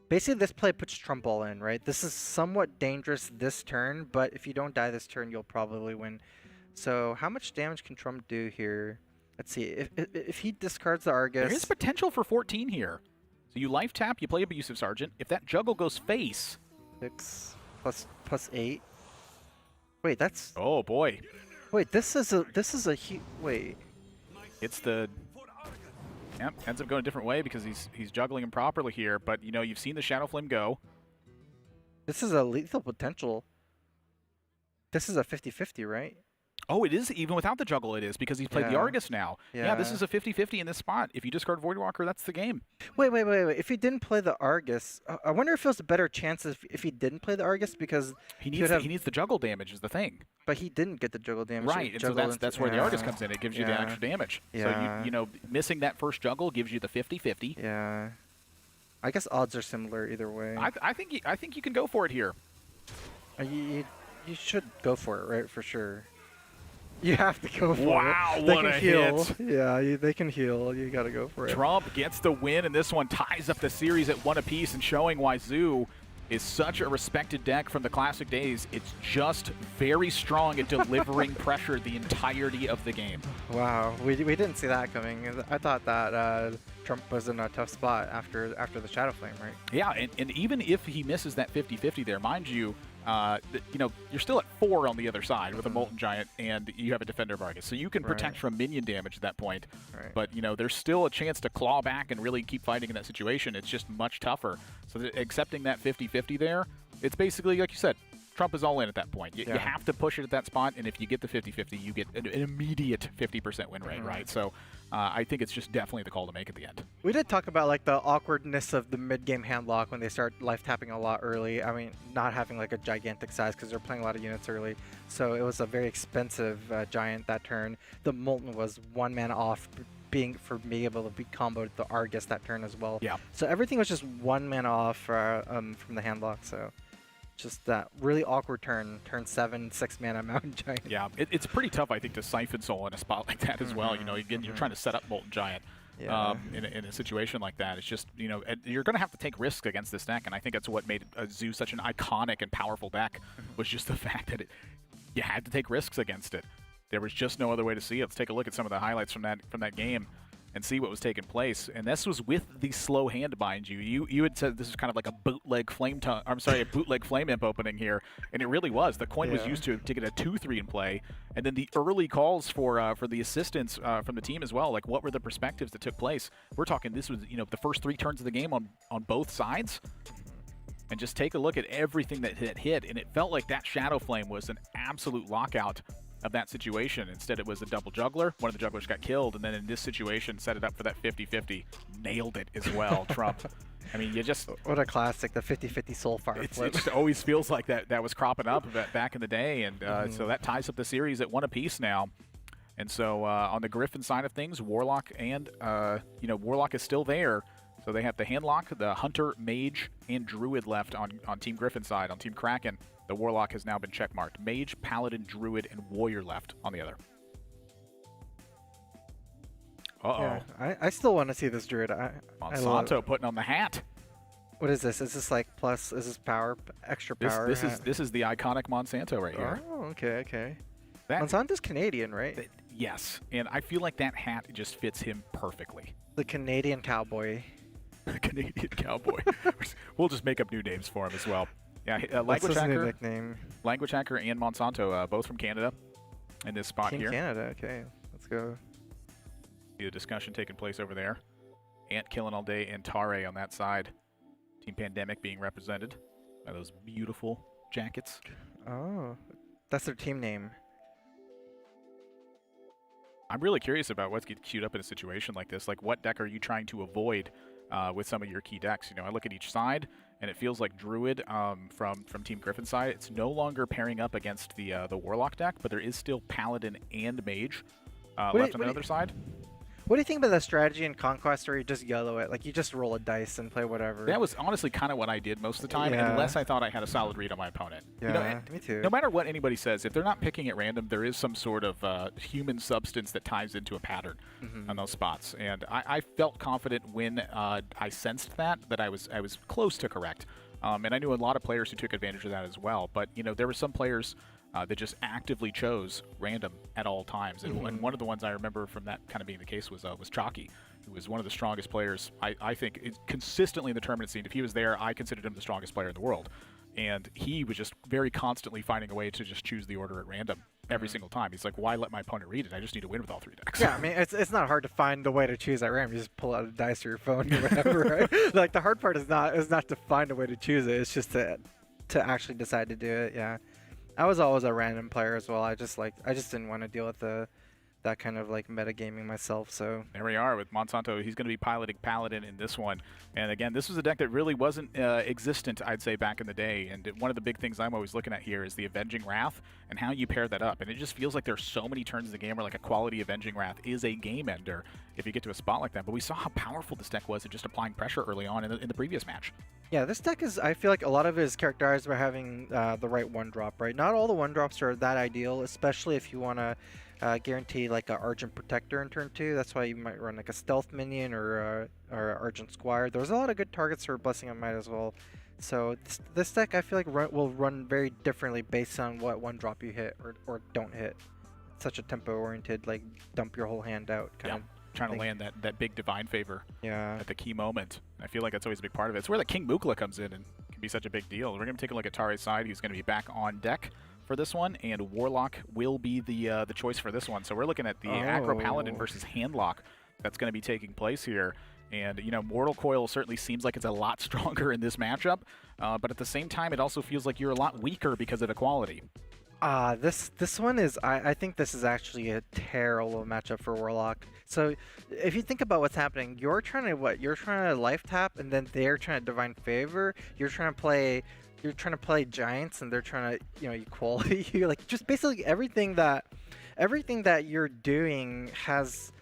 Basically, this play puts Trump all in, right? This is somewhat dangerous this turn, but if you don't die this turn, you'll probably win. So how much damage can Trump do here? Let's see. If he discards the Argus...
There is potential for 14 here. So you life tap, you play Abusive Sergeant. If that juggle goes face...
6 plus 8. Wait, that's...
Oh, boy.
Wait, this is a wait.
It's the... Yep, ends up going a different way because he's juggling him properly here. But, you've seen the Shadow Flame go.
This is a lethal potential. This is a 50-50, right?
Oh, it is. Even without the juggle, it is, because he's played the Argus now. Yeah, this is a 50-50 in this spot. If you discard Voidwalker, that's the game.
Wait. If he didn't play the Argus, I wonder if there's a better chance if he didn't play the Argus, because
he needs the juggle damage is the thing.
But he didn't get the juggle damage.
Right, and so that's where the Argus comes in. It gives you the extra damage.
Yeah.
So, missing that first juggle gives you the 50-50.
Yeah. I guess odds are similar either way.
I think you can go for it here.
You should go for it, right? For sure. You have to go for it.
Wow,
They
what
can
a
heal.
hit.
Yeah, they can heal. You got to go for it.
Trump gets the win, and this one ties up the series at 1 apiece, and showing why Zoo is such a respected deck from the classic days. It's just very strong at delivering pressure the entirety of the game.
Wow, we didn't see that coming. I thought that Trump was in a tough spot after the Shadow Flame, right?
Yeah, and even if he misses that 50-50 there, mind you, you're still at 4 on the other side with a Molten Giant, and you have a Defender of Argus. So you can protect from minion damage at that point.
Right.
But, there's still a chance to claw back and really keep fighting in that situation. It's just much tougher. So accepting that 50-50 there, it's basically, like you said, Trump is all in at that point. You have to push it at that spot, and if you get the 50-50, you get an immediate 50% win rate, right? So I think it's just definitely the call to make at the end.
We did talk about like the awkwardness of the mid-game hand lock when they start life tapping a lot early. I mean, not having like a gigantic size because they're playing a lot of units early. So it was a very expensive giant that turn. The Molten was 1 mana off being able to be comboed the Argus that turn as well.
Yeah.
So everything was just 1 mana off from the hand lock. So just that really awkward turn 7, 6 mana Mountain Giant.
Yeah, it's pretty tough, I think, to Siphon Soul in a spot like that as well. You know, again, you're trying to set up Molten Giant in a situation like that. It's just, you know, you're going to have to take risks against this deck, and I think that's what made Zoo such an iconic and powerful deck, was just the fact that you had to take risks against it. There was just no other way to see it. Let's take a look at some of the highlights from that game and see what was taking place. And this was with the slow hand bind you. You had said this is kind of like a bootleg a bootleg flame imp opening here, and it really was. The coin was used to get a 2-3 in play, and then the early calls for the assistance from the team as well. Like, what were the perspectives that took place? We're talking this was, you know, the first 3 turns of the game on both sides. And just take a look at everything that hit, and it felt like that Shadow Flame was an absolute lockout of that situation. Instead, it was a double juggler. One of the jugglers got killed, and then in this situation, set it up for that 50-50. Nailed it as well, Trump. I mean, you just...
What a classic, the 50-50 Soulfire flip.
It just always feels like that was cropping up back in the day, and so that ties up the series at 1 apiece now. And so on the Gryphon side of things, Warlock and, Warlock is still there. So they have the Handlock, the Hunter, Mage, and Druid left on Team Gryphon side. On Team Kraken, the Warlock has now been checkmarked. Mage, Paladin, Druid, and Warrior left on the other. Uh-oh.
Yeah, I still want to see this Druid.
Monsanto putting on the hat.
What is this? Is this like plus, is this power, extra power?
This is the iconic Monsanto right here.
Oh, okay. Monsanto's Canadian, right?
Yes, and I feel like that hat just fits him perfectly.
The Canadian Cowboy.
The Canadian Cowboy. We'll just make up new names for him as well. Yeah,
Language Hacker, nickname?
Language Hacker and Monsanto, both from Canada in this spot
Team
here.
Canada, okay. Let's go.
See the discussion taking place over there. Ant killing all day and Tare on that side. Team Pandemic being represented by those beautiful jackets.
Oh, that's their team name.
I'm really curious about what's getting queued up in a situation like this. Like, what deck are you trying to avoid with some of your key decks? You know, I look at each side, and it feels like Druid from Team Gryphon side. It's no longer pairing up against the Warlock deck, but there is still Paladin and Mage left on the other side.
What do you think about the strategy in Conquest where you just yellow it? Like, you just roll a dice and play whatever.
That was honestly kind of what I did most of the time, unless I thought I had a solid read on my opponent.
Yeah,
you know,
me too.
No matter what anybody says, if they're not picking at random, there is some sort of human substance that ties into a pattern on those spots. And I felt confident when I sensed that I was close to correct. And I knew a lot of players who took advantage of that as well. But, you know, there were some players that just actively chose random at all times. And one of the ones I remember from that kind of being the case was Chalky, who was one of the strongest players, I think, consistently in the tournament scene. If he was there, I considered him the strongest player in the world. And he was just very constantly finding a way to just choose the order at random every single time. He's like, why let my opponent read it? I just need to win with all 3 decks.
Yeah, I mean, it's not hard to find the way to choose at random. You just pull out a dice or your phone or whatever, right? Like, the hard part is not to find a way to choose it. It's just to actually decide to do it, yeah. I was always a random player as well. I just didn't want to deal with that kind of like metagaming myself. So
there we are with Monsanto. He's going to be piloting Paladin in this one. And again, this was a deck that really wasn't existent, I'd say, back in the day. And one of the big things I'm always looking at here is the Avenging Wrath and how you pair that up. And it just feels like there's so many turns in the game where like a quality Avenging Wrath is a game ender if you get to a spot like that. But we saw how powerful this deck was at just applying pressure early on in the previous match.
Yeah, this deck is, I feel like a lot of it is characterized by having the right 1-drop, right? Not all the 1-drops are that ideal, especially if you want to guarantee like an Argent Protector in turn 2. That's why you might run like a Stealth Minion or Argent Squire. There's a lot of good targets for Blessing of Might as well. So this deck, I feel like will run very differently based on what 1-drop you hit or don't hit. It's such a tempo-oriented, like, dump your whole hand out kind of
trying to land that big Divine Favor
at
the key moment. I feel like that's always a big part of it. It's where the King Mukla comes in and can be such a big deal. We're going to take a look at Tare's side. He's going to be back on deck for this one, and Warlock will be the choice for this one. So we're looking at the Aggro Paladin versus Handlock that's going to be taking place here. And, you know, Mortal Coil certainly seems like it's a lot stronger in this matchup, but at the same time, it also feels like you're a lot weaker because of equality.
This one is, I think this is actually a terrible matchup for Warlock. So if you think about what's happening, you're trying to life tap, and then they're trying to Divine Favor. You're trying to play Giants, and they're trying to, you know, equality. Like, just basically everything that you're doing has,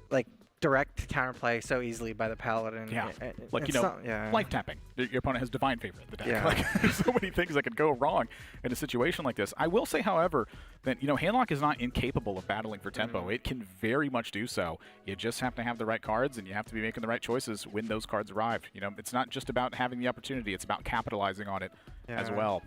like, direct counterplay so easily by the Paladin.
Yeah, like, you know, life tapping. Your opponent has Divine Favor in the deck.
Yeah.
Like, there's so many things that could go wrong in a situation like this. I will say, however, that, you know, Handlock is not incapable of battling for tempo. It can very much do so. You just have to have the right cards, and you have to be making the right choices when those cards arrive. You know, it's not just about having the opportunity. It's about capitalizing on it as well.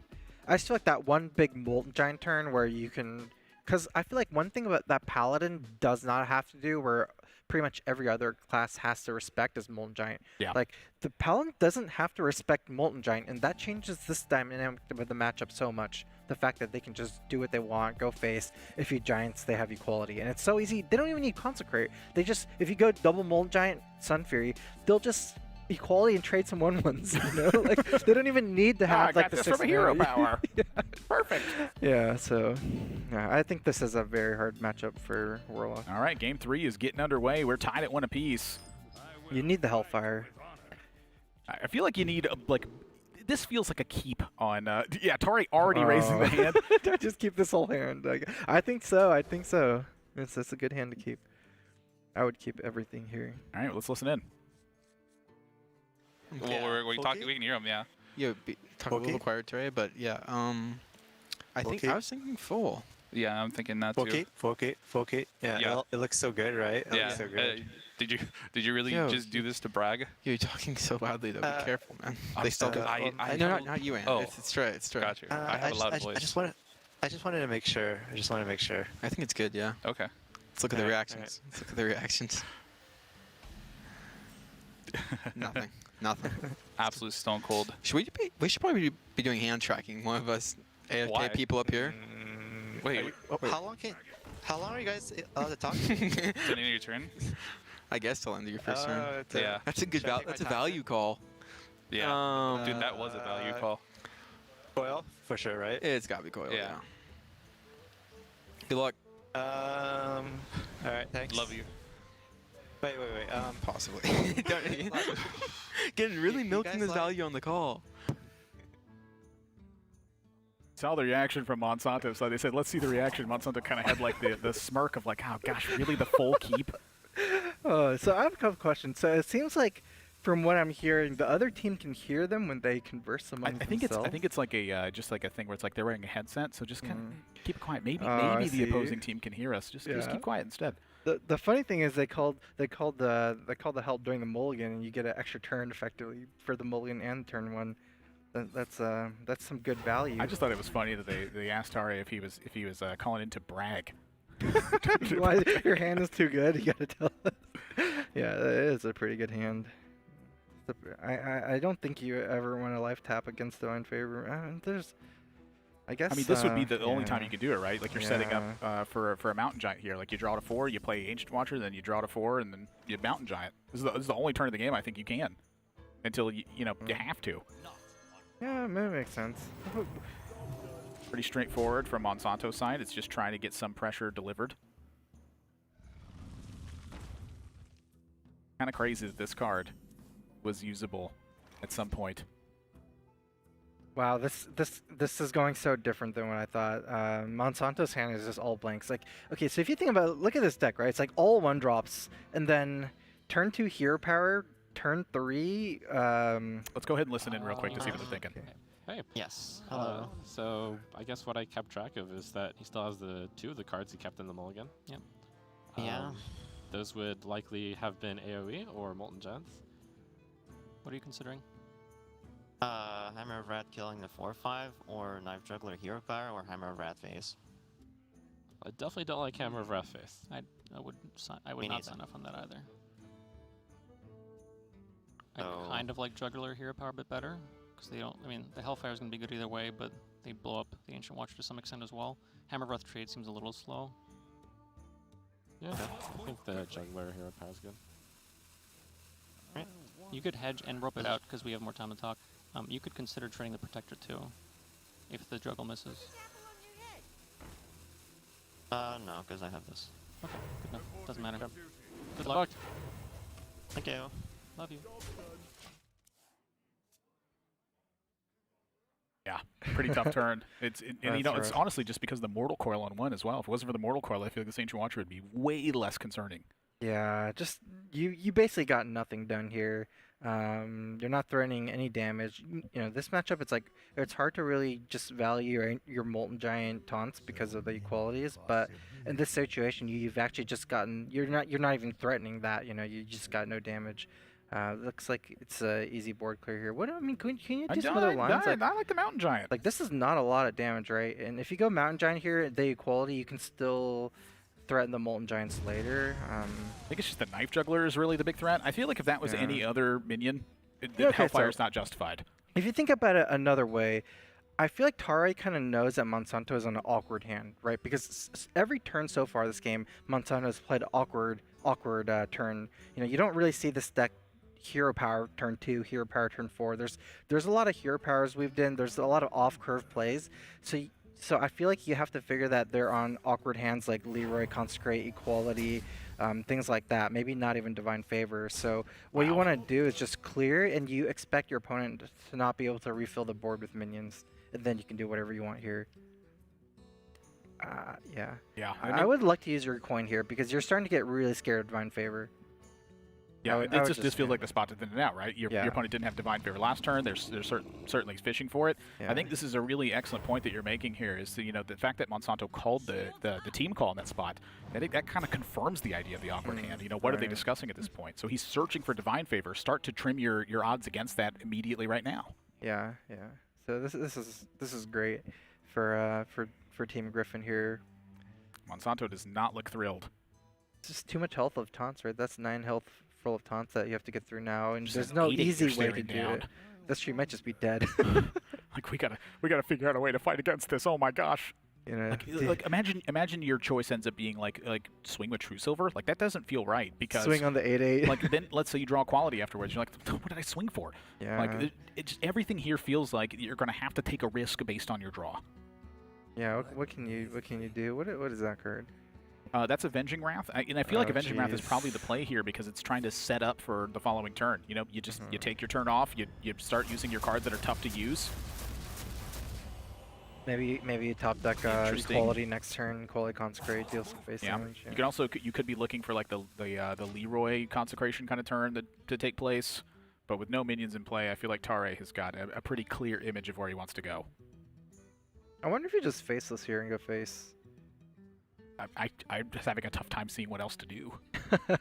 I just feel like that one big Molten Giant turn where you can... Because I feel like one thing about that Paladin does not have to do, where pretty much every other class has to respect, is Molten Giant.
Yeah.
Like, the Paladin doesn't have to respect Molten Giant, and that changes this dynamic of the matchup so much. The fact that they can just do what they want, go face. If you Giants, they have equality. And it's so easy. They don't even need Consecrate. They just, if you go double Molten Giant, Sun Fury, they'll just equality and trade some 1/1s, you know? Like, they don't even need to have, like,
got
the
this
6
from a hero
mana.
power.
Yeah.
Perfect.
Yeah, so yeah, I think this is a very hard matchup for Warlock.
All right, game 3 is getting underway. We're tied at 1 apiece.
You need the Hellfire.
I feel like you need, like, this feels like a keep on, yeah, Tari already raising the hand.
Just keep this whole hand. Like, I think so. It's a good hand to keep. I would keep everything here.
All right, well, let's listen in.
Well, we can hear him, yeah.
Yeah, talk a little quiet today, but yeah, I was thinking full.
Yeah, I'm thinking that too.
Full kit. Yeah, it looks so good, right? It looks so good.
Did you really just do this to brag?
You're talking so loudly though. Be careful, man. They still do.
No,
not you, Ann.
Oh,
it's right. It's right.
Got you. I have a loud voice.
I just wanted to make sure.
I think it's good. Yeah.
Okay.
Let's look at the reactions. Let's look at the reactions. Nothing.
Absolute stone cold.
We should probably be doing hand tracking. One of us AFK people up here.
Wait.
How long are you guys allowed to talk?
Till the end of your turn?
I guess till end of your first turn.
Yeah.
That's a good that's a value call.
Yeah. Dude, that was a value call.
Coil, for sure, right?
It's gotta be Coil. Yeah. Good luck.
All right, thanks.
Love you.
Wait.
Possibly. Getting really milking this value on the call.
Saw the reaction from Monsanto, so they said, let's see the reaction. Monsanto kind of had like the smirk of like, oh gosh, really the full keep?
So I have a couple questions. So it seems like, from what I'm hearing, the other team can hear them when they converse among themselves.
I think it's like a just like a thing where it's like they're wearing a headset, so just kind of keep it quiet. Maybe the opposing team can hear us. Just keep quiet instead.
The funny thing is they called the help during the mulligan, and you get an extra turn effectively for the mulligan and turn 1. That's some good value.
I just thought it was funny that they asked Tari if he was calling in to brag.
Why your hand is too good? You gotta tell us. Yeah, it is a pretty good hand. I don't think you ever want to life tap against Divine Favor. I guess.
I mean, this would be the only time you could do it, right? Like you're setting up for a Mountain Giant here. Like you draw to 4, you play Ancient Watcher, then you draw to 4, and then you Mountain Giant. This is the only turn of the game I think you can, until you have to.
Yeah, that makes sense.
Pretty straightforward from Monsanto's side. It's just trying to get some pressure delivered. Kind of crazy that this card was usable at some point.
Wow, this is going so different than what I thought. Monsanto's hand is just all blanks. Like, okay, so if you think about it, look at this deck, right? It's like all 1-drops, and then turn 2 hero power, turn 3.
Let's go ahead and listen in real quick to see what they're thinking.
Hey.
Yes.
Hello. So I guess what I kept track of is that he still has the 2 of the cards he kept in the mulligan.
Yep. Yeah.
Those would likely have been AoE or Molten Giants. What are you considering?
Hammer of Wrath killing the 4/5, or Knife Juggler Hero Power, or Hammer of Wrath Face.
I definitely don't like Hammer of Wrath Face. I would not sign off on that either. I kind of like Juggler Hero Power a bit better, because they don't. I mean, the Hellfire is going to be good either way, but they blow up the Ancient Watcher to some extent as well. Hammer of Wrath trade seems a little slow. Yeah, I think the Juggler Hero Power is good. You could hedge and rope it out because we have more time to talk. You could consider trading the Protector too, if the juggle misses.
No, because I have this.
Okay, good enough. Doesn't matter. Good luck.
Thank you.
Love you.
Yeah, pretty tough turn. And you know, it's
rough.
honestly just because of the Mortal Coil on 1 as well. If it wasn't for the Mortal Coil, I feel like this Ancient Watcher would be way less concerning.
Yeah, just you basically got nothing done here. You're not threatening any damage. You know, this matchup, it's hard to really just value your Molten Giant taunts because of the equalities. But in this situation, you've actually just gotten you're not even threatening that. You know, you just got no damage. Looks like it's a easy board clear here. What I mean, can you do some other lines?
I like the Mountain Giant.
Like this is not a lot of damage, right? And if you go Mountain Giant here, the equality, you can still threaten the Molten Giants later.
I think it's just the Knife Juggler is really the big threat. I feel like if that was any other minion,
Yeah,
Hellfire's not justified.
If you think about it another way, I feel like Tare kind of knows that Monsanto is on an awkward hand, right? Because every turn so far this game, Monsanto has played awkward turn. You know, you don't really see this deck hero power turn 2, hero power turn 4. There's a lot of hero powers we've done. There's a lot of off-curve plays. So I feel like you have to figure that they're on awkward hands like Leroy, Consecrate, Equality, things like that. Maybe not even Divine Favor. So what you want to do is just clear, and you expect your opponent to not be able to refill the board with minions, and then you can do whatever you want here. Yeah.
Yeah.
I would like to use your coin here because you're starting to get really scared of Divine Favor.
Yeah, it just feels like the spot to thin it out, right? Your opponent didn't have Divine Favor last turn. They're certainly fishing for it.
Yeah.
I think this is a really excellent point that you're making here. Is the fact that Monsanto called the team call in that spot. I think that kind of confirms the idea of the awkward hand. You know, what are they discussing at this point? So he's searching for Divine Favor. Start to trim your odds against that immediately right now.
Yeah. So this is great for Team Gryphon here.
Monsanto does not look thrilled.
It's just too much health of taunts, right? That's 9 health full of taunts that you have to get through now, and
Just
there's
an
no
8-8
easy
you're
way to
staring
do
down.
it. This tree might just be dead.
Like we gotta figure out a way to fight against this. Oh my gosh.
You know,
like imagine your choice ends up being like swing with True Silver. Like that doesn't feel right because
swing on the 8/8.
Like then let's say you draw quality afterwards. You're like, what did I swing for?
Yeah.
Like it just, everything here feels like you're gonna have to take a risk based on your draw.
Yeah. What can you do? What is that card?
That's Avenging Wrath, and I feel like Avenging Wrath is probably the play here because it's trying to set up for the following turn. You know, you just you take your turn off, you start using your cards that are tough to use.
Maybe you top deck Equality next turn, Equality Consecrate, deal some face damage.
Yeah. You could be looking for like the Leroy Consecration kind of turn to take place, but with no minions in play, I feel like Tare has got a pretty clear image of where he wants to go.
I wonder if you just faceless here and go face.
I'm just having a tough time seeing what else to do.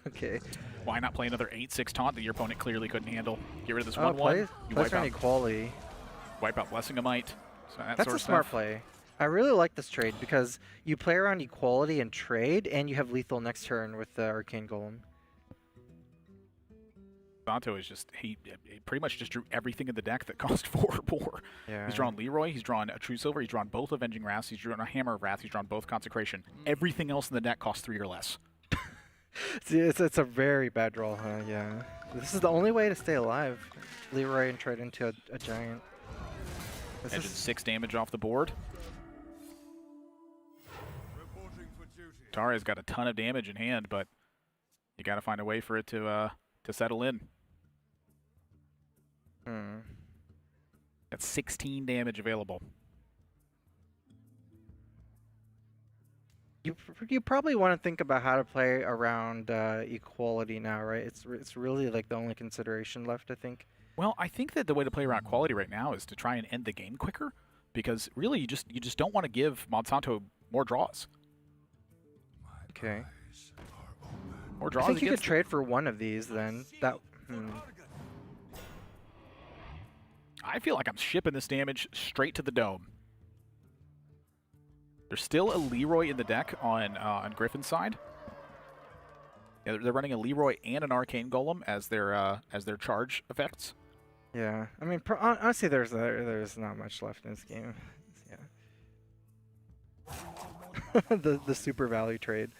Okay.
Why not play another 8/6 taunt that your opponent clearly couldn't handle? Get rid of this 1/1.
Play
You wipe out
Equality.
Wipe out Blessing of Might. So
That's
sort
a
of
smart
stuff.
play. I really like this trade because you play around Equality and trade, and you have lethal next turn with the Arcane Golem.
Monsanto is just he pretty much just drew everything in the deck that cost 4 or more.
Yeah.
He's drawn Leroy, he's drawn a True Silver, he's drawn both Avenging Wraths, he's drawn a Hammer of Wrath, he's drawn both Consecration. Everything else in the deck costs 3 or less.
See, it's a very bad draw, huh? Yeah. This is the only way to stay alive. Leroy and trade into a giant.
Engine 6 damage off the board. Tare's got a ton of damage in hand, but you got to find a way for it to settle in. Got 16 damage available.
You probably want to think about how to play around Equality now, right? It's really like the only consideration left, I think.
Well, I think that the way to play around quality right now is to try and end the game quicker, because really you just don't want to give Monsanto more draws.
Okay.
More draws.
I think you could trade for one of these then.
I feel like I'm shipping this damage straight to the dome. There's still a Leroy in the deck on Gryphon's side. Yeah, they're running a Leroy and an Arcane Golem as their charge effects.
Yeah, I mean, honestly, there's not much left in this game. Yeah. the super value trade.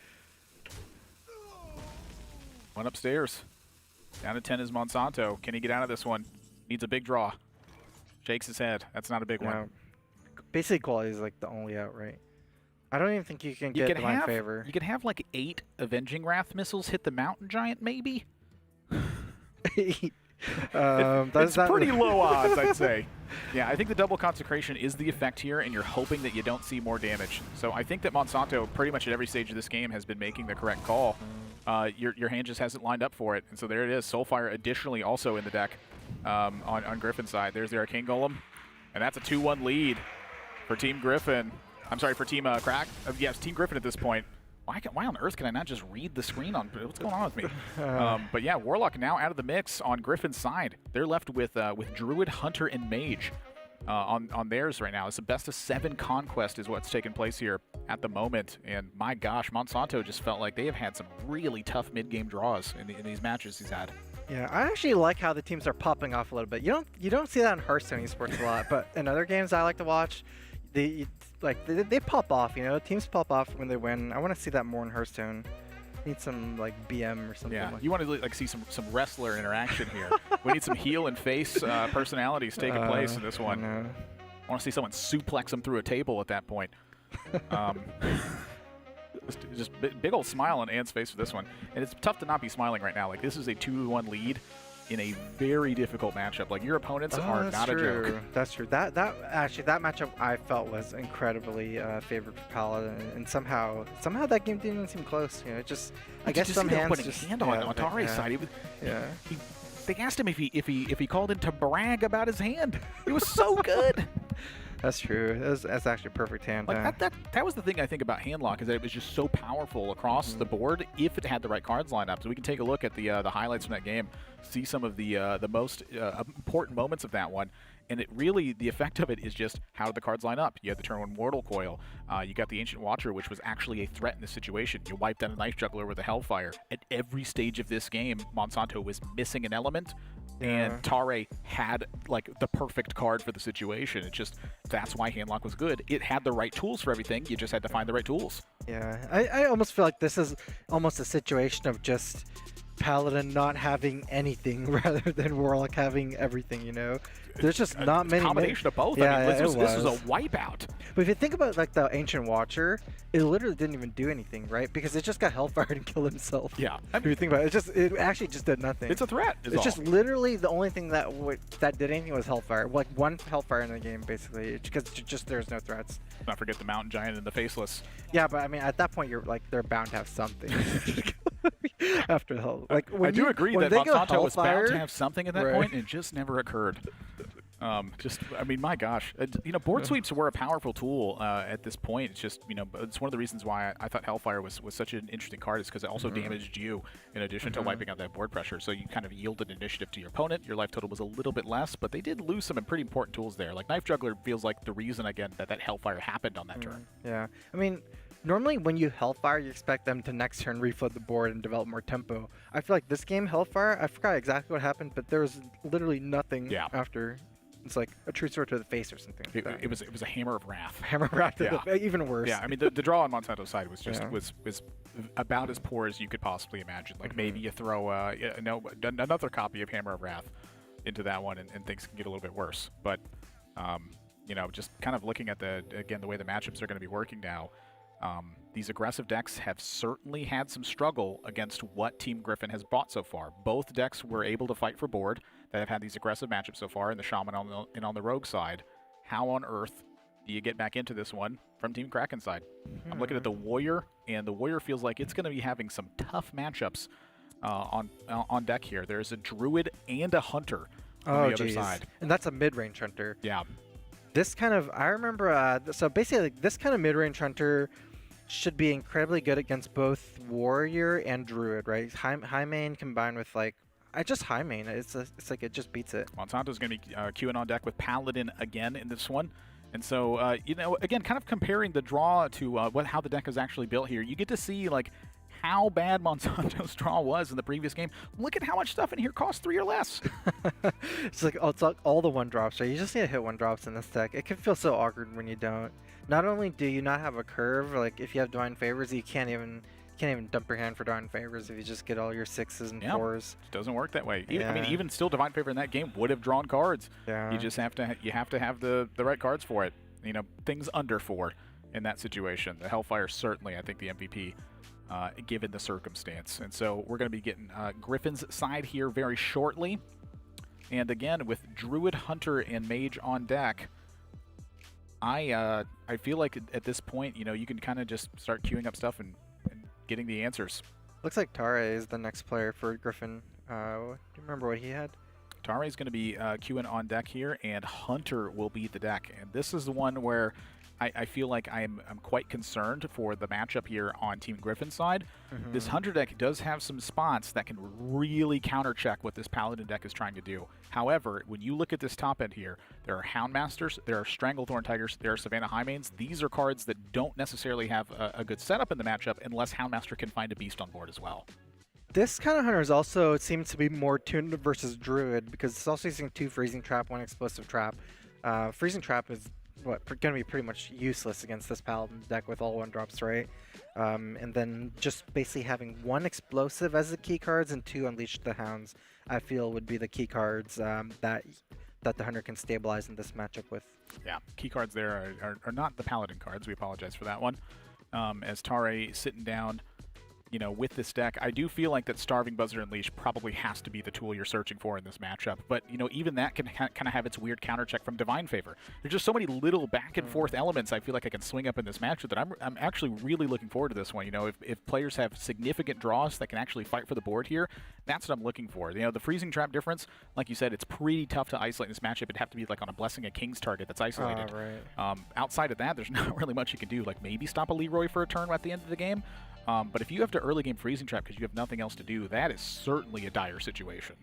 One upstairs. Down to 10 is Monsanto. Can he get out of this one? Needs a big draw. Shakes his head. That's not a big one.
Basic quality is like the only out, right? I don't even think you can get Divine Favor.
You could have like 8 Avenging Wrath missiles hit the Mountain Giant, maybe? It's pretty low odds, I'd say. Yeah, I think the double consecration is the effect here, and you're hoping that you don't see more damage. So I think that Monsanto, pretty much at every stage of this game, has been making the correct call. Your hand just hasn't lined up for it, and so there it is. Soulfire additionally also in the deck on Gryphon's side. There's the Arcane Golem, and that's a 2-1 lead for Team Gryphon. I'm sorry, for Team Crack. Yes, Team Gryphon at this point. Why on earth can I not just read the screen on what's going on with me? But yeah, Warlock now out of the mix on Gryphon's side. They're left with Druid, Hunter, and Mage on theirs right now. It's a best of 7 conquest is what's taking place here at the moment. And my gosh, Monsanto just felt like they have had some really tough mid-game draws in these matches he's had.
Yeah, I actually like how the teams are popping off a little bit. You don't see that in Hearthstone esports a lot, but in other games I like to watch, they pop off, you know. Teams pop off when they win. I want to see that more in Hearthstone. Need some like BM or something.
Yeah,
like
you want to like see some wrestler interaction here. We need some heel and face personalities taking place in this one. I want to see someone suplex them through a table at that point. Just big old smile on Ant's face for this one, and it's tough to not be smiling right now. Like, this is a 2-1 lead in a very difficult matchup. Like, your opponents are not a joke.
That's true. That matchup I felt was incredibly favored for Paladin, and somehow that game didn't even seem close. You know, it just I guess some hands just
hand on Tare's side. They asked him if he called in to brag about his hand. It was so good.
That's true. That's actually a perfect hand.
Like that was the thing I think about Handlock, is that it was just so powerful across the board if it had the right cards lined up. So we can take a look at the highlights from that game, see some of the most important moments of that one. And the effect of it is just how did the cards line up? You had the turn 1 Mortal Coil. You got the Ancient Watcher, which was actually a threat in this situation. You wiped out a Knife Juggler with a Hellfire. At every stage of this game, Monsanto was missing an element, and Tare had like the perfect card for the situation. It's just, that's why Handlock was good. It had the right tools for everything. You just had to find the right tools.
Yeah, I almost feel like this is almost a situation of just Paladin not having anything rather than Warlock having everything, you know? There's just not many.
Combination of both.
Yeah,
I mean, this was a wipeout.
But if you think about like the Ancient Watcher, it literally didn't even do anything, right? Because it just got Hellfired and killed himself.
Yeah.
If you think about it, it actually just did nothing.
It's a threat.
It's just literally the only thing that did anything was Hellfire. Like one Hellfire in the game, basically, because just there's no threats.
Let's not forget the Mountain Giant and the Faceless.
Yeah, but I mean, at that point, you're like, they're bound to have something. After the whole, like,
I do agree that Monsanto was bound to have something at that point, and it just never occurred. I mean, my gosh, you know, board sweeps were a powerful tool at this point. It's just, you know, it's one of the reasons why I thought Hellfire was such an interesting card, is because it also damaged you in addition to wiping out that board pressure. So you kind of yielded initiative to your opponent. Your life total was a little bit less, but they did lose some pretty important tools there. Like Knife Juggler feels like the reason, again, that Hellfire happened on that turn.
Yeah, I mean, normally when you Hellfire, you expect them to next turn refloat the board and develop more tempo. I feel like this game, Hellfire, I forgot exactly what happened, but there was literally nothing after. It's like a true sword to the face or something.
It was a Hammer of Wrath.
Hammer of Wrath, even worse.
Yeah, I mean, the draw on Monsanto's side was just was about as poor as you could possibly imagine. Like maybe you throw another copy of Hammer of Wrath into that one, and things can get a little bit worse. But you know, just kind of looking at the way the matchups are going to be working now. These aggressive decks have certainly had some struggle against what Team Gryphon has bought so far. Both decks were able to fight for board that have had these aggressive matchups so far in the Shaman and on the Rogue side. How on earth do you get back into this one from Team Kraken side? I'm looking at the Warrior, and the Warrior feels like it's going to be having some tough matchups on deck here. There's a Druid and a Hunter on the other side.
And that's a mid-range Hunter.
Yeah.
This kind of, I remember, so basically this kind of mid-range Hunter should be incredibly good against both Warrior and Druid, right? High main combined with like, just high main. It's like it just beats it.
Monsanto's going to be queuing on deck with Paladin again in this one. And so, you know, again, kind of comparing the draw to how the deck is actually built here, you get to see like how bad Monsanto's draw was in the previous game. Look at how much stuff in here costs 3 or less.
It's like all the 1-drops, right? You just need to hit 1-drops in this deck. It can feel so awkward when you don't. Not only do you not have a curve, like if you have Divine Favors, you can't even can't even dump your hand for Divine Favors if you just get all your 6s and 4s.
It doesn't work that way.
Yeah.
I mean, even still, Divine Favor in that game would have drawn cards.
Yeah.
You just have to have the right cards for it. You know, things under 4 in that situation. The Hellfire certainly, I think, the MVP. Given the circumstance. And so we're going to be getting Gryphon's side here very shortly. And again, with Druid, Hunter, and Mage on deck, I feel like at this point, you know, you can kind of just start queuing up stuff and getting the answers.
Looks like Tare is the next player for Gryphon. Do you remember what he had?
Tare is going to be queuing on deck here, and Hunter will be the deck. And this is the one where I feel like I'm quite concerned for the matchup here on Team Gryphon's side. This Hunter deck does have some spots that can really counter-check what this Paladin deck is trying to do. However, when you look at this top end here, there are Houndmasters, there are Stranglethorn Tigers, there are Savannah Highmanes. These are cards that don't necessarily have a good setup in the matchup unless Houndmaster can find a beast on board as well.
This kind of hunter is also seems to be more tuned versus Druid because it's also using 2 Freezing Trap, 1 Explosive Trap. Freezing Trap is going to be pretty much useless against this Paladin deck with all 1-drops, right? And then just basically having 1 Explosive as the key cards and 2 Unleash the Hounds, I feel would be the key cards that the hunter can stabilize in this matchup with.
Yeah, key cards there are not the Paladin cards. We apologize for that one. As Tare sitting down, you know, with this deck, I do feel like that Starving Buzzer Unleash probably has to be the tool you're searching for in this matchup. But, you know, even that can kind of have its weird counter check from Divine Favor. There's just so many little back and forth elements I feel like I can swing up in this matchup that I'm actually really looking forward to this one. You know, if players have significant draws that can actually fight for the board here, that's what I'm looking for. You know, the Freezing Trap difference, like you said, it's pretty tough to isolate in this matchup. It'd have to be like on a Blessing of King's target that's isolated.
Right.
Outside of that, there's not really much you can do. Like maybe stop a Leroy for a turn at the end of the game. But if you have to early game Freezing Trap because you have nothing else to do, that is certainly a dire situation.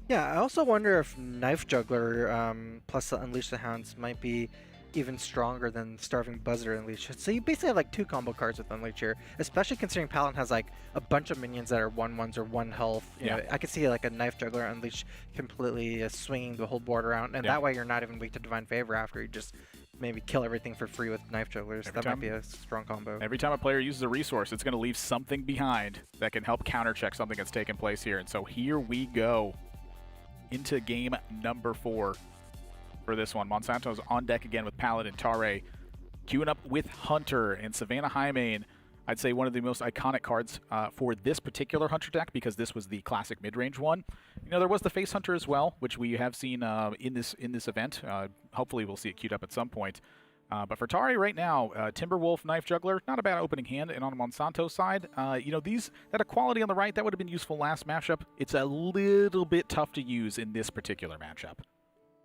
Yeah, I also wonder if Knife Juggler plus the Unleash the Hounds might be even stronger than Starving Buzzer Unleash. So you basically have like 2 combo cards with Unleash here, especially considering Paladin has like a bunch of minions that are 1/1s or 1 health. You know, I could see like a Knife Juggler Unleash completely swinging the whole board around, and that way you're not even weak to Divine Favor after you just maybe kill everything for free with Knife Jugglers. That might be a strong combo.
Every time a player uses a resource, it's going to leave something behind that can help counter-check something that's taken place here. And so here we go into game number 4 for this one. Monsanto's on deck again with Paladin, Tare, queuing up with Hunter and Savannah Highmane. I'd say one of the most iconic cards for this particular Hunter deck because this was the classic mid-range one. You know, there was the Face Hunter as well, which we have seen in this event. Hopefully we'll see it queued up at some point. But for Tare right now, Timberwolf, Knife Juggler, not a bad opening hand. And on Monsanto's side, you know, that equality on the right, that would have been useful last matchup. It's a little bit tough to use in this particular matchup.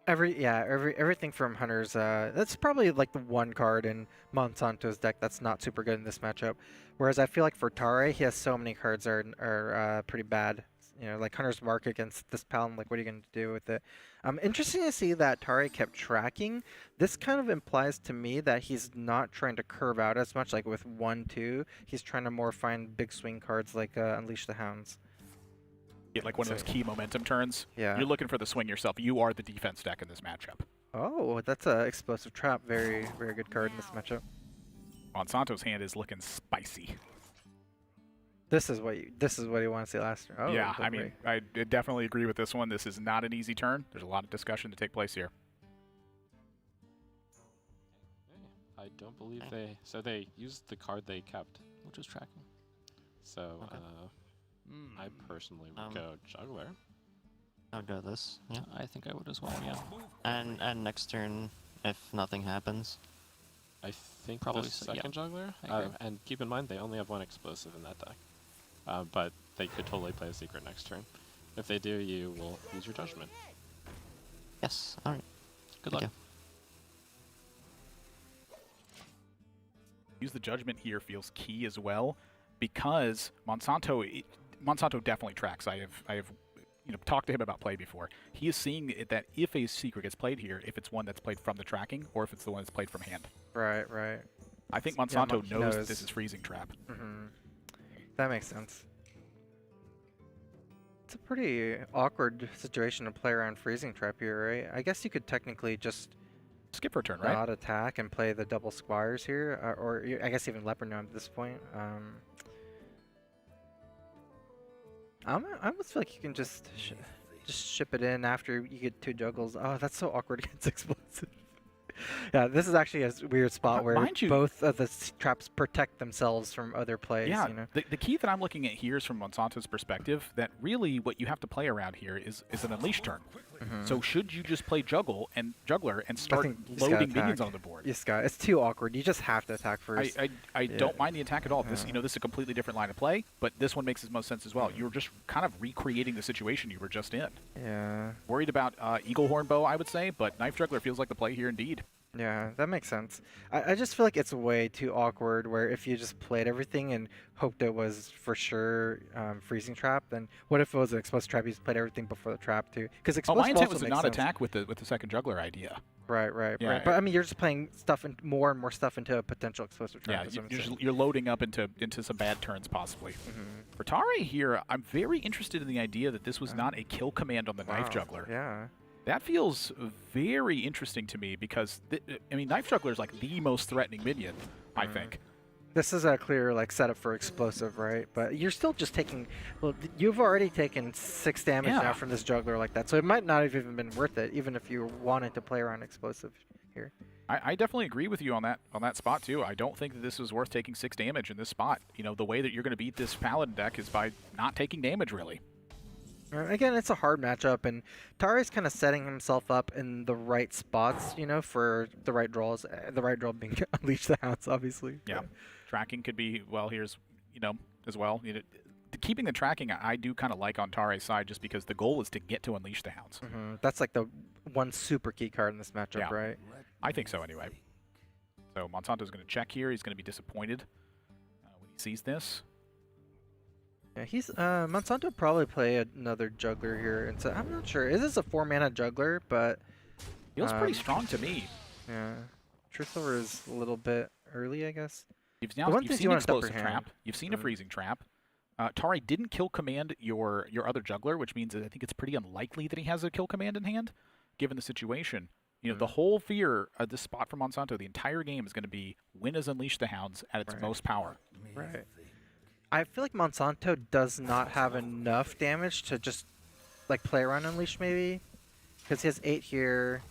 Everything from Hunters, that's probably like the one card in Monsanto's deck that's not super good in this matchup. Whereas I feel like for Tare, he has so many cards that are pretty bad. You know, like Hunter's Mark against this Paladin, like what are you going to do with it? Interesting to see that Tare kept tracking. This kind of implies to me that he's not trying to curve out as much, like with 1-2. He's trying to more find big swing cards like Unleash the Hounds.
Get like one of those key momentum turns.
Yeah.
You're looking for the swing yourself. You are the defense deck in this matchup.
Oh, that's a Explosive Trap. Very, very good card in this matchup.
Monsanto's hand is looking spicy.
This is what you want to see last turn. Oh,
yeah, I mean, I definitely agree with this one. This is not an easy turn. There's a lot of discussion to take place here.
I don't believe they used the card they kept, which was tracking. So I personally would go Juggler.
I'll go this. Yeah,
I think I would as well. Yeah.
And next turn, if nothing happens,
I think
probably
the second Juggler. And keep in mind they only have 1 explosive in that deck, but they could totally play a secret next turn. If they do, you will use your judgment.
Yes. All right.
Good luck.
Use the judgment here feels key as well, because Monsanto definitely tracks. I have talked to him about play before. He is seeing that if a secret gets played here, if it's one that's played from the tracking or if it's the one that's played from hand.
Right.
I think Monsanto knows that this is Freezing Trap.
That makes sense. It's a pretty awkward situation to play around Freezing Trap here, right? I guess you could technically just
skip for a turn, right?
Not attack and play the double squires here, or I guess even Leopard Gnome at this point. I almost feel like you can just ship it in after you get 2 juggles. Oh, that's so awkward against explosive. Yeah, this is actually a weird spot where both of the traps protect themselves from other plays.
Yeah,
you know?
the key that I'm looking at here is from Monsanto's perspective, that really what you have to play around here is an unleash turn. So should you just play juggler and start loading minions on the board?
Yes, guy. It's too awkward. You just have to attack first.
I don't mind the attack at all. This this is a completely different line of play, but this one makes the most sense as well. You're just kind of recreating the situation you were just in.
Yeah.
Worried about Eagle Horn Bow, I would say, but Knife Juggler feels like the play here indeed.
Yeah, that makes sense. I just feel like it's way too awkward where if you just played everything and hoped it was for sure freezing trap, then what if it was an explosive trap? You just played everything before the trap too. Because explosive
my intent
also
was to
makes
not
sense.
attack with the second juggler idea.
Right.
Yeah,
But I mean, you're just playing stuff and more stuff into a potential explosive trap.
Yeah, you're loading up into some bad turns possibly. For Tare here, I'm very interested in the idea that this was not a kill command on the Knife Juggler.
Yeah.
That feels very interesting to me because, I mean, Knife Juggler is like the most threatening minion, I think.
This is a clear setup for explosive, right? But you're still just taking. Well, you've already taken 6 damage now from this juggler like that, so it might not have even been worth it, even if you wanted to play around explosive here.
I definitely agree with you on that spot too. I don't think that this was worth taking 6 damage in this spot. You know, the way that you're going to beat this Paladin deck is by not taking damage, really.
Again, it's a hard matchup, and Tare's kind of setting himself up in the right spots, you know, for the right draws. The right draw being Unleash the Hounds, obviously.
Yeah. Tracking could be, well, here's, as well. Keeping the tracking, I do kind of like on Tare's side just because the goal is to get to Unleash the Hounds.
That's like the one super key card in this matchup, right?
I think so anyway. So Monsanto's going to check here. He's going to be disappointed when he sees this.
Yeah, he's Monsanto probably play another juggler here, and so I'm not sure. Is this a 4-mana juggler? But
feels pretty strong to me.
Yeah, Truth Silver is a little bit early, I guess.
You've seen explosive trap. You've seen a freezing trap. Tare didn't kill command your other juggler, which means that I think it's pretty unlikely that he has a kill command in hand, given the situation. You know, the whole fear of this spot for Monsanto, the entire game is going to be when is Unleash the Hounds at its most power.
Right. I feel like Monsanto does not have enough damage to just play around Unleash maybe, because he has 8 here,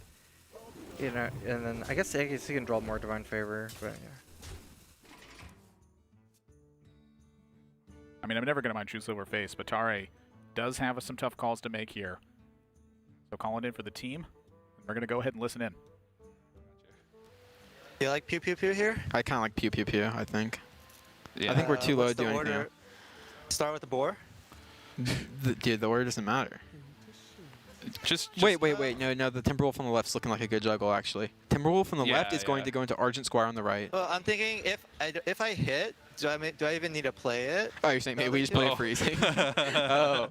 you know, and then I guess he can draw more Divine Favor, but yeah.
I mean, I'm never going to mind True Silver Face, but Tare does have some tough calls to make here. So calling in for the team, we're going to go ahead and listen in.
Do you like Pew Pew Pew here?
I kind of like Pew Pew Pew, I think.
Yeah.
I think we're too low to do anything else.
Start with the boar?
Dude, the order doesn't matter.
Just
wait. No, the Timberwolf on the left's looking like a good juggle, actually. Timberwolf on the left is going to go into Argent Squire on the right.
Well, I'm thinking if I hit, do I even need to play it?
Oh, you're saying maybe we just play it freezing? Oh.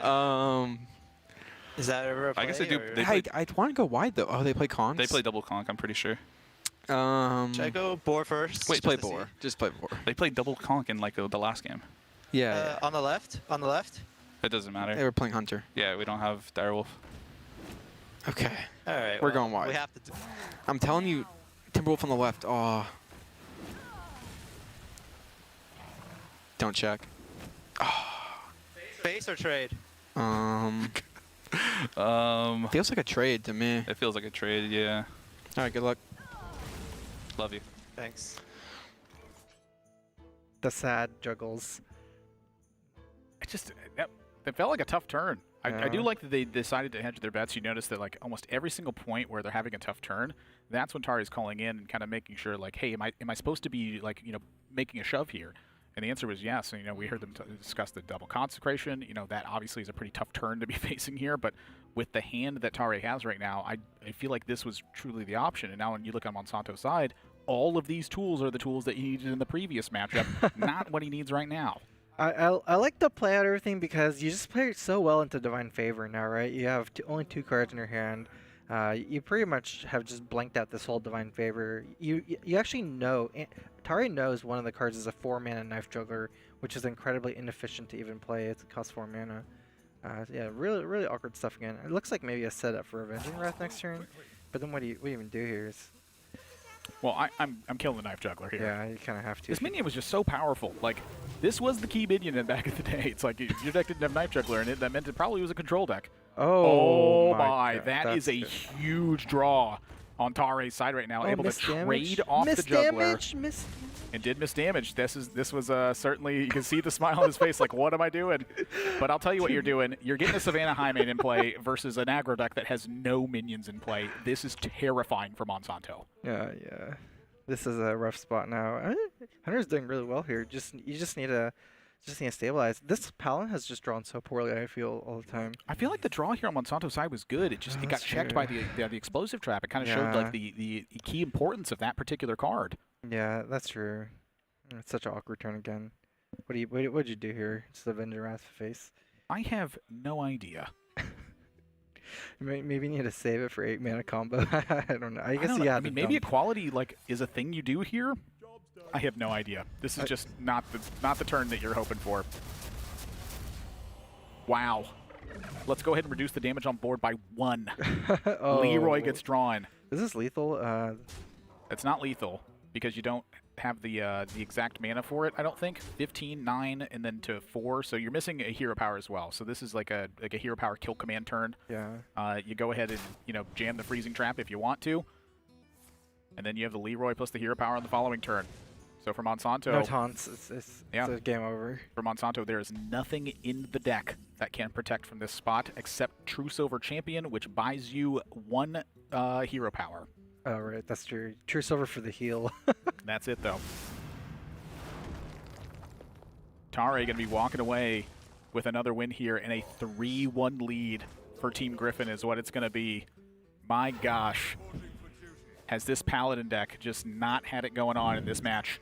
Yeah. Is that ever a play?
I guess they do.
I want to go wide, though. Oh, they play conks?
They play double conk, I'm pretty sure.
Should I go boar first?
Wait, play boar. Just play boar.
They played double conk in the last game.
Yeah.
On the left? On the left?
It doesn't matter.
They were playing Hunter.
Yeah, we don't have Direwolf.
Okay.
All right.
We're going wide.
We have to.
I'm telling you, Timberwolf on the left. Oh. Don't check.
Face or trade?
Feels like a trade to me.
It feels like a trade, yeah.
All right, good luck.
Love you.
Thanks.
The sad juggles.
It felt like a tough turn. I do like that they decided to hedge their bets. You notice that almost every single point where they're having a tough turn, that's when Tare's calling in and kind of making sure hey, am I supposed to be making a shove here? And the answer was yes. And we heard them discuss the double consecration. That obviously is a pretty tough turn to be facing here. But with the hand that Tare has right now, I feel like this was truly the option. And now when you look on Monsanto's side, all of these tools are the tools that he needed in the previous matchup, not what he needs right now.
I like to play out everything because you just play it so well into Divine Favor now, right? You have only 2 cards in your hand. You pretty much have just blanked out this whole Divine Favor. You actually know, Tare knows one of the cards is a 4-mana Knife Juggler, which is incredibly inefficient to even play. It costs 4 mana. Yeah, really awkward stuff again. It looks like maybe a setup for Avenging Wrath next turn, but then what do you even do here?
Well, I'm killing the Knife Juggler here.
Yeah, you kind of have to.
This minion was just so powerful. This was the key minion in back in the day. It's like if your deck didn't have Knife Juggler in it, that meant it probably was a control deck.
Oh
my!
God,
That is a
good.
huge draw on Tare's side right now. Able to trade off the juggler. And did miss damage. This was certainly, you can see the smile on his face like, what am I doing? But I'll tell you what you're doing. You're getting a Savannah Highmane in play versus an aggro deck that has no minions in play. This is terrifying for Monsanto.
Yeah. This is a rough spot now. Hunter's doing really well here. You just need to stabilize. This Paladin has just drawn so poorly, I feel, all the time.
I feel like the draw here on Monsanto's side was good. It got checked by the explosive trap. It kind of showed like the key importance of that particular card.
Yeah, that's true. It's such an awkward turn again. What'd you do here? Just Avenger Wrath face.
I have no idea.
Maybe you need to save it for 8 mana combo. I don't know. I guess
I mean, maybe equality like is a thing you do here. I have no idea. This is just not the turn that you're hoping for. Wow. Let's go ahead and reduce the damage on board by 1. Leroy gets drawn.
Is this lethal?
It's not lethal because you don't have the exact mana for it, I don't think. 15, 9, and then to 4. So you're missing a hero power as well. So this is like a hero power kill command turn.
Yeah.
You go ahead and jam the freezing trap if you want to. And then you have the Leroy plus the hero power on the following turn. So for Monsanto,
no taunts. It's a game over.
For Monsanto, there is nothing in the deck that can protect from this spot except True Silver Champion, which buys you 1 hero power.
Oh, right. That's true. True Silver for the heal.
That's it, though. Tare going to be walking away with another win here, and a 3-1 lead for Team Gryphon is what it's going to be. My gosh. Has this Paladin deck just not had it going on in this match?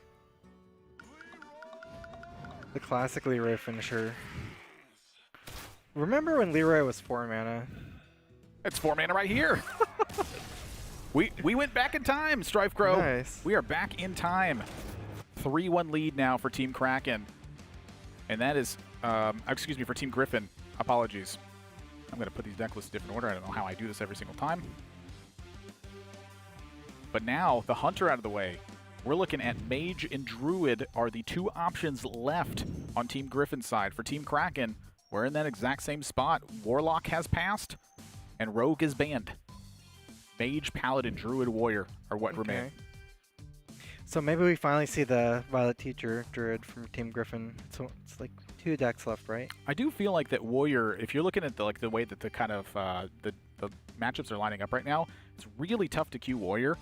The classic Leroy finisher. Remember when Leroy was 4 mana?
It's 4 mana right here. We went back in time, Strife Crow.
Nice.
We are back in time. 3-1 lead now for Team Kraken. And that is, excuse me, for Team Gryphon. Apologies. I'm going to put these deck lists in different order. I don't know how I do this every single time. But now, the Hunter out of the way. We're looking at Mage and Druid are the 2 options left on Team Gryphon's side. For Team Kraken, we're in that exact same spot. Warlock has passed, and Rogue is banned. Mage, Paladin, Druid, Warrior are what remain.
So maybe we finally see the Violet Teacher Druid from Team Gryphon. So it's like 2 decks left, right?
I do feel like that Warrior, if you're looking at the way that the kind of the matchups are lining up right now, it's really tough to queue Warrior.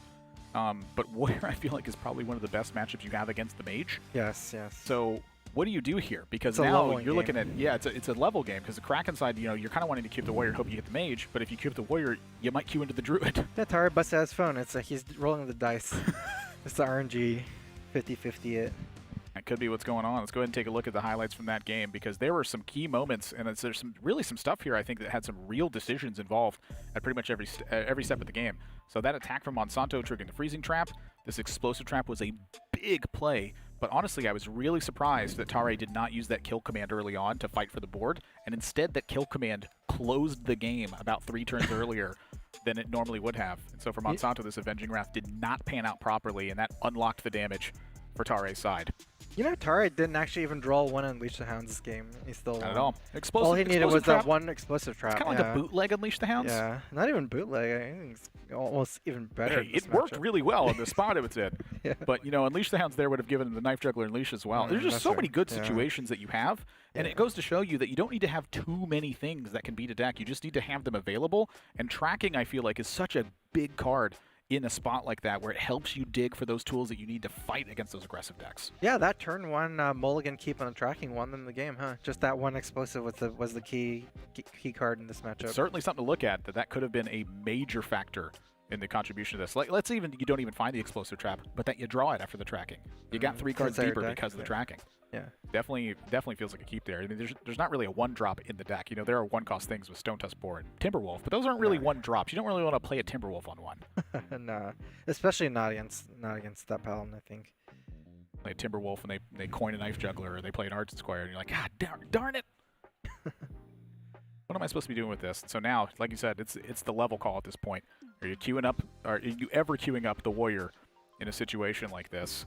But Warrior, I feel like, is probably one of the best matchups you have against the Mage.
Yes.
So what do you do here? Because now you're looking at, it's a level game. Because the Kraken side, you're kind of wanting to keep the Warrior and hope you get the Mage. But if you keep the Warrior, you might queue into the Druid.
Yeah, Tara busted out his phone. It's like he's rolling the dice. It's the RNG 50-50 it.
That could be what's going on. Let's go ahead and take a look at the highlights from that game, because there were some key moments, and there's really some stuff here, I think, that had some real decisions involved at pretty much every step of the game. So that attack from Monsanto triggering the freezing trap, this explosive trap was a big play, but honestly, I was really surprised that Tare did not use that kill command early on to fight for the board, and instead that kill command closed the game about 3 turns earlier than it normally would have. And so for Monsanto, this Avenging Wrath did not pan out properly, and that unlocked the damage for Tare's side.
You know, Tare didn't actually even draw 1 Unleash the Hounds this game. He still
Not at all.
All he needed was
trap.
that 1 explosive trap.
It's kind of like a bootleg Unleash the Hounds.
Yeah, not even bootleg. I think it's almost even better.
Hey, it worked really well in the spot it was in. But, Unleash the Hounds there would have given him the Knife Juggler Unleash as well. There's just so many good situations that you have, and it goes to show you that you don't need to have too many things that can beat a deck. You just need to have them available, and tracking, I feel like, is such a big card in a spot like that where it helps you dig for those tools that you need to fight against those aggressive decks.
Yeah, that turn 1 mulligan keep on the tracking won them the game, huh? Just that 1 explosive was the key card in this matchup.
Certainly something to look at, that could have been a major factor in the contribution of this. Like, let's even, you don't even find the explosive trap, but that you draw it after the tracking. You got 3 cards deeper because of the tracking.
Yeah.
Definitely feels like a keep there. I mean, there's not really a 1-drop in the deck. There are 1-cost things with Stone Tusk Boar and Timberwolf, but those aren't really 1-drops. You don't really want to play a Timberwolf on 1.
Nah, especially not against that Paladin, I think.
Play a Timberwolf and they coin a Knife Juggler, or they play an Argent Squire, and you're like, God darn it! What am I supposed to be doing with this? So now, like you said, it's the level call at this point. Are you queuing up? Are you ever queuing up the Warrior in a situation like this?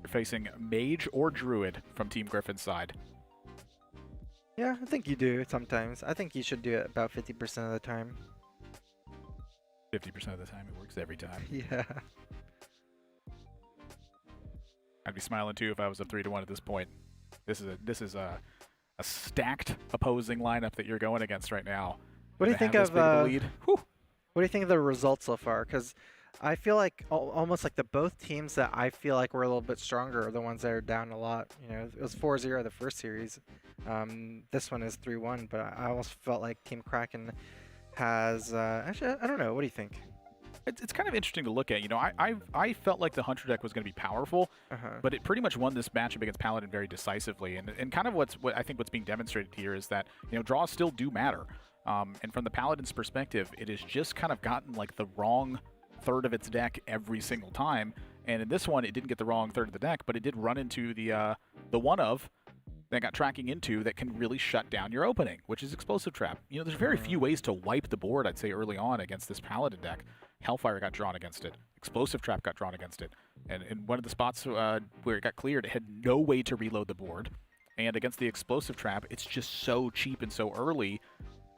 You're facing Mage or Druid from Team Gryphon's side.
Yeah, I think you do sometimes. I think you should do it about 50% of the time.
50% of the time, it works every time.
Yeah.
I'd be smiling too if I was up 3-1 at this point. This is a stacked opposing lineup that you're going against right now.
What do you think of
lead?
What do you think of the results so far? Because I feel like almost like the both teams that I feel like were a little bit stronger are the ones that are down a lot. You know, it was 4-0 the first series. This one is 3-1, but I almost felt like Team Kraken has. Actually, I don't know. What do you think?
It's kind of interesting to look at. You know, I felt like the Hunter deck was going to be powerful, but it pretty much won this matchup against Paladin very decisively. And kind of what I think what's being demonstrated here is that, you know, draws still do matter. And from the Paladin's perspective, it has just kind of gotten like the wrong third of its deck every single time. And in this one, it didn't get the wrong third of the deck, but it did run into the one of that got tracking into that can really shut down your opening, which is Explosive Trap. You know, there's very few ways to wipe the board, I'd say, early on against this Paladin deck. Hellfire got drawn against it. Explosive Trap got drawn against it. And in one of the spots where it got cleared, it had no way to reload the board. And against the Explosive Trap, it's just so cheap and so early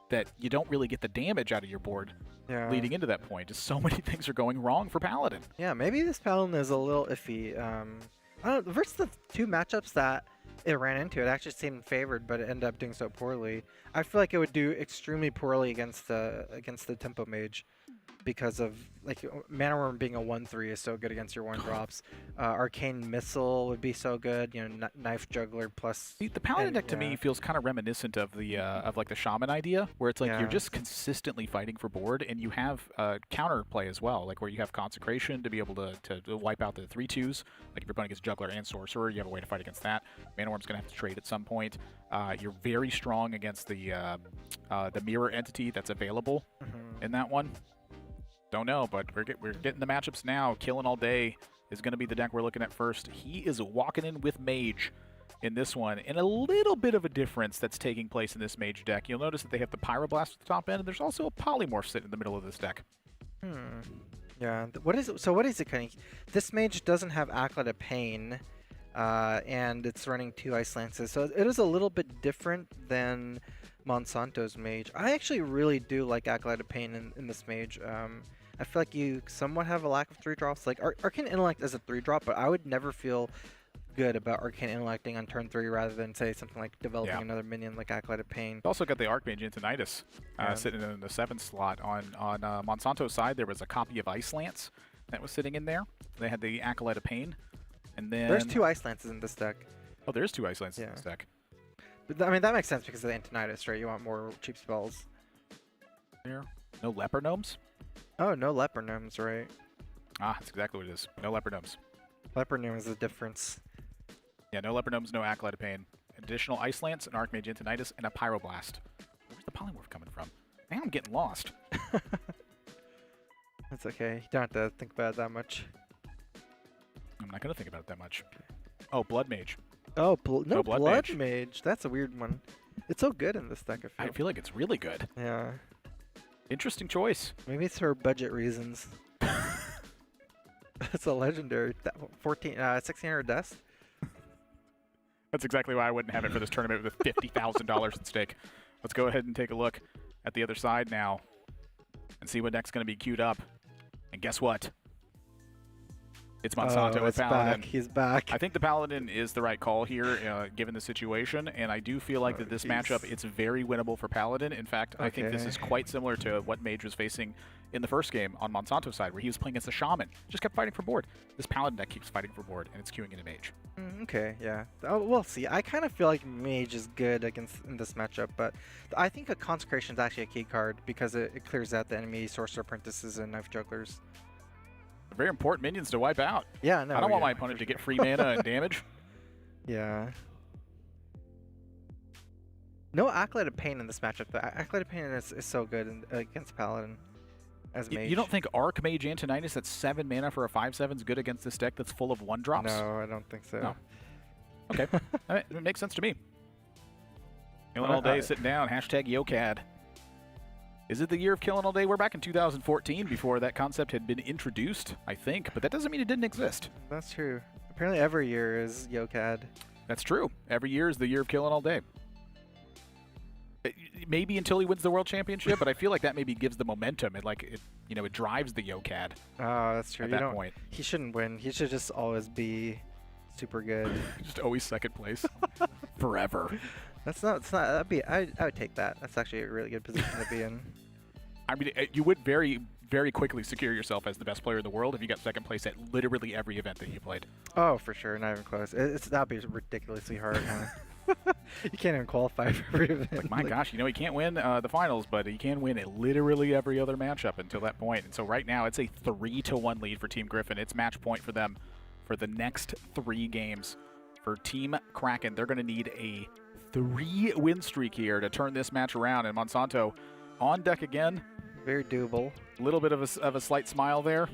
that you don't really get the damage out of your board leading into that point. Just so many things are going wrong for Paladin.
Yeah, maybe this Paladin is a little iffy. I don't know, versus the two matchups that it ran into, it actually seemed favored, but it ended up doing so poorly. I feel like it would do extremely poorly against the Tempo Mage because of, like, Mana Worm being a 1/3 is so good against your 1-drops. Arcane Missile would be so good, you know, Knife Juggler plus...
The Paladin deck to me feels kind of reminiscent of the like the Shaman idea, where it's like you're just consistently fighting for board, and you have counter play as well, like where you have Consecration to be able to wipe out the 3/2s. Like if you're playing against Juggler and Sorcerer, you have a way to fight against that. Mana Worm's going to have to trade at some point. You're very strong against the Mirror Entity that's available in that one. Don't know, but we're getting the matchups now. Killing All Day is going to be the deck we're looking at first. He is walking in with Mage in this one, and a little bit of a difference that's taking place in this Mage deck. You'll notice that they have the Pyroblast at the top end, and there's also a Polymorph sitting in the middle of this deck.
Yeah. What is it? So what is it, Kenny? This Mage doesn't have Acolyte of Pain, and it's running 2 Ice Lances, so it is a little bit different than Monsanto's Mage. I actually really do like Acolyte of Pain in this Mage. I feel like you somewhat have a lack of 3-drops. Like Arcane Intellect is a 3-drop, but I would never feel good about Arcane Intellecting on turn 3 rather than, say, something like developing another minion like Acolyte of Pain.
Also got the Archmage Antonitis sitting in the 7th slot. On Monsanto's side, there was a copy of Ice Lance that was sitting in there. They had the Acolyte of Pain. And then
there's 2 Ice Lances in this deck.
Oh, there's 2 Ice Lances in this deck.
But I mean, that makes sense because of the Antonitis, right? You want more cheap spells.
There. No Leper Gnomes?
Oh, no Leper Gnomes, right?
Ah, that's exactly what it is. No Leper Gnomes.
Leper Gnome is the difference.
Yeah, no Leper Gnomes, no Acolyte of Pain. Additional Ice Lance, an Archmage Antonitis, and a Pyroblast. Where's the Polymorph coming from? Man, I'm getting lost.
That's okay. You don't have to think about it that much.
I'm not going to think about it that much. Oh, Blood Mage.
Oh, no Blood Mage. That's a weird one. It's so good in this deck,
I feel like it's really good.
Yeah.
Interesting choice.
Maybe it's for budget reasons. It's a legendary. 1600 deaths.
That's exactly why I wouldn't have it for this tournament with $50,000 at stake. Let's go ahead and take a look at the other side now and see what deck's going to be queued up. And guess what? It's Monsanto with Paladin.
He's back.
I think the Paladin is the right call here, given the situation, and I do feel like that this matchup, it's very winnable for Paladin. In fact, I think this is quite similar to what Mage was facing in the first game on Monsanto's side, where he was playing against a Shaman. Just kept fighting for board. This Paladin deck keeps fighting for board, and it's queuing into Mage.
Okay, yeah. Oh, we'll see. I kind of feel like Mage is good in this matchup, but I think a Consecration is actually a key card because it clears out the enemy Sorcerer Apprentices and Knife Jugglers.
Very important minions to wipe out.
Yeah, no.
I don't want my opponent to get free mana and damage.
Yeah. No Acolyte of Pain in this matchup, though. Acolyte of Pain is so good against Paladin as Mage.
You don't think Archmage Antonitis, that's 7 mana for a 5/7 is good against this deck that's full of 1-drops?
No, I don't think so.
No. Okay. It makes sense to me. Killing All Day sitting down. Hashtag YoCad. Is it the year of Killing All Day? We're back in 2014 before that concept had been introduced, I think, but that doesn't mean it didn't exist.
That's true. Apparently every year is YoCad.
That's true. Every year is the year of killing all day. Maybe until he wins the world championship, but I feel like that maybe gives the momentum. It drives the YoCad.
Oh, that's true.
At that point,
he shouldn't win. He should just always be super good.
Just always second place, forever.
That's not. It's not. That'd be. I would take that. That's actually a really good position to be in.
I mean, you would very, very quickly secure yourself as the best player in the world if you got second place at literally every event that you played.
Oh, for sure. Not even close. That'd be ridiculously hard. Huh? You can't even qualify for every event.
Like, my gosh, he can't win the finals, but he can win at literally every other matchup until that point. And so right now, it's a 3-1 lead for Team Gryphon. It's match point for them for the next 3 games. For Team Kraken, they're going to need a 3-win streak here to turn this match around. And Monsanto on deck again.
Very doable.
A little bit of a slight smile there.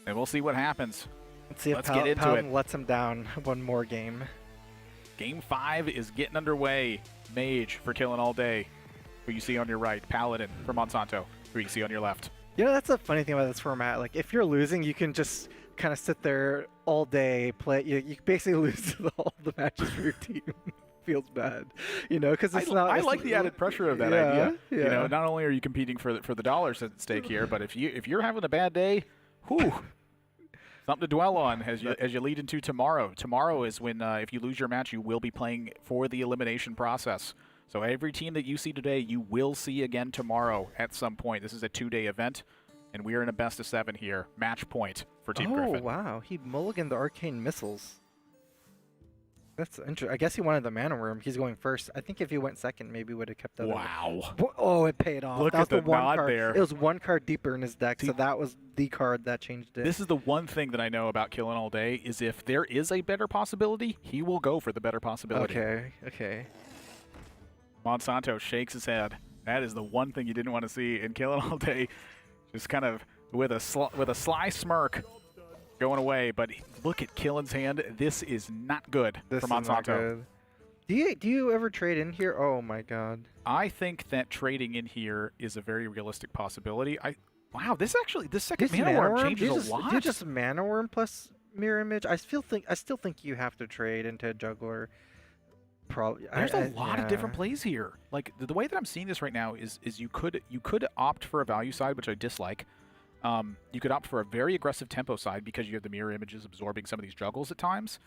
And we'll see what happens.
Let's see if
get into it.
lets him down one more game.
Game 5 is getting underway. Mage for killing all day, who you see on your right. Paladin for Monsanto, who you see on your left.
You know, that's a funny thing about this format. Like, if you're losing, you can just kind of sit there all day, play. You basically lose all the matches for your team. Feels bad, because it's not.
I like the added pressure of that
yeah,
idea.
Yeah.
Not only are you competing for the dollars at stake here, but if you're having a bad day, whew. Something to dwell on as you lead into tomorrow. Tomorrow is when, if you lose your match, you will be playing for the elimination process. So every team that you see today, you will see again tomorrow at some point. This is a 2-day event, and we are in a best-of-7 here. Match point for Team Gryphon.
Oh, wow. He mulliganed the arcane missiles. That's interesting. I guess he wanted the mana worm. He's going first. I think if he went second, maybe he would have kept that.
Wow.
Oh, it paid off.
Look
that
at the
one
nod
card.
there.
It was one card deeper in his deck, so that was the card that changed it.
This is the one thing that I know about killing all day is if there is a better possibility, he will go for the better possibility.
Okay.
Monsanto shakes his head. That is the one thing you didn't want to see in killing all day. Just kind of with a sly smirk going away. But look at Killen's hand. This is not good for Monsanto.
Is not good. Do you ever trade in here? Oh my God.
I think that trading in here is a very realistic possibility. Wow, this second mana worm changes a lot.
Do you just mana worm plus mirror image? I still think you have to trade into a juggler. Probably.
There's a lot of different plays here. Like the way that I'm seeing this right now is you could opt for a value side, which I dislike. You could opt for a very aggressive tempo side because you have the mirror images absorbing some of these juggles at times.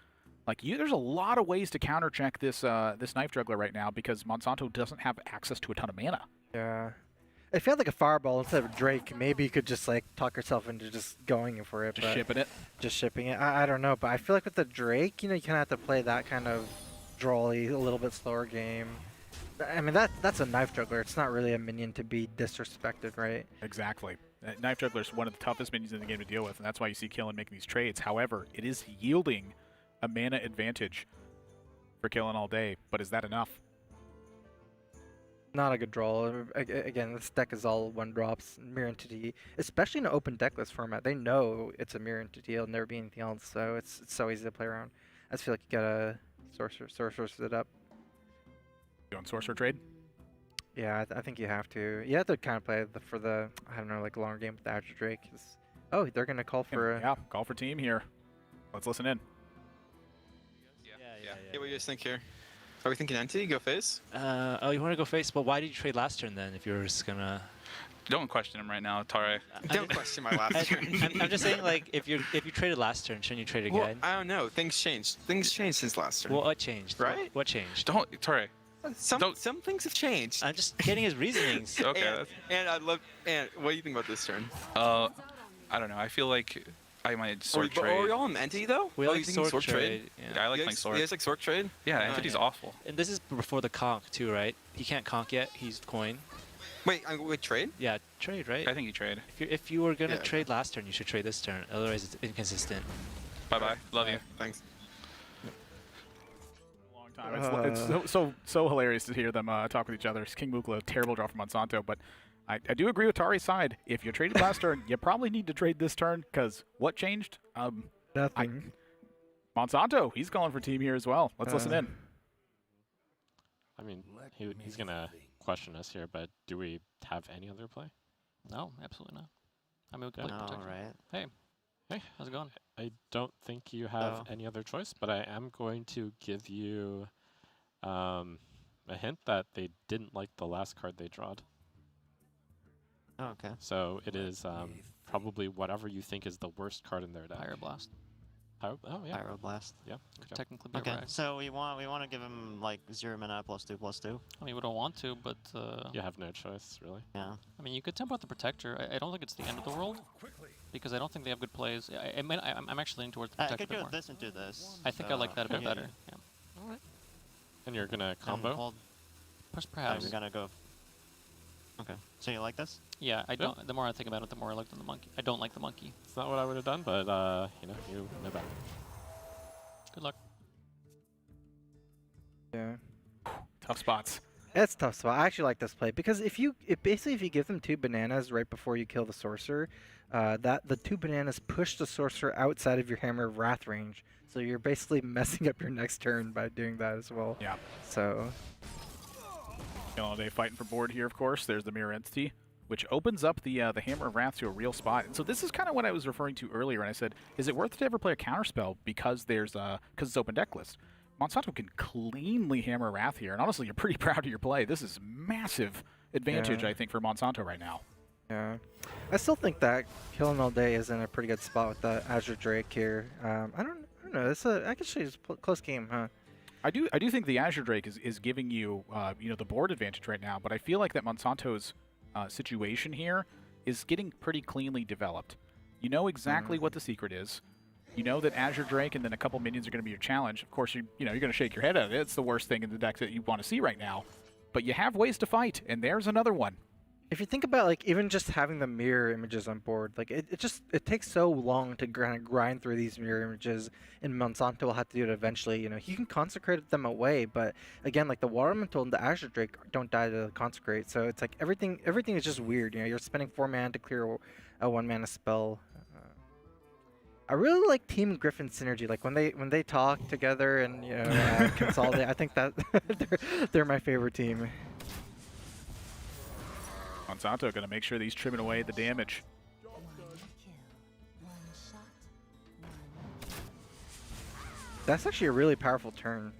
There's a lot of ways to countercheck this knife juggler right now because Monsanto doesn't have access to a ton of mana.
Yeah. If you had like a fireball instead of Drake, maybe you could just like talk yourself into just going for it.
Just shipping it?
Just shipping it. I don't know, but I feel like with the Drake, you kind of have to play that kind of drawly, a little bit slower game. I mean, that's a knife juggler. It's not really a minion to be disrespected, right?
Exactly. Knife juggler is one of the toughest minions in the game to deal with, and that's why you see Killen making these trades. However, it is yielding a mana advantage for Killen all day, but is that enough?
Not a good draw. Again, this deck is all 1-drops, mirror entity, especially in an open decklist format. They know it's a mirror entity. It'll never be anything else, so it's so easy to play around. I just feel like you gotta sorcerer it up.
You want sorcerer trade?
Yeah, I think you have to. You have to kind of play for the I don't know, like longer game with the Azure Drake. Oh, they're gonna call for
yeah, call for team here. Let's listen in.
Yeah. What do you guys think here? Are we thinking entity? Go face?
Oh, you want to go face? But why did you trade last turn then? If you're just gonna.
Don't question him right now, Tare.
Don't question my last turn.
I'm just saying, like, if you traded last turn, shouldn't you trade again?
Well, I don't know. Things changed. Things changed since last turn.
Well, what changed?
Right?
What changed?
Don't, Tare.
Some things have changed.
I'm just getting his reasonings.
Okay.
And what do you think about this turn?
I don't know. I feel like I might sword trade.
Are we all in entity though?
We like sword
trade.
Yeah, I like playing sword.
You guys like sword trade?
Yeah, entity's awful.
And this is before the conk too, right? He can't conk yet. He's coin.
Wait, trade?
Yeah, trade, right?
I think you trade.
If you were gonna trade last turn, you should trade this turn. Otherwise, it's inconsistent.
Bye. Love you.
Thanks.
It's so hilarious to hear them talk with each other. King Mukla, terrible draw from Monsanto, but I do agree with Tari's side. If you traded last turn, you probably need to trade this turn because what changed?
Nothing.
Monsanto, he's calling for team here as well. Let's listen in.
I mean, he's going to question us here, but do we have any other play?
No, absolutely not. I mean, we can play protection.
Right.
Hey.
Hey,
how's it going?
I don't think you have any other choice, but I am going to give you a hint that they didn't like the last card they drawed.
Oh, okay.
So it is probably whatever you think is the worst card in their deck.
Pyroblast.
Oh yeah.
Pyroblast.
Yeah.
Could technically be
Okay,
a rag.
so we want to give him like 0 mana +2/+2.
I mean, we don't want to, but
you have no choice, really.
Yeah.
I mean, you could tempo out the Protector. I don't think it's the end of the world, because I don't think they have good plays. I'm actually leaning towards the
I
Protector
could
a bit
go
more.
this and do this.
I think I like that a bit
yeah.
better. Yeah.
All right.
And you're gonna combo?
Hold.
Perhaps.
We're gonna go. Okay. So you like this?
Yeah, I don't. The more I think about it, the more I like the monkey. I don't like the monkey.
It's not what I would have done, but you know better.
Good luck.
Yeah.
Tough spots.
It's a tough spot. I actually like this play because if you give them 2 bananas right before you kill the sorcerer, the 2 bananas push the sorcerer outside of your Hammer of Wrath range. So you're basically messing up your next turn by doing that as well.
Yeah.
So.
Day fighting for board here, of course. There's the Mirror Entity, which opens up the Hammer of Wrath to a real spot. And so this is kind of what I was referring to earlier, and I said, is it worth it to ever play a counterspell because it's open deck list? Monsanto can cleanly Hammer Wrath here, and honestly, you're pretty proud of your play. This is massive advantage, I think, for Monsanto right now.
Yeah, I still think that Killing All Day is in a pretty good spot with the Azure Drake here. I don't know. I could show you a close game, huh?
I do think the Azure Drake is giving you the board advantage right now, but I feel like that Monsanto's situation here is getting pretty cleanly developed. You know exactly what the secret is. You know that Azure Drake and then a couple minions are going to be your challenge. Of course, you're going to shake your head at it. It's the worst thing in the deck that you want to see right now. But you have ways to fight, and there's another one.
If you think about like even just having the mirror images on board, like it takes so long to kind of grind through these mirror images, and Monsanto will have to do it eventually. You know, he can consecrate them away, but again, like the Water Elemental and the Azure Drake don't die to consecrate, so it's like everything is just weird. You know, you're spending 4 mana to clear a 1 mana spell. I really like Team Gryphon synergy. Like when they talk together and consolidate. I think that they're my favorite team.
Monsanto going to make sure that he's trimming away the damage.
That's actually a really powerful turn.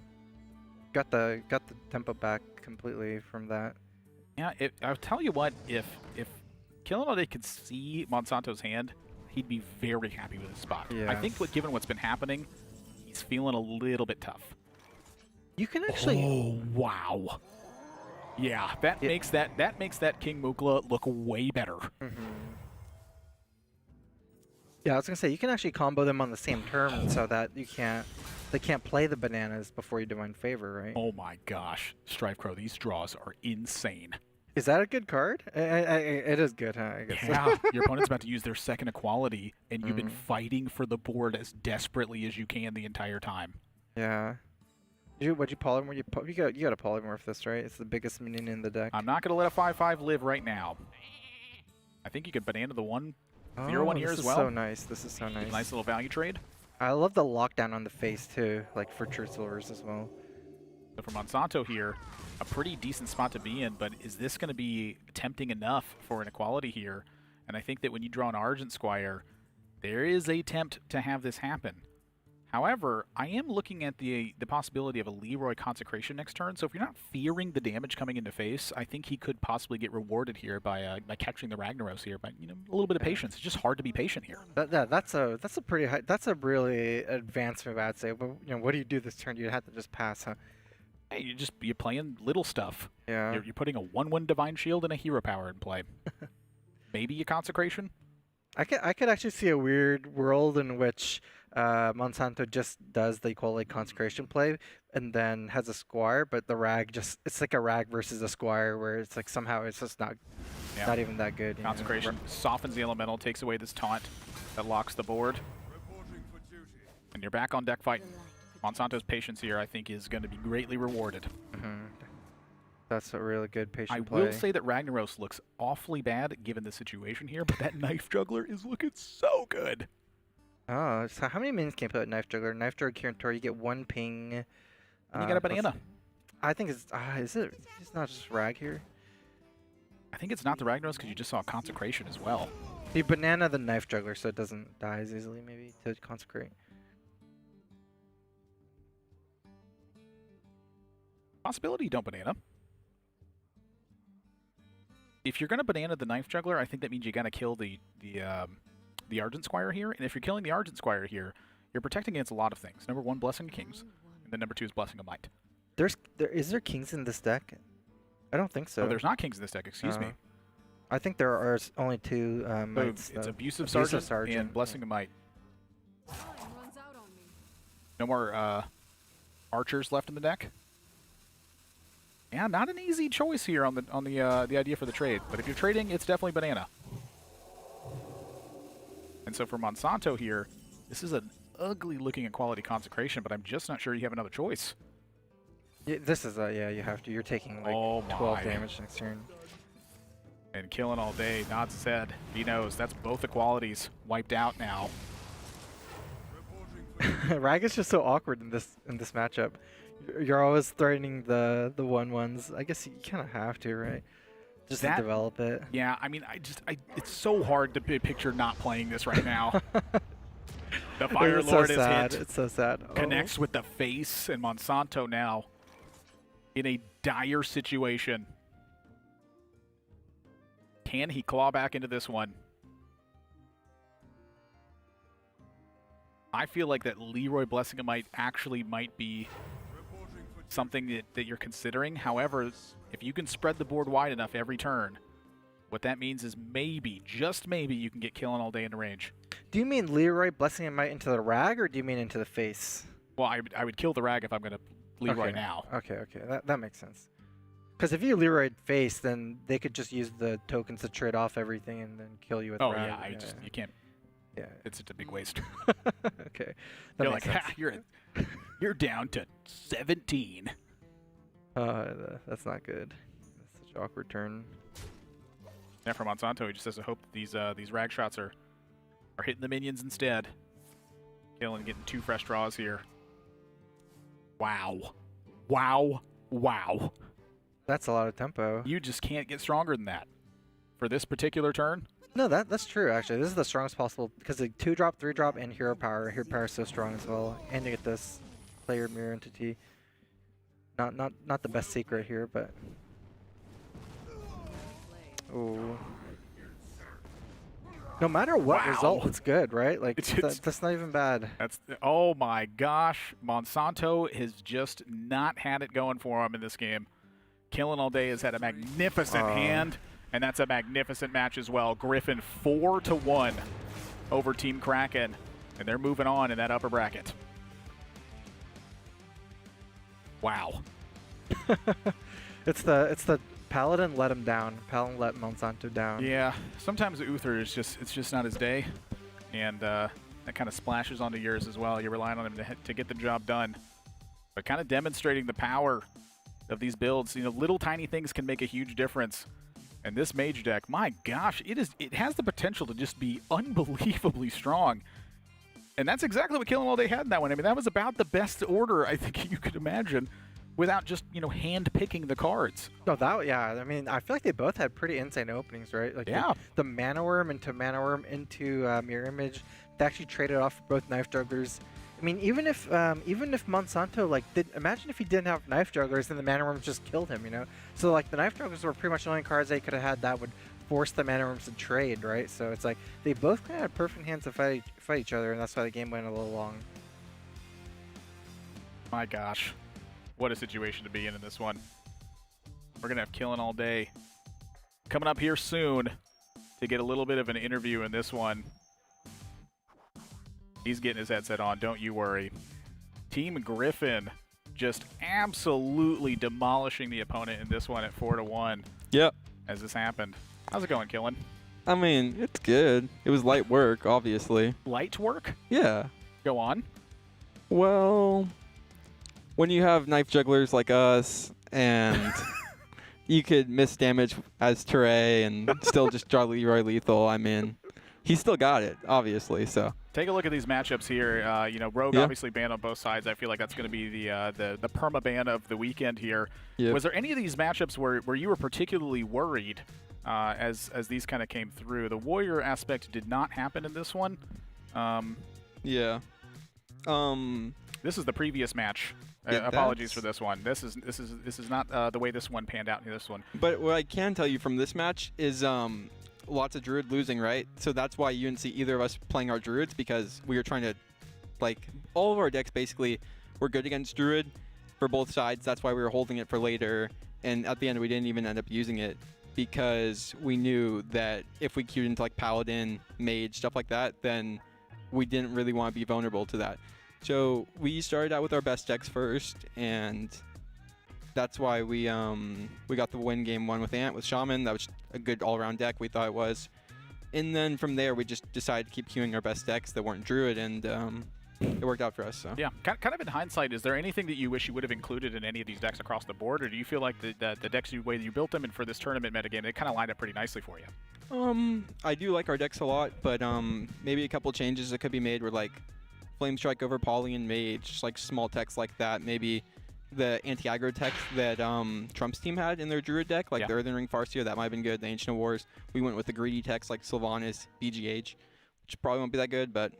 Got the tempo back completely from that.
Yeah, I'll tell you what, if Killing All Day could see Monsanto's hand, he'd be very happy with his spot.
Yeah.
I think given what's been happening, he's feeling a little bit tough.
You can actually.
Oh wow. Yeah, that makes that King Mukla look way better.
Yeah, I was gonna say you can actually combo them on the same turn so that they can't play the bananas before you Divine Favor, right?
Oh my gosh, Strife Crow, these draws are insane.
Is that a good card? It is good, huh? I guess.
Yeah, your opponent's about to use their second equality, and you've been fighting for the board as desperately as you can the entire time.
Yeah. What'd you polymorph? You got a polymorph this, right? It's the biggest minion in the deck.
I'm not going to let a 5/5 live right now. I think you could banana the 1/0 one here as well.
This is so nice. This is so nice.
Nice little value trade.
I love the lockdown on the face too, like for True Silvers as well.
So for Monsanto here, a pretty decent spot to be in, but is this going to be tempting enough for an equality here? And I think that when you draw an Argent Squire, there is a tempt to have this happen. However, I am looking at the possibility of a Leroy Consecration next turn, so if you're not fearing the damage coming into face, I think he could possibly get rewarded here by catching the Ragnaros here, but a little bit of patience. It's just hard to be patient here.
That's a pretty high, that's a really advanced move, I'd say. But what do you do this turn? You'd have to just pass, huh?
Hey, you're playing little stuff.
Yeah.
You're putting a 1/1 Divine Shield and a Hero Power in play. Maybe a Consecration.
I could actually see a weird world in which Monsanto just does the equality consecration play and then has a Squire, but the Rag it's like a Rag versus a Squire where it's like somehow it's just not even that good.
Consecration softens the elemental, takes away this taunt that locks the board. And you're back on deck fighting. Monsanto's patience here, I think, is going to be greatly rewarded.
That's a really good patient
I
play.
will say that Ragnaros looks awfully bad given the situation here, but that Knife Juggler is looking so good.
Oh, so how many minions can you put with Knife Juggler? Knife Juggler, Kirantor, you get 1 ping.
And you got a banana.
I think it's, it's not just Rag here?
I think it's not the Ragnaros because you just saw Consecration as well.
You banana the knife juggler so it doesn't die as easily, maybe, to consecrate.
Possibility you don't banana. If you're going to banana the knife juggler, I think that means you got to kill the Argent Squire here. And if you're killing the Argent Squire here, you're protecting against a lot of things. Number 1, Blessing of Kings. And then number 2 is Blessing of Might.
Is there kings in this deck? I don't think so.
Oh, there's not kings in this deck, excuse me.
I think there are only 2 mights.
It's Abusive Sergeant and Blessing of Might. No more archers left in the deck. Yeah, not an easy choice here on the idea for the trade. But if you're trading, it's definitely banana. And so for Monsanto here, this is an ugly-looking equality consecration, but I'm just not sure you have another choice.
Yeah, this is yeah, you have to. You're taking like 12 damage next turn.
And killing all day, Nods said. He knows that's both equalities wiped out now.
Rag is just so awkward in this matchup. You're always threatening the 1/1s. I guess you kind of have to, right? Just to develop it.
Yeah, I mean, it's so hard to picture not playing this right now. The Fire Lord is hit.
It's so sad.
Connects with the face, and Monsanto now in a dire situation. Can he claw back into this one? I feel like that Leroy Blessing might be something that you're considering. However, if you can spread the board wide enough every turn, what that means is maybe, just maybe, you can get killing all day in the range.
Do you mean Leroy Blessing Might into the Rag, or do you mean into the face?
Well, I would kill the Rag if I'm going to Leroy now.
Okay, that makes sense. Because if you Leroy face, then they could just use the tokens to trade off everything and then kill you with Rag.
Yeah, you can't. Yeah, it's just a big waste.
Okay,
you're like, ha, you're down to 17.
That's not good. That's such an awkward turn.
Yeah, for Monsanto, he just has to hope that these Rag shots are hitting the minions instead. Killing, getting 2 fresh draws here. Wow.
That's a lot of tempo.
You just can't get stronger than that for this particular turn.
No, that's true, actually. This is the strongest possible, because the 2-drop, 3-drop, and Hero Power. Hero Power is so strong as well. And you get this player mirror entity. Not the best secret here, but... Ooh. No matter what result, it's good, right? Like, that's not even bad.
Oh my gosh. Monsanto has just not had it going for him in this game. Killing all day has had a magnificent hand. And that's a magnificent match as well. Gryphon 4-1 over Team Kraken. And they're moving on in that upper bracket. Wow.
It's the Paladin let him down. Paladin let Monsanto down.
Yeah. Sometimes the Uther is just not his day. And that kind of splashes onto yours as well. You're relying on him to get the job done. But kind of demonstrating the power of these builds. You know, little tiny things can make a huge difference. And this mage deck, my gosh, it has the potential to just be unbelievably strong. And that's exactly what Killing All Day had in that one. I mean, that was about the best order I think you could imagine without just, hand-picking the cards.
No, I mean, I feel like they both had pretty insane openings, right? Like the Mana Worm into Mirror Image, they actually traded off both Knife Jugglers. I mean, even if Monsanto imagine if he didn't have Knife Jugglers, then the Mana Worms just killed him, So the Knife Jugglers were pretty much the only cards they could have had that would force the Mana Worms to trade, right? So it's like they both kind of had perfect hands to fight each other, and that's why the game went a little long.
My gosh, what a situation to be in this one. We're gonna have Killing All Day coming up here soon to get a little bit of an interview in this one. He's getting his headset on, don't you worry. Team Gryphon just absolutely demolishing the opponent in this one at 4-1.
Yep.
As this happened. How's it going, Killen?
I mean, it's good. It was light work, obviously.
Light work?
Yeah.
Go on.
Well, when you have knife jugglers like us, and you could miss damage as Teray and still just draw Leroy lethal, I mean, he still got it, obviously, so.
Take a look at these matchups here. Rogue obviously banned on both sides. I feel like that's going to be the perma ban of the weekend here.
Yep.
Was there any of these matchups where you were particularly worried as these kind of came through. The warrior aspect did not happen in this one.
Yeah.
This is the previous match. Apologies for this one. This is not the way this one panned out in this one.
But what I can tell you from this match is lots of Druid losing, right? So that's why you didn't see either of us playing our Druids, because we were trying to, like, all of our decks basically were good against Druid for both sides. That's why we were holding it for later. And at the end, we didn't even end up using it because we knew that if we queued into like Paladin, Mage, stuff like that, then we didn't really want to be vulnerable to that. So we started out with our best decks first, and that's why we got the win game 1 with Ant, with Shaman. That was a good all-around deck, we thought it was. And then from there, we just decided to keep queuing our best decks that weren't Druid, and it worked out for us. So
yeah, kind of in hindsight, is there anything that you wish you would have included in any of these decks across the board, or do you feel like the decks way that you built them and for this tournament metagame, they kind of lined up pretty nicely for you?
I do like our decks a lot, but maybe a couple changes that could be made were like Flame Strike over Poly and Mage, just like small techs like that. Maybe the anti-aggro tech that Trump's team had in their Druid deck, like the Earthen Ring Farseer, that might have been good. The Ancient of Wars, we went with the greedy techs like Sylvanas, BGH, which probably won't be that good, but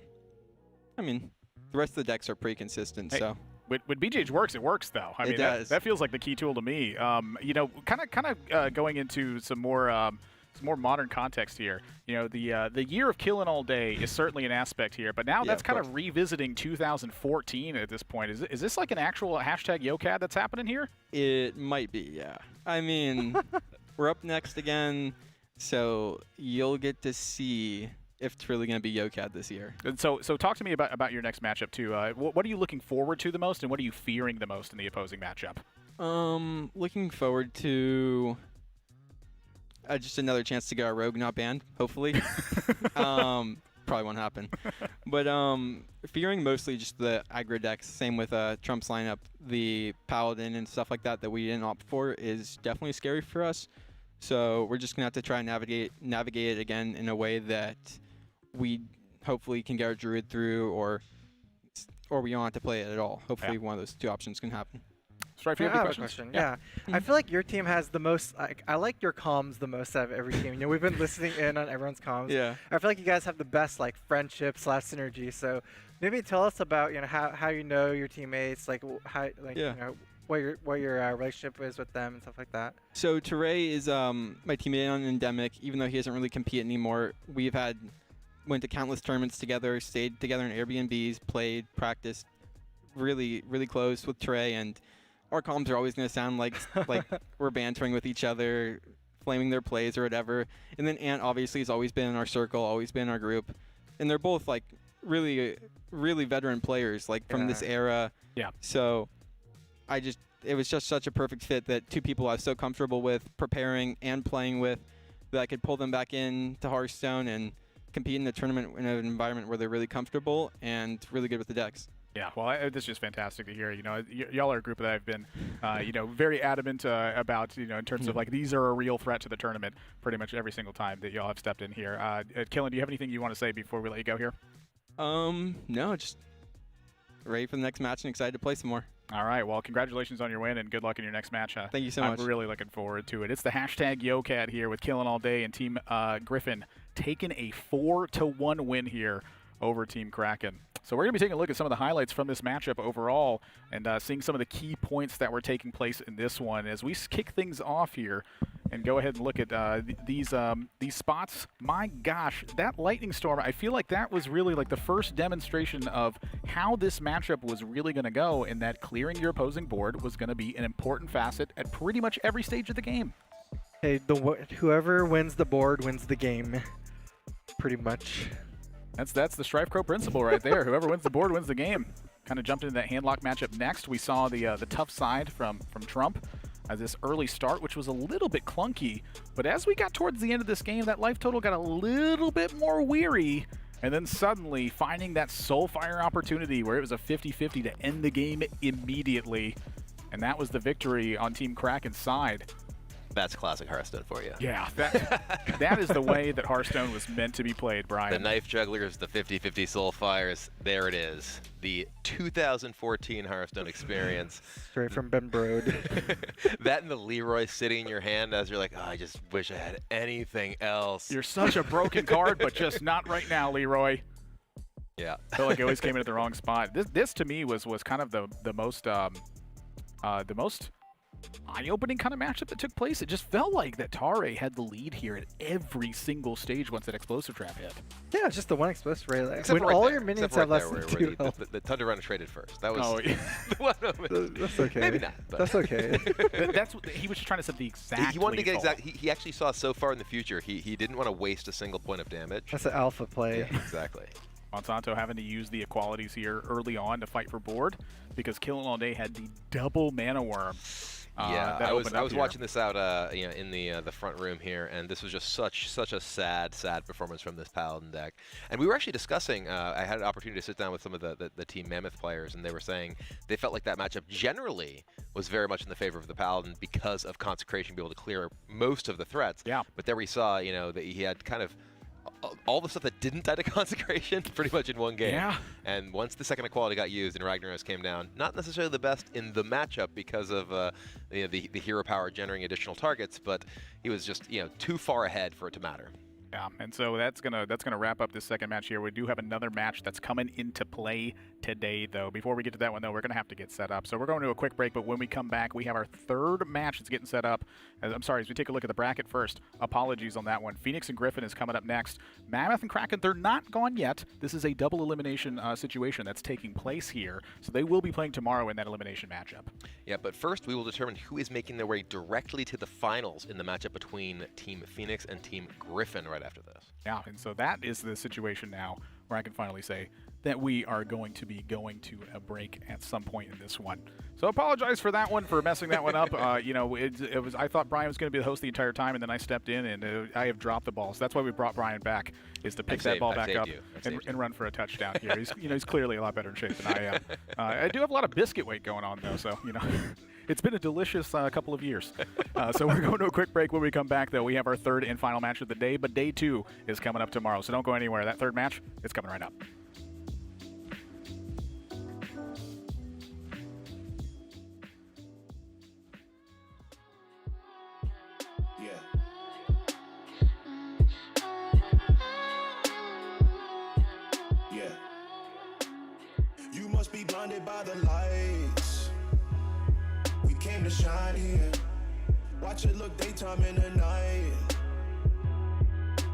I mean, the rest of the decks are pretty consistent.
Hey,
so
when BGH works, it works though. I mean, that feels like the key tool to me. You know, kind of going into some more modern context here. You know, the year of killing all day is certainly an aspect here, but now that's kind of revisiting 2014 at this point. Is this like an actual hashtag YoCad that's happening here?
It might be, yeah. I mean, we're up next again, so you'll get to see if it's really going to be YoCad this year.
And so talk to me about your next matchup too. What are you looking forward to the most, and what are you fearing the most in the opposing matchup?
Looking forward to just another chance to get our rogue not banned, hopefully. Probably won't happen. But fearing mostly just the aggro decks. Same with Trump's lineup. The Paladin and stuff like that we didn't opt for is definitely scary for us. So we're just going to have to try and navigate it again in a way that we hopefully can get our Druid through, or we don't have to play it at all. Hopefully one of those two options can happen.
Strife, you have any questions?
Yeah. I feel like your team has the most, I like your comms the most out of every team. You know, we've been listening in on everyone's comms.
Yeah.
I feel like you guys have the best like friendship / synergy. So maybe tell us about, you know, how you know your teammates, like how, like, you know, what your relationship is with them and stuff like that.
So Teray is my teammate on Endemic. Even though he doesn't really compete anymore, went to countless tournaments together, stayed together in Airbnbs, played, practiced, really, really close with Teray, and our comms are always going to sound like we're bantering with each other, flaming their plays or whatever. And then Ant obviously has always been in our circle, always been in our group, and they're both like really, really veteran players, like from this era.
Yeah.
So it was just such a perfect fit that two people I was so comfortable with preparing and playing with that I could pull them back in to Hearthstone and compete in the tournament in an environment where they're really comfortable and really good with the decks.
Yeah, well, this is just fantastic to hear. You know, y'all are a group that I've been, you know, very adamant about, you know, in terms of like these are a real threat to the tournament pretty much every single time that y'all have stepped in here. Killen, do you have anything you want to say before we let you go here?
No, just ready for the next match and excited to play some more.
All right, well, congratulations on your win and good luck in your next match.
Thank you so much.
I'm really looking forward to it. It's the hashtag YoCad here with Killing All Day and Team Gryphon taking a 4-1 win here over Team Kraken. So we're going to be taking a look at some of the highlights from this matchup overall and seeing some of the key points that were taking place in this one as we kick things off here and go ahead and look at these spots. My gosh, that Lightning Storm, I feel like that was really like the first demonstration of how this matchup was really going to go, and that clearing your opposing board was going to be an important facet at pretty much every stage of the game.
Hey, whoever wins the board wins the game, pretty much.
That's the Strife Crow principle right there. Whoever wins the board wins the game. Kind of jumped into that handlock matchup next. We saw the tough side from Trump as this early start, which was a little bit clunky. But as we got towards the end of this game, that life total got a little bit more weary. And then suddenly finding that Soulfire opportunity where it was a 50-50 to end the game immediately. And that was the victory on Team Kraken's side.
That's classic Hearthstone for you.
Yeah, that is the way that Hearthstone was meant to be played, Brian.
The Knife Jugglers, the 50-50 Soulfires, there it is. The 2014 Hearthstone experience.
Straight from Ben Brode.
That and the Leroy sitting in your hand as you're like, oh, I just wish I had anything else.
You're such a broken card, but just not right now, Leroy.
Yeah.
I felt like it always came in at the wrong spot. This to me was kind of the most eye-opening kind of matchup that took place. It just felt like that Tare had the lead here at every single stage once that explosive trap hit.
Yeah, just the one explosive ray. Like,
Except
when
right
all
there.
your minions
Except
have
right
less
there,
than 2
where
health.
the Thunder Runner traded first. That was the one moment.
That's okay.
Maybe not. But.
That's okay.
That's what he was just trying to set the exact.
He wanted to get
lethal.
exact. He actually saw so far in the future. He didn't want to waste a single point of damage.
That's an alpha play.
Yeah, exactly.
Monsanto having to use the equalities here early on to fight for board because Killing All Day had the double mana worm.
Yeah, I was watching this out, in the front room here, and this was just such a sad performance from this Paladin deck. And we were actually discussing. I had an opportunity to sit down with some of the Team Mammoth players, and they were saying they felt like that matchup generally was very much in the favor of the Paladin because of Consecration being able to clear most of the threats.
Yeah.
But there we saw, that he had kind of all the stuff that didn't die to Consecration pretty much in one game.
Yeah.
And once the second equality got used and Ragnaros came down, not necessarily the best in the matchup because of the hero power generating additional targets, but he was just too far ahead for it to matter.
Yeah, and so that's gonna wrap up this second match here. We do have another match that's coming into play today, though. Before we get to that one, though, we're gonna have to get set up. So we're going to a quick break, but when we come back, we have our third match that's getting set up. As we take a look at the bracket first. Apologies on that one. Phoenix and Gryphon is coming up next. Mammoth and Kraken, they're not gone yet. This is a double elimination situation that's taking place here, so they will be playing tomorrow in that elimination matchup.
Yeah, but first we will determine who is making their way directly to the finals in the matchup between Team Phoenix and Team Gryphon right after this.
Yeah, and so that is the situation now where I can finally say that we are going to be going to a break at some point in this one. So apologize for that one, for messing that one up. It was. I thought Brian was going to be the host the entire time, and then I stepped in, and I have dropped the ball. So that's why we brought Brian back, is to pick that ball back up and run for a touchdown here. He's clearly a lot better in shape than I am. I do have a lot of biscuit weight going on, though, so, it's been a delicious couple of years. So we're going to a quick break. When we come back, though, we have our third and final match of the day, but day 2 is coming up tomorrow. So don't go anywhere. That third match is coming right up.
You must be blinded by the lights. We came to shine here. Watch it look daytime in the night.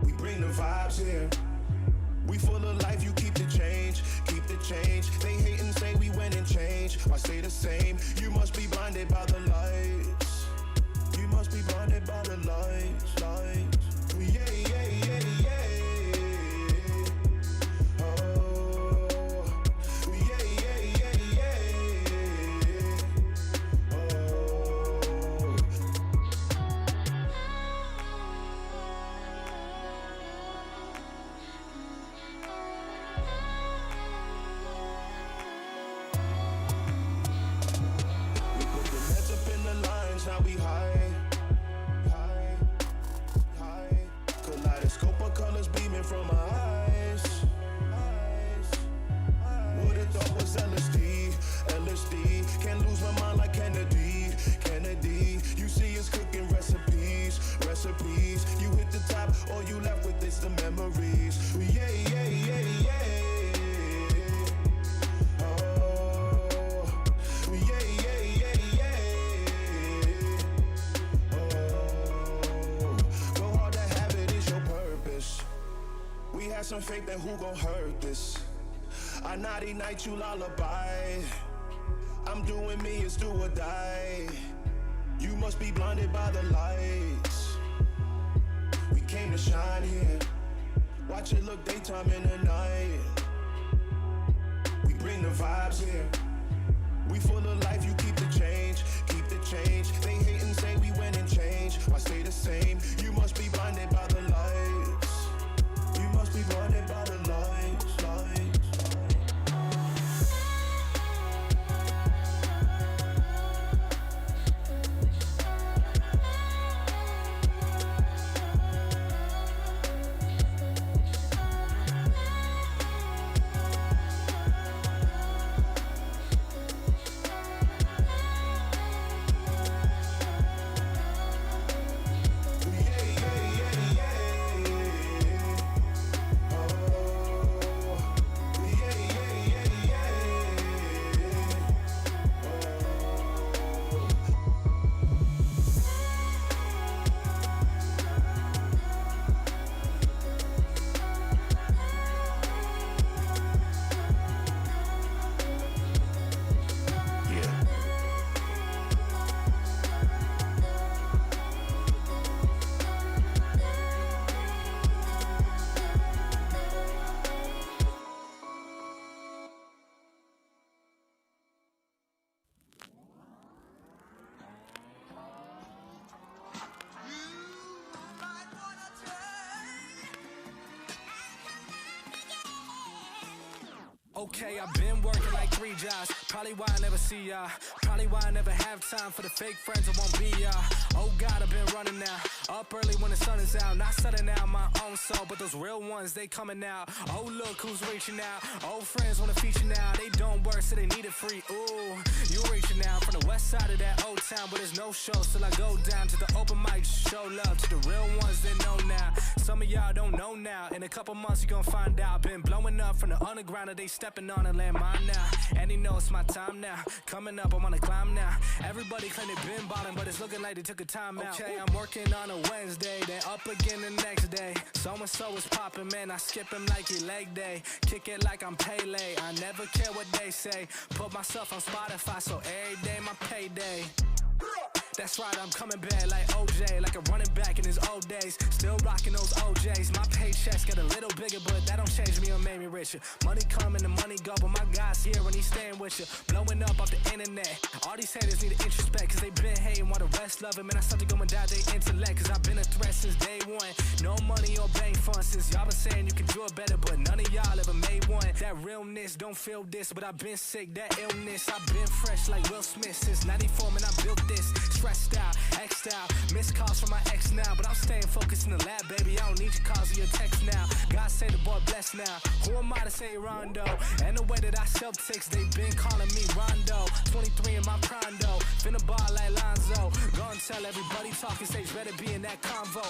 We bring the vibes here. We full of life, you keep the change, keep the change. They hate and say we went and changed. Why stay the same? You must be blinded by the lights. You must be blinded by the lights, lights. Yeah, yeah, yeah, yeah. Now we high, high, high. Kaleidoscope of colors beaming from our eyes. Would've thought was LSD, LSD. Can't lose my mind like Kennedy, Kennedy. You see us cooking recipes, recipes. You hit the top, all you left with is the memories. Yeah, yeah, yeah, yeah. Oh, yeah, yeah, yeah, yeah. We had some faith, then who gon' hurt this? I naughty night, you lullaby. I'm doing me, it's do or die. You must be blinded by the lights. We came to shine here. Watch it look daytime in the night. We bring the vibes here. We full of life, you keep the change, keep the change. They hate and say we went and changed. Why stay the same? You must be blinded by the lights. You must be blinded by the lights, lights. Okay, I've been working like 3 jobs. Probably why I never see ya. Probably why I never have time for the fake friends that won't be ya. Oh God, I've been running now. Up early when the sun is out. Not setting out my own soul, but those real ones, they coming out. Oh, look who's reaching out. Old friends wanna feature now. They don't work, so they need it free. Ooh, you reaching out from the west side of that old town, but there's no shows till I go down to the open mic. Show love to the real ones that know now. Some of y'all don't know now. In a couple months, you gon' find out. Been blowing up from the underground, and they stepping on and land mine now. And he knows it's my time now. Coming up, I'm on a climb now. Everybody claim they been bottom, but it's looking like they took a time out. Okay, I'm working on a Wednesday, then up again the next day. So-and-so is popping, man, I skip him like he leg day. Kick it like I'm Pele, I never care what they say. Put myself on Spotify, so every day my payday. That's right, I'm coming back like OJ, like a running back in his old days. Still rocking those OJs. My paychecks get a little bigger, but that don't change me or make me richer. Money come and the money go, but my guy's here and he's staying with you. Blowing up off the internet. All these haters need to introspect, cause they been hating while the rest love him. And I start to go and doubt their intellect, cause I've been a threat since day one. No money or bank funds, since y'all been saying you can do it better, but none of y'all ever made one. That realness don't feel this, but I've been sick, that illness. I've been fresh like Will Smith since 94, man, I built this. Stressed out, X'd out, missed calls from my ex now, but I'm staying focused in the lab, baby. I don't need your calls or your text now. God say the boy blessed now. Who am I to say Rondo? And the way that I sell ticks, they been calling me Rondo. 23 in my prime though, finna ball like Lonzo. Go and tell everybody talking stage better be in that convo.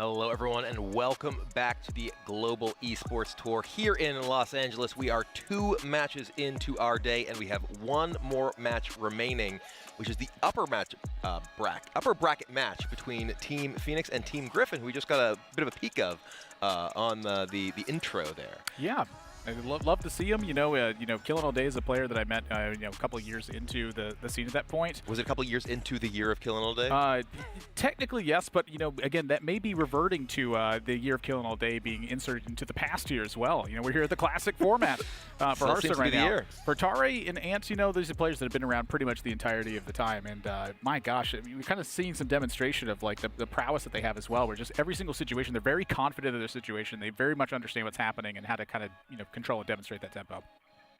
Hello, everyone, and welcome back to the Global Esports Tour here in Los Angeles. We are 2 matches into our day, and we have 1 more match remaining, which is the upper bracket match between Team Phoenix and Team Gryphon, who we just got a bit of a peek of on the intro there.
Yeah. I'd love to see him. Killing All Day is a player that I met, a couple of years into the scene at that point.
Was it a couple of years into the year of Killing All Day?
Technically, yes, but again, that may be reverting to the year of Killing All Day being inserted into the past year as well. We're here at the classic format for Hearthstone right now. For Tare and Ant, these are players that have been around pretty much the entirety of the time, and my gosh, we're kind of seeing some demonstration of like the prowess that they have as well. Where just every single situation, they're very confident of their situation. They very much understand what's happening and how to kind of control and demonstrate that tempo.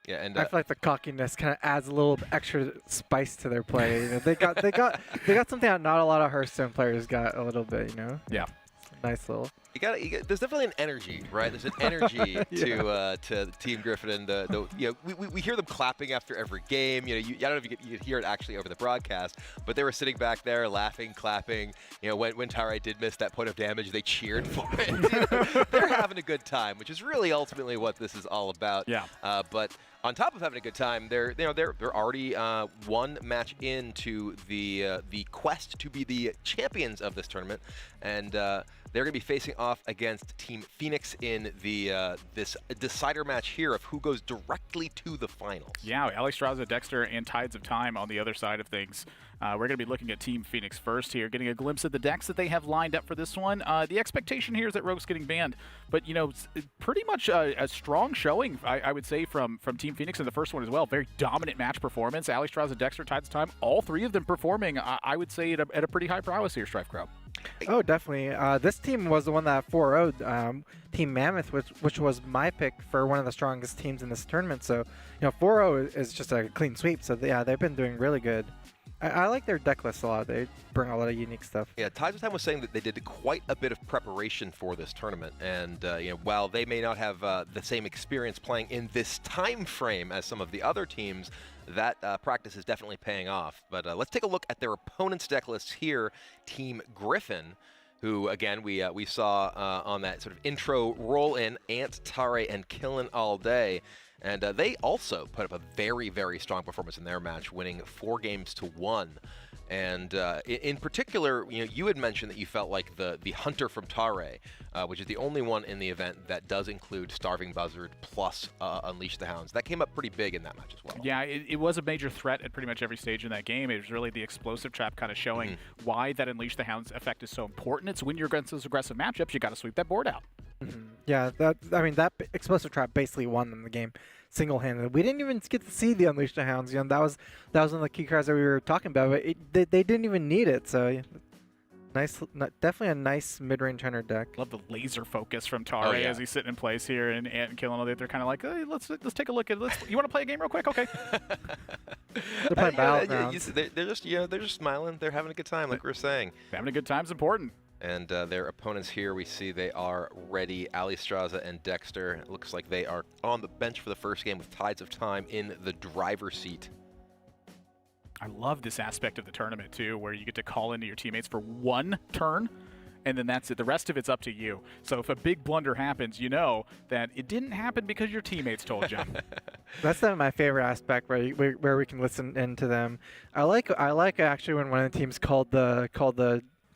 Yeah, and
I feel like the cockiness kind of adds a little extra spice to their play. They got something that not a lot of Hearthstone players got a little bit.
Yeah.
Nice little.
You got there's definitely an energy, right? There's an energy to Team Gryphon, and we hear them clapping after every game. I don't know if you could hear it actually over the broadcast, but they were sitting back there laughing, clapping. When Tare did miss that point of damage, they cheered for it. They're having a good time, which is really ultimately what this is all about.
Yeah.
But on top of having a good time, they're already 1 match into the quest to be the champions of this tournament, and they're going to be facing off against Team Phoenix in this decider match here of who goes directly to the finals.
Yeah, Alistraza, Dexter, and Tides of Time on the other side of things. We're going to be looking at Team Phoenix first here, getting a glimpse of the decks that they have lined up for this one. The expectation here is that Rogue's getting banned, but pretty much a strong showing, I would say, from Team Phoenix in the first one as well. Very dominant match performance. Alistraza, Dexter, Tides of Time, all 3 of them performing, I would say, at a pretty high prowess here, StrifeCrow.
Oh, definitely. This team was the one that 4-0'd Team Mammoth, which was my pick for one of the strongest teams in this tournament. So, 4-0 is just a clean sweep. So, yeah, they've been doing really good. I like their deck list a lot. They bring a lot of unique stuff.
Yeah, Tides of Time was saying that they did quite a bit of preparation for this tournament, and while they may not have the same experience playing in this time frame as some of the other teams, that practice is definitely paying off. But let's take a look at their opponent's deck lists here. Team Gryphon, who again we saw on that sort of intro roll in, Ant, Tare, and Killin' All Day. And they also put up a very, very strong performance in their match, winning 4 games to 1. And in particular, you had mentioned that you felt like the Hunter from Tare, which is the only one in the event that does include Starving Buzzard plus Unleash the Hounds. That came up pretty big in that match as well.
Yeah, it was a major threat at pretty much every stage in that game. It was really the explosive trap kind of showing why that Unleash the Hounds effect is so important. It's when you're against those aggressive matchups, you got to sweep that board out.
Yeah, that explosive trap basically won them the game single-handed. We didn't even get to see the Unleash the Hounds. That was one of the key cards that we were talking about. But they didn't even need it. So nice, definitely a nice mid-range hunter deck.
Love the laser focus from Tare as he's sitting in place here, and Ant and Killing All Day. They're kind of like, hey, let's take a look at it. You want to play a game real quick? Okay.
They're playing Battlegrounds.
They're just smiling. They're having a good time, like we were saying.
Having a good time's important.
And their opponents here, we see they are ready. Alistraza and Dexter. It looks like they are on the bench for the first game with Tides of Time in the driver's seat.
I love this aspect of the tournament, too, where you get to call into your teammates for 1 turn, and then that's it. The rest of it's up to you. So if a big blunder happens, you know that it didn't happen because your teammates told you.
That's my favorite aspect, where we can listen into them. I like actually when one of the teams called the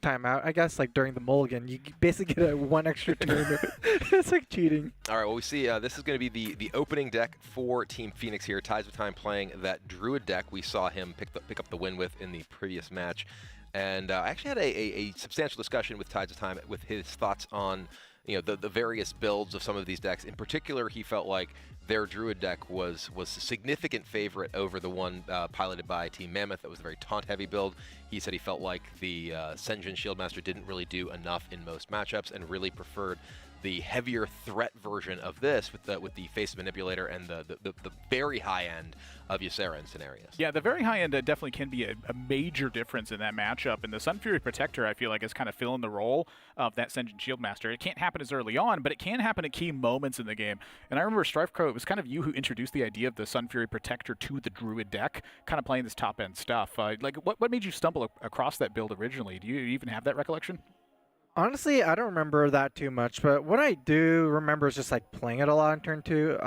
timeout, I guess, like during the mulligan. You basically get a 1 extra turn. It's like cheating.
All right, well, we see this is going to be the opening deck for Team Phoenix here. Tides of Time playing that Druid deck we saw him pick up the win with in the previous match. And I actually had a substantial discussion with Tides of Time with his thoughts on the various builds of some of these decks. In particular, he felt like their Druid deck was a significant favorite over the one piloted by Team Mammoth. That was a very taunt-heavy build. He said he felt like the Senjin Shieldmaster didn't really do enough in most matchups and really preferred the heavier threat version of this with the Face Manipulator and the very high end of Ysera in scenarios.
Yeah, the very high end definitely can be a major difference in that matchup, and the Sun Fury Protector, I feel like, is kind of filling the role of that Senjin Shieldmaster. It can't happen as early on, but it can happen at key moments in the game. And I remember, StrifeCrow, it was kind of you who introduced the idea of the Sun Fury Protector to the Druid deck, kind of playing this top-end stuff. Like, what made you stumble across that build originally? Do you even have that recollection?
Honestly, I don't remember that too much, but what I do remember is just like playing it a lot in turn 2.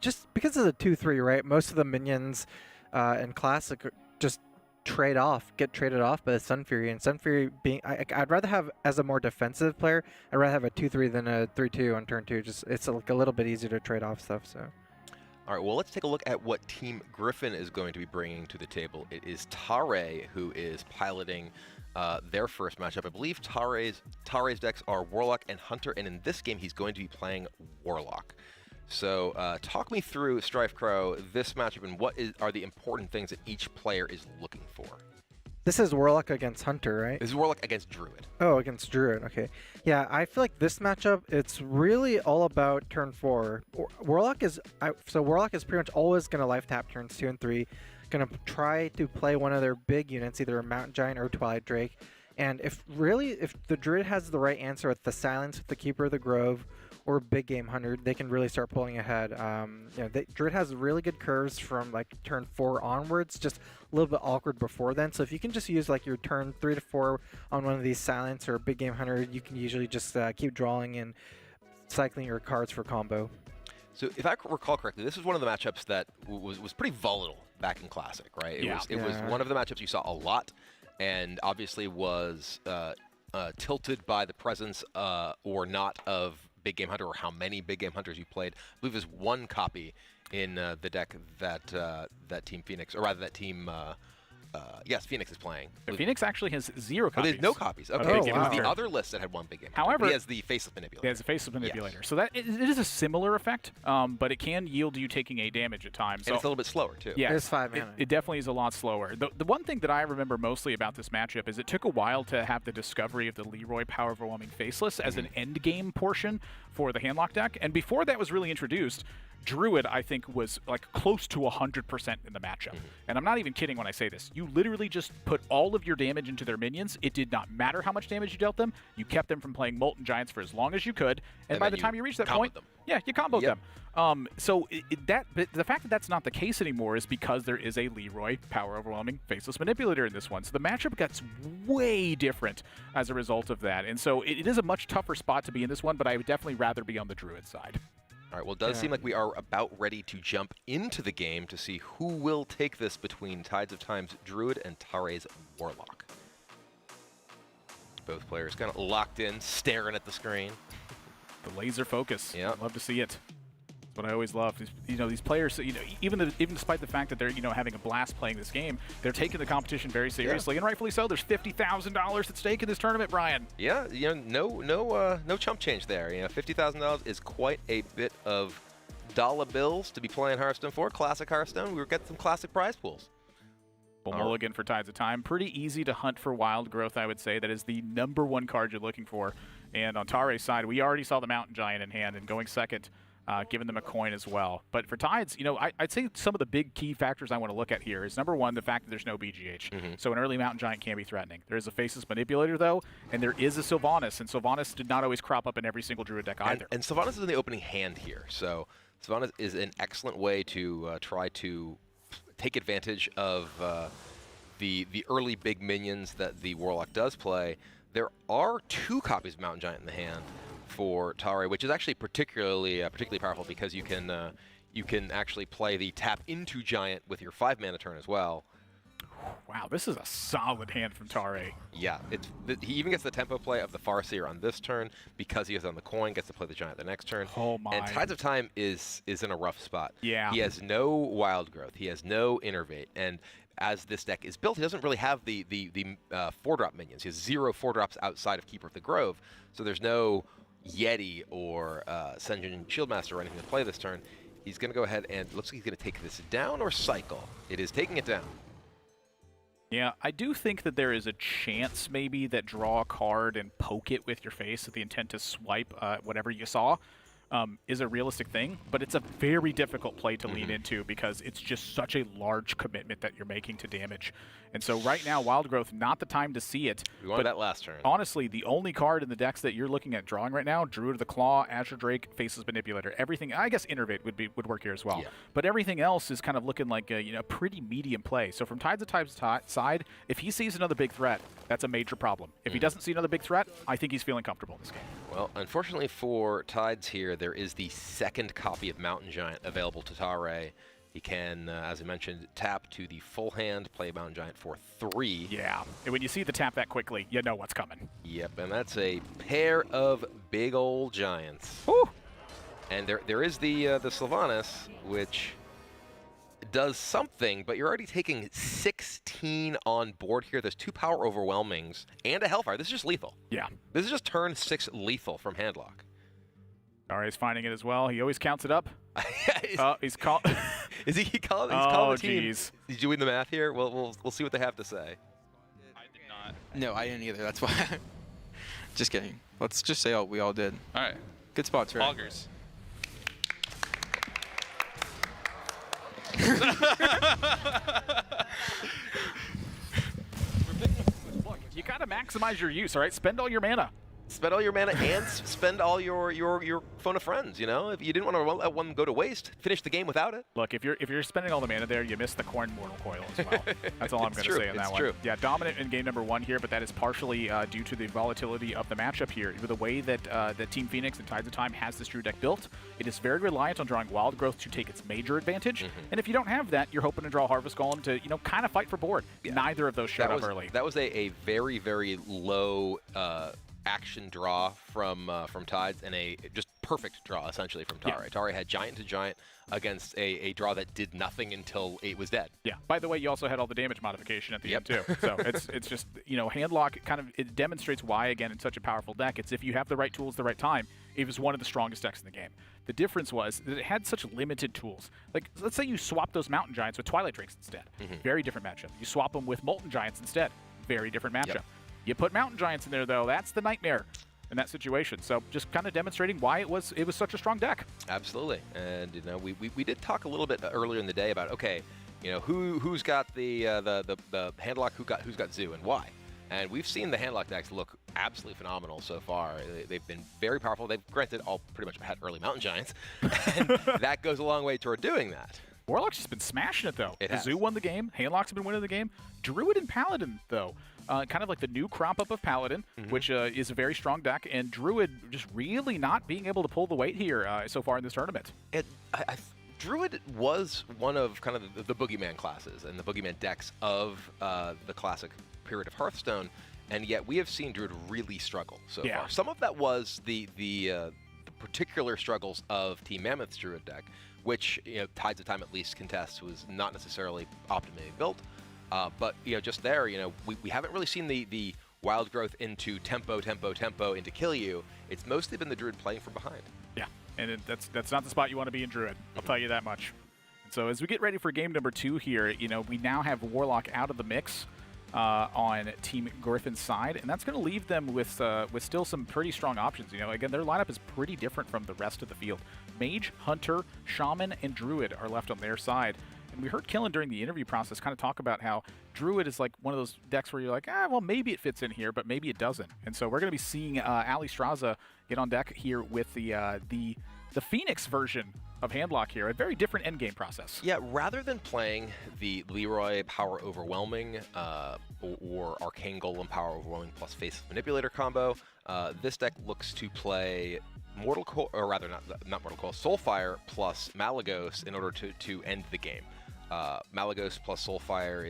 Just because of the 2-3, right? Most of the minions in Classic just get traded off by the Sun Fury, and Sun Fury being, I'd rather have, as a more defensive player, I'd rather have a 2-3 than a 3-2 on turn 2. Just it's like a little bit easier to trade off stuff. So.
All right, well, let's take a look at what Team Gryphon is going to be bringing to the table. It is Tare who is piloting their first matchup. I believe Tare's decks are Warlock and Hunter, and in this game, he's going to be playing Warlock. So talk me through, Strife Crow, this matchup and what are the important things that each player is looking for?
This is Warlock against Hunter, right?
This is Warlock against Druid.
Oh, against Druid. Okay. Yeah, I feel like this matchup, it's really all about turn 4. Warlock is pretty much always going to life tap turns 2 and 3. Going to try to play one of their big units, either a Mountain Giant or Twilight Drake. And if the Druid has the right answer with the Silence, with the Keeper of the Grove, or Big Game Hunter, they can really start pulling ahead. Druid has really good curves from like turn 4 onwards, just a little bit awkward before then. So if you can just use like your turn 3 to 4 on one of these Silence or Big Game Hunter, you can usually just keep drawing and cycling your cards for combo.
So if I recall correctly, this was one of the matchups that was pretty volatile back in Classic, right? It was one of the matchups you saw a lot, and obviously was tilted by the presence or not of Big Game Hunter, or how many Big Game Hunters you played. I believe there's one copy in the deck that Team Phoenix, or rather that Team yes, Phoenix is playing.
Phoenix actually has 0 copies.
There's no copies. Okay, it was the other list that had one Big Game Hunter.
However,
he has the Faceless Manipulator.
He has the Faceless Manipulator. Yes. So that it is a similar effect, but it can yield you taking a damage at times.
And it's a little bit slower, too.
Yeah,
it's 5 mana.
It definitely is a lot slower. The one thing that I remember mostly about this matchup is it took a while to have the discovery of the Leroy Power Overwhelming Faceless as an end game portion for the Handlock deck. And before that was really introduced, Druid, I think, was like close to 100% in the matchup. And I'm not even kidding when I say this. You literally just put all of your damage into their minions. It did not matter how much damage you dealt them. You kept them from playing Molten Giants for as long as you could. And by the time you reached that point, yeah, you comboed them. So the fact that that's not the case anymore is because there is a Leroy Power Overwhelming Faceless Manipulator in this one. So the matchup gets way different as a result of that. And so it is a much tougher spot to be in this one, but I would definitely rather be on the Druid side.
All right, well, it does seem like we are about ready to jump into the game to see who will take this between Tides of Time's Druid and Tare's Warlock. Both players kind of locked in, staring at the screen.
The laser focus. Yeah, love to see it. That's what I always love. These players, even despite the fact that they're having a blast playing this game, they're taking the competition very seriously, and rightfully so. There's $50,000 at stake in this tournament, Brian.
Yeah, no chump change there. $50,000 is quite a bit of dollar bills to be playing Hearthstone for. Classic Hearthstone, we get some classic prize pools.
Well, mulligan for Tides of Time. Pretty easy to hunt for Wild Growth, I would say. That is the #1 card you're looking for. And on Tare's side, we already saw the Mountain Giant in hand, and going second, giving them a coin as well. But for Tides, I'd say some of the big key factors I want to look at here is, #1, the fact that there's no BGH. So an early Mountain Giant can be threatening. There is a Faceless Manipulator, though, and there is a Sylvanas, and Sylvanas did not always crop up in every single Druid deck either.
And Sylvanas is in the opening hand here, so Sylvanas is an excellent way to try to take advantage of the early big minions that the Warlock does play. There are 2 copies of Mountain Giant in the hand for Tare, which is actually particularly powerful because you can actually play the tap into Giant with your 5 mana turn as well.
Wow, this is a solid hand from Tare.
Yeah, he even gets the tempo play of the Farseer on this turn because he is on the coin, gets to play the Giant the next turn.
Oh my!
And Tides of Time is in a rough spot.
Yeah.
He has no Wild Growth. He has no Innervate, and as this deck is built, he doesn't really have the 4-drop minions. He has 0 4-drops outside of Keeper of the Grove, so there's no Yeti or Senjin Shieldmaster or anything to play this turn. He's going to go ahead and looks like he's going to take this down or cycle. It is taking it down.
Yeah, I do think that there is a chance maybe that draw a card and poke it with your face with the intent to swipe whatever you saw. is a realistic thing, but it's a very difficult play to lean into because it's just such a large commitment that you're making to damage. And so right now, Wild Growth, not the time to see it.
We wanted that last turn.
Honestly, the only card in the decks that you're looking at drawing right now, Druid of the Claw, Azure Drake, Faceless Manipulator, everything, I guess Innervate would work here as well.
Yeah.
But everything else is kind of looking like a pretty medium play. So from Tides of Tide's side, if he sees another big threat, that's a major problem. If he doesn't see another big threat, I think he's feeling comfortable in this game.
Well, unfortunately for Tides here, there is the second copy of Mountain Giant available to Tare. He can, as I mentioned, tap to the full hand, play Mountain Giant for 3.
Yeah, and when you see the tap that quickly, you know what's coming.
Yep, and that's a pair of big old giants.
Woo!
And there is the Sylvanas, which does something, but you're already taking 16 on board here. There's 2 Power Overwhelmings and a Hellfire. This is just lethal.
Yeah.
This is just turn 6 lethal from Handlock.
He's finding it as well. He always counts it up. He's called.
Is he calling? He's
Oh,
calling the team.
geez.
He's doing the math here. We'll see what they have to say.
No, I didn't either. That's why. Just kidding. Let's just say we all did.
All right.
Good spots, right?
Augers.
You gotta maximize your use, all right? Spend all your mana.
Spend all your mana and spend all your phone of friends, you know? If you didn't want to let one go to waste, finish the game without it.
Look, if you're spending all the mana there, you miss the Corn Mortal Coil as well. That's all I'm going to say on that one.
True.
Yeah, dominant in game number 1 here, but that is partially due to the volatility of the matchup here. With the way that that Team Phoenix and Tides of Time has this Druid deck built, it is very reliant on drawing Wild Growth to take its major advantage. And if you don't have that, you're hoping to draw Harvest Golem to kind of fight for board. Yeah. Neither of those showed up early.
That was a very, very low action draw from Tides and a just perfect draw essentially from Tare.
Yeah.
Tare had giant to giant against a draw that did nothing until it was dead.
Yeah. By the way, you also had all the damage modification at the end too. So it's just Handlock it demonstrates why again it's such a powerful deck. It's if you have the right tools at the right time. It was one of the strongest decks in the game. The difference was that it had such limited tools. Like let's say you swap those Mountain Giants with Twilight Drakes instead. Very different matchup. You swap them with Molten Giants instead. Very different matchup.
Yep.
You put Mountain Giants in there, though, that's the nightmare in that situation. So just kind of demonstrating why it was such a strong deck.
Absolutely. And, we did talk a little bit earlier in the day about, okay, who's got the Handlock, who's got Zoo, and why. And we've seen the Handlock decks look absolutely phenomenal so far. They've been very powerful. They've, granted, all pretty much had early Mountain Giants. And that goes a long way toward doing that.
Warlock's just been smashing it, though.
It has.
Zoo won the game. Handlock's been winning the game. Druid and Paladin, though. Kind of like the new crop-up of Paladin, which is a very strong deck, and Druid just really not being able to pull the weight here so far in this tournament.
Druid was one of kind of the boogeyman classes and the boogeyman decks of the classic period of Hearthstone, and yet we have seen Druid really struggle so far. Some of that was the particular struggles of Team Mammoth's Druid deck, which Tides of Time at least contests was not necessarily optimally built. But just there, we haven't really seen the Wild Growth into tempo into kill you. It's mostly been the Druid playing from behind.
Yeah, and that's not the spot you want to be in Druid. I'll tell you that much. And so as we get ready for game number 2 here, we now have Warlock out of the mix on Team Gryphon's side, and that's going to leave them with still some pretty strong options. Again, their lineup is pretty different from the rest of the field. Mage, Hunter, Shaman, and Druid are left on their side. And we heard Killen during the interview process kind of talk about how Druid is like one of those decks where you're like, well, maybe it fits in here, but maybe it doesn't. And so we're going to be seeing Ali Straza get on deck here with the Phoenix version of Handlock here, a very different endgame process.
Yeah, rather than playing the Leroy Power Overwhelming or Arcane Golem Power Overwhelming plus Face Manipulator combo, this deck looks to play Mortal Coil, or rather not Mortal Coil, Soulfire plus Malagos in order to end the game. Malagos plus Soulfire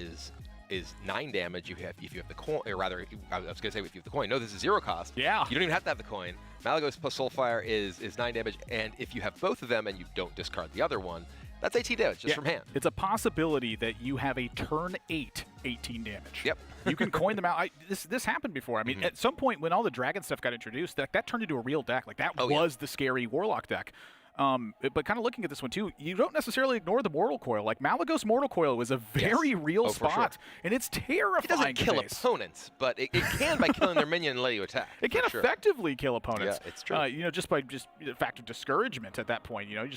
is 9 damage if you have the coin, or rather, I was going to say if you have the coin. No, this is 0 cost.
Yeah.
You don't even have to have the coin. Malagos plus Soulfire is 9 damage, and if you have both of them and you don't discard the other one, that's 18 damage just from hand.
It's a possibility that you have a turn 8 18 damage.
Yep.
You can coin them out. This happened before. I mean, at some point when all the dragon stuff got introduced, that turned into a real deck. Like that was the scary Warlock deck. But kind of looking at this one too, you don't necessarily ignore the Mortal Coil. Like Malagos Mortal Coil was a very real spot, and it's terrifying.
It doesn't
to
kill
face.
opponents, but it can by killing their minion and let you attack.
It can effectively kill opponents.
Yeah, it's true.
You know, just by the fact of discouragement at that point. You know,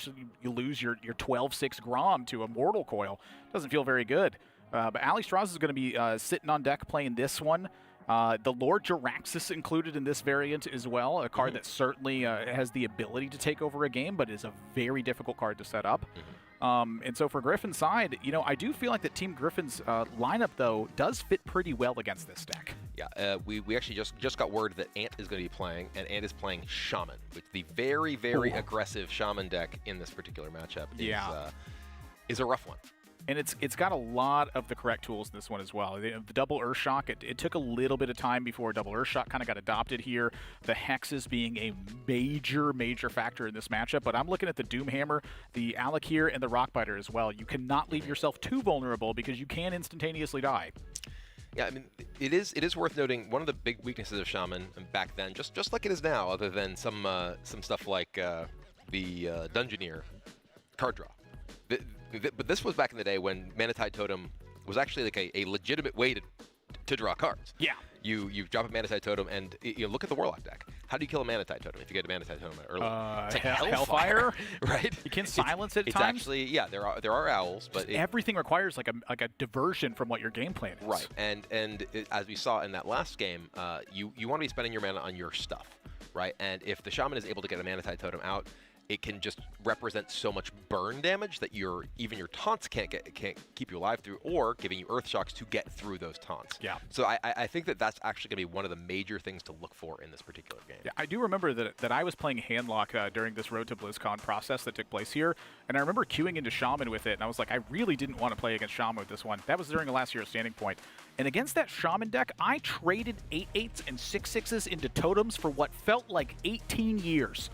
you lose your 12-6 Grom to a Mortal Coil. Doesn't feel very good. But Ali Strauss is going to be sitting on deck playing this one. The Lord Jaraxxus included in this variant as well, a card that certainly has the ability to take over a game, but is a very difficult card to set up. And so for Gryphon's side, you know, I do feel like that Team Gryphon's lineup, though, does fit pretty well against this deck.
Yeah, we actually just got word that Ant is going to be playing, and Ant is playing Shaman, which the very, very aggressive Shaman deck in this particular matchup is a rough one.
And it's got a lot of the correct tools in this one as well. The double Earthshock, it took a little bit of time before double Earthshock kind of got adopted here. The Hexes being a major factor in this matchup. But I'm looking at the Doomhammer, the Alakir, and the Rockbiter as well. You cannot leave yourself too vulnerable because you can instantaneously die.
Yeah, I mean, it is worth noting one of the big weaknesses of Shaman back then, just like it is now, other than some stuff like the Dungeoneer card draw. But this was back in the day when Manatide Totem was actually like a legitimate way to draw cards.
Yeah.
You drop a Manatide Totem and you look at the Warlock deck. How do you kill a Manatide Totem if you get a Manatide Totem early? It's like
Hellfire,
right?
You can silence it at
it's
times.
Actually, yeah, there are owls, but
everything requires like a diversion from what your game plan is.
Right, and as we saw in that last game, you want to be spending your mana on your stuff, right? And if the Shaman is able to get a Manatide Totem out, it can just represent so much burn damage that even your taunts can't keep you alive through, or giving you earth shocks to get through those taunts.
Yeah.
So I think that's actually going to be one of the major things to look for in this particular game.
Yeah, I do remember that I was playing Handlock during this Road to BlizzCon process that took place here, and I remember queuing into Shaman with it, and I was like, I really didn't want to play against Shaman with this one. That was during the last year's Standing Point. And against that Shaman deck, I traded 8/8s and 6/6s into totems for what felt like 18 years.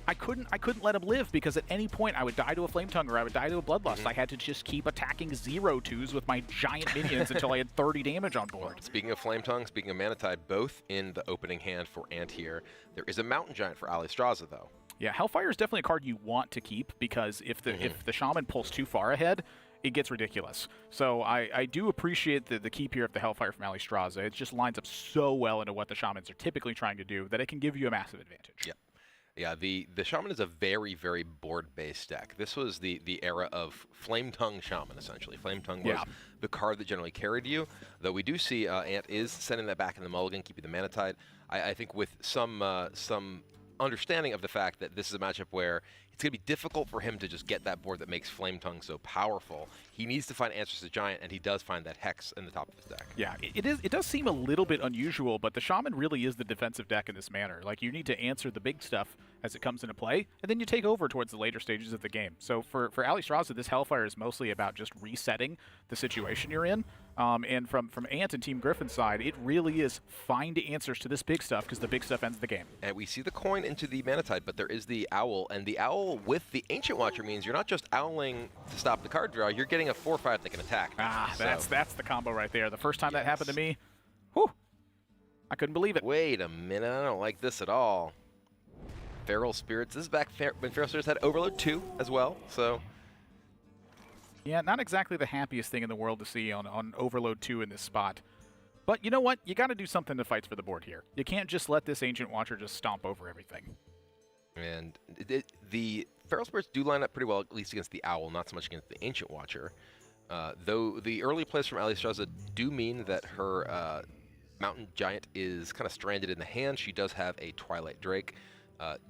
I couldn't let him live because at any point I would die to a Flame Tongue or I would die to a Bloodlust. I had to just keep attacking 0/2s with my giant minions until I had 30 damage on board.
Speaking of Flame Tongue, speaking of Manatide, both in the opening hand for Ant here. There is a Mountain Giant for Alistraza, though.
Yeah, Hellfire is definitely a card you want to keep because if the Shaman pulls too far ahead, it gets ridiculous. So I do appreciate the keep here of the Hellfire from Alistraza. It just lines up so well into what the Shamans are typically trying to do that it can give you a massive advantage.
Yep. Yeah, the Shaman is a very, very board-based deck. This was the era of Flame Tongue Shaman, essentially. Flame Tongue was the card that generally carried you, though we do see Ant is sending that back in the mulligan, keeping the Manatide. I think with some understanding of the fact that this is a matchup where it's going to be difficult for him to just get that board that makes Flame Tongue so powerful. He needs to find answers to Giant, and he does find that Hex in the top of his deck.
Yeah, it does seem a little bit unusual, but the Shaman really is the defensive deck in this manner. Like, you need to answer the big stuff as it comes into play, and then you take over towards the later stages of the game. So for Alistraza, this Hellfire is mostly about just resetting the situation you're in. And from Ant and Team Gryphon's side, it really is find answers to this big stuff because the big stuff ends the game.
And we see the coin into the Manatide, but there is the Owl, and the Owl with the Ancient Watcher means you're not just owling to stop the card draw, you're getting a 4/5 that can attack.
That's the combo right there. The first time that happened to me, whew, I couldn't believe it.
Wait a minute, I don't like this at all. Feral Spirits, this is back when Feral Spirits had Overload 2 as well, so...
Yeah, not exactly the happiest thing in the world to see on Overload 2 in this spot. But you know what? You got to do something to fight for the board here. You can't just let this Ancient Watcher just stomp over everything.
And the Feral Spirits do line up pretty well, at least against the Owl, not so much against the Ancient Watcher. Though the early plays from Alistraza do mean that her Mountain Giant is kind of stranded in the hand. She does have a Twilight Drake.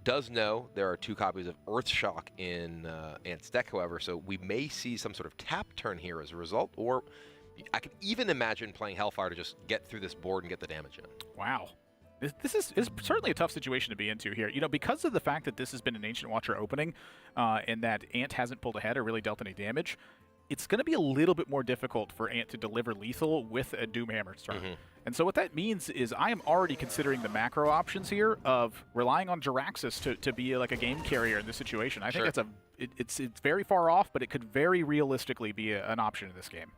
Does know there are 2 copies of Earthshock in Ant's deck, however, so we may see some sort of tap turn here as a result, or I can even imagine playing Hellfire to just get through this board and get the damage in.
Wow. This is certainly a tough situation to be into here. You know, because of the fact that this has been an Ancient Watcher opening and that Ant hasn't pulled ahead or really dealt any damage, it's going to be a little bit more difficult for Ant to deliver lethal with a Doomhammer turn. And so what that means is I am already considering the macro options here of relying on Jaraxxus to be like a game carrier in this situation. I think it's very far off, but it could very realistically be an option in this game.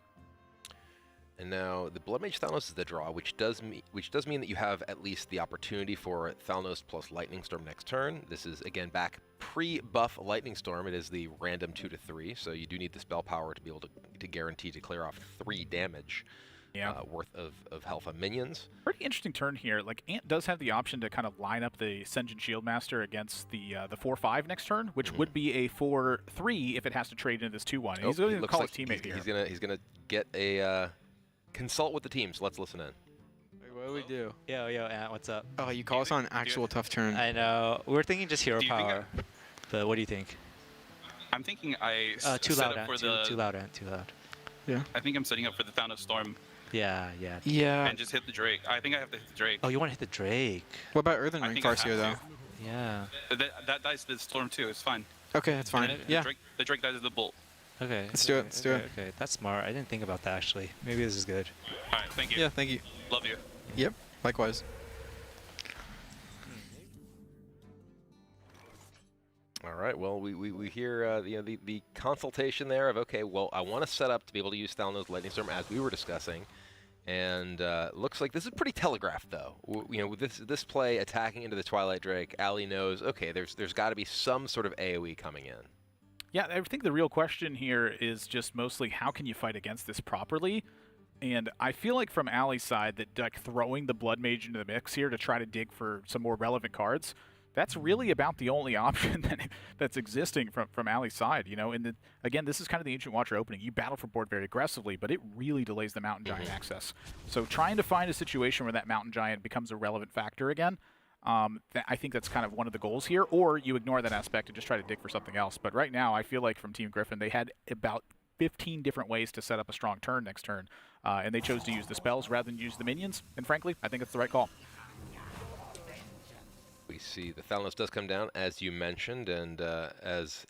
And now the Blood Mage Thalnos is the draw, which does mean that you have at least the opportunity for Thalnos plus Lightning Storm next turn. This is again back pre-buff Lightning Storm. It is the random 2 to 3, so you do need the spell power to be able to guarantee to clear off 3 damage. Worth of Helfa minions.
Pretty interesting turn here. Like, Ant does have the option to kind of line up the Senjin Shieldmaster against the 4/5 next turn, which would be a 4/3 if it has to trade into this 2/1. He's going to call his teammate here.
He's gonna get a consult with the team. So let's listen in.
Wait, what do we do?
Yo, Ant, what's up?
Oh, you call us on an actual tough turn.
I know. We're thinking just hero power. But what do you think?
I'm thinking I
too
set
loud,
up for
Ant.
the.
Too loud, Ant. Too loud.
Yeah.
I think I'm setting up for the Thanos Storm.
Yeah.
And just hit the Drake. I think I have to hit the Drake.
Oh, you want to hit the Drake?
What about Earthen Ring Farseer, though?
Yeah.
That dies to the Storm too. It's fine.
Okay, that's fine. Yeah.
The Drake dies to the Bolt.
Okay.
Let's do it. Let's do it.
Okay, that's smart. I didn't think about that actually. Maybe this is good.
All right. Thank you.
Yeah. Thank you.
Love you.
Yep. Likewise.
All right. Well, we hear the consultation there of, okay, well, I want to set up to be able to use Thalnos Lightning Storm as we were discussing, and looks like this is pretty telegraphed though. With this play attacking into the Twilight Drake, Ali knows, okay, there's got to be some sort of AOE coming in.
Yeah, I think the real question here is just mostly how can you fight against this properly? And I feel like from Ali's side that like throwing the Blood Mage into the mix here to try to dig for some more relevant cards, that's really about the only option that's existing from Ali's side, And again, this is kind of the Ancient Watcher opening. You battle for board very aggressively, but it really delays the Mountain Giant access. So trying to find a situation where that Mountain Giant becomes a relevant factor again, I think that's kind of one of the goals here. Or you ignore that aspect and just try to dig for something else. But right now, I feel like from Team Gryphon, they had about 15 different ways to set up a strong turn next turn, and they chose to use the spells rather than use the minions. And frankly, I think it's the right call.
We see the Thalnos does come down, as you mentioned, and as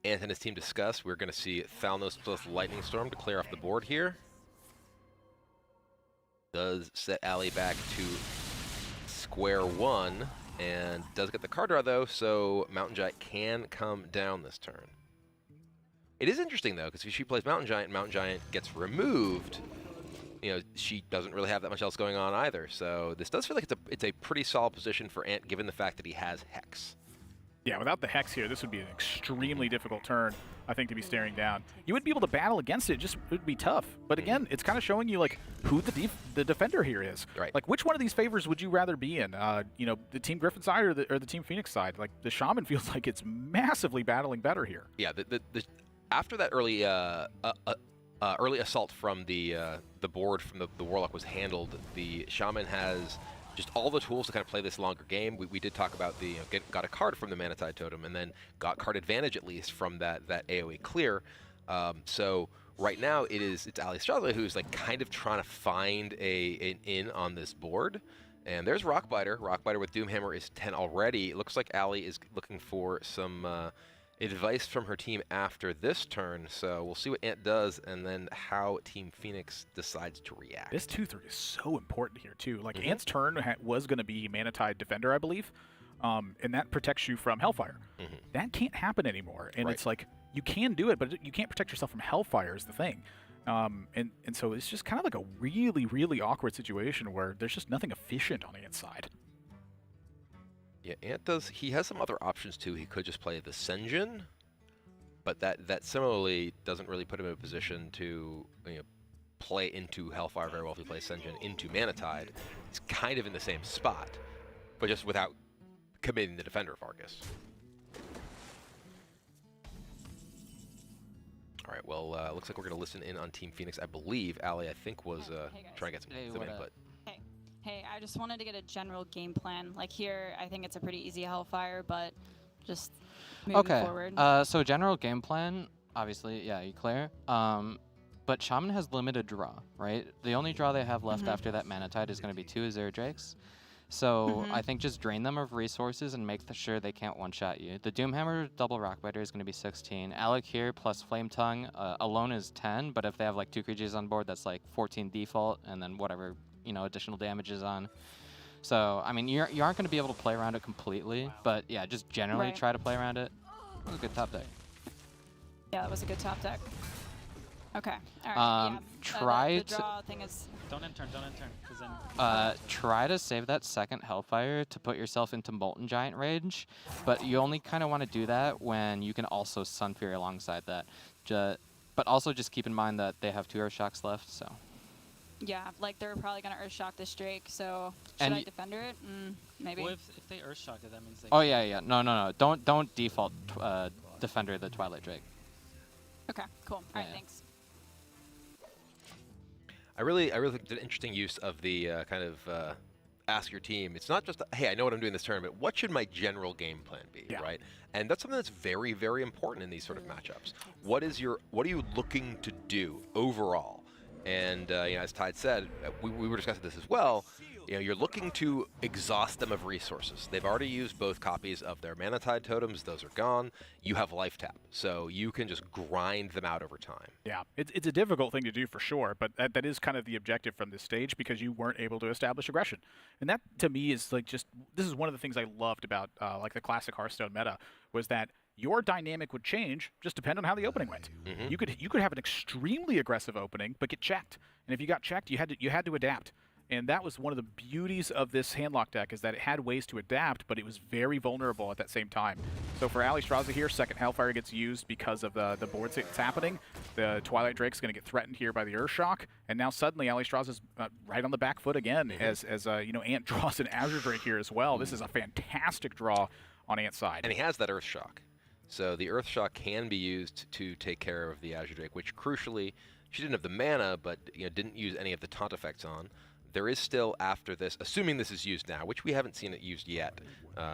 Ant and his team discussed, we're going to see Thalnos plus Lightning Storm to clear off the board here. Does set Ali back to square one, and does get the card draw, though, so Mountain Giant can come down this turn. It is interesting, though, because if she plays Mountain Giant gets removed, she doesn't really have that much else going on either. So this does feel like it's a pretty solid position for Ant, given the fact that he has Hex.
Yeah, without the Hex here, this would be an extremely difficult turn, I think, to be staring down. You would be able to battle against it, it would be tough. But again, it's kind of showing you like who the defender here is.
Right.
Like, which one of these favors would you rather be in? The Team Gryphon side or the Team Phoenix side? Like, the Shaman feels like it's massively battling better here.
Yeah, after that early assault from the board from the Warlock was handled, the Shaman has just all the tools to kind of play this longer game. We did talk about got a card from the Manatide Totem and then got card advantage at least from that AoE clear. So right now it's Ali Stradley who's like kind of trying to find an in on this board. And there's Rockbiter. Rockbiter with Doomhammer is 10 already. It looks like Ali is looking for some advice from her team after this turn, so we'll see what Ant does and then how Team Phoenix decides to react.
This 2/3 is so important here too. Like Ant's turn was going to be Manatide Defender, I believe, and that protects you from Hellfire. That can't happen anymore, and it's like you can do it, but you can't protect yourself from Hellfire is the thing. And so it's just kind of like a really, really awkward situation where there's just nothing efficient on Ant's side.
Yeah, Ant he has some other options too. He could just play the Senjin, but that similarly doesn't really put him in a position to play into Hellfire very well if he plays Senjin into Manatide. He's kind of in the same spot, but just without committing the Defender of Argus. All right, well, looks like we're going to listen in on Team Phoenix. I believe Ali, I think, was trying to get some input.
Hey, I just wanted to get a general game plan. Like here, I think it's a pretty easy Hellfire, but just moving forward.
So general game plan, obviously, yeah, you clear. But Shaman has limited draw, right? The only draw they have left after that Manatide is going to be 2 Azure Drakes. So I think just drain them of resources and make sure they can't one-shot you. The Doomhammer double Rockbiter is going to be 16. Alec here plus Flame Tongue alone is 10, but if they have like 2 creatures on board, that's like 14 default, and then whatever additional damages on. So, I mean, you aren't going to be able to play around it completely, but yeah, just generally try to play around it. That was a good top deck.
Yeah, that was a good top deck. Okay. All right. Yeah.
Try
the draw thing is.
Don't intern, because then.
Try to save that second Hellfire to put yourself into Molten Giant range, but you only kind of want to do that when you can also Sun Fury alongside that. But also just keep in mind that they have 2 Earthshocks left, so.
Yeah, like they're probably gonna Earthshock this Drake, so should I Defender it? Maybe.
Well, if they Earthshock it, that means they.
Oh yeah. No. Don't default Defender the Twilight Drake.
Okay, cool. All right, thanks.
I really think it's an interesting use of the kind of ask your team. It's not just, hey, I know what I'm doing this tournament. What should my general game plan be, right? And that's something that's very, very important in these sort of matchups. What are you looking to do overall? And you know, as Tide said, we were discussing this as well. You know, you're looking to exhaust them of resources. They've already used both copies of their Mana Tide totems. Those are gone. You have Life Tap, so you can just grind them out over time.
Yeah, it's a difficult thing to do for sure, but that is kind of the objective from this stage because you weren't able to establish aggression. And that, to me, is like this is one of the things I loved about like the classic Hearthstone meta, was that your dynamic would change just depending on how the opening went. You could have an extremely aggressive opening, but get checked. And if you got checked, you had to adapt. And that was one of the beauties of this handlock deck, is that it had ways to adapt, but it was very vulnerable at that same time. So for Ali Straza here, second Hellfire gets used because of the board state that's happening. The Twilight Drake's going to get threatened here by the Earthshock, and now suddenly Ali Straza's right on the back foot again, as you know, Ant draws an Azure Drake here as well. This is a fantastic draw on Ant's side.
And he has that Earthshock. So the Earthshock can be used to take care of the Azure Drake, which crucially, she didn't have the mana, but didn't use any of the taunt effects on. There is still, after this, assuming this is used now, which we haven't seen it used yet,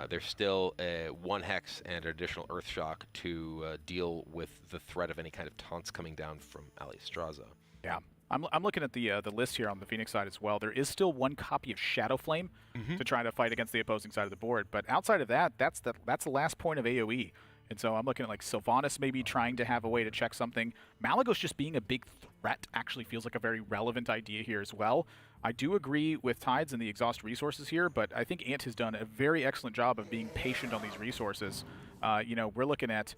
there's still a 1 Hex and an additional Earthshock to deal with the threat of any kind of taunts coming down from Ali Straza.
Yeah. I'm looking at the list here on the Phoenix side as well. There is still 1 copy of Shadow Flame to try to fight against the opposing side of the board, but outside of that, that's the last point of AoE. And so I'm looking at like Sylvanas maybe trying to have a way to check something. Malygos just being a big threat actually feels like a very relevant idea here as well. I do agree with Tides and the exhaust resources here, but I think Ant has done a very excellent job of being patient on these resources. You know, we're looking at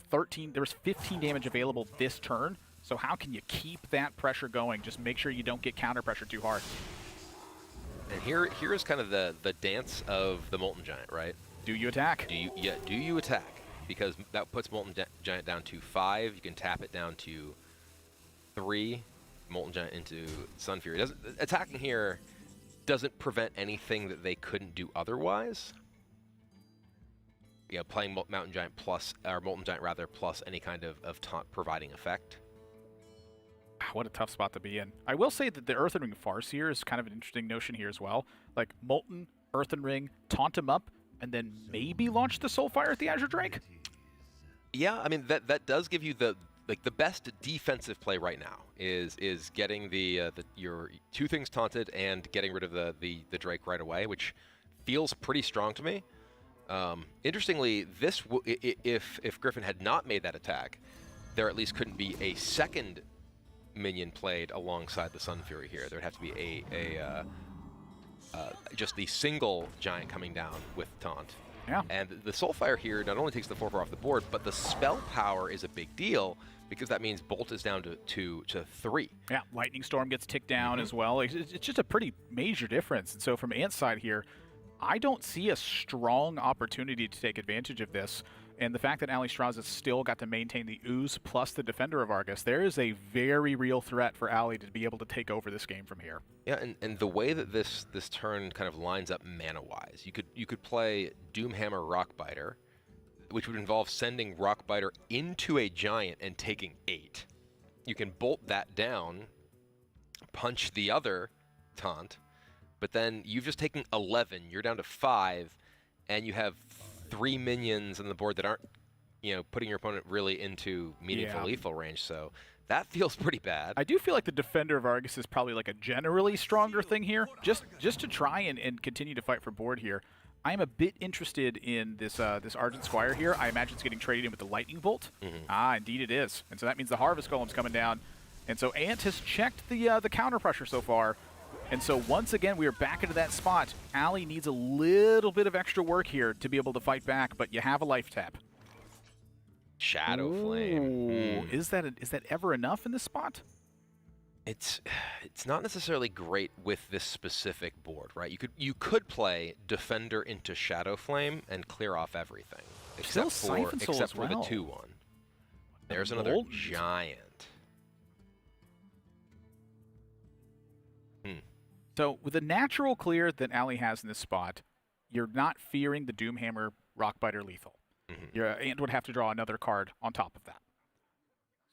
13, there's 15 damage available this turn, so how can you keep that pressure going? Just make sure you don't get counter pressure too hard.
And here is kind of the dance of the Molten Giant, right?
Do you attack?
Do you attack? Because that puts Molten Giant down to 5. You can tap it down to 3. Molten Giant into Sun Fury. Attacking here doesn't prevent anything that they couldn't do otherwise. Yeah, playing Mountain Giant plus, or Molten Giant rather, plus any kind of taunt providing effect.
What a tough spot to be in. I will say that the Earthen Ring Farce here is kind of an interesting notion here as well. Like Molten, Earthen Ring, taunt him up, and then maybe launch the Soulfire at the Azure Drake?
Yeah, I mean, that does give you the best defensive play right now is getting your 2 things taunted and getting rid of the Drake right away, which feels pretty strong to me. Interestingly, if Gryphon had not made that attack, there at least couldn't be a second minion played alongside the Sun Fury here. There would have to be just the single giant coming down with taunt.
Yeah.
And the Soulfire here not only takes the 4/4 off the board, but the spell power is a big deal because that means Bolt is down to 3.
Yeah, Lightning Storm gets ticked down as well. It's just a pretty major difference. And so from Ant's side here, I don't see a strong opportunity to take advantage of this. And the fact that Ali Straza still got to maintain the Ooze plus the Defender of Argus, there is a very real threat for Ali to be able to take over this game from here.
Yeah, and the way that this turn kind of lines up mana-wise, you could play Doomhammer Rockbiter, which would involve sending Rockbiter into a giant and taking 8. You can bolt that down, punch the other taunt, but then you've just taken 11. You're down to 5, and you have 3 minions on the board that aren't, putting your opponent really into meaningful lethal range. So that feels pretty bad.
I do feel like the Defender of Argus is probably like a generally stronger thing here, just to try and continue to fight for board here. I am a bit interested in this Argent Squire here. I imagine it's getting traded in with the Lightning Bolt. Ah, indeed it is. And so that means the Harvest Golem's coming down. And so Ant has checked the counter pressure so far. And so once again, we are back into that spot. Ali needs a little bit of extra work here to be able to fight back, but you have a life tap.
Shadow Flame.
Is that ever enough in this spot?
It's not necessarily great with this specific board, right? You could play Defender into Shadow Flame and clear off everything, except for the 2/1. There's another giant.
So with the natural clear that Ali has in this spot, you're not fearing the Doomhammer Rockbiter lethal. Your Ant would have to draw another card on top of that.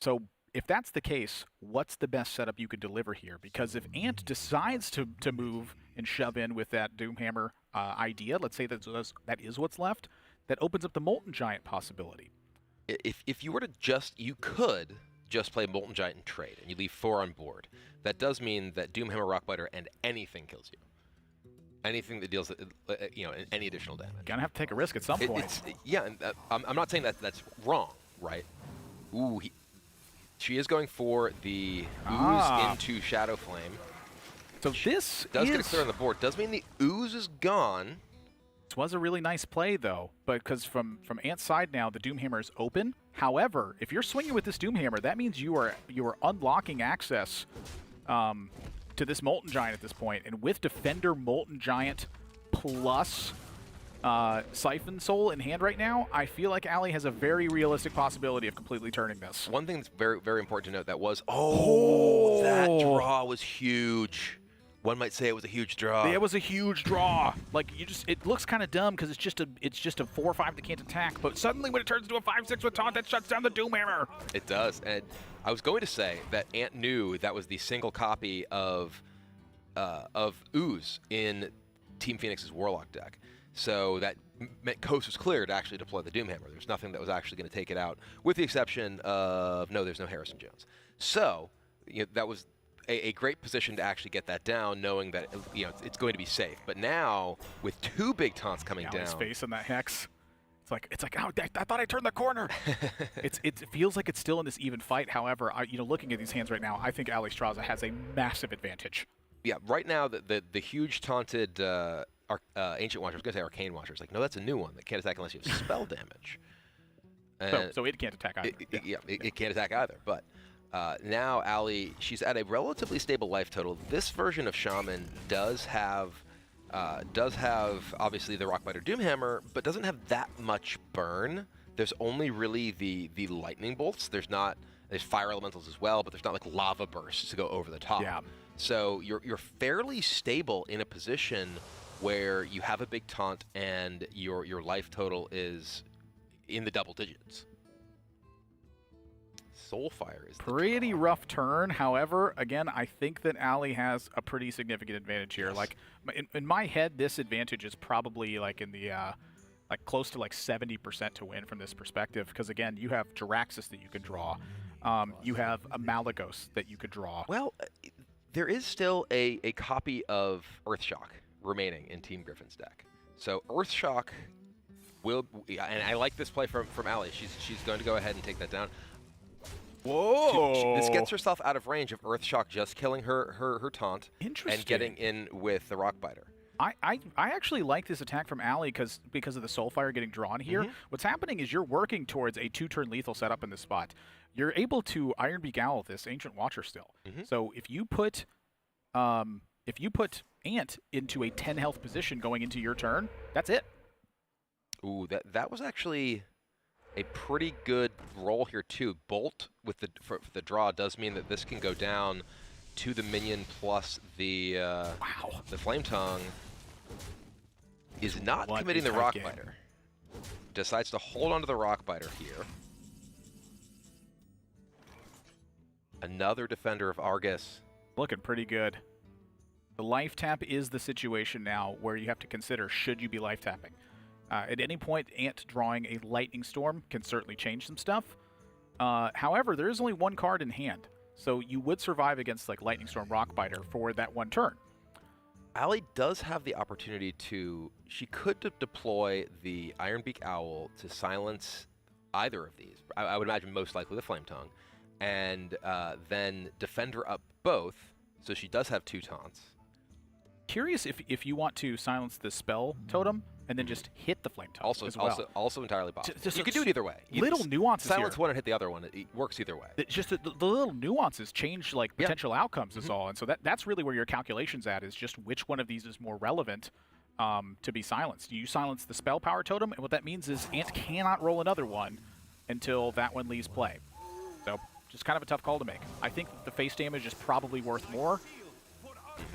So if that's the case, what's the best setup you could deliver here? Because if Ant decides to move and shove in with that Doomhammer idea, let's say that is what's left, that opens up the Molten Giant possibility.
If you were to you could just play Molten Giant and trade, and you leave 4 on board. That does mean that Doomhammer Rockbiter and anything kills you. Anything that deals, any additional damage.
Gonna have to take a risk at some point.
I'm not saying that's wrong, right? Ooh, she is going for the Ooze into Shadow Flame.
So this
does get a clear on the board. Does mean the Ooze is gone.
This was a really nice play, though, but because from Ant's side now, the Doomhammer is open. However, if you're swinging with this Doomhammer, that means you are unlocking access to this Molten Giant at this point. And with Defender Molten Giant plus Siphon Soul in hand right now, I feel like Ali has a very realistic possibility of completely turning this.
One thing that's very, very important to note that was, that draw was huge. One might say it was a huge draw.
It was a huge draw. Like it looks kind of dumb because it's just a 4/5 that can't attack. But suddenly when it turns into a 5/6 with taunt, that shuts down the Doomhammer.
It does, and I was going to say that Ant knew that was the single copy of Ooze in Team Phoenix's Warlock deck, so that meant coast was clear to actually deploy the Doomhammer. There's nothing that was actually going to take it out, with the exception of there's no Harrison Jones. So that was a great position to actually get that down, knowing that it's going to be safe. But now with 2 big taunts coming down,
his face on that hex, it's like oh, I thought I turned the corner. It feels like it's still in this even fight. However, looking at these hands right now, I think Ali Straza has a massive advantage.
Yeah, right now the huge taunted Ancient Watcher, I was going to say Arcane Watcher, is like, no, that's a new one that can't attack unless you have spell damage.
So it can't attack either.
It can't attack either, but. Now Ali, she's at a relatively stable life total. This version of Shaman does have obviously the Rockbiter Doomhammer, but doesn't have that much burn. There's only really the lightning bolts. There's fire elementals as well, but there's not like lava bursts to go over the top.
Yeah.
So you're fairly stable in a position where you have a big taunt and your life total is in the double digits. Soulfire is
pretty rough turn. However, again, I think that Ali has a pretty significant advantage here. Yes. Like in my head, this advantage is probably like in the close to like 70% to win from this perspective. Because again, you have Jiraxis that you could draw. You have a Malagos that you could draw.
Well, there is still a copy of Earthshock remaining in Team Gryphon's deck. So Earthshock will, and I like this play from Ali. She's going to go ahead and take that down.
Whoa!
This gets herself out of range of Earthshock just killing her taunt and getting in with the Rockbiter.
I actually like this attack from Ali because of the Soulfire getting drawn here. What's happening is you're working towards a 2-turn lethal setup in this spot. You're able to Ironbeak Owl this Ancient Watcher still. So if you put Ant into a 10 health position going into your turn, that's it.
Ooh, that was actually a pretty good roll here too. Bolt with for the draw does mean that this can go down to the minion plus the the Flame Tongue. Is not committing the Rockbiter. Decides to hold on to the Rockbiter here. Another Defender of Argus.
Looking pretty good. The life tap is the situation now where you have to consider, should you be life tapping? At any point, Ant drawing a Lightning Storm can certainly change some stuff. However, there is only 1 card in hand, so you would survive against like Lightning Storm Rockbiter for that 1 turn.
Ali does have the opportunity to, she could deploy the Ironbeak Owl to silence either of these. I would imagine most likely the Flame Tongue, and then Defender up both, so she does have 2 taunts.
Curious if you want to silence the spell totem and then just hit the flame totem as well.
Also entirely possible.
Just
you can do it either way.
Little nuances
silence
here.
one and hit the other one. It works either way.
Just the little nuances change like potential outcomes is all, and so that's really where your calculations at is just which one of these is more relevant to be silenced. You silence the spell power totem, and what that means is Ant cannot roll another one until that one leaves play. So just kind of a tough call to make. I think that the face damage is probably worth more,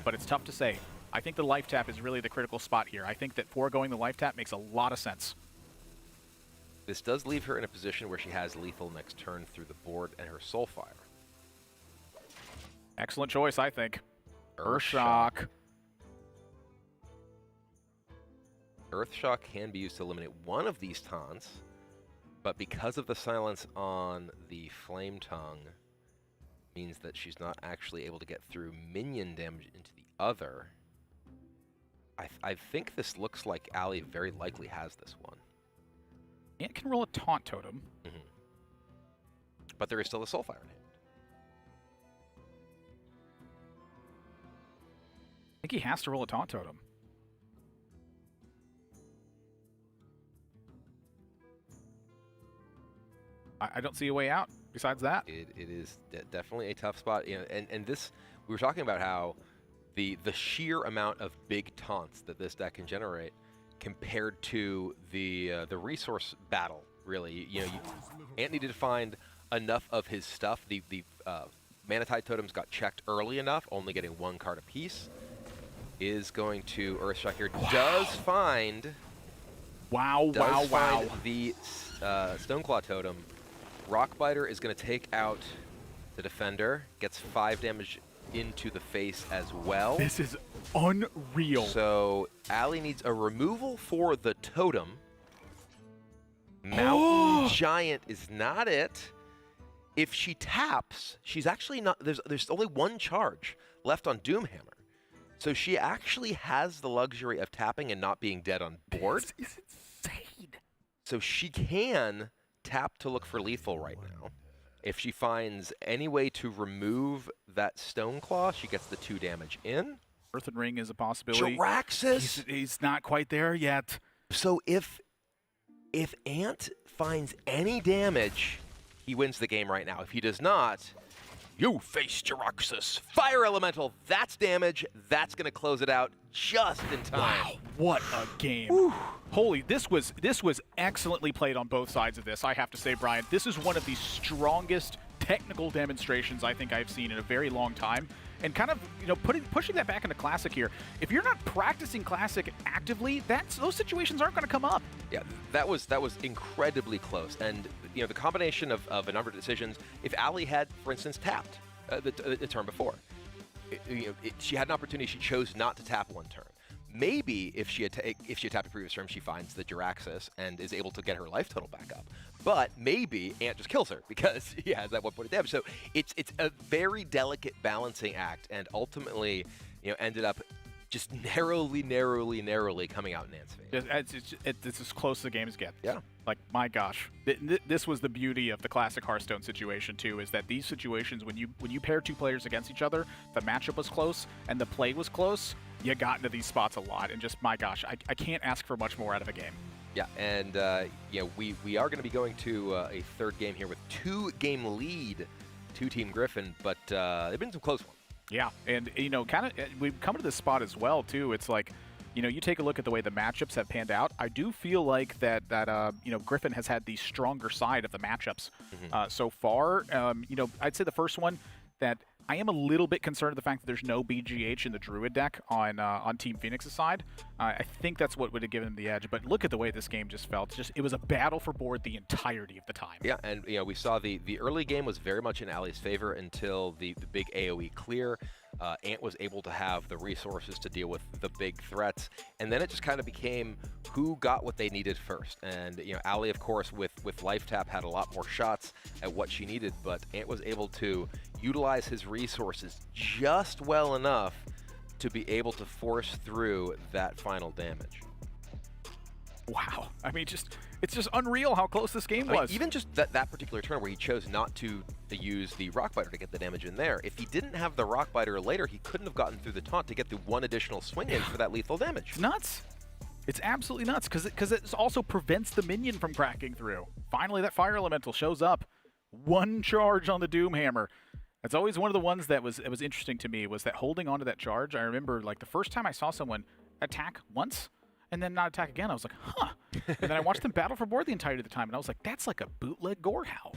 but it's tough to say. I think the life tap is really the critical spot here. I think that foregoing the life tap makes a lot of sense.
This does leave her in a position where she has lethal next turn through the board and her Soulfire.
Excellent choice, I think. Earthshock.
Earthshock can be used to eliminate one of these taunts, but because of the silence on the Flame Tongue, means that she's not actually able to get through minion damage into the other. I think this looks like Ali very likely has this one.
Ant can roll a taunt totem.
But there is still a Soulfire in hand.
I think he has to roll a taunt totem. I don't see a way out besides that.
It is definitely a tough spot. You know, and this, we were talking about how the sheer amount of big taunts that this deck can generate compared to the resource battle, really. You know, Ant needed to find enough of his stuff. The Manatide totems got checked early enough, only getting one card apiece. Is going to Earthshock here.
Wow.
Does find the Stoneclaw totem. Rockbiter is going to take out the defender. Gets 5 damage into the face as well.
This is unreal.
So Ali needs a removal for the totem. Mountain Giant is not it. If she taps, she's actually not. There's only one charge left on Doomhammer. So she actually has the luxury of tapping and not being dead on board.
This is insane.
So she can tap to look for lethal right now. If she finds any way to remove that Stoneclaw, she gets the 2 damage in.
Earthen Ring is a possibility.
Jiraxis!
He's not quite there yet.
So if Ant finds any damage, he wins the game right now. If he does not, you face Jiraxis. Fire Elemental, that's damage. That's going to close it out just in time.
Wow, what a game. Whew. Holy, this was excellently played on both sides of this, I have to say, Brian. This is one of the strongest technical demonstrations I think I've seen in a very long time. And kind of, you know, pushing that back into Classic here. If you're not practicing Classic actively, those situations aren't going to come up.
Yeah, that was incredibly close. And, you know, the combination of a number of decisions, if Ali had, for instance, tapped the turn before, she had an opportunity, she chose not to tap one turn. Maybe if she had tapped a previous turn, she finds the Jiraxis and is able to get her life total back up. But maybe Ant just kills her because he has that 1 point of damage. So it's a very delicate balancing act, and ultimately, you know, ended up just narrowly coming out in Ant's favor.
It's as close as the games get.
Yeah.
Like, my gosh. This was the beauty of the classic Hearthstone situation, too, is that these situations, when you pair 2 players against each other, the matchup was close and the play was close, you got into these spots a lot. And just, my gosh, I can't ask for much more out of a game.
Yeah, and you know, we are going to be going to a 3rd game here with 2-game lead to Team Gryphon, but they've been some close ones.
Yeah, and, you know, kind of we've come to this spot as well, too. It's like, you know, you take a look at the way the matchups have panned out. I do feel like that you know, Gryphon has had the stronger side of the matchups so far. You know, I'd say the first one that I am a little bit concerned of the fact that there's no BGH in the Druid deck on Team Phoenix's side. I think that's what would have given them the edge. But look at the way this game just felt. It was a battle for board the entirety of the time.
Yeah, and you know, we saw the early game was very much in Ali's favor until the big AoE clear. Ant was able to have the resources to deal with the big threats, and then it just kind of became who got what they needed first. And you know, Ali, of course, with Life Tap had a lot more shots at what she needed, but Ant was able to utilize his resources just well enough to be able to force through that final damage.
Wow. I mean, just It's just unreal how close this game was.
Even just that particular turn where he chose not to use the Rockbiter to get the damage in there, if he didn't have the Rockbiter later, he couldn't have gotten through the taunt to get the one additional swing in for that lethal damage.
It's nuts. It's absolutely nuts because it also prevents the minion from cracking through. Finally, that Fire Elemental shows up. One charge on the Doomhammer. That's always one of the ones that was interesting to me, was that holding onto that charge. I remember like the first time I saw someone attack once and then not attack again, I was like, huh. And then I watched them battle for board the entirety of the time, and I was like, that's like a bootleg Gorehowl.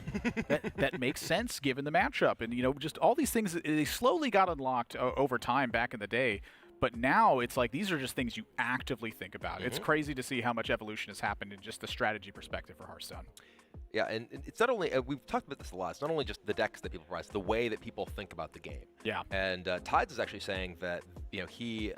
that makes sense given the matchup. And, you know, just all these things, they slowly got unlocked over time back in the day. But now it's like these are just things you actively think about. It's crazy to see how much evolution has happened in just the strategy perspective for Hearthstone.
Yeah, and it's not only, we've talked about this a lot, it's not only just the decks that people prize, the way that people think about the game.
Yeah.
And Tides is actually saying that, you know, he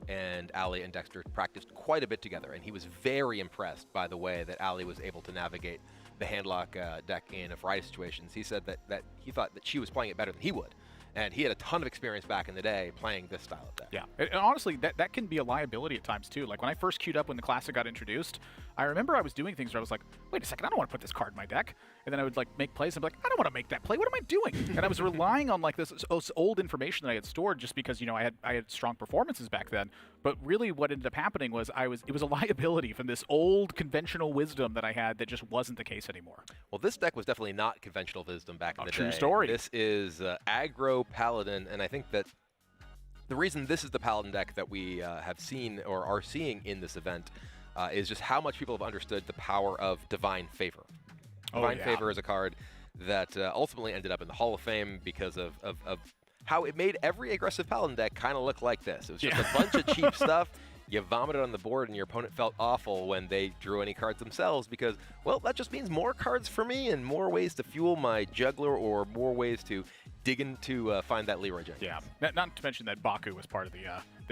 and Ali and Dexter practiced quite a bit together, and he was very impressed by the way that Ali was able to navigate the handlock deck in a variety of situations. He said that he thought that she was playing it better than he would. And he had a ton of experience back in the day playing this style of deck.
Yeah, and honestly, that can be a liability at times too. Like when I first queued up when the Classic got introduced, I remember I was doing things where I was like, wait a second, I don't want to put this card in my deck. And then I would like make plays and be like, I don't want to make that play. What am I doing? And I was relying on like this old information that I had stored just because, you know, I had strong performances back then. But really what ended up happening was it was a liability from this old conventional wisdom that I had that just wasn't the case anymore.
Well, this deck was definitely not conventional wisdom back in the day.
True story.
This is aggro Paladin, and I think that the reason this is the Paladin deck that we have seen or are seeing in this event is just how much people have understood the power of Divine Favor. Divine Favor is a card that ultimately ended up in the Hall of Fame because of how it made every aggressive Paladin deck kind of look like this. It was just a bunch of cheap stuff. You vomited on the board and your opponent felt awful when they drew any cards themselves because, well, that just means more cards for me and more ways to fuel my juggler or more ways to dig in to find that Leroy Jenkins.
Yeah, not to mention that Baku was part of the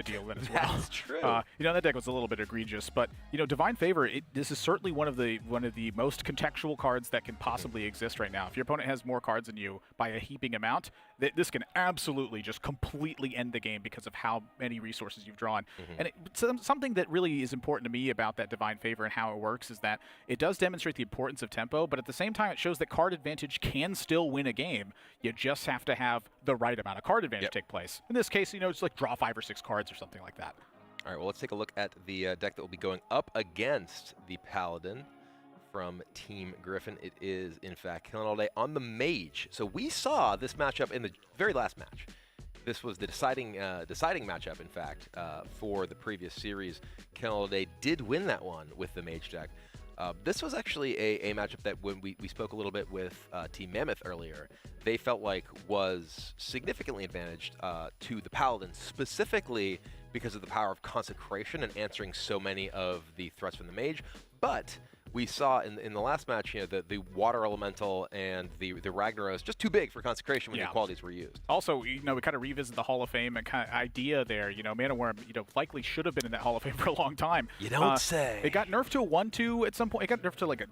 deal then as well.
That's true.
You know, that deck was a little bit egregious, but you know, Divine Favor. This is certainly one of the most contextual cards that can possibly exist right now. If your opponent has more cards than you by a heaping amount, this can absolutely just completely end the game because of how many resources you've drawn. And something that really is important to me about that Divine Favor and how it works is that it does demonstrate the importance of tempo, but at the same time, it shows that card advantage can still win a game. You just have to have the right amount of card advantage take place. In this case, you know, it's like draw 5 or 6 cards or something like that.
All right, well, let's take a look at the deck that will be going up against the Paladin from Team Gryphon. It is, in fact, Killing All Day on the Mage. So we saw this matchup in the very last match. This was the deciding matchup, in fact, for the previous series. Killing All Day did win that one with the Mage deck. This was actually a matchup that when we spoke a little bit with Team Mammoth earlier, they felt like was significantly advantaged to the Paladin, specifically because of the power of Consecration and answering so many of the threats from the Mage. But we saw in the last match, you know, the Water Elemental and the Ragnaros just too big for Consecration when the qualities were used.
Also, you know, we kind of revisit the Hall of Fame and kind of idea there. You know, Mana Worm, you know, likely should have been in that Hall of Fame for a long time.
You don't say.
It got nerfed to a 1/2 at some point. It got nerfed to like it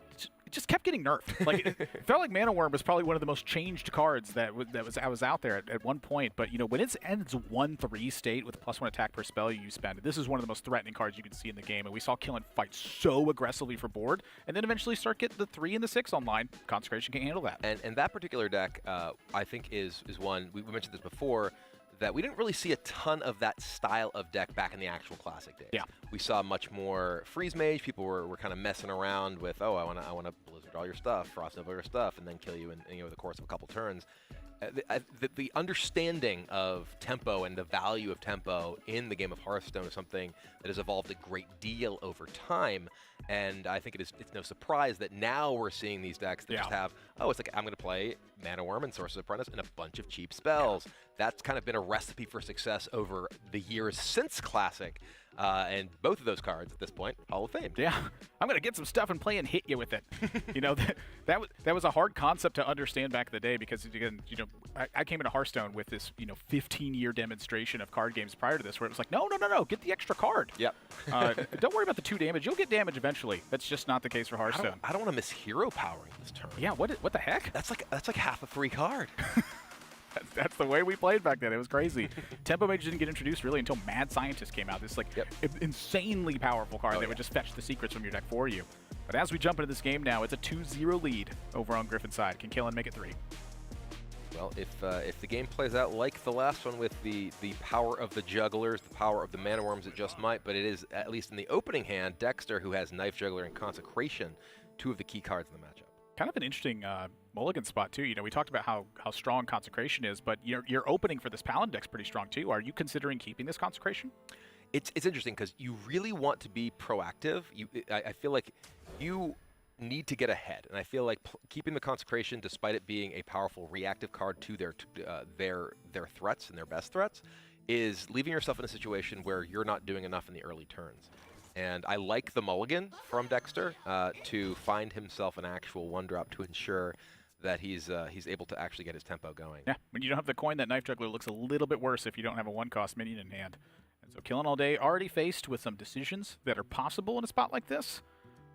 just kept getting nerfed. Like it felt like Mana Worm was probably one of the most changed cards that was out there at one point. But you know, when it's 1/3 state with +1 attack per spell you spend, this is one of the most threatening cards you can see in the game. And we saw Killen fight so aggressively for board, and then eventually start getting the 3 and the 6 online. Consecration can't handle that.
And that particular deck, I think, is one we mentioned this before, that we didn't really see a ton of that style of deck back in the actual Classic days.
Yeah.
We saw much more Freeze Mage. People were kind of messing around with, oh, I want to Blizzard all your stuff, Frost Nova your stuff, and then kill you in you know, the course of a couple turns. The understanding of tempo and the value of tempo in the game of Hearthstone is something that has evolved a great deal over time, and I think it's no surprise that now we're seeing these decks that just have, oh, it's like I'm going to play Mana Worm and Sorcerer's Apprentice and a bunch of cheap spells. That's kind of been a recipe for success over the years since Classic, and both of those cards at this point, Hall of Fame.
Yeah, I'm going to get some stuff and play and hit you with it. You know, that was a hard concept to understand back in the day because, again, you know, I came into Hearthstone with this, you know, 15-year demonstration of card games prior to this where it was like, no, get the extra card.
Yep.
Don't worry about the 2 damage. You'll get damage eventually. That's just not the case for Hearthstone.
I don't want to miss hero powering this turn.
Yeah, what the heck?
That's like half a free card.
That's the way we played back then. It was crazy. Tempo Mage didn't get introduced really until Mad Scientist came out. This like insanely powerful card that would just fetch the secrets from your deck for you. But as we jump into this game now, it's a 2-0 lead over on Gryphon's side. Can Killen make it 3?
Well, if the game plays out like the last one with the power of the jugglers, the power of the mana worms, it just might. But it is, at least in the opening hand, Dexter, who has Knife Juggler and Consecration, 2 of the key cards in the matchup.
Kind of an interesting mulligan spot too. You know, we talked about how strong Consecration is, but your opening for this Paladin deck's pretty strong too. Are you considering keeping this Consecration?
It's interesting because you really want to be proactive. I feel like you need to get ahead, and I feel like keeping the Consecration, despite it being a powerful reactive card to their threats and their best threats, is leaving yourself in a situation where you're not doing enough in the early turns. And I like the mulligan from Dexter to find himself an actual 1-drop to ensure that he's able to actually get his tempo going.
Yeah, when you don't have the coin, that Knife Juggler looks a little bit worse if you don't have a 1-cost minion in hand. And so Killen All Day already faced with some decisions that are possible in a spot like this.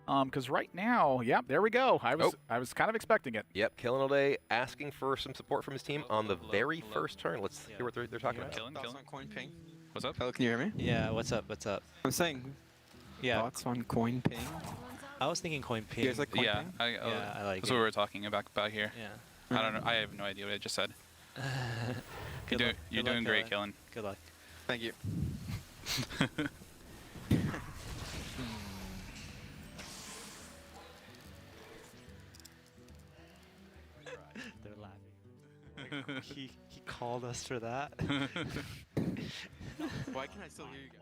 Because right now, there we go. I was kind of expecting it.
Yep, Killen All Day asking for some support from his team on the very first turn. Let's hear what they're talking about.
Killen.
Coin ping.
What's up?
Hello, can you hear me?
Yeah, what's up?
I'm saying, thoughts on coin ping?
I was thinking coin ping.
You guys like coin
Yeah,
ping?
I
like
that's
it.
what we were talking about here.
Yeah.
I don't know. I have no idea what I just said.
Good luck.
You're
Good luck,
doing great, Killen.
Good luck.
Thank you.
They're laughing. Like, he called us for that.
Why can I still hear you
guys?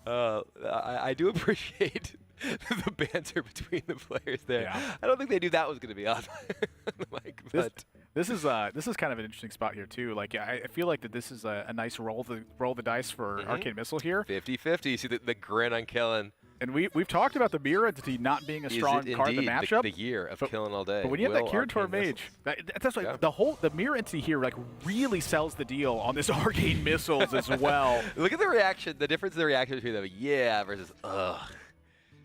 I do appreciate the banter between the players there.
Yeah.
I don't think they knew that was going to be on the mic, but
This is kind of an interesting spot here too. Like I feel like that this is a nice roll the dice for Arcane Missile here.
50-50. See the grin on Killen.
And we've talked about the Mirror Entity not being a strong card in the matchup.
The year of Killen All Day.
But when you have that Kirin Mage, that's like the Mirror Entity here like really sells the deal on this Arcane Missiles as well.
Look at the reaction, the difference in the reaction between them. Yeah versus ugh.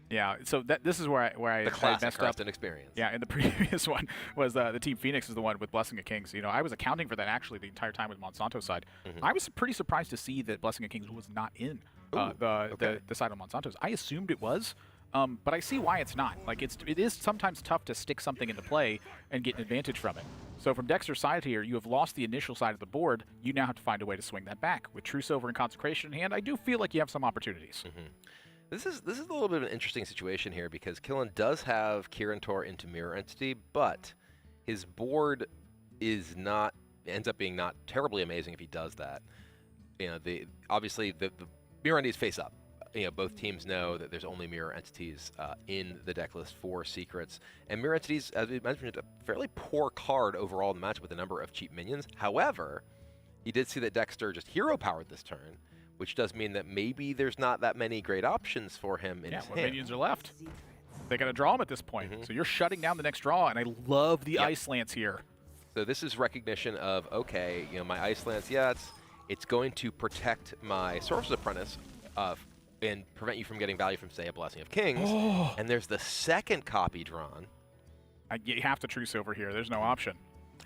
Yeah, so this is where I
the classic
messed
Hearthstone
up.
experience.
Yeah, and the previous one was the Team Phoenix is the one with Blessing of Kings. You know, I was accounting for that actually the entire time with Monsanto's side. I was pretty surprised to see that Blessing of Kings was not in the side of Monsanto's. I assumed it was, but I see why it's not. Like it is sometimes tough to stick something into play and get an advantage from it. So from Dexter's side here, you have lost the initial side of the board. You now have to find a way to swing that back. With True Silver and Consecration in hand, I do feel like you have some opportunities.
This is a little bit of an interesting situation here because Killen does have Kirin Tor into Mirror Entity, but his board ends up being not terribly amazing if he does that. You know, obviously the Mirror Entities face up. You know, both teams know that there's only Mirror Entities in the deck list for secrets, and Mirror Entities, as we mentioned, a fairly poor card overall in the matchup with a number of cheap minions. However, he did see that Dexter just hero powered this turn, which does mean that maybe there's not that many great options for him in his
what
hand.
minions are left? They got to draw them at this point. So you're shutting down the next draw, and I love the Ice Lance here.
So this is recognition of, okay, you know, my Ice Lance, it's going to protect my Sorcerer's Apprentice and prevent you from getting value from, say, a Blessing of Kings. And there's the second copy drawn.
You have to True Silver here. There's no option.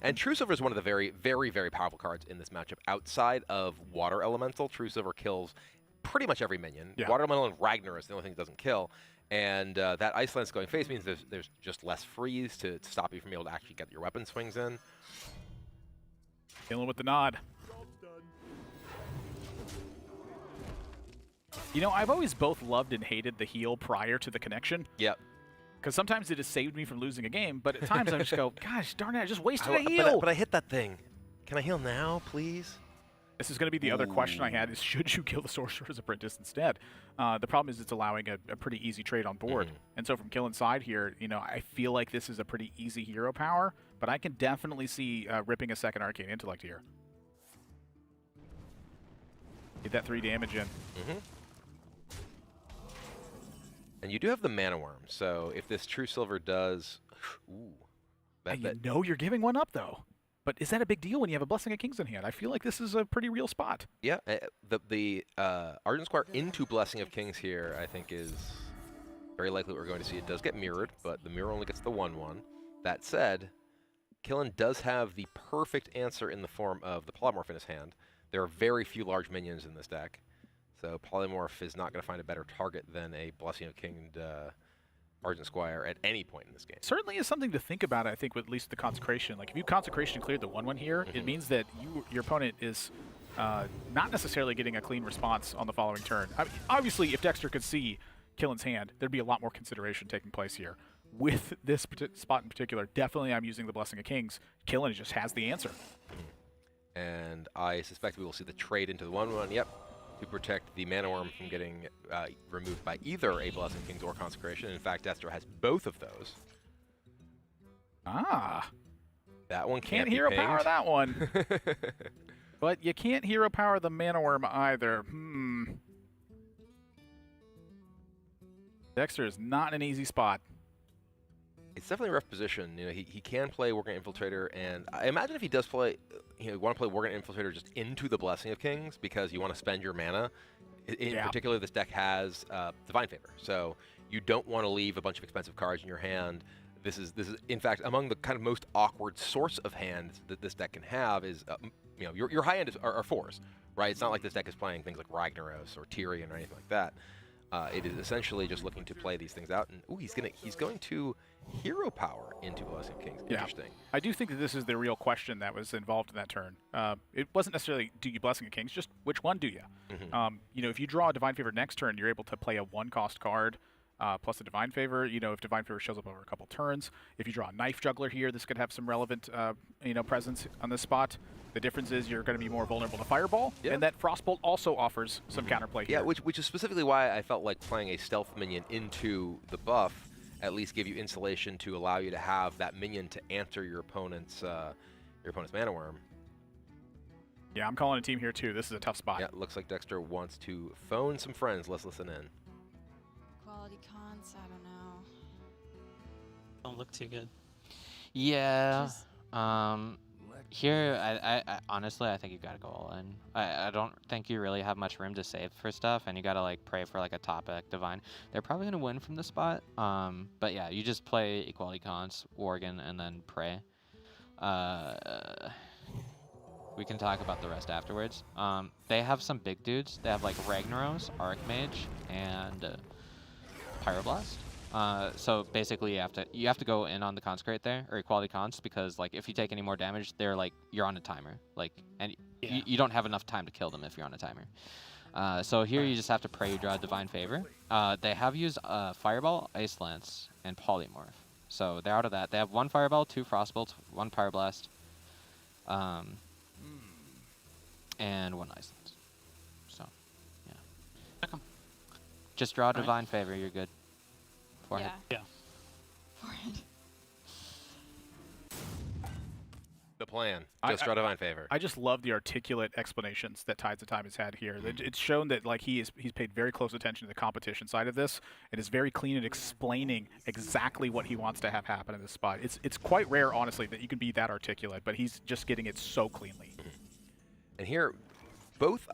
And True Silver is one of the very, very, very powerful cards in this matchup. Outside of Water Elemental, True Silver kills pretty much every minion.
Yeah.
Water Elemental and Ragnar is the only thing it doesn't kill. And that Ice Lance going face means there's just less freeze to stop you from being able to actually get your weapon swings in.
Killing with the nod. You know, I've always both loved and hated the heal prior to the connection.
Yep.
Because sometimes it has saved me from losing a game, but at times I just go, gosh, darn it, I just wasted a heal.
But I hit that thing. Can I heal now, please?
This is going to be the other question I had is, should you kill the Sorcerer's Apprentice instead? The problem is it's allowing a pretty easy trade on board. And so from Killen's side here, you know, I feel like this is a pretty easy hero power, but I can definitely see ripping a second Arcane Intellect here. Get that 3 damage in.
And you do have the Mana Worm, so if this True Silver does...
You know you're giving one up, though. But is that a big deal when you have a Blessing of Kings in hand? I feel like this is a pretty real spot.
Yeah, the Argent Squire into Blessing of Kings here, I think, is very likely what we're going to see. It does get mirrored, but the mirror only gets the 1/1. That said, Killen does have the perfect answer in the form of the Polymorph in his hand. There are very few large minions in this deck, so Polymorph is not going to find a better target than a Blessing of Kinged Argent Squire at any point in this game.
Certainly is something to think about, I think, with at least the Consecration. Like, if you Consecration cleared the 1/1 here, it means that your opponent is not necessarily getting a clean response on the following turn. I mean, obviously, if Dexter could see Killen's hand, there'd be a lot more consideration taking place here. With this spot in particular, definitely I'm using the Blessing of Kings. Killen just has the answer.
And I suspect we will see the trade into the 1/1, yep, to protect the Mana Worm from getting removed by either a Blessing of Kings or Consecration. In fact, Dexter has both of those.
Ah.
That one
Can't
be
hero
pinged.
power that one. But you can't hero power the Mana Worm either. Dexter is not in an easy spot.
It's definitely a rough position. You know, he can play Worgen Infiltrator, and I imagine if he does play, you want to play Worgen Infiltrator just into the Blessing of Kings because you want to spend your mana. In particular, this deck has Divine Favor, so you don't want to leave a bunch of expensive cards in your hand. This is in fact among the kind of most awkward source of hands that this deck can have. Is you know, your high end are 4s, right? It's not like this deck is playing things like Ragnaros or Tyrion or anything like that. It is essentially just looking to play these things out, and ooh, he's going to hero power into Blessing of Kings. Interesting.
I do think that this is the real question that was involved in that turn. It wasn't necessarily do you Blessing of Kings, just which one do you? You know, if you draw a Divine Favor next turn, you're able to play a 1-cost card plus a Divine Favor. You know, if Divine Favor shows up over a couple turns, if you draw a Knife Juggler here, this could have some relevant you know, presence on this spot. The difference is you're going to be more vulnerable to Fireball, and that Frostbolt also offers some counterplay here.
Yeah, which is specifically why I felt like playing a stealth minion into the buff at least give you insulation to allow you to have that minion to answer your opponent's Mana Worm.
Yeah, I'm calling a team here too. This is a tough spot.
Yeah, it looks like Dexter wants to phone some friends. Let's listen in.
Quality cons, I don't know.
Don't look too good.
Yeah. Here, I honestly, I think you gotta go all in. I don't think you really have much room to save for stuff, and you gotta like pray for like a top deck Divine. They're probably gonna win from the spot. But yeah, you just play Equality Cons, Worgen, and then pray. We can talk about the rest afterwards. They have some big dudes. They have like Ragnaros, Archmage, and Pyroblast. So basically you have to go in on the Consecrate there, or Equality Cons, because like if you take any more damage, they're like you're on a timer. Like, and you don't have enough time to kill them if you're on a timer. So here you just have to pray you draw a Divine Favor. They have used Fireball, Ice Lance, and Polymorph. So they're out of that. They have 1 Fireball, 2 Frostbolts, 1 Pyroblast, and 1 Ice Lance. So, yeah. Just draw a Divine Favor, you're good. Forehead.
Yeah.
Forehead.
The plan. Just draw Divine Favor.
I just love the articulate explanations that Tides of Time has had here. It's shown that like he's paid very close attention to the competition side of this, and is very clean at explaining exactly what he wants to have happen in this spot. It's quite rare, honestly, that you can be that articulate, but he's just getting it so cleanly.
And here, both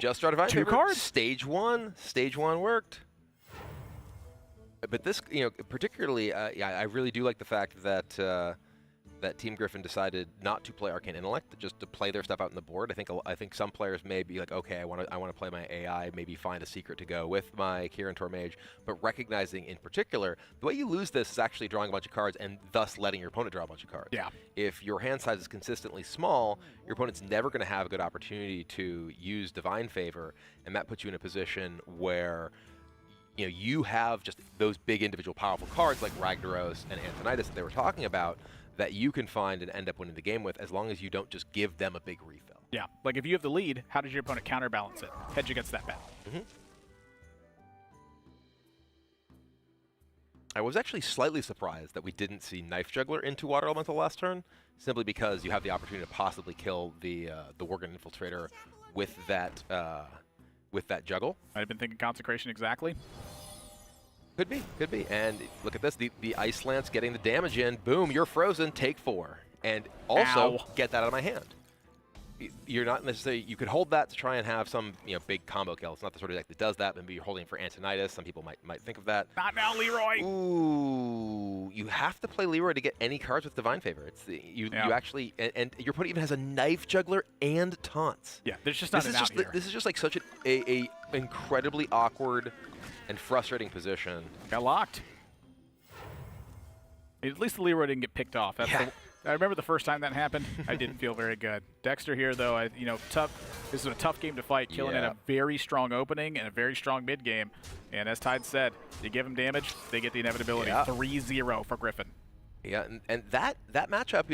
just draw Divine Favor.
2 cards.
Stage one worked. But this, you know, particularly, yeah, I really do like the fact that that Team Gryphon decided not to play Arcane Intellect, just to play their stuff out on the board. I think some players may be like, okay, I want to play my AI, maybe find a secret to go with my Kirin Tor Mage, but recognizing in particular the way you lose this is actually drawing a bunch of cards and thus letting your opponent draw a bunch of cards.
Yeah.
If your hand size is consistently small, your opponent's never going to have a good opportunity to use Divine Favor, and that puts you in a position where you know, you have just those big individual powerful cards like Ragnaros and Antonidas that they were talking about that you can find and end up winning the game with, as long as you don't just give them a big refill.
Yeah, like if you have the lead, how does your opponent counterbalance it? Hedge against that battle.
I was actually slightly surprised that we didn't see Knife Juggler into Water Elemental last turn, simply because you have the opportunity to possibly kill the Worgen Infiltrator with that juggle.
I've been thinking Consecration exactly.
Could be. And look at this, the Ice Lance getting the damage in. Boom, you're frozen, take 4. And also, get that out of my hand. you're not necessarily, you could hold that to try and have some, big combo kill. It's not the sort of deck that does that. Maybe you're holding for Antonitis. Some people might think of that.
Not now, Leroy.
Ooh, you have to play Leroy to get any cards with Divine Favor. It's you actually, and your opponent even has a Knife Juggler and Taunts.
Yeah, there's just not enough here.
This is just like such a incredibly awkward and frustrating position.
Got locked. At least the Leroy didn't get picked off. I remember the first time that happened. I didn't feel very good. Dexter here, though, tough. This is a tough game to fight. Killing in a very strong opening and a very strong mid game. And as Tide said, you give them damage, they get the inevitability. 3-0 for Gryphon.
Yeah, and that matchup,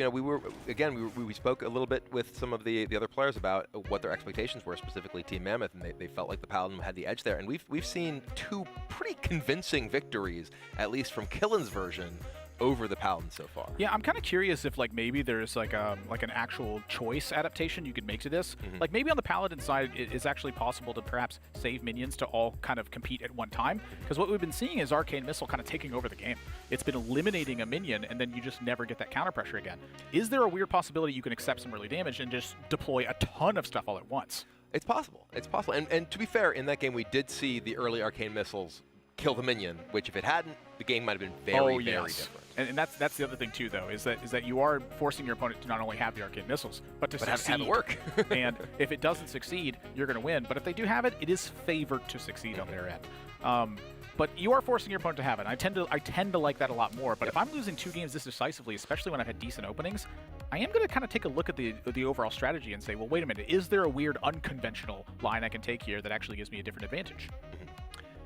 we spoke a little bit with some of the other players about what their expectations were, specifically Team Mammoth, and they felt like the Paladin had the edge there. And we've seen 2 pretty convincing victories, at least from Killen's version, over the Paladin so far.
Yeah, I'm kind of curious if maybe there's like an actual choice adaptation you could make to this. Like maybe on the Paladin side, it's actually possible to perhaps save minions to all kind of compete at one time. Because what we've been seeing is Arcane Missile kind of taking over the game. It's been eliminating a minion, and then you just never get that counter pressure again. Is there a weird possibility you can accept some early damage and just deploy a ton of stuff all at once?
It's possible. It's possible. And to be fair, in that game, we did see the early Arcane Missiles kill the minion, which if it hadn't, the game might have been very different.
And that's the other thing too, though, is that you are forcing your opponent to not only have the Arcane Missiles, but to succeed.
Have it work.
And if it doesn't succeed, you're going to win. But if they do have it, it is favored to succeed on their end. But you are forcing your opponent to have it. I tend to like that a lot more. But if I'm losing 2 games this decisively, especially when I've had decent openings, I am going to kind of take a look at the overall strategy and say, well, wait a minute, is there a weird unconventional line I can take here that actually gives me a different advantage?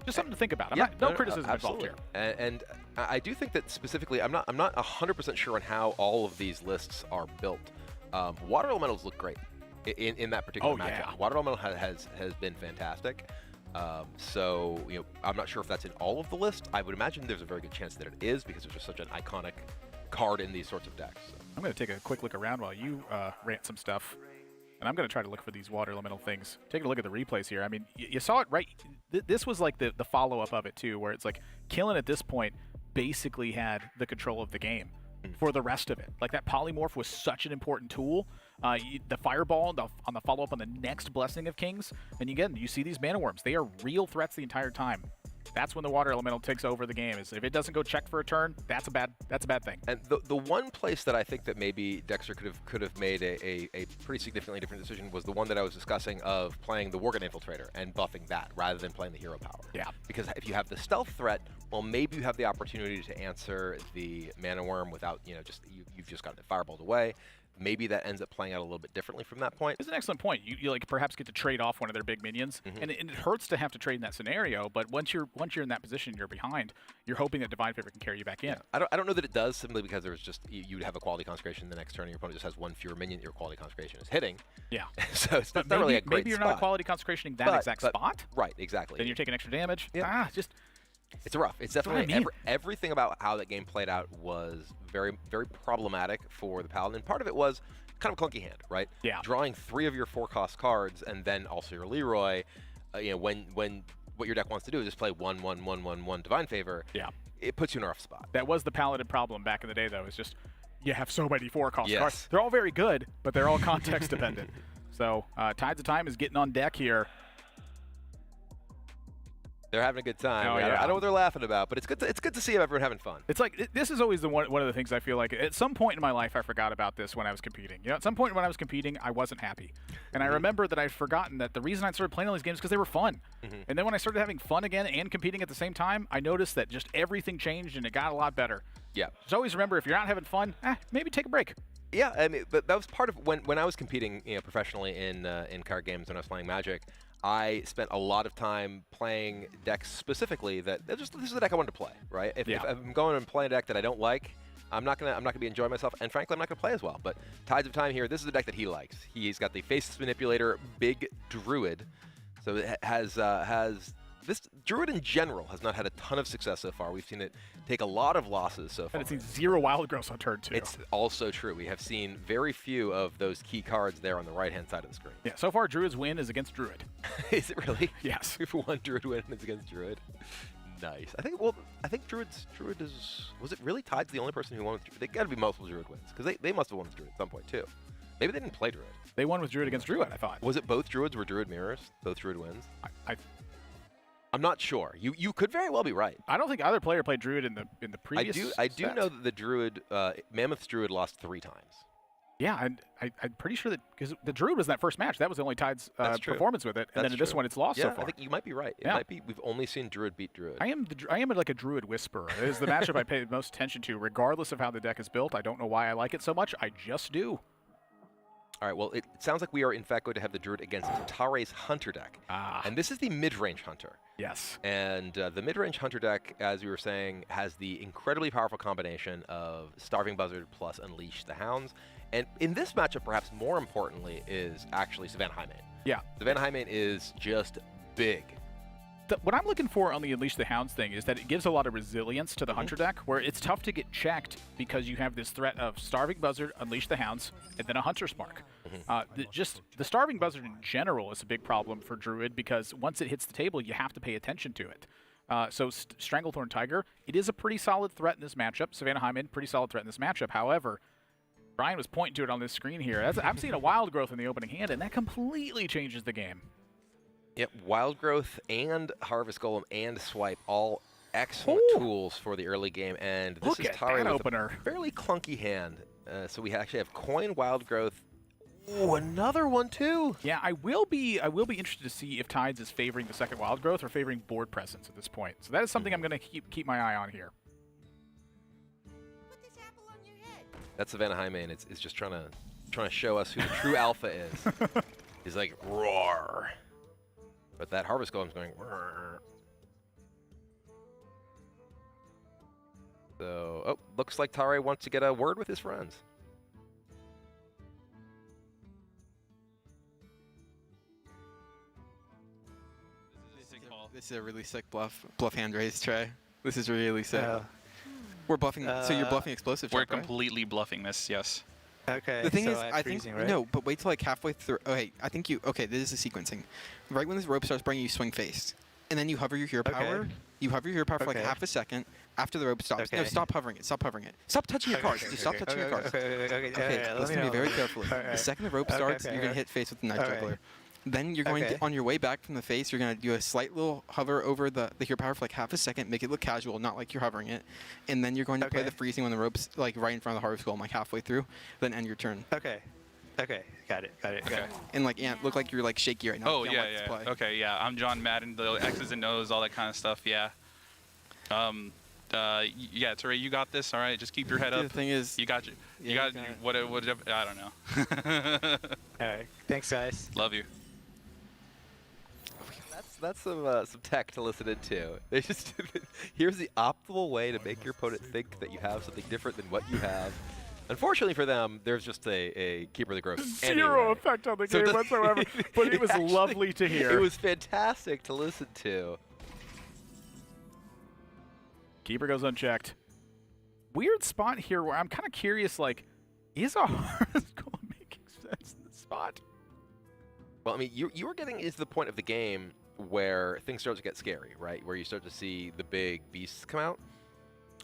Just something to think about. No criticism involved here.
And I do think that specifically, I'm not 100% sure on how all of these lists are built. Water Elementals look great in that particular matchup. Water Elemental has been fantastic. So I'm not sure if that's in all of the lists. I would imagine there's a very good chance that it is, because it's just such an iconic card in these sorts of decks. So.
I'm going to take a quick look around while you rant some stuff. And I'm going to try to look for these water elemental things. Taking a look at the replays here. I mean, you saw it right. This was like the follow-up of it, too, where it's like Killen at this point basically had the control of the game for the rest of it. Like, that polymorph was such an important tool. The fireball on the follow-up on the next Blessing of Kings. And again, you see these mana worms. They are real threats the entire time. That's when the water elemental takes over the game. Is if it doesn't go check for a turn, that's a bad thing.
And the one place that I think that maybe Dexter could have made a pretty significantly different decision was the one that I was discussing of playing the Worgen Infiltrator and buffing that rather than playing the hero power.
Yeah.
Because if you have the stealth threat, well, maybe you have the opportunity to answer the mana worm without you've just gotten it fireballed away. Maybe that ends up playing out a little bit differently from that point.
It's an excellent point. You like perhaps get to trade off one of their big minions, and it hurts to have to trade in that scenario. But once you're in that position, you're behind. You're hoping that Divine Favor can carry you back in.
Yeah. I don't know that it does, simply because there's just you would have a quality consecration the next turn, and your opponent just has one fewer minion. Your quality consecration is hitting.
Yeah.
So it's not really a great
maybe you're
spot.
not quality consecrationing that exact spot.
Right. Exactly.
Then you're taking extra damage.
Yeah. It's rough. It's definitely everything about how that game played out was very, very problematic for the Paladin. Part of it was kind of a clunky hand, right?
Yeah.
Drawing 3 of your 4-cost cards and then also your Leroy, when what your deck wants to do is just play 1/1/1/1/1 Divine Favor.
Yeah.
It puts you in a rough spot.
That was the Paladin problem back in the day, though. Is just you have so many 4-cost
Yes.
cards. They're all very good, but they're all context dependent. So Tides of Time is getting on deck here.
They're having a good time.
Oh,
I
yeah.
don't know what they're laughing about, but it's good to see everyone having fun.
It's like this is always one of the things I feel like at some point in my life I forgot about this when I was competing. At some point when I was competing, I wasn't happy, and I remember that I'd forgotten that the reason I started playing all these games because they were fun. And then when I started having fun again and competing at the same time, I noticed that just everything changed and it got a lot better.
Yeah.
Just always remember, if you're not having fun, maybe take a break.
Yeah, I mean, but that was part of when I was competing, professionally in card games when I was playing Magic. I spent a lot of time playing decks specifically that this is the deck I wanted to play, right? If I'm going and playing a deck that I don't like, I'm not gonna be enjoying myself, and frankly, I'm not gonna play as well. But Tides of Time here, this is the deck that he likes. He's got the Faceless Manipulator, Big Druid, so it has this Druid in general has not had a ton of success so far. We've seen it take a lot of losses so far.
And it's seen 0 wild growths on turn 2.
It's also true. We have seen very few of those key cards there on the right-hand side of the screen.
Yeah, so far Druid's win is against Druid.
Is it really?
Yes.
If one Druid win, it's against Druid. Nice. I think Druid is. Was it really Tide's the only person who won with Druid? They got to be multiple Druid wins because they must have won with Druid at some point too. Maybe they didn't play Druid.
They won with Druid against Druid, I thought.
Was it both Druids? Were Druid mirrors? Both Druid wins? I'm not sure. You could very well be right.
I don't think either player played Druid in the previous
I do know that the Druid, Mammoth's Druid lost 3 times.
Yeah, I'm pretty sure that because the Druid was in that first match. That was the only Tide's performance with it, and then in this one it's lost so far.
I think you might be right. It might be. We've only seen Druid beat Druid.
I am like a Druid whisperer. It is the matchup I pay the most attention to, regardless of how the deck is built. I don't know why I like it so much. I just do.
All right, well, it sounds like we are, in fact, going to have the Druid against Tare's Hunter deck. And this is the mid-range Hunter.
Yes.
And the mid-range Hunter deck, as we were saying, has the incredibly powerful combination of Starving Buzzard plus Unleash the Hounds. And in this matchup, perhaps more importantly, is actually Savannah Highmane.
Yeah.
Savannah Highmane is just big.
What I'm looking for on the Unleash the Hounds thing is that it gives a lot of resilience to the Hunter deck, where it's tough to get checked because you have this threat of Starving Buzzard, Unleash the Hounds, and then a Hunter Spark. The Starving Buzzard in general is a big problem for Druid because once it hits the table, you have to pay attention to it. So Stranglethorn Tiger, it is a pretty solid threat in this matchup. Savannah Highmane, pretty solid threat in this matchup. However, Brian was pointing to it on this screen here. I'm seeing a Wild Growth in the opening hand, and that completely changes the game.
Yep, Wild Growth and Harvest Golem and Swipe, all excellent tools for the early game. And this is Tari with a fairly clunky hand. So we actually have Coin, Wild Growth. Ooh, another one too.
Yeah, I will be interested to see if Tides is favoring the second Wild Growth or favoring board presence at this point. So that is something I'm going to keep my eye on here.
That Savannah Highmane is just trying to show us who the true alpha is. He's like roar. But that Harvest Golem's going. So, looks like Tare wants to get a word with his friends.
This is a really sick bluff hand raise, Trey. This is really sick. We're bluffing. So you're bluffing explosive.
We're
check, right?
completely bluffing this. Yes.
Okay.
The thing
so
is, I think
freezing, right?
no, but wait till like halfway through. Oh, hey, I think you. Okay, this is the sequencing. Right when this rope starts bringing you swing face, and then you hover your hero power. You hover your hero power for like half a second after the rope stops. No, stop hovering it. Stop hovering it. Stop touching your cards. Just stop touching your cards. Okay, listen to me very carefully. The second the rope starts, you're gonna hit face with the Knife Juggler. Then you're going to, on your way back from the face, you're going to do a slight little hover over the hero power for like half a second, make it look casual, not like you're hovering it. And then you're going to play the freezing when the rope's like right in front of the Harvest Golem, like halfway through, then end your turn.
Okay, got it.
And like, look like you're like shaky right now.
Oh, yeah. Okay, yeah. I'm John Madden, the X's and O's, all that kind of stuff, yeah. Yeah, Tari, you got this, all right? Just keep your head up.
The thing is...
You got whatever, I don't know.
All right, thanks, guys.
Love you.
That's some tech to listen into. They just here's the optimal way to make your opponent think that you have something different than what you have. Unfortunately for them, there's just a Keeper of the Grove.
Zero effect on the game whatsoever, but it was
actually,
lovely to hear.
It was fantastic to listen to.
Keeper goes unchecked. Weird spot here where I'm kind of curious, like, is a Harvest Golem making sense in this spot?
Well, I mean, you were getting into the point of the game where things start to get scary, right? Where you start to see the big beasts come out.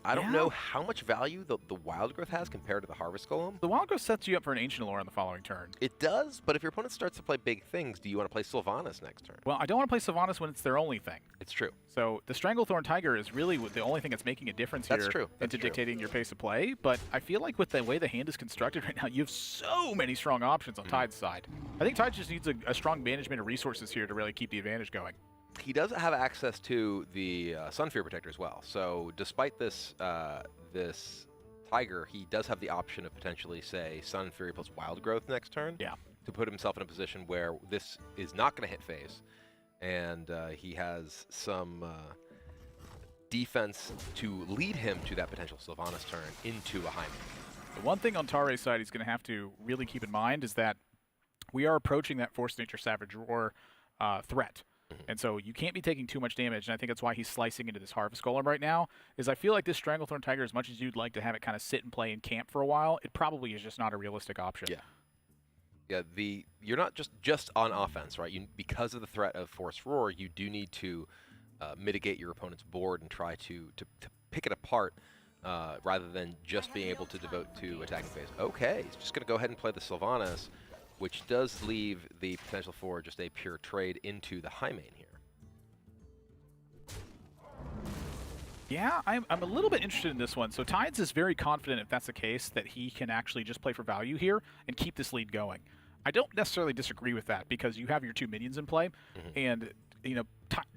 I don't know how much value the Wild Growth has compared to the Harvest Golem.
The Wild Growth sets you up for an Ancient Allure on the following turn.
It does, but if your opponent starts to play big things, do you want to play Sylvanas next turn?
Well, I don't want to play Sylvanas when it's their only thing.
It's true.
So the Stranglethorn Tiger is really the only thing that's making a difference here into dictating your pace of play. But I feel like with the way the hand is constructed right now, you have so many strong options on Tide's side. I think Tide just needs a strong management of resources here to really keep the advantage going.
He does have access to the Sunfear Protector as well. So despite this this Tiger, he does have the option of potentially, say, Sun Fury plus Wild Growth next turn.
Yeah.
To put himself in a position where this is not going to hit face, and he has some defense to lead him to that potential Sylvanas turn into a Highmane.
The one thing on Tare's side he's going to have to really keep in mind is that we are approaching that Force Nature Savage Roar threat. And so you can't be taking too much damage, and I think that's why he's slicing into this Harvest Golem right now, is I feel like this Stranglethorn Tiger, as much as you'd like to have it kind of sit and play in camp for a while, it probably is just not a realistic option.
Yeah, you're not just on offense, right? Because of the threat of Force Roar, you do need to mitigate your opponent's board and try to pick it apart rather than just being able to devote to attacking phase. Okay, he's just going to go ahead and play the Sylvanas, which does leave the potential for just a pure trade into the high main here.
Yeah, I'm a little bit interested in this one. So Tides is very confident, if that's the case, that he can actually just play for value here and keep this lead going. I don't necessarily disagree with that because you have your 2 minions in play, and you know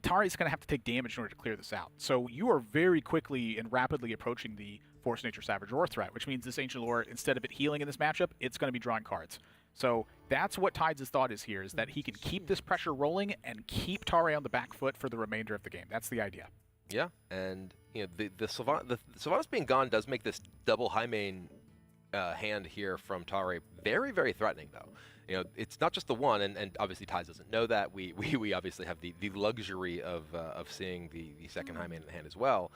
Tari's going to have to take damage in order to clear this out. So you are very quickly and rapidly approaching the Force Nature Savage Roar threat, which means this Ancient Lore, instead of it healing in this matchup, it's going to be drawing cards. So that's what Tides' thought is here, is that he can keep this pressure rolling and keep Tare on the back foot for the remainder of the game. That's the idea.
Yeah, and you know the Sylvanas being gone does make this double high main hand here from Tare very, very threatening, though. You know, it's not just the one, and obviously Tides doesn't know that. We obviously have the luxury of seeing the second high main in the hand as well.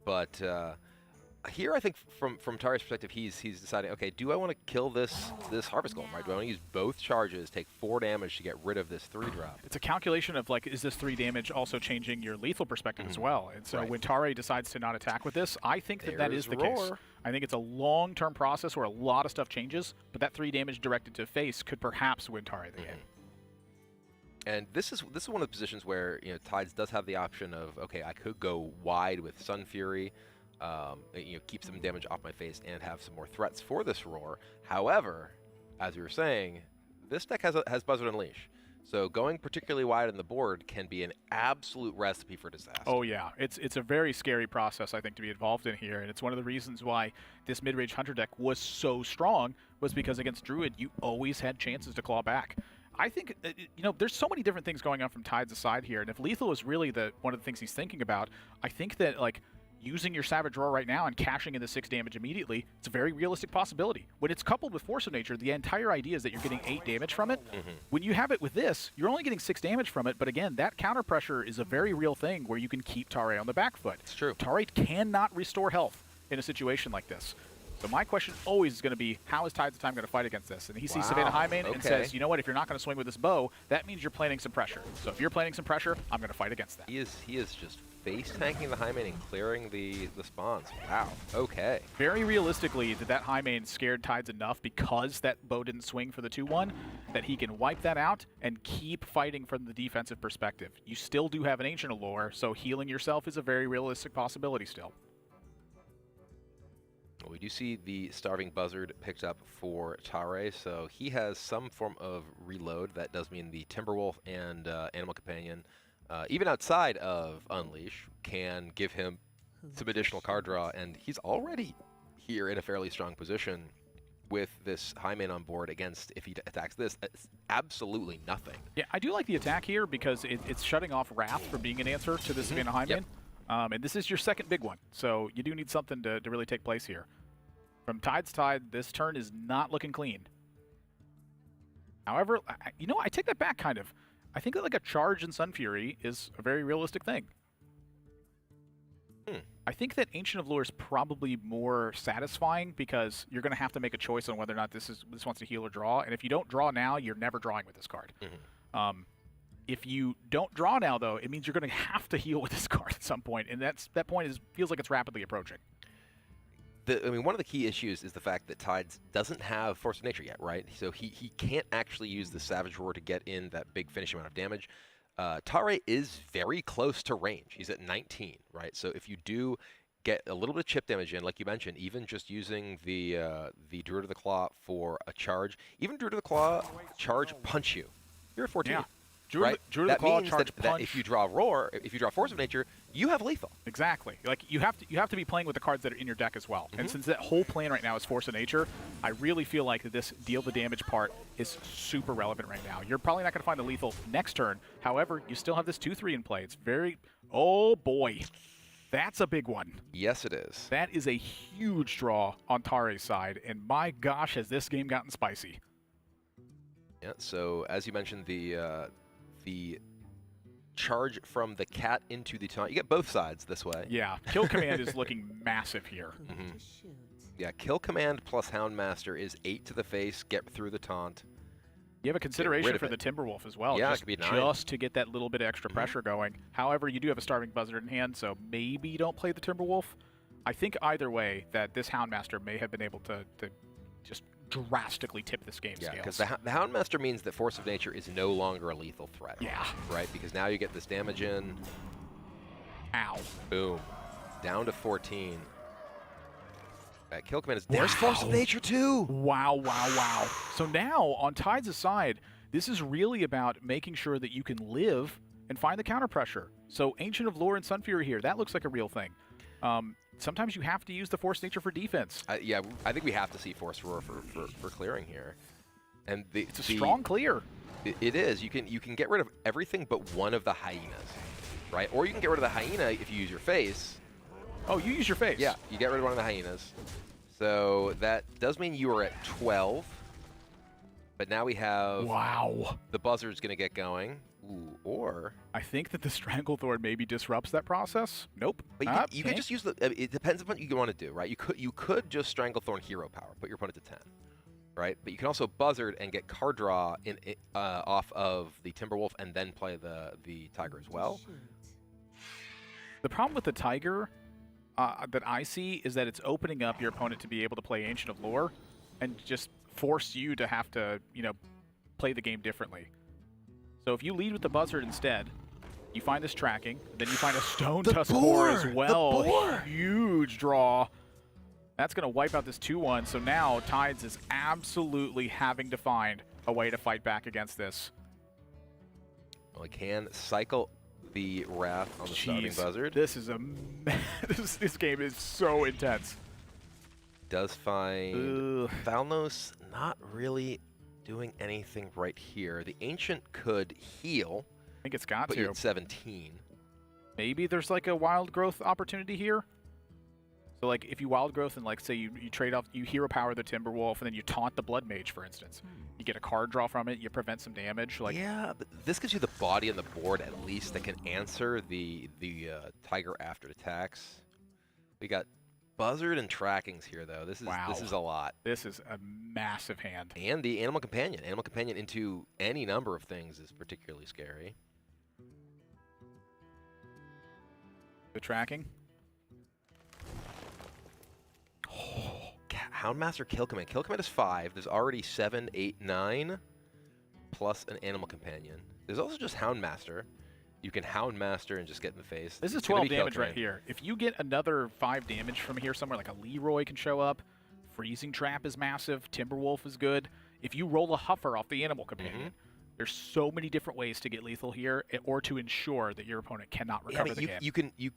But here, I think from Tare's perspective, he's deciding, okay, do I want to kill this Harvest Golem, right? Do I want to use both charges, take 4 damage to get rid of this 3-drop?
It's a calculation of, like, is this 3 damage also changing your lethal perspective as well? And so when Tare decides to not attack with this, I think that is the case. I think it's a long-term process where a lot of stuff changes, but that 3 damage directed to face could perhaps win Tare the game.
And this is one of the positions where, you know, Tides does have the option of, okay, I could go wide with Sun Fury, you know, keep some damage off my face and have some more threats for this Roar. However, as we were saying, this deck has Buzzard Unleash. So going particularly wide on the board can be an absolute recipe for disaster.
Oh yeah, it's a very scary process, I think, to be involved in here, and it's one of the reasons why this mid-range Hunter deck was so strong, was because against Druid, you always had chances to claw back. I think, you know, there's so many different things going on from Tides' side here, and if lethal is really one of the things he's thinking about, I think that, like, using your Savage Roar right now and cashing in the 6 damage immediately, it's a very realistic possibility. When it's coupled with Force of Nature, the entire idea is that you're getting 8 damage from it. When you have it with this, you're only getting 6 damage from it, but again, that counter pressure is a very real thing where you can keep Tare on the back foot.
It's true.
Tare cannot restore health in a situation like this. So my question always is going to be, how is Tides of Time going to fight against this? And he sees Savannah Highmane and says, you know what, if you're not going to swing with this bow, that means you're planning some pressure. So if you're planning some pressure, I'm going to fight against that.
He is just face tanking the Highmane and clearing the spawns. Wow. Okay.
Very realistically, that Highmane scared Tides enough because that bow didn't swing for the 2-1 that he can wipe that out and keep fighting from the defensive perspective. You still do have an Ancient Allure, so healing yourself is a very realistic possibility still.
Well, we do see the Starving Buzzard picked up for Tare, so he has some form of reload. That does mean the Timberwolf and Animal Companion, even outside of Unleash, can give him some additional card draw, and he's already here in a fairly strong position with this Highmane on board against, if he attacks this, it's absolutely nothing.
Yeah, I do like the attack here because it's shutting off Wrath from being an answer to this Savannah Highmane. And this is your second big one, so you do need something to really take place here. From Tide's side, this turn is not looking clean. However, you know, I take that back kind of. I think that like a charge in Sun Fury is a very realistic thing. I think that Ancient of Lure is probably more satisfying because you're going to have to make a choice on whether or not this wants to heal or draw. And if you don't draw now, you're never drawing with this card. If you don't draw now, though, it means you're going to have to heal with this card at some point, and that point feels like it's rapidly approaching.
I mean, one of the key issues is the fact that Tides doesn't have Force of Nature yet, right? So he can't actually use the Savage Roar to get in that big finishing amount of damage. Tare is very close to range. He's at 19, right? So if you do get a little bit of chip damage in, like you mentioned, even just using the Druid of the Claw for a charge, even Druid of the Claw charge punch you, you're at 14.
Yeah.
Right?
Druid
that
of the Claw
means
charge
that
punch.
if you draw Roar, if you draw Force of Nature, you have lethal.
Exactly. Like you have to be playing with the cards that are in your deck as well. And since that whole plan right now is Force of Nature, I really feel like this deal the damage part is super relevant right now. You're probably not going to find the lethal next turn. However, you still have this 2-3 in play. It's very, oh boy, that's a big one.
Yes, it is.
That is a huge draw on Tare's side, and my gosh, has this game gotten spicy.
Yeah. So as you mentioned, the charge from the cat into the taunt. You get both sides this way.
Yeah, Kill Command is looking massive here.
Yeah, Kill Command plus Houndmaster is 8 to the face, get through the taunt.
You have a consideration for the Timberwolf as well,
yeah,
just,
it could be 9.
Just to get that little bit of extra pressure going. However, you do have a Starving Buzzard in hand, so maybe you don't play the Timberwolf. I think either way that this Houndmaster may have been able to just drastically tip this game
Yeah,
scales.
because the Houndmaster means that Force of Nature is no longer a lethal threat.
Yeah.
Right, because now you get this damage in.
Ow.
Boom. Down to 14. Kill command is there's Force of Nature too.
Wow, wow, wow. So now, on Tides' side, this is really about making sure that you can live and find the counter pressure. So Ancient of Lore and Sun Fury here, that looks like a real thing. Sometimes you have to use the Force Nature for defense.
Yeah, I think we have to see Force Roar for clearing here. And
it's a strong clear.
It is. You can get rid of everything but one of the hyenas, right? Or you can get rid of the hyena if you use your face.
Oh, you use your face?
Yeah, you get rid of one of the hyenas. So that does mean you are at 12. But now we have...
Wow.
The buzzard's going to get going. Ooh, or...
I think that the Stranglethorn maybe disrupts that process. Nope.
But you can just use the... It depends on what you want to do, right? You could just Stranglethorn hero power, put your opponent to 10. Right? But you can also buzzard and get card draw off of the Timberwolf and then play the Tiger as well.
The problem with the Tiger that I see is that it's opening up your opponent to be able to play Ancient of Lore and just force you to have to, play the game differently. So if you lead with the buzzard instead, you find this tracking, then you find a Stone Tusk Boar as well. Huge draw. That's going to wipe out this 2-1. So now Tides is absolutely having to find a way to fight back against this.
Well, he can cycle the Wrath on the starting buzzard.
This is this game is so intense.
Does find Thalnos not really doing anything right here. The Ancient could heal.
I think it's got
but
to.
You're at 17.
Maybe there's like a wild growth opportunity here. So like if you wild growth and like say you trade off, you hero power the Timberwolf and then you taunt the Blood Mage, for instance. You get a card draw from it, you prevent some damage. Like
yeah, but this gives you the body on the board at least that can answer the Tiger after attacks. We got buzzard and trackings here though. This is a lot.
This is a massive hand.
And the Animal Companion. Animal Companion into any number of things is particularly scary.
The tracking.
Houndmaster Kill Command. Kill Command is 5. There's already 7, 8, 9, plus an Animal Companion. There's also just Houndmaster. You can Houndmaster and just get in the face.
This is 12 damage right here. If you get another 5 damage from here somewhere, like a Leroy can show up. Freezing Trap is massive. Timberwolf is good. If you roll a Huffer off the Animal Companion, there's so many different ways to get lethal here, or to ensure that your opponent cannot recover the game.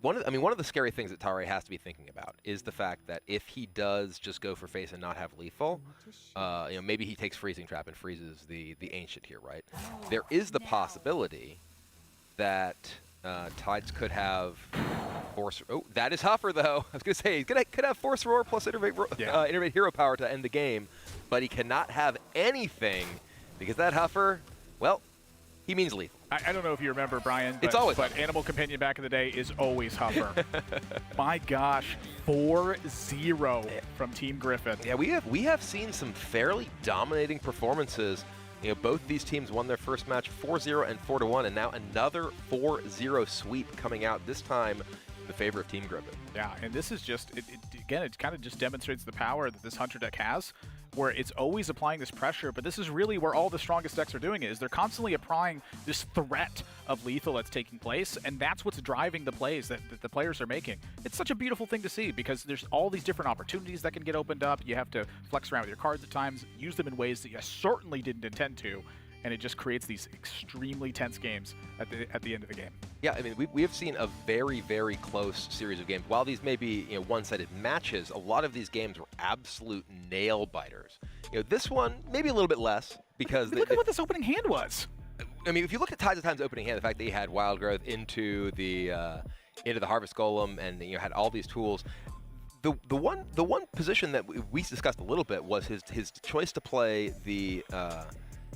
One of the scary things that Tare has to be thinking about is the fact that if he does just go for face and not have lethal, maybe he takes Freezing Trap and freezes the Ancient here, right? There is the possibility that Tides could have Force. Oh, that is Huffer though. I was gonna say he could have Force Roar plus Innervate Hero Power to end the game, but he cannot have anything because that Huffer, well, he means lethal.
I don't know if you remember, Brian, but,
it's always
Animal Companion back in the day is always Huffer. My gosh, 4-0 from Team Gryphon.
Yeah, we have seen some fairly dominating performances. Both these teams won their first match 4-0 and 4-1, and now another 4-0 sweep coming out, this time in the favor of Team Gryphon.
Yeah, and this is just, again, it kind of just demonstrates the power that this Hunter deck has, where it's always applying this pressure, but this is really where all the strongest decks are doing it, is they're constantly applying this threat of lethal that's taking place, and that's what's driving the plays that the players are making. It's such a beautiful thing to see, because there's all these different opportunities that can get opened up. You have to flex around with your cards at times, use them in ways that you certainly didn't intend to, and it just creates these extremely tense games at the end of the game. Yeah, I mean, we have seen a very, very close series of games. While these may be one-sided matches, a lot of these games were absolute nail-biters. This one, maybe a little bit less, because... look at what this opening hand was!
I mean, if you look at Tides of Time's opening hand, the fact that he had Wild Growth into the Harvest Golem and had all these tools, the one position that we discussed a little bit was his choice to play the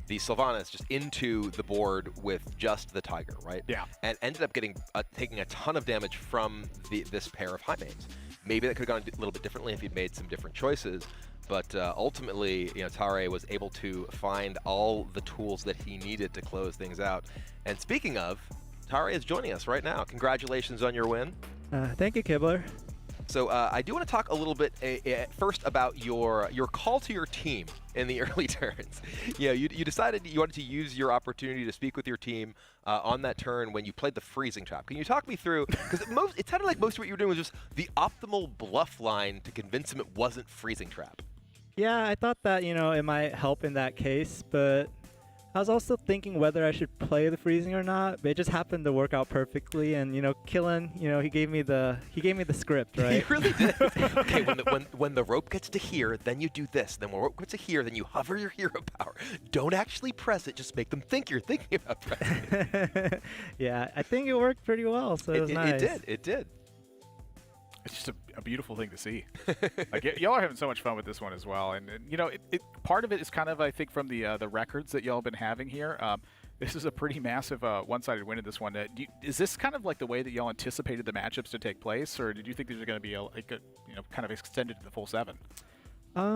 Sylvanas just into the board with just the Tiger, right?
Yeah.
And ended up taking a ton of damage from this pair of high mains. Maybe that could have gone a little bit differently if he'd made some different choices, but ultimately, Tare was able to find all the tools that he needed to close things out. And speaking of, Tare is joining us right now. Congratulations on your win.
Thank you, Kibler.
So I do want to talk a little bit first about your call to your team in the early turns. You decided you wanted to use your opportunity to speak with your team on that turn when you played the freezing trap. Can you talk me through, because it sounded like most of what you were doing was just the optimal bluff line to convince him it wasn't freezing trap.
Yeah, I thought that, it might help in that case, but I was also thinking whether I should play the freezing or not, but it just happened to work out perfectly. And Killen, he gave me the script, right?
He really did. Okay, when the rope gets to here, then you do this. Then when the rope gets to here, then you hover your hero power. Don't actually press it. Just make them think you're thinking about pressing it.
Yeah, I think it worked pretty well. So it was nice.
It did.
It's just a beautiful thing to see. Like y'all are having so much fun with this one as well, and part of it is kind of, I think, from the records that y'all have been having here. This is a pretty massive one-sided win in this one. Is this kind of like the way that y'all anticipated the matchups to take place, or did you think these are going to be kind of extended to the full 7?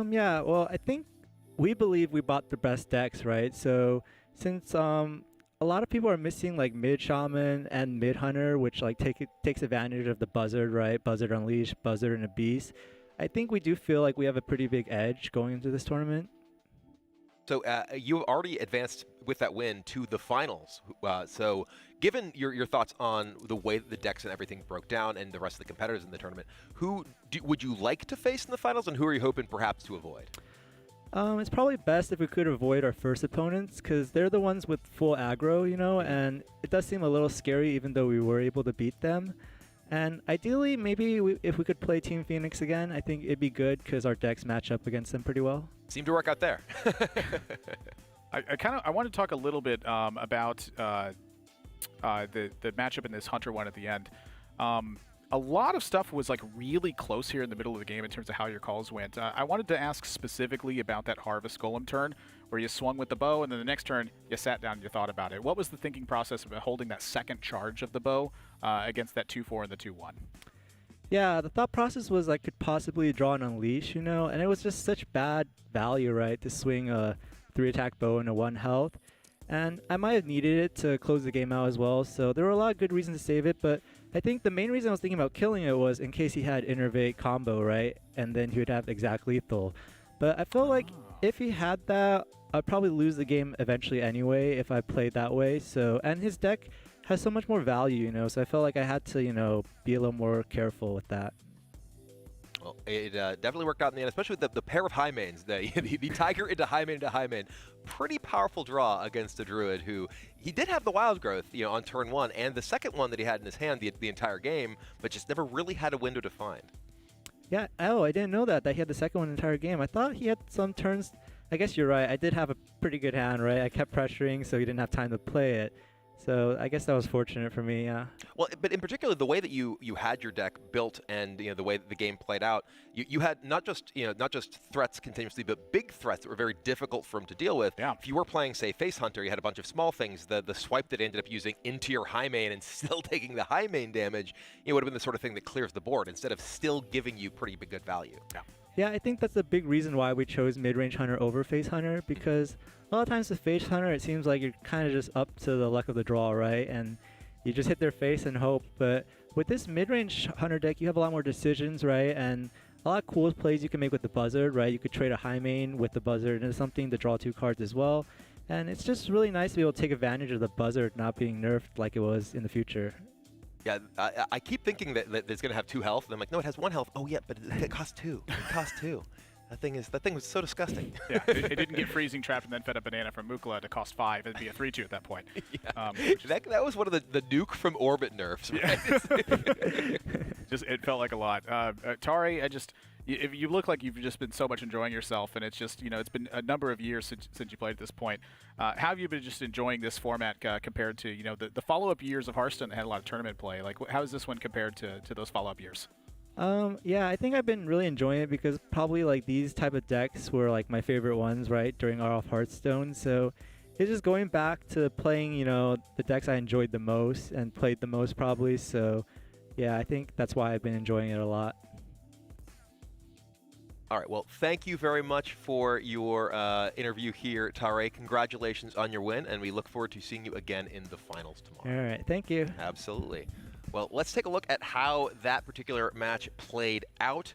Yeah. Well, I think we believe we bought the best decks, right? So since a lot of people are missing like mid shaman and mid hunter, which like takes advantage of the buzzard, right? Buzzard unleash, buzzard and a beast. I think we do feel like we have a pretty big edge going into this tournament.
So you've already advanced with that win to the finals. So given your thoughts on the way that the decks and everything broke down and the rest of the competitors in the tournament, who would you like to face in the finals, and who are you hoping perhaps to avoid?
It's probably best if we could avoid our first opponents, because they're the ones with full aggro, and it does seem a little scary even though we were able to beat them. And ideally, maybe if we could play Team Phoenix again, I think it'd be good because our decks match up against them pretty well.
Seemed to work out there.
I want to talk a little bit about the matchup in this Hunter one at the end. A lot of stuff was like really close here in the middle of the game in terms of how your calls went. I wanted to ask specifically about that Harvest Golem turn where you swung with the bow, and then the next turn you sat down and you thought about it. What was the thinking process about holding that second charge of the bow against that 2-4 and the 2-1?
Yeah, the thought process was I could possibly draw an Unleash, and it was just such bad value, right, to swing a 3-attack bow and a 1 health. And I might have needed it to close the game out as well, so there were a lot of good reasons to save it, but I think the main reason I was thinking about killing it was in case he had Innervate combo, right? And then he would have exact lethal. But I feel like if he had that, I'd probably lose the game eventually anyway if I played that way. So, and his deck has so much more value, so I felt like I had to, be a little more careful with that.
Well, it definitely worked out in the end, especially with the pair of high mains, the Tiger into high main. Pretty powerful draw against a Druid who, he did have the wild growth, on turn 1, and the second one that he had in his hand the entire game, but just never really had a window to find.
Yeah, I didn't know that he had the second one the entire game. I thought he had some turns. I guess you're right. I did have a pretty good hand, right? I kept pressuring, so he didn't have time to play it. So I guess that was fortunate for me, yeah.
Well, but in particular, the way that you had your deck built and the way that the game played out, you had not just threats continuously, but big threats that were very difficult for him to deal with.
Yeah.
If you were playing, say, Face Hunter, you had a bunch of small things. The swipe that ended up using into your high main and still taking the high main damage, would have been the sort of thing that clears the board instead of still giving you pretty good value.
Yeah.
Yeah, I think that's a big reason why we chose mid-range Hunter over Face Hunter, because a lot of times with Face Hunter, it seems like you're kind of just up to the luck of the draw, right? And you just hit their face and hope. But with this mid-range Hunter deck, you have a lot more decisions, right? And a lot of cool plays you can make with the Buzzard, right? You could trade a high main with the Buzzard into something to draw 2 cards as well. And it's just really nice to be able to take advantage of the Buzzard not being nerfed like it was in the future.
Yeah, I keep thinking that it's going to have 2 health, and I'm like, no, it has 1 health. Oh, yeah, but it costs 2. It costs 2. That thing was so disgusting.
Yeah, it didn't get freezing trapped and then fed a banana from Mukla to cost 5. It'd be a 3-2 at that point.
Yeah. That was one of the nuke from orbit nerfs, right?
Yeah. It felt like a lot. Tari, you look like you've just been so much enjoying yourself, and it's just, it's been a number of years since you played at this point. How have you been just enjoying this format compared to, the follow-up years of Hearthstone that had a lot of tournament play? Like, how is this one compared to those follow-up years?
Yeah, I think I've been really enjoying it because probably like these type of decks were like my favorite ones, right, during RF Hearthstone. So it's just going back to playing, the decks I enjoyed the most and played the most probably. So yeah, I think that's why I've been enjoying it a lot.
All right, well, thank you very much for your interview here, Tare. Congratulations on your win, and we look forward to seeing you again in the finals tomorrow.
All right, thank you.
Absolutely. Well, let's take a look at how that particular match played out.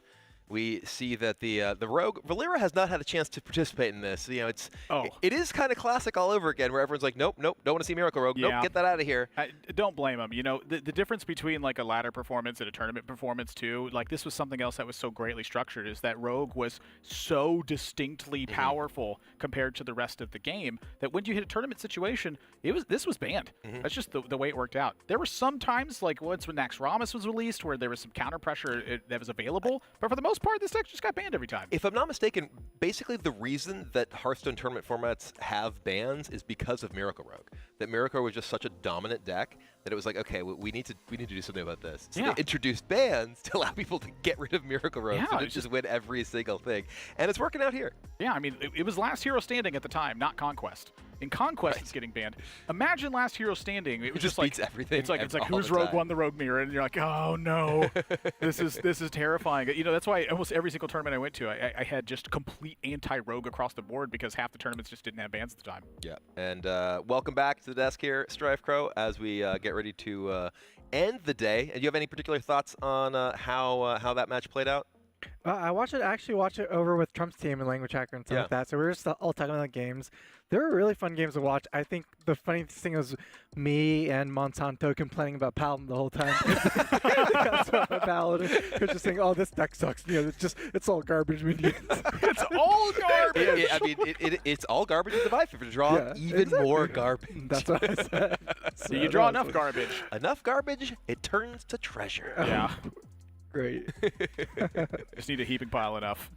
We see that the Rogue Valera has not had a chance to participate in this. You know, it is kind of classic all over again, where everyone's like, nope, don't want to see Miracle Rogue.
Yeah.
Nope, get that out of here.
Don't blame him. You know, the difference between like a ladder performance and a tournament performance too, like this was something else that was so greatly structured, is that Rogue was so distinctly powerful compared to the rest of the game that when you hit a tournament situation, this was banned. That's just the way it worked out. There were some times, like once when Nax Ramus was released, where there was some counter pressure that was available, but for the most part, this deck just got banned every time.
If I'm not mistaken, basically the reason that Hearthstone tournament formats have bans is because of Miracle Rogue. That Miracle was just such a dominant deck that it was like, okay, we need to do something about this. So they introduced bans to allow people to get rid of Miracle Rogue, so they just win every single thing, and it's working out here.
Yeah, I mean, it was last hero standing at the time, not Conquest. In Conquest, it's getting banned. Imagine last hero standing. It was just like
everything.
It's like whose Rogue won the Rogue Mirror, and you're like, oh no, this is terrifying. You know, that's why almost every single tournament I went to, I had just complete anti-Rogue across the board because half the tournaments just didn't have bans at the time.
Yeah, and welcome back to the desk here, Strife Crow, as we get ready to end the day. And do you have any particular thoughts on how that match played out?
I actually watched it over with Trump's team and Language Hacker and stuff like that. So we were just all talking about the games. They were really fun games to watch. I think the funniest thing was me and Monsanto complaining about Paladin the whole time. Paladin. We're just saying, oh, this deck sucks. You know, it's all garbage minions.
It's all garbage.
I mean, it's all garbage at the Vive to draw even more garbage.
That's what I said.
So you draw enough garbage.
Enough garbage, it turns to treasure.
Yeah.
Great.
Just need a heaping pile enough.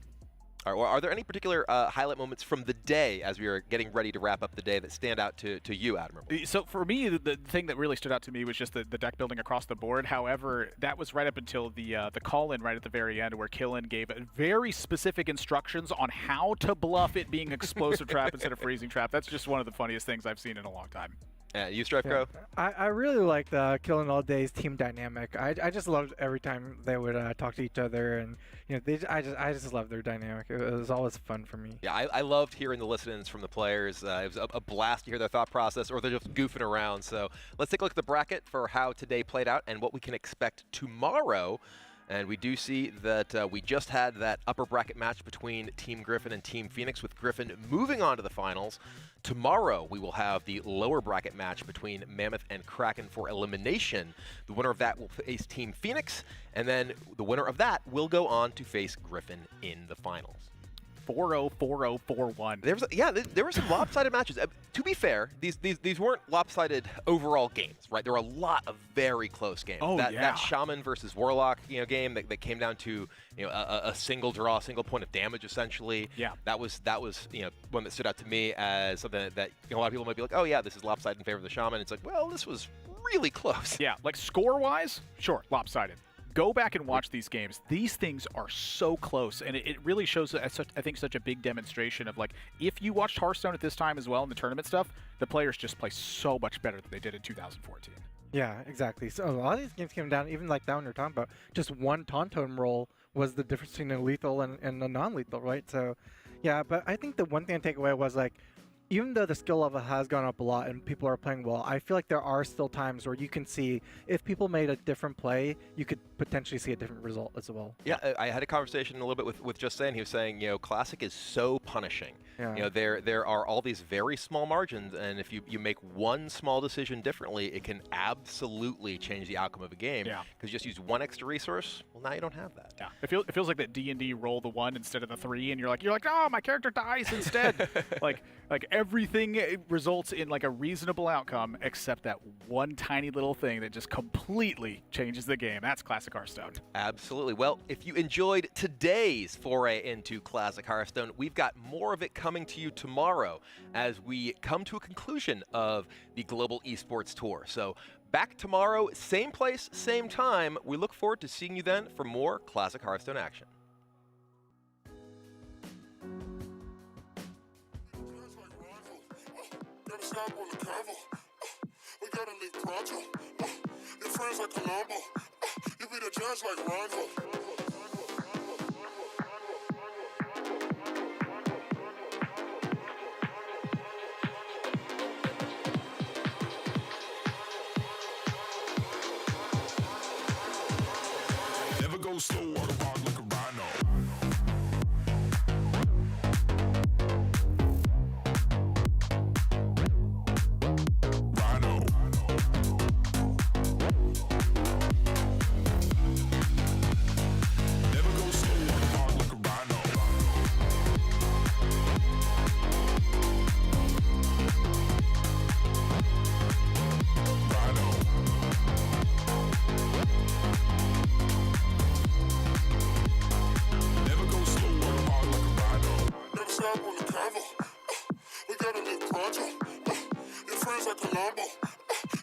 All right, well, are there any particular highlight moments from the day as we are getting ready to wrap up the day that stand out to you, Admiral?
So for me, the thing that really stood out to me was just the deck building across the board. However, that was right up until the call-in right at the very end, where Killen gave very specific instructions on how to bluff it being explosive trap instead of freezing trap. That's just one of the funniest things I've seen in a long time.
You, Strife Crow?
I really liked Killing All Day's team dynamic. I just loved every time they would talk to each other, and you know, I just loved their dynamic. It was always fun for me.
Yeah, I loved hearing the listen-ins from the players. It was a blast to hear their thought process, or they're just goofing around. So let's take a look at the bracket for how today played out and what we can expect tomorrow. And we do see that we just had that upper bracket match between Team Gryphon and Team Phoenix, with Gryphon moving on to the finals. Tomorrow, we will have the lower bracket match between Mammoth and Kraken for elimination. The winner of that will face Team Phoenix, and then the winner of that will go on to face Gryphon in the finals.
4-0, 4-0, 4-1.
There were some lopsided matches. To be fair, these weren't lopsided overall games, right? There were a lot of very close games. That Shaman versus Warlock, game that came down to a single draw, a single point of damage essentially.
Yeah.
That was one that stood out to me as something that a lot of people might be like, oh yeah, this is lopsided in favor of the Shaman. It's like, well, this was really close.
Yeah, like score-wise, sure, lopsided. Go back and watch these games. These things are so close, and it really shows, I think, such a big demonstration of, like, if you watched Hearthstone at this time as well in the tournament stuff, the players just play so much better than they did in 2014.
Yeah, exactly. So a lot of these games came down, even like that one you're talking about, just one Tauntaun roll was the difference between a lethal and a non-lethal, right? So, yeah, but I think the one thing I take away was, like, even though the skill level has gone up a lot and people are playing well, I feel like there are still times where you can see if people made a different play, you could potentially see a different result as well.
Yeah, I had a conversation a little bit with Just Saying. He was saying, Classic is so punishing.
Yeah.
There are all these very small margins, and if you make one small decision differently, it can absolutely change the outcome of a game.
Yeah.
Because you just use one extra resource, well, now you don't have that.
Yeah. It feels like that D&D roll the 1 instead of the 3, and you're like, oh, my character dies instead. like everything results in like a reasonable outcome, except that one tiny little thing that just completely changes the game. That's Classic Hearthstone.
Absolutely. Well, if you enjoyed today's foray into Classic Hearthstone, we've got more of it coming to you tomorrow as we come to a conclusion of the Global Esports Tour. So back tomorrow, same place, same time. We look forward to seeing you then for more Classic Hearthstone action.
Stop on the convo. We gotta leave pronto. Your friends like Colombo. You be the judge like Rondo. slow, walk hard like a rhino. Rhino. Never go slow, walk hard like a rhino. Rhino. Never go slow, work hard like a rhino. Never stop on the convo. We gotta live pronto. Your friends like Colombo.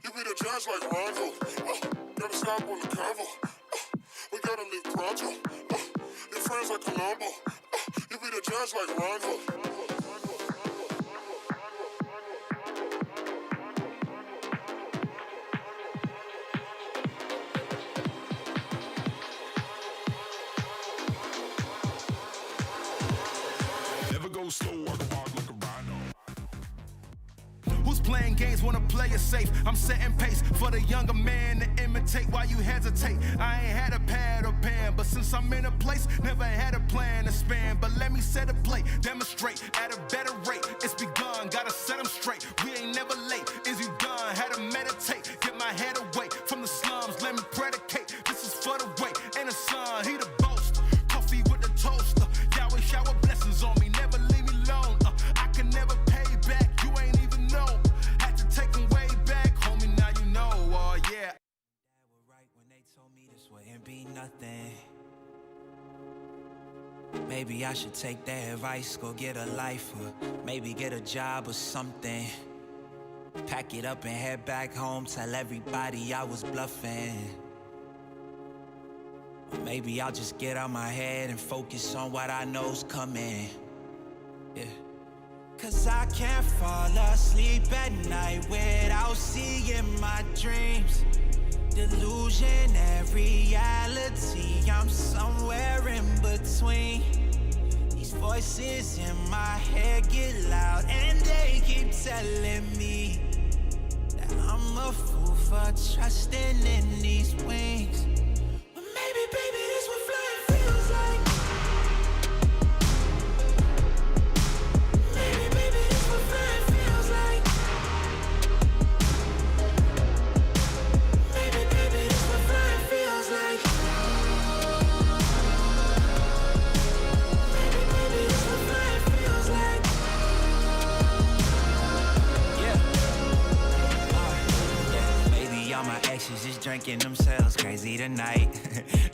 You be the judge like Rondo. Never stop on the convo. We gotta live pronto. Your friends like Colombo. You be the judge like Rondo. Never go slow, work hard like a rhino. Who's playing games, wanna play it safe? I'm setting pace for the younger man to imitate while you hesitate. I ain't had a pad or pen, but since I'm in a place, never had a plan to span. But let me set a plate, demonstrate at a better rate. It's begun, gotta set them straight. We ain't never late. Is you done? Had to meditate, get my head away from the slums. Let me predicate. This is for the way and the sun. He the boast. Coffee with the toaster. Yahweh shower blessings on me. Never leave me alone. I can never pay back. You ain't even know. Had to take them way back, homie. Now you know. Yeah.
Dad were right when they told me this wouldn't be nothing. Maybe I should take their advice, go get a life, or maybe get a job or something. Pack it up and head back home, tell everybody I was bluffing. Or maybe I'll just get out my head and focus on what I know's coming. Yeah. Cause I can't fall asleep at night without seeing my dreams. Delusion and reality, I'm somewhere in between. These voices in my head get loud and they keep telling me that I'm a fool for trusting in these wings. But maybe, baby, this what flying feels like. Maybe, baby, this what flying feels like. Maybe, baby, this what flying feels like. Maybe, baby, this what flying feels like. Yeah. Maybe all my exes just drinking themselves crazy tonight.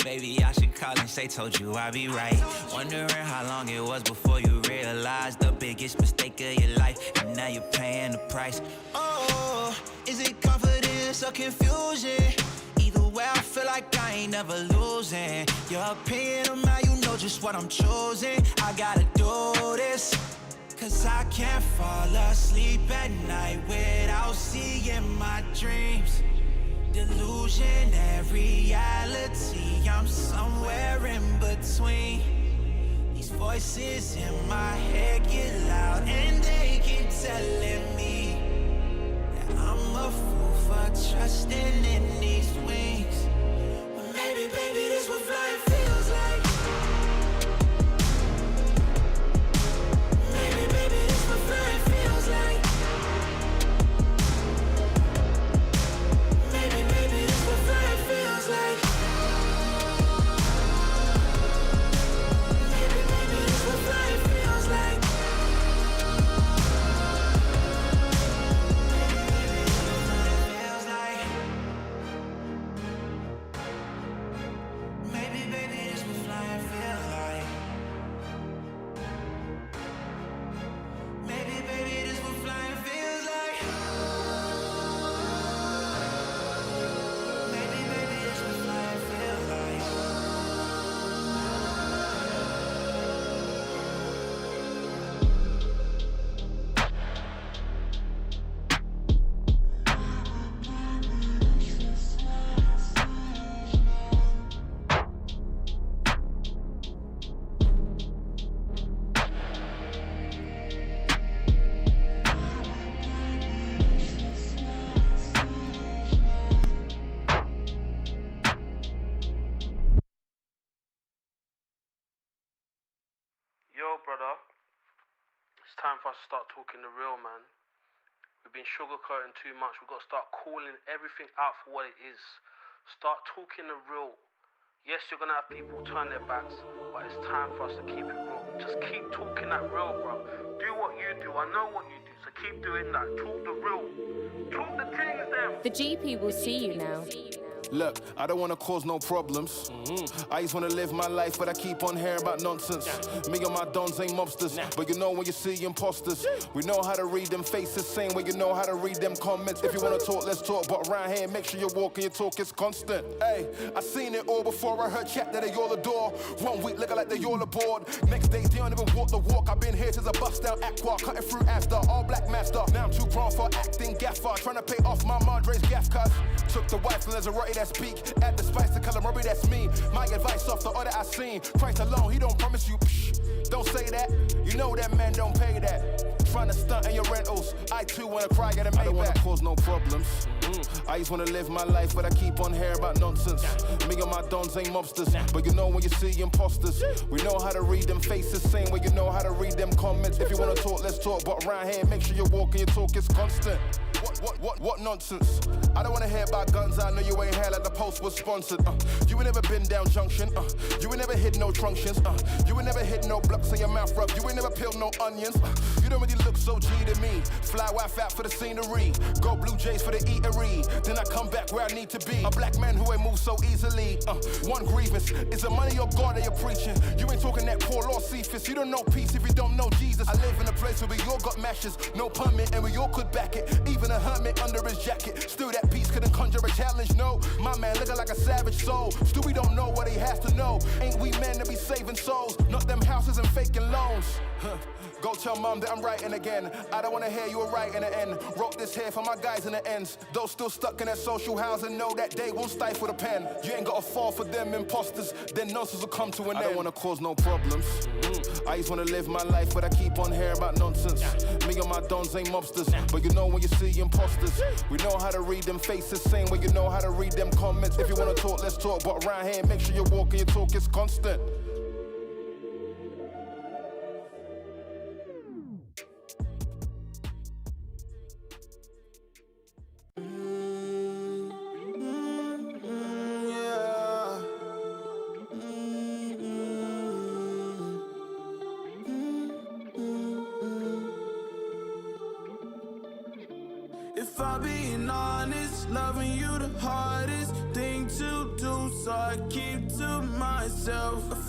Maybe I should call and say, told you I'd be right. Wondering how long it was before you realized the biggest mistake of your life, and now you're paying the price. Oh, is it confidence or confusion? Either way, I feel like I ain't never losing. Your opinion of mine, you know just what I'm choosing. I gotta do this, cause I can't fall asleep at night without seeing my dreams. Delusion and reality, I'm somewhere in between. These voices in my head get loud and they keep telling me that I'm a fool for trusting in these wings. But maybe, baby, this what flying feels like. Maybe, baby, this what flying feels like. Maybe, baby, this what flying feels like. Maybe, baby, this what flying feels like.
It's time for us to start talking the real, man. We've been sugarcoating too much. We've got to start calling everything out for what it is. Start talking the real. Yes, you're going to have people turn their backs, but it's time for us to keep it real. Just keep talking that real, bro. Do what you do. I know what you do, so keep doing that. Talk the real. Talk the things, them.
The GP will see you now.
Look, I don't wanna cause no problems. I just wanna live my life, but I keep on hearing about nonsense. Me and my dons ain't mobsters, but you know when you see imposters. We know how to read them faces, same way you know how to read them comments. If you wanna talk, let's talk, but around here, make sure you walk and your talk is constant. Hey, I seen it all before I heard chat that they all adore. 1 week looking like they all aboard. Next day, they don't even walk the walk. I've been here since a bust down aqua, cutting through after, all black master. Now I'm too grown for acting gaffer, trying to pay off my madre's gaff cuz. Took the wife and there's a rotty that speak. Add the spice to calamari, that's me. My advice off the order I seen. Christ alone, he don't promise you. Psh, don't say that. You know that man don't pay that. Trying to stunt in your rentals. I too wanna cry, get a Maybach. I don't wanna cause no problems. I just wanna live my life, but I keep on hearing about nonsense. Me and my dons ain't mobsters, but you know when you see imposters. We know how to read them faces, same way you know how to read them comments. If you wanna talk, let's talk, but around here, make sure you walk and your talk is constant. What nonsense? I don't wanna hear about guns, I know you ain't here like the post was sponsored. You ain't never been down junction, you ain't never hit no trunctions, you ain't never hit no blocks in your mouth rub, you ain't never peeled no onions. You don't really look so G to me. Fly wife out for the scenery, go Blue Jays for the eatery. Then I come back where I need to be. A black man who ain't move so easily. One grievance is the money or God that you're preaching. You ain't talking that poor law Cephas. You don't know peace if you don't know Jesus. I live in a place where we all got mashes, no permit, and we all could back it. Even a hermit under his jacket. Still that peace couldn't conjure a challenge, no. My man looking like a savage soul. Still we don't know what he has to know. Ain't we men to be saving souls? Not them houses and faking loans. Go tell mom that I'm writing again. I don't wanna hear you were right in the end. Wrote this here for my guys in the ends. Those still stuck in that social housing know that they won't stifle the pen. You ain't gotta fall for them imposters, then nonsense will come to an end. I don't wanna cause no problems. I just wanna live my life, but I keep on hearing about nonsense. Me and my dons ain't mobsters, but you know when you see imposters. We know how to read them faces, same way you know how to read them comments. If you wanna talk, let's talk, but around here, make sure you walk and your talk is constant.
If I'm being honest, loving you the hardest thing to do, so I keep to myself.